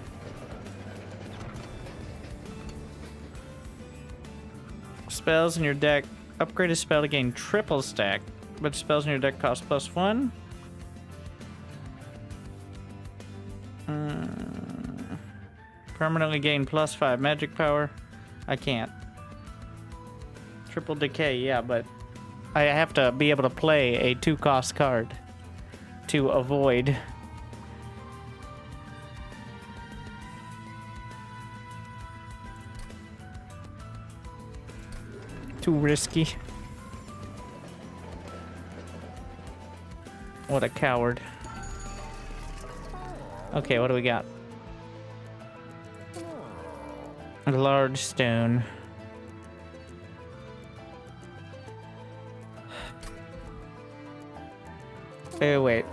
Spells in your deck. Upgrade a spell to gain triple stack. But spells in your deck cost +1. Permanently gain +5 magic power. I can't. Triple decay, yeah, but I have to be able to play a 2-cost card to avoid. Too risky. What a coward. Okay, what do we got? A large stone. Hey, wait.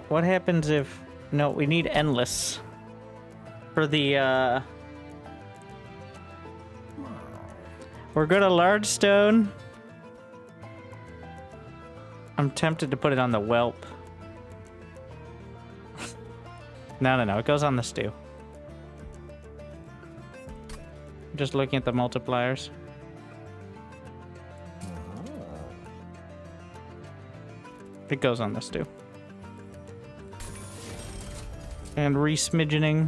What happens if... No, we need endless. For the, We're good at large stone. I'm tempted to put it on the whelp. No. It goes on the stew. Just looking at the multipliers. It goes on the stew. And re-smidgening.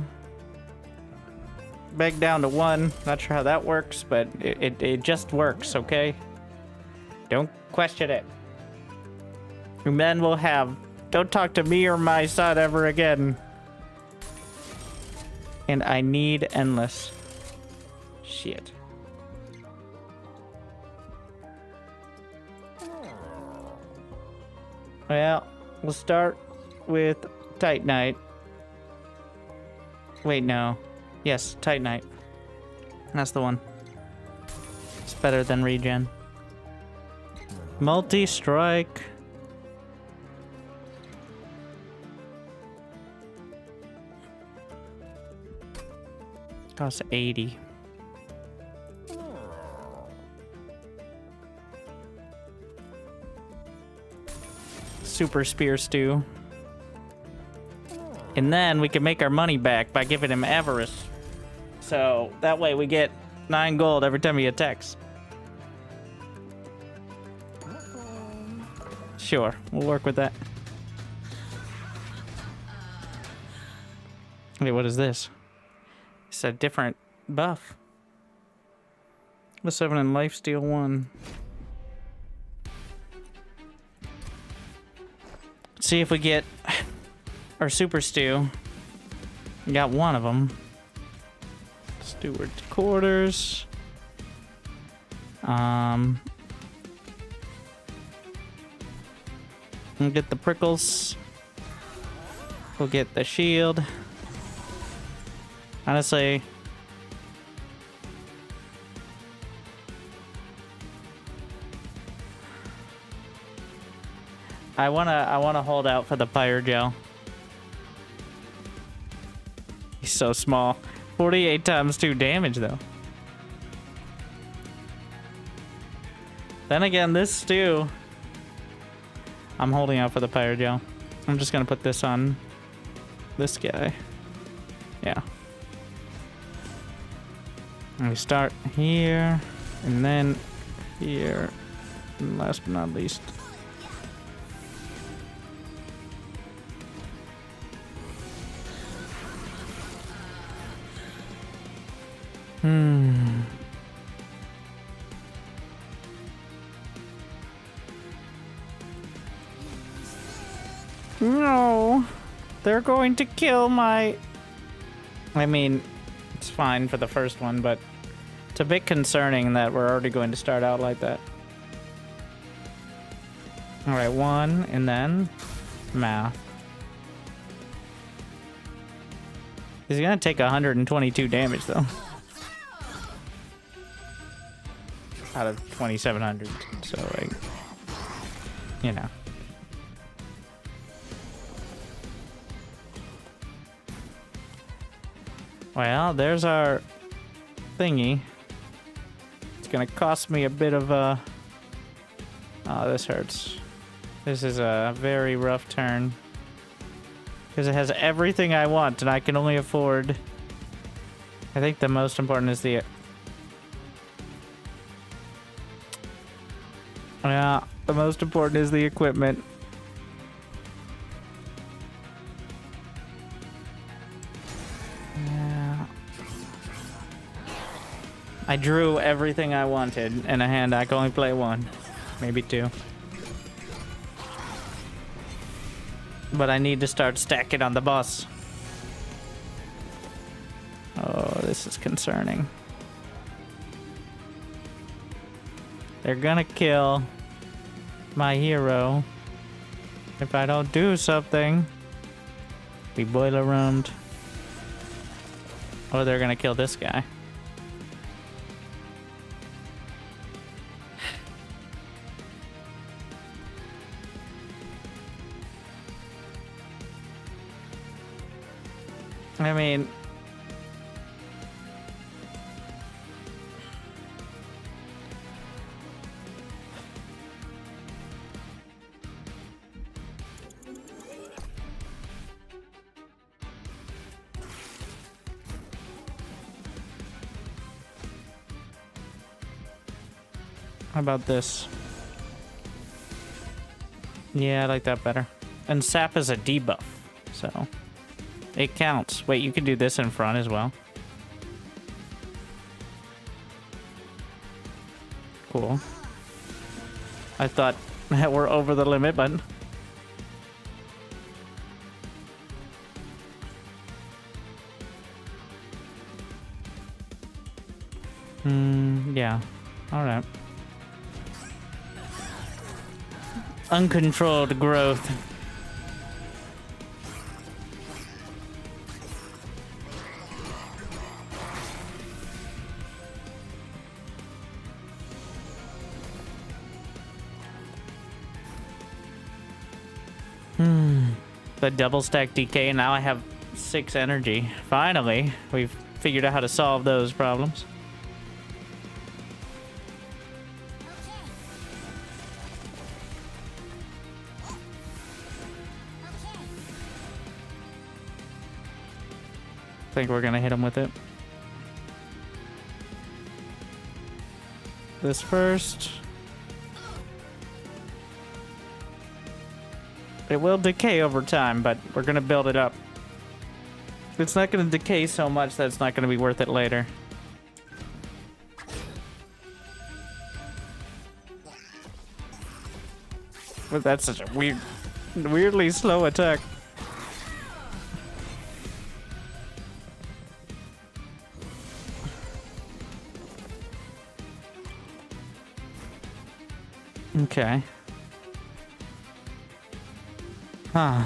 Back down to 1. Not sure how that works, but it just works, okay? Don't question it. And then we'll have... Don't talk to me or my son ever again. And I need endless. Shit. Well, we'll start with Titanite. Wait, no. Yes, Titanite. That's the one. It's better than regen. Multi-strike. Costs 80. Super Spear Stew. And then we can make our money back by giving him Avarice. So that way we get 9 gold every time he attacks. Sure, we'll work with that. Wait, what is this? It's a different buff. +7 and lifesteal 1. Let's see if we get our super stew. We got one of them. Steward's quarters. We'll get the prickles. We'll get the shield. Honestly, I wanna hold out for the Pyre gel. He's so small. 48 times 2 damage though. Then again, this stew. I'm holding out for the Pyre gel. I'm just gonna put this on this guy. Yeah. And we start here, and then here, and last but not least. No, they're going to kill my... I mean, it's fine for the first one, but it's a bit concerning that we're already going to start out like that. Alright, 1, and then math. He's gonna take 122 damage, though. Out of 2,700, so, like, you know. Well, there's our thingy. It's gonna cost me a bit of a... Oh, this hurts. This is a very rough turn. Because it has everything I want, and I can only afford... I think the most important is the... Yeah, the most important is the equipment. I drew everything I wanted in a hand. I can only play 1, maybe 2. But I need to start stacking on the boss. Oh, this is concerning. They're gonna kill my hero if I don't do something. Be boiler roomed. Or they're gonna kill this guy. I mean, how about this? Yeah, I like that better. And sap is a debuff, so it counts. Wait, you can do this in front as well. Cool. I thought that we're over the limit, but... yeah. Alright. Uncontrolled growth. The double stack DK, and now I have 6 energy. Finally, we've figured out how to solve those problems. I think we're gonna hit him with it. This first. It will decay over time, but we're gonna build it up. It's not gonna decay so much that it's not gonna be worth it later. But that's such a weirdly slow attack. Okay. Huh.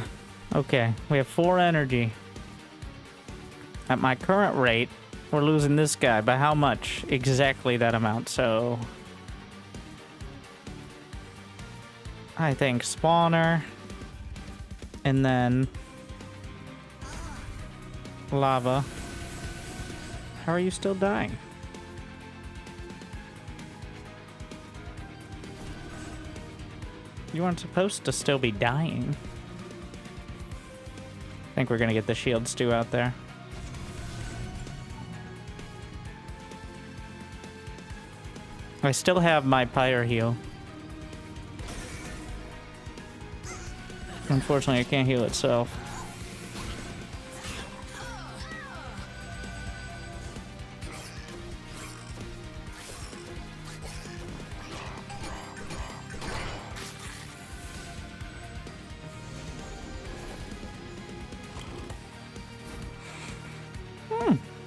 Okay. We have 4 energy. At my current rate, we're losing this guy. By how much? Exactly that amount. So I think spawner. And then lava. How are you still dying? You aren't supposed to still be dying. I think we're gonna get the shield stew out there. I still have my Pyre heal. Unfortunately, it can't heal itself.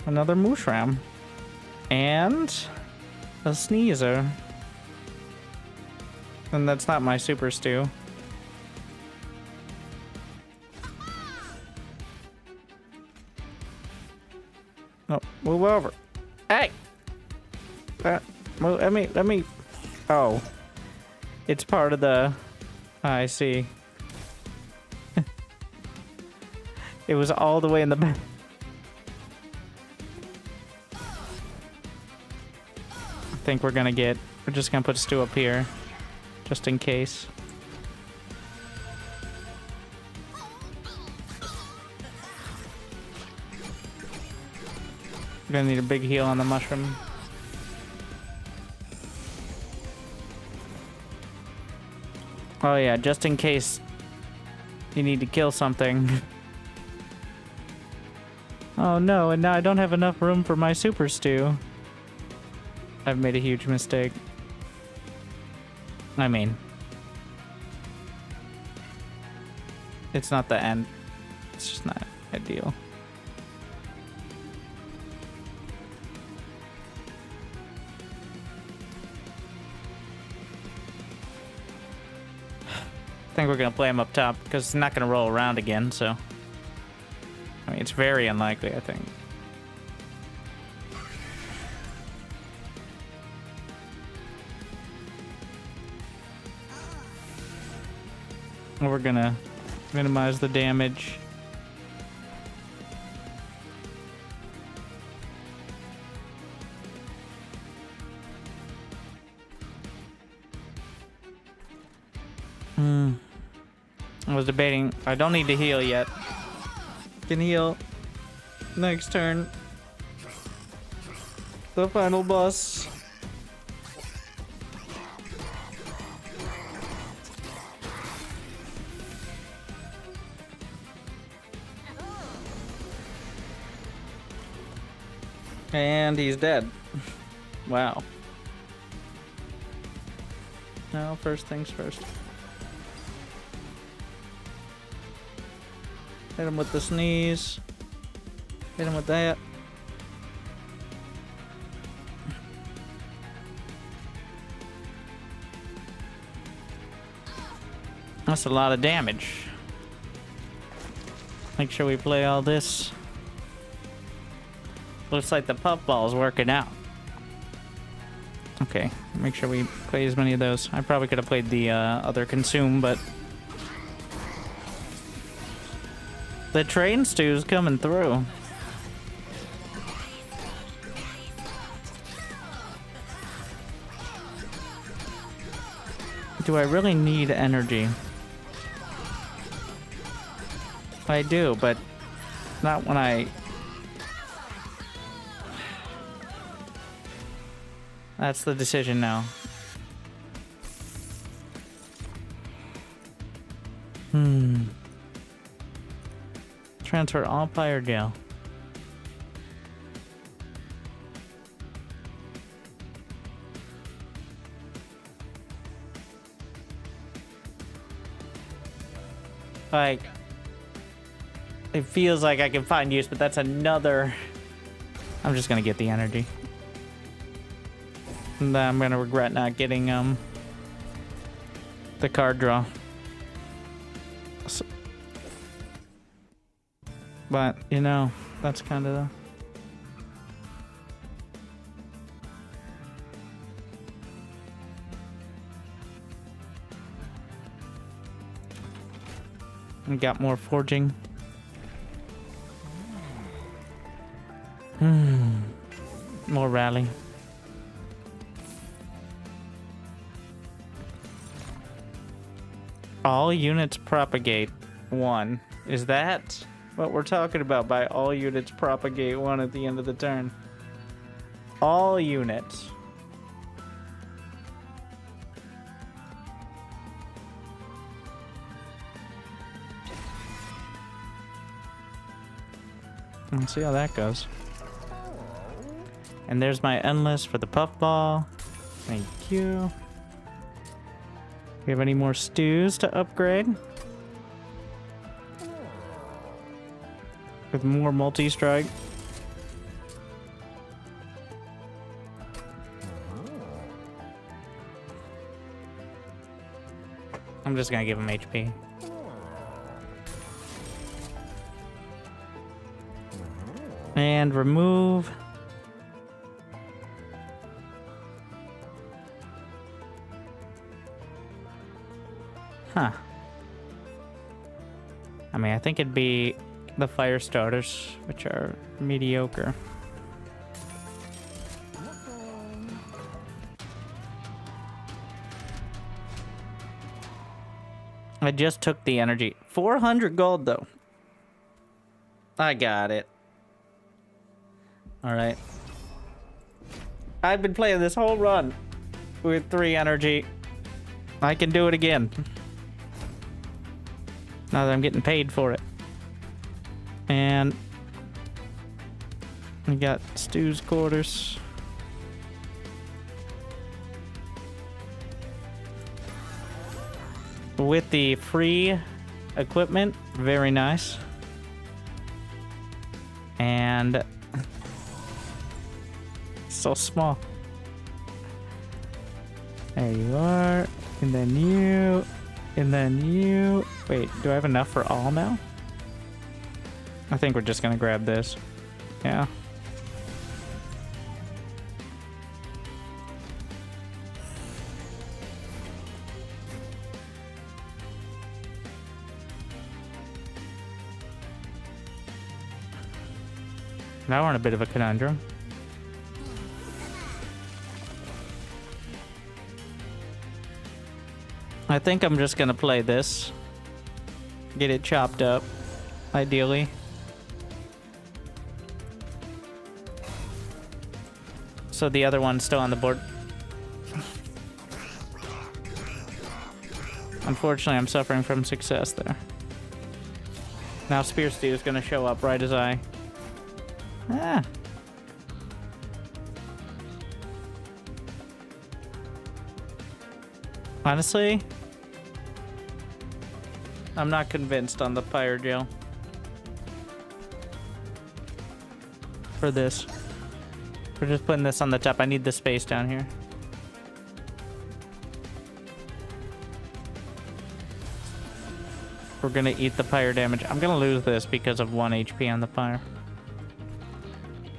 Another mushroom. And a sneezer. And that's not my super stew. No, move over. Hey! Let me. Oh. It's part of the. I see. It was all the way in the back. I think we're just gonna put stew up here, just in case. We're gonna need a big heal on the mushroom. Oh yeah, just in case you need to kill something. Oh no, and now I don't have enough room for my super stew. I've made a huge mistake. I mean, it's not the end. It's just not ideal. I think we're gonna play him up top because it's not gonna roll around again, so. I mean, it's very unlikely, I think. We're gonna minimize the damage. I was debating. I don't need to heal yet. Can heal next turn. The final boss. And he's dead. Wow. Now, first things first. Hit him with the sneeze. Hit him with that. That's a lot of damage. Make sure we play all this. Looks like the puffball is working out. Okay, make sure we play as many of those. I probably could have played the other consume, but The train stew's coming through. Do I really need energy? I do, but not when I... That's the decision now. Transfer all Pyre gel. Like, it feels like I can find use, but that's another... I'm just gonna get the energy. And then I'm gonna regret not getting, the card draw. So, but, you know, that's kind of the... We got more forging. More rally. All units propagate 1. Is that what we're talking about by all units propagate 1 at the end of the turn? All units. Let's see how that goes. And there's my endless for the puffball. Thank you. We have any more stews to upgrade? With more multi-strike. I'm just gonna give him HP. And remove. Huh. I mean, I think it'd be the fire starters, which are mediocre. I just took the energy. 400 gold, though. I got it. Alright. I've been playing this whole run with 3 energy. I can do it again. Now that I'm getting paid for it. And we got Stu's quarters. With the free equipment, very nice. And so small. There you are. And then you. And then you. Wait, do I have enough for all now? I think we're just gonna grab this. Yeah. Now we're in a bit of a conundrum. I think I'm just gonna play this. Get it chopped up, ideally. So the other one's still on the board. Unfortunately, I'm suffering from success there. Now Spear Stew is gonna show up right as I... Ah. Honestly, I'm not convinced on the Pyre gel for this. We're just putting this on the top. I need the space down here. We're gonna eat the Pyre damage. I'm gonna lose this because of 1 HP on the Pyre.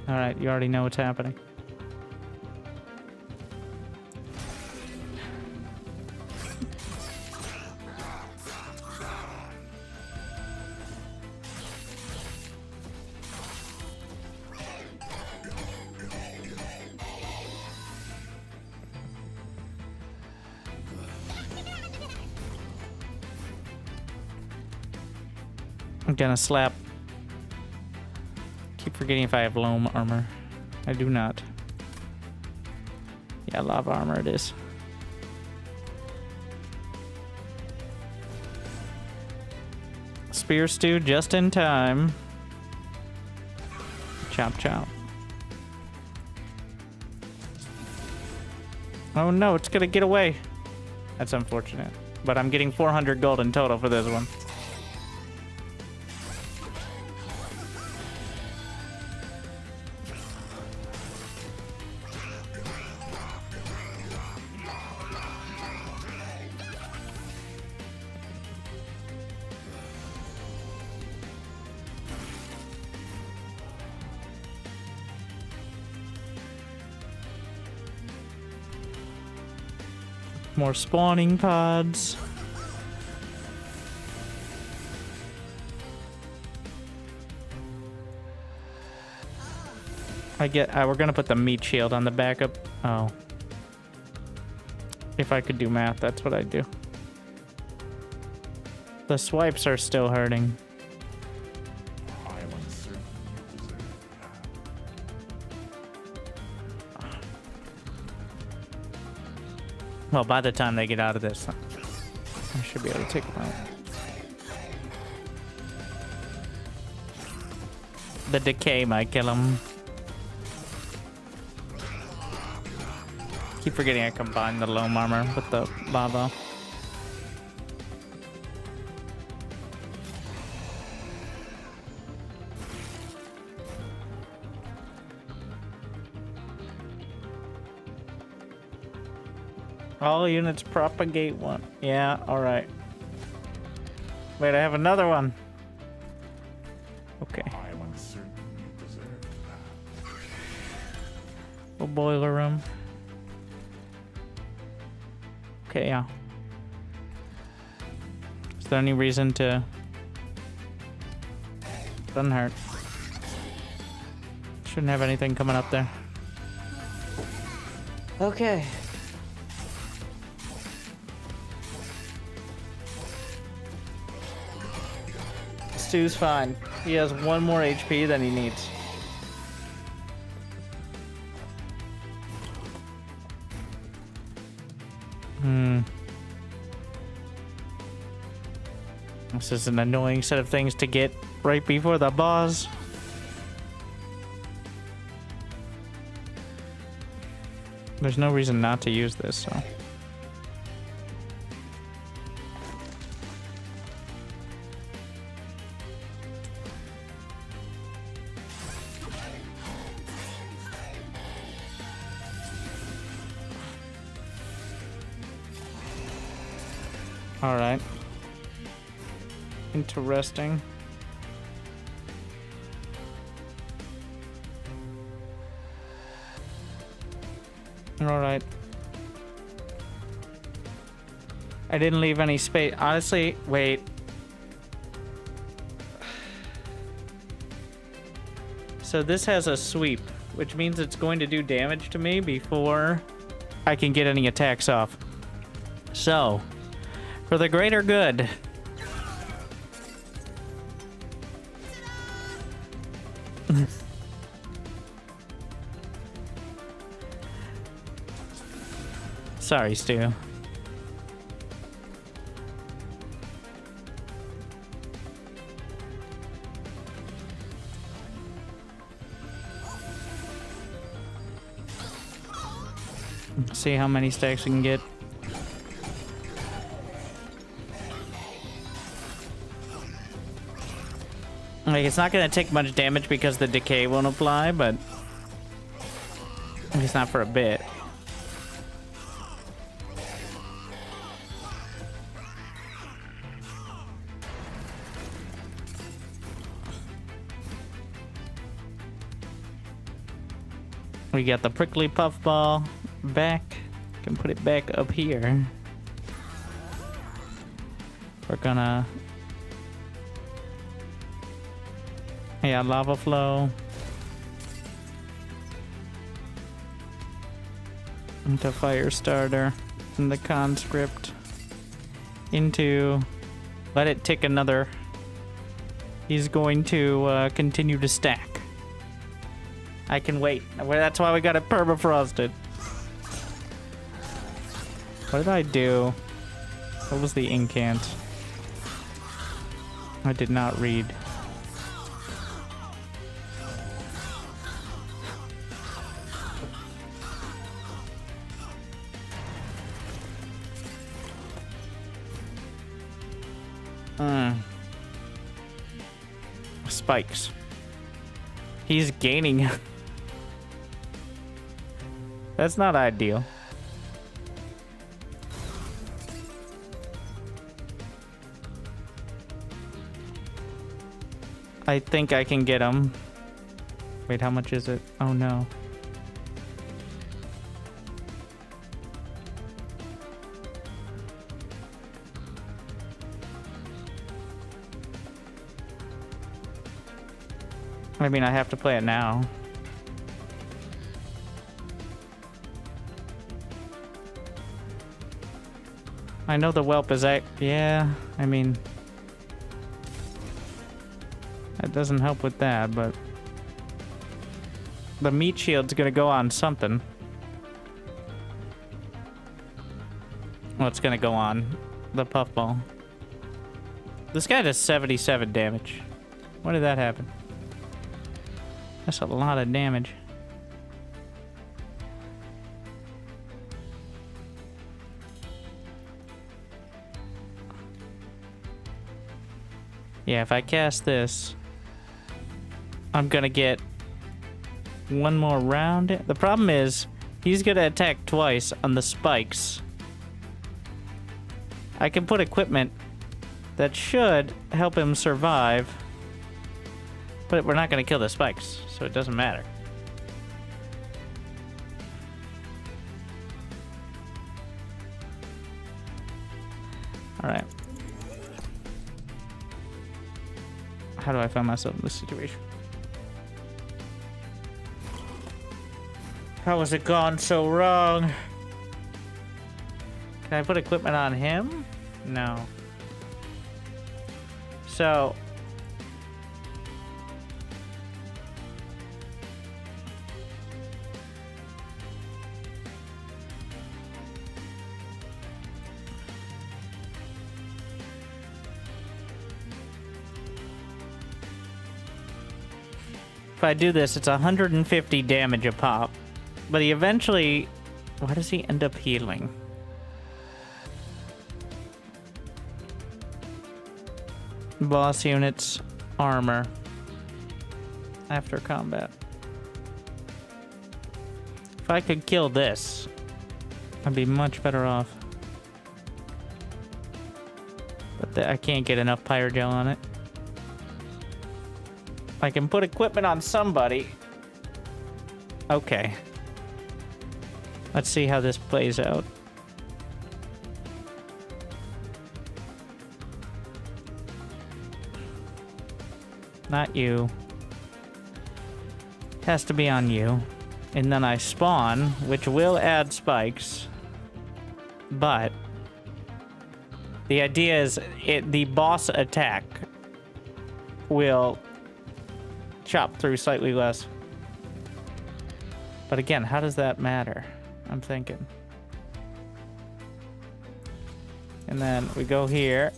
Alright, you already know what's happening. I'm gonna slap. Keep forgetting if I have loam armor. I do not. Yeah, lava armor it is. Spear stew just in time. Chop chop. Oh no, it's gonna get away. That's unfortunate. But I'm getting 400 gold in total for this one. More spawning pods. We're gonna put the meat shield on the backup. Oh. If I could do math, that's what I'd do. The swipes are still hurting. Well, by the time they get out of this, I should be able to take them out. The decay might kill them. Keep forgetting I combined the loam armor with the lava. All units propagate one. Yeah, alright. Wait, I have another one. Okay. A boiler room. Okay, yeah. Is there any reason to... Doesn't hurt. Shouldn't have anything coming up there. Okay. Stu's fine. He has one more HP than he needs. This is an annoying set of things to get right before the boss. There's no reason not to use this, so... Alright. Interesting. Alright. I didn't leave any space. Honestly, wait. So this has a sweep, which means it's going to do damage to me before I can get any attacks off. So, for the greater good. Sorry, Stu. See how many stacks we can get. Like, it's not going to take much damage because the decay won't apply, but it's not for a bit. We got the prickly puffball back. Can put it back up here. We're gonna... Yeah, lava flow. Into fire starter. And the conscript. Into... Let it tick another... he's going to continue to stack. I can wait. Well, that's why we got it permafrosted. What did I do? What was the incant? I did not read. Spikes. He's gaining. That's not ideal. I think I can get him. Wait, how much is it? Oh no. I mean, I have to play it now. I know the whelp is yeah, I mean, that doesn't help with that, but the meat shield's gonna go on something. Well, it's gonna go on the puffball. This guy does 77 damage. When did that happen? That's a lot of damage. Yeah, if I cast this, I'm gonna get one more round. The problem is, he's gonna attack twice on the spikes. I can put equipment that should help him survive, but we're not gonna kill the spikes, so it doesn't matter. All right. How do I find myself in this situation? How has it gone so wrong? Can I put equipment on him? No. So... if I do this, it's 150 damage a pop. But he eventually... why does he end up healing? Boss units, armor. After combat. If I could kill this, I'd be much better off. But I can't get enough Pyre gel on it. I can put equipment on somebody. Okay. Let's see how this plays out. Not you. Has to be on you. And then I spawn, which will add spikes. But the idea is the boss attack will chop through slightly less. But again, how does that matter? I'm thinking. And then we go here.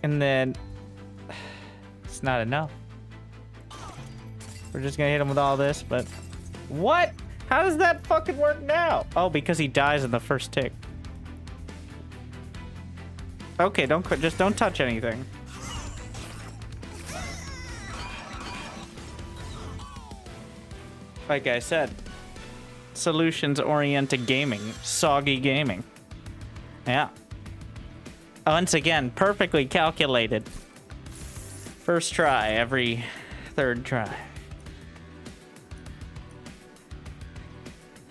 And then it's not enough. We're just gonna hit him with all this, but what? How does that fucking work now? Oh, because he dies in the first tick. Okay, don't quit. Just don't touch anything. Like I said, solutions-oriented gaming, soggy gaming. Yeah. Once again, perfectly calculated. First try, every third try.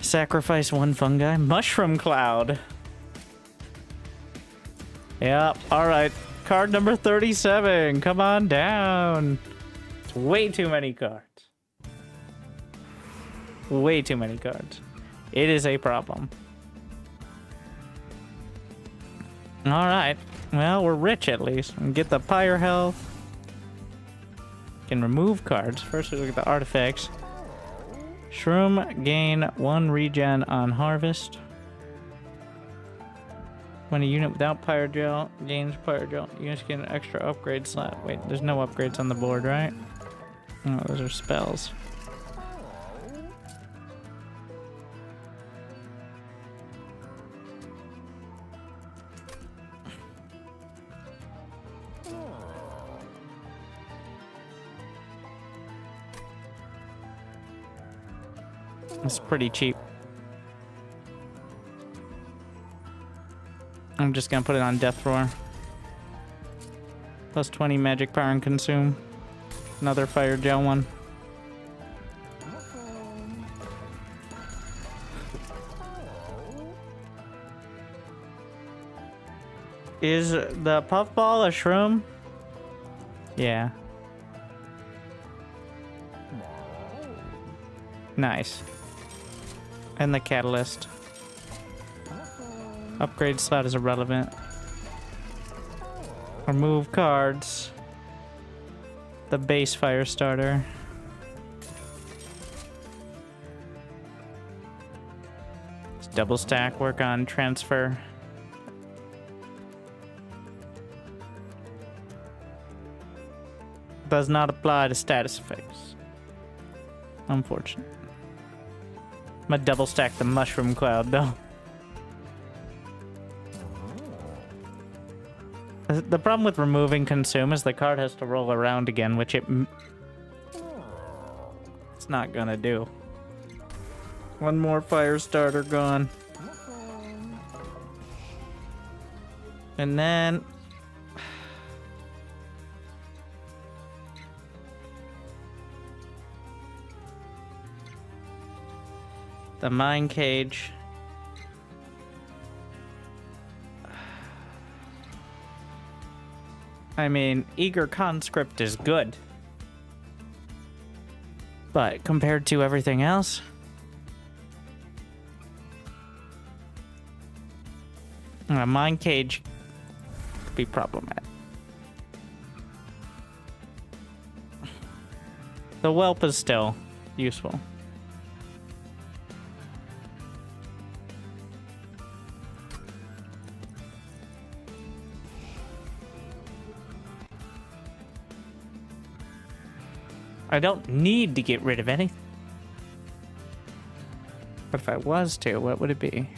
Sacrifice one fungi. Mushroom cloud. Yep, alright. Card number 37. Come on down. It's way too many cards. Way too many cards. It is a problem. Alright. Well, we're rich at least. We get the Pyre health. Can remove cards. First we look at the artifacts. Shroom, gain 1 regen on harvest. When a unit without Pyre Gel gains Pyre Gel, units get an extra upgrade slot. Wait, there's no upgrades on the board, right? Oh, those are spells. It's pretty cheap. I'm just gonna put it on Death Roar. Plus 20 magic power and consume. Another fire gel one. Is the puffball a shroom? Yeah. Nice. And the catalyst. Upgrade slot is irrelevant. Remove cards. The base fire starter. Let's double stack, work on transfer. Does not apply to status effects. Unfortunate. I'm gonna double stack the mushroom cloud though. The problem with removing consume is the card has to roll around again, which it's not gonna do. One more fire starter gone. And then the mine cage. I mean, Eager Conscript is good. But compared to everything else, a mine cage could be problematic. The whelp is still useful. I don't need to get rid of anything. But if I was to, what would it be?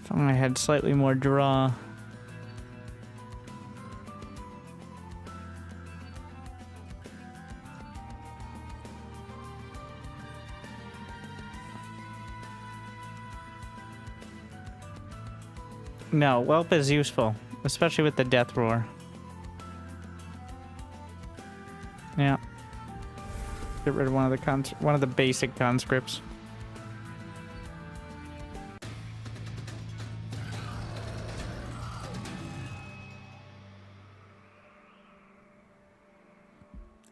If I had slightly more draw. No, whelp is useful, especially with the death roar. Yeah. Get rid of one of the basic conscripts.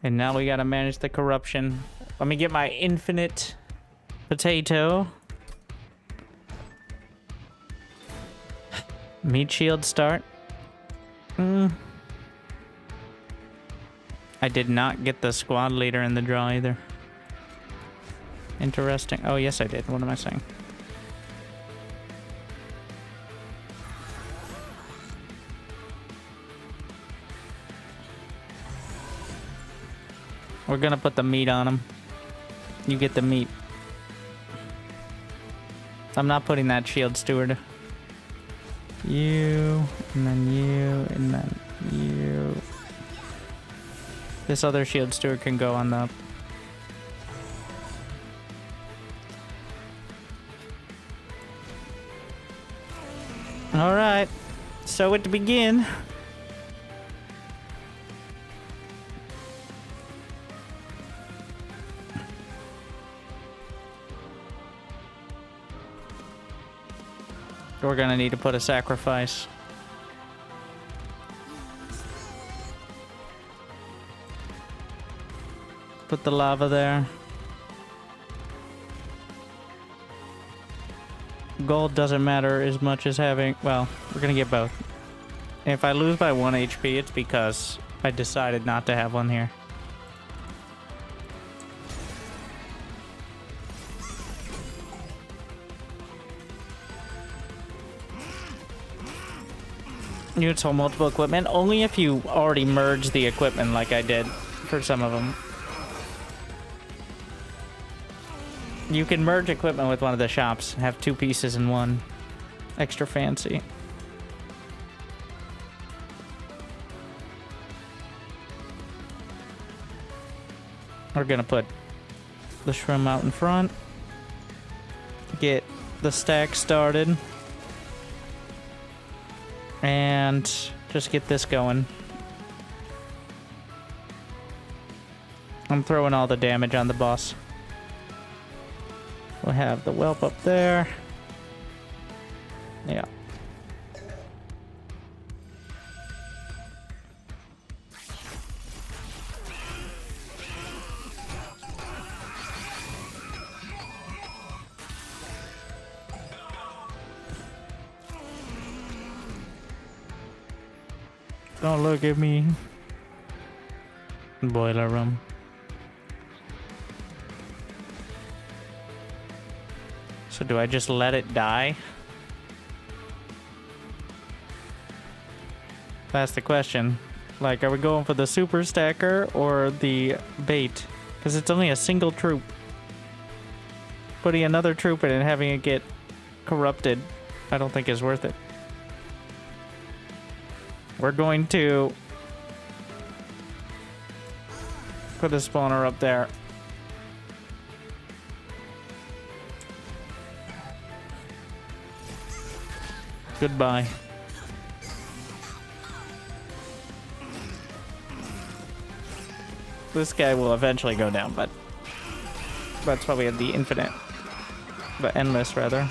And now we gotta manage the corruption. Let me get my infinite potato. Meat shield start. I did not get the squad leader in the draw either. Interesting. Oh, yes, I did. What am I saying? We're gonna put the meat on him. You get the meat. I'm not putting that shield steward. You, and then you, and then you. This other shield steward can go on the... Alright, so to begin. We're gonna need to put a sacrifice. Put the lava there. Gold doesn't matter as much as having... Well, we're gonna get both. If I lose by 1 HP, it's because I decided not to have one here. Units hold multiple equipment, only if you already merge the equipment like I did for some of them. You can merge equipment with one of the shops, have 2 pieces in one. Extra fancy. We're gonna put the shroom out in front. Get the stack started. And just get this going. I'm throwing all the damage on the boss. We'll have the whelp up there. Yeah. Don't look at me. Boiler room. So do I just let it die? That's the question. Like, are we going for the super stacker or the bait? Because it's only a single troop. Putting another troop in and having it get corrupted, I don't think is worth it. We're going to put the spawner up there. Goodbye. This guy will eventually go down, but that's why we have the infinite. The endless, rather.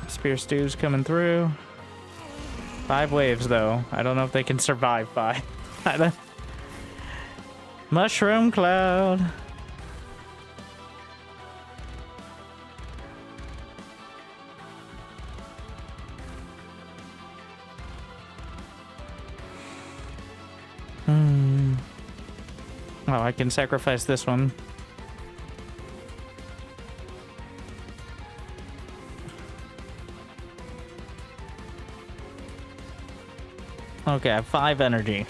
Spear Stew's coming through. 5 waves, though. I don't know if they can survive 5. Mushroom cloud. Oh, I can sacrifice this one. Okay, I have 5 energy.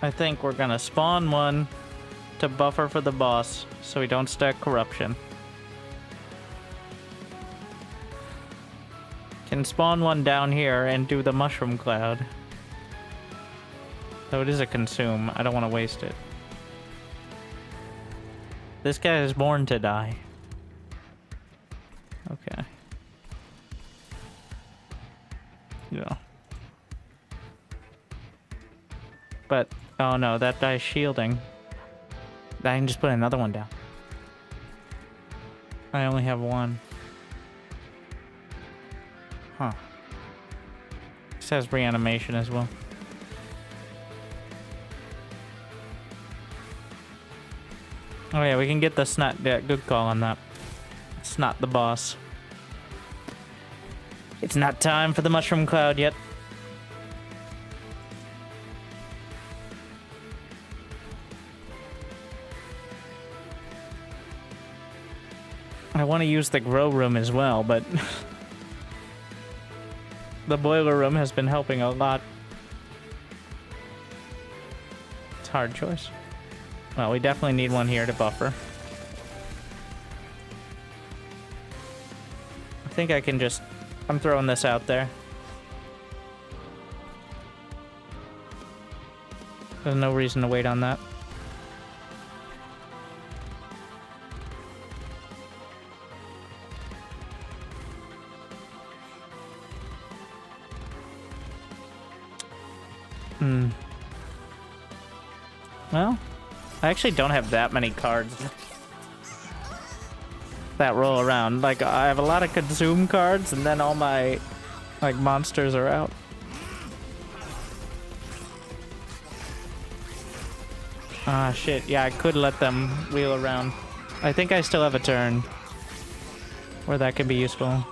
I think we're gonna spawn one to buffer for the boss so we don't stack corruption. Can spawn one down here and do the mushroom cloud. Though it is a consume, I don't want to waste it. This guy is born to die. Okay. Yeah. But, oh no, that guy's shielding. I can just put another one down. I only have one. Huh. This has reanimation as well. Oh yeah, we can get the snot. Yeah, good call on that. It's not the boss. It's not time for the mushroom cloud yet. I want to use the grow room as well, but the boiler room has been helping a lot. It's a hard choice. Well, we definitely need one here to buffer. I think I can just... I'm throwing this out there. There's no reason to wait on that. Well, I actually don't have that many cards that roll around. Like, I have a lot of consume cards, and then all my, like, monsters are out. Ah, shit. Yeah, I could let them wheel around. I think I still have a turn where that could be useful.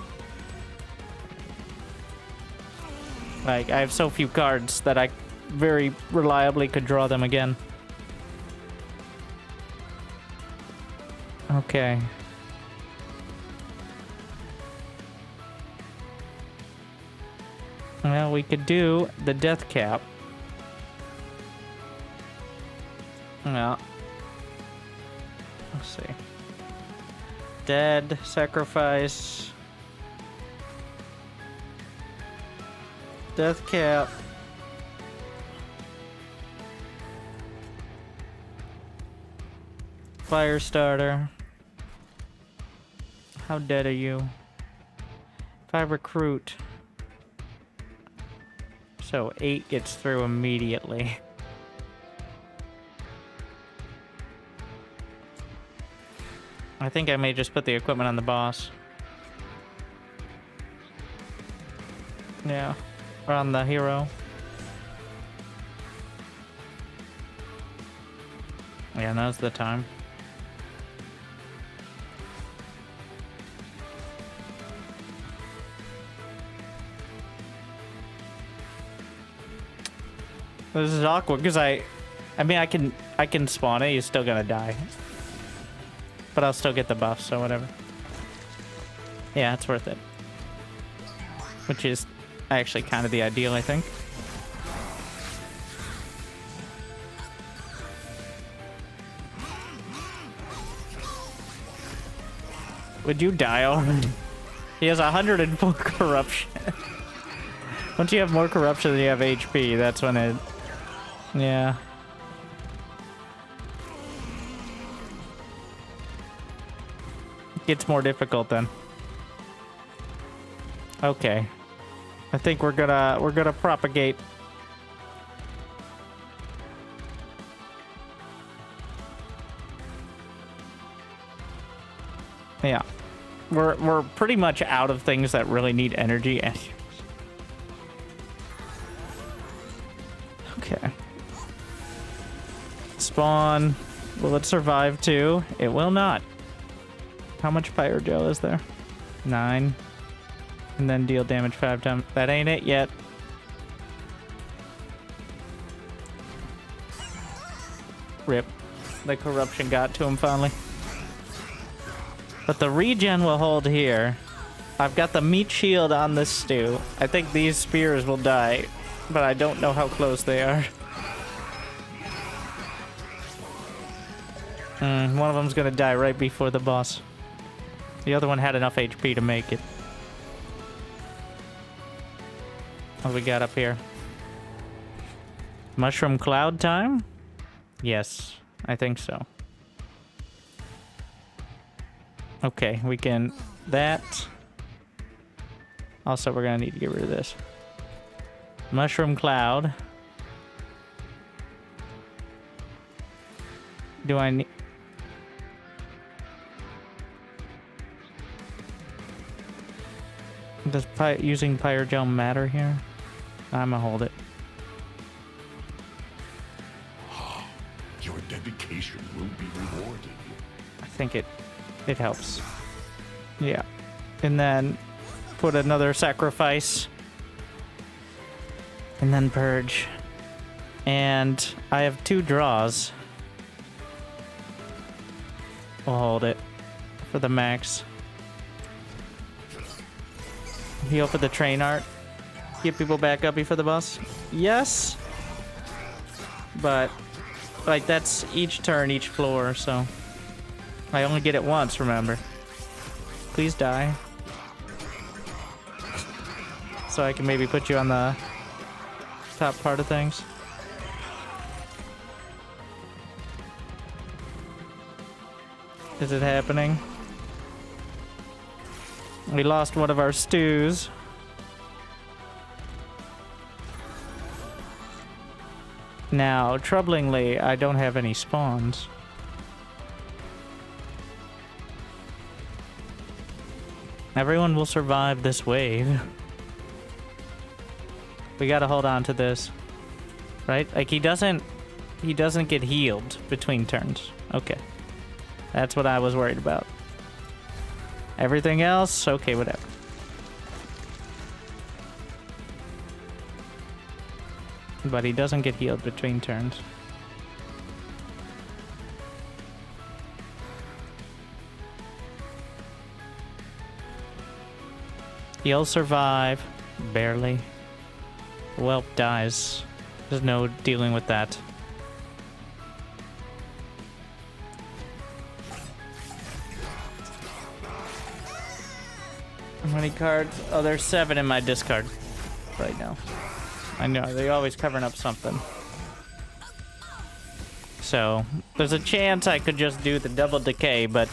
Like, I have so few cards that I very reliably could draw them again. Okay. Well, we could do the death cap. Yeah. Let's see. Dead, sacrifice. Death cap. Fire starter. How dead are you? If I recruit. So 8 gets through immediately. I think I may just put the equipment on the boss. Yeah. Or on the hero. Yeah, now's the time. This is awkward because I mean I can spawn it, he's still gonna die. But I'll still get the buff, so whatever. Yeah, it's worth it. Which is actually kind of the ideal, I think. Would you die already? He has 104 corruption. Once you have more corruption than you have HP, that's when it... Yeah. It gets more difficult then. Okay. I think we're gonna propagate. Yeah. We're pretty much out of things that really need energy. Okay. Spawn. Will it survive too? It will not. How much Pyre gel is there? 9. And then deal damage 5 times. That ain't it yet. Rip. The corruption got to him finally. But the regen will hold here. I've got the meat shield on this stew. I think these spears will die, but I don't know how close they are. One of them's gonna die right before the boss. The other one had enough HP to make it. What we got up here? Mushroom cloud time? Yes, I think so. Okay, we can... That. Also, we're gonna need to get rid of this. Mushroom cloud. Do I need... Does using Pyre gel matter here? I'm gonna hold it. Your dedication will be rewarded. I think it helps. Yeah. And then put another sacrifice. And then purge. And I have 2 draws. We'll hold it for the max. Heal for the train art. Get people back up before the boss. Yes. But like that's each turn, each floor, so I only get it once, remember. Please die. So I can maybe put you on the top part of things. Is it happening? We lost one of our stews. Now, troublingly, I don't have any spawns. Everyone will survive this wave. We gotta hold on to this. Right? Like, he doesn't get healed between turns. Okay. That's what I was worried about. Everything else, okay, whatever. But he doesn't get healed between turns. He'll survive. Barely. Whelp dies. There's no dealing with that. How many cards? Oh, there's 7 in my discard right now. I know, they're always covering up something. So, there's a chance I could just do the double decay, but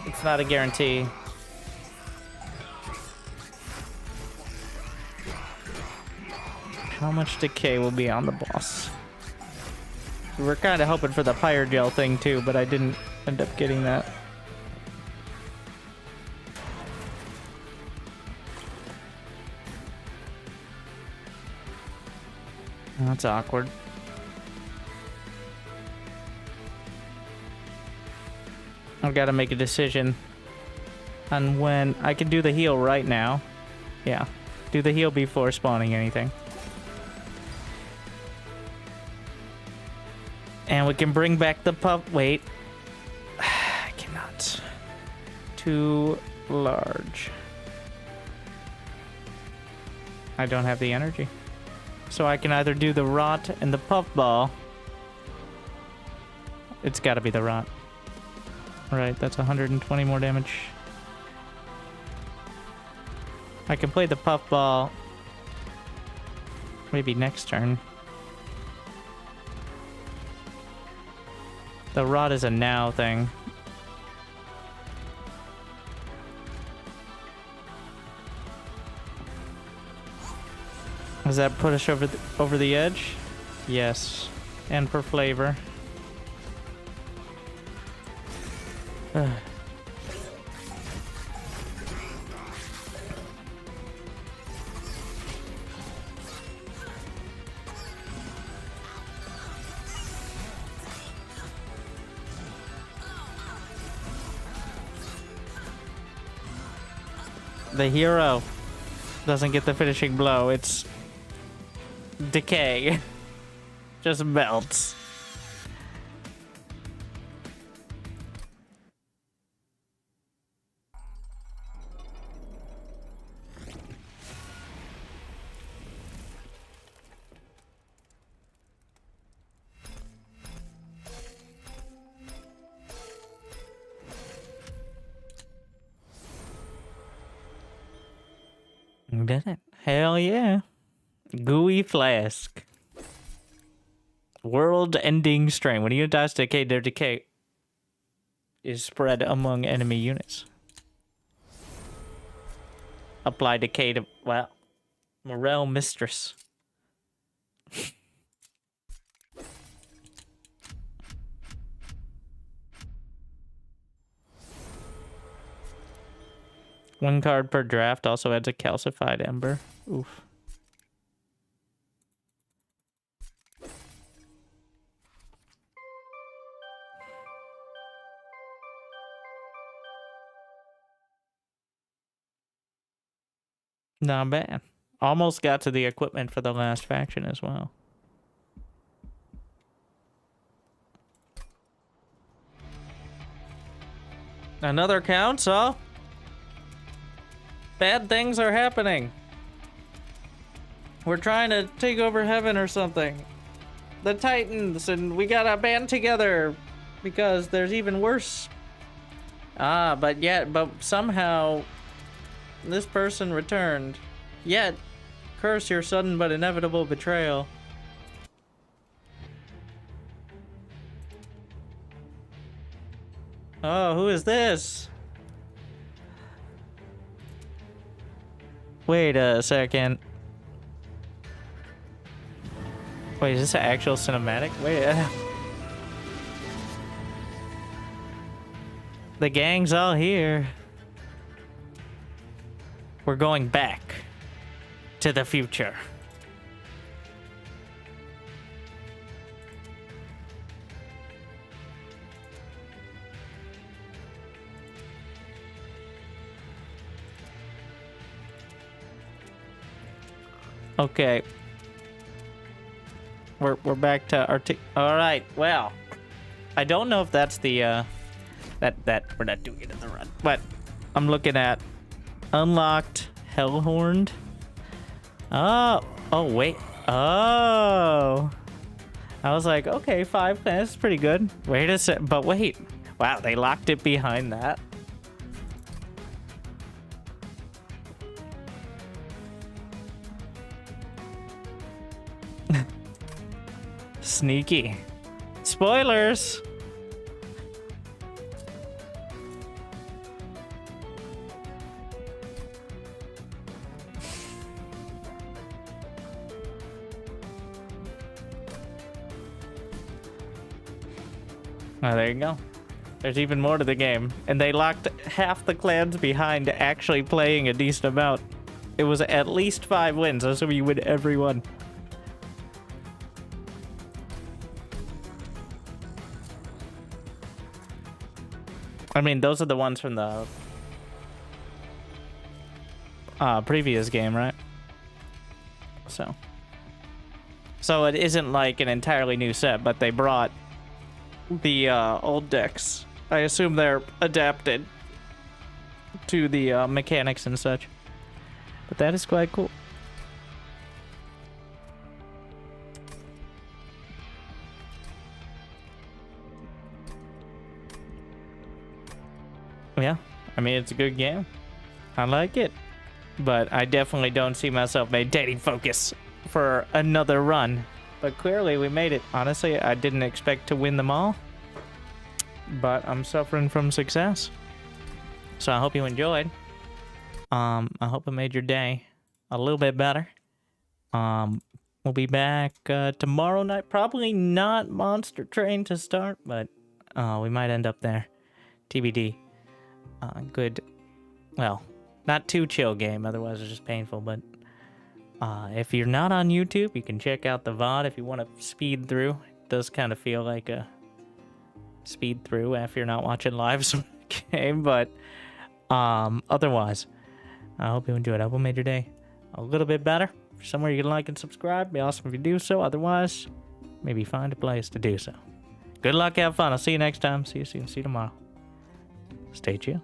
it's not a guarantee. How much decay will be on the boss? We're kind of hoping for the Pyre gel thing too, but I didn't end up getting that. That's awkward. I've got to make a decision on when I can do the heal right now. Yeah, do the heal before spawning anything. And we can bring back the pup. Wait. I cannot. Too large. I don't have the energy. So I can either do the rot and the puffball. It's gotta be the rot. Right, that's 120 more damage. I can play the puffball maybe next turn. The rot is a now thing. Does that put us over the edge? Yes. And for flavor. The hero doesn't get the finishing blow. It's decay. Just melts. Did it? Hell yeah. Gooey flask. World-ending strain. When unit dies to decay, their decay is spread among enemy units. Apply decay to... Wow. Morel Mistress. One card per draft also adds a calcified ember. Oof. Not bad. Almost got to the equipment for the last faction as well. Another council? Bad things are happening. We're trying to take over heaven or something. The Titans, and we gotta band together because there's even worse. But somehow this person returned. Yet, curse your sudden but inevitable betrayal. Oh, who is this? Wait a second. Wait, is this an actual cinematic? Wait. The gang's all here. We're going back to the future. Okay. We're back to all right. Well, I don't know if that's the that we're not doing it in the run, but I'm looking at unlocked Hellhorned. Oh wait. Oh. I was like, okay, 5 clans is pretty good. Wait a sec, but wait. Wow, they locked it behind that. Sneaky. Spoilers. Oh, there you go. There's even more to the game. And they locked half the clans behind actually playing a decent amount. It was at least 5 wins, assuming you win every one. I mean, those are the ones from the previous game, right? So it isn't like an entirely new set, but they brought the old decks. I assume they're adapted to the mechanics and such. But that is quite cool. Yeah, I mean, it's a good game. I like it. But I definitely don't see myself maintaining focus for another run. But clearly we made it. Honestly, I didn't expect to win them all. But I'm suffering from success. So I hope you enjoyed. I hope it made your day a little bit better. We'll be back tomorrow night. Probably not Monster Train to start, but we might end up there. TBD. Good. Well, not too chill game, otherwise it's just painful, but if you're not on YouTube, you can check out the VOD if you want to speed through. It does kind of feel like a speed through after you're not watching live game, but otherwise, I hope you enjoyed. I hope it made your day a little bit better. Somewhere you can like and subscribe. Be awesome if you do so. Otherwise, maybe find a place to do so. Good luck, have fun. I'll see you next time. See you soon. See you tomorrow. Stay chill.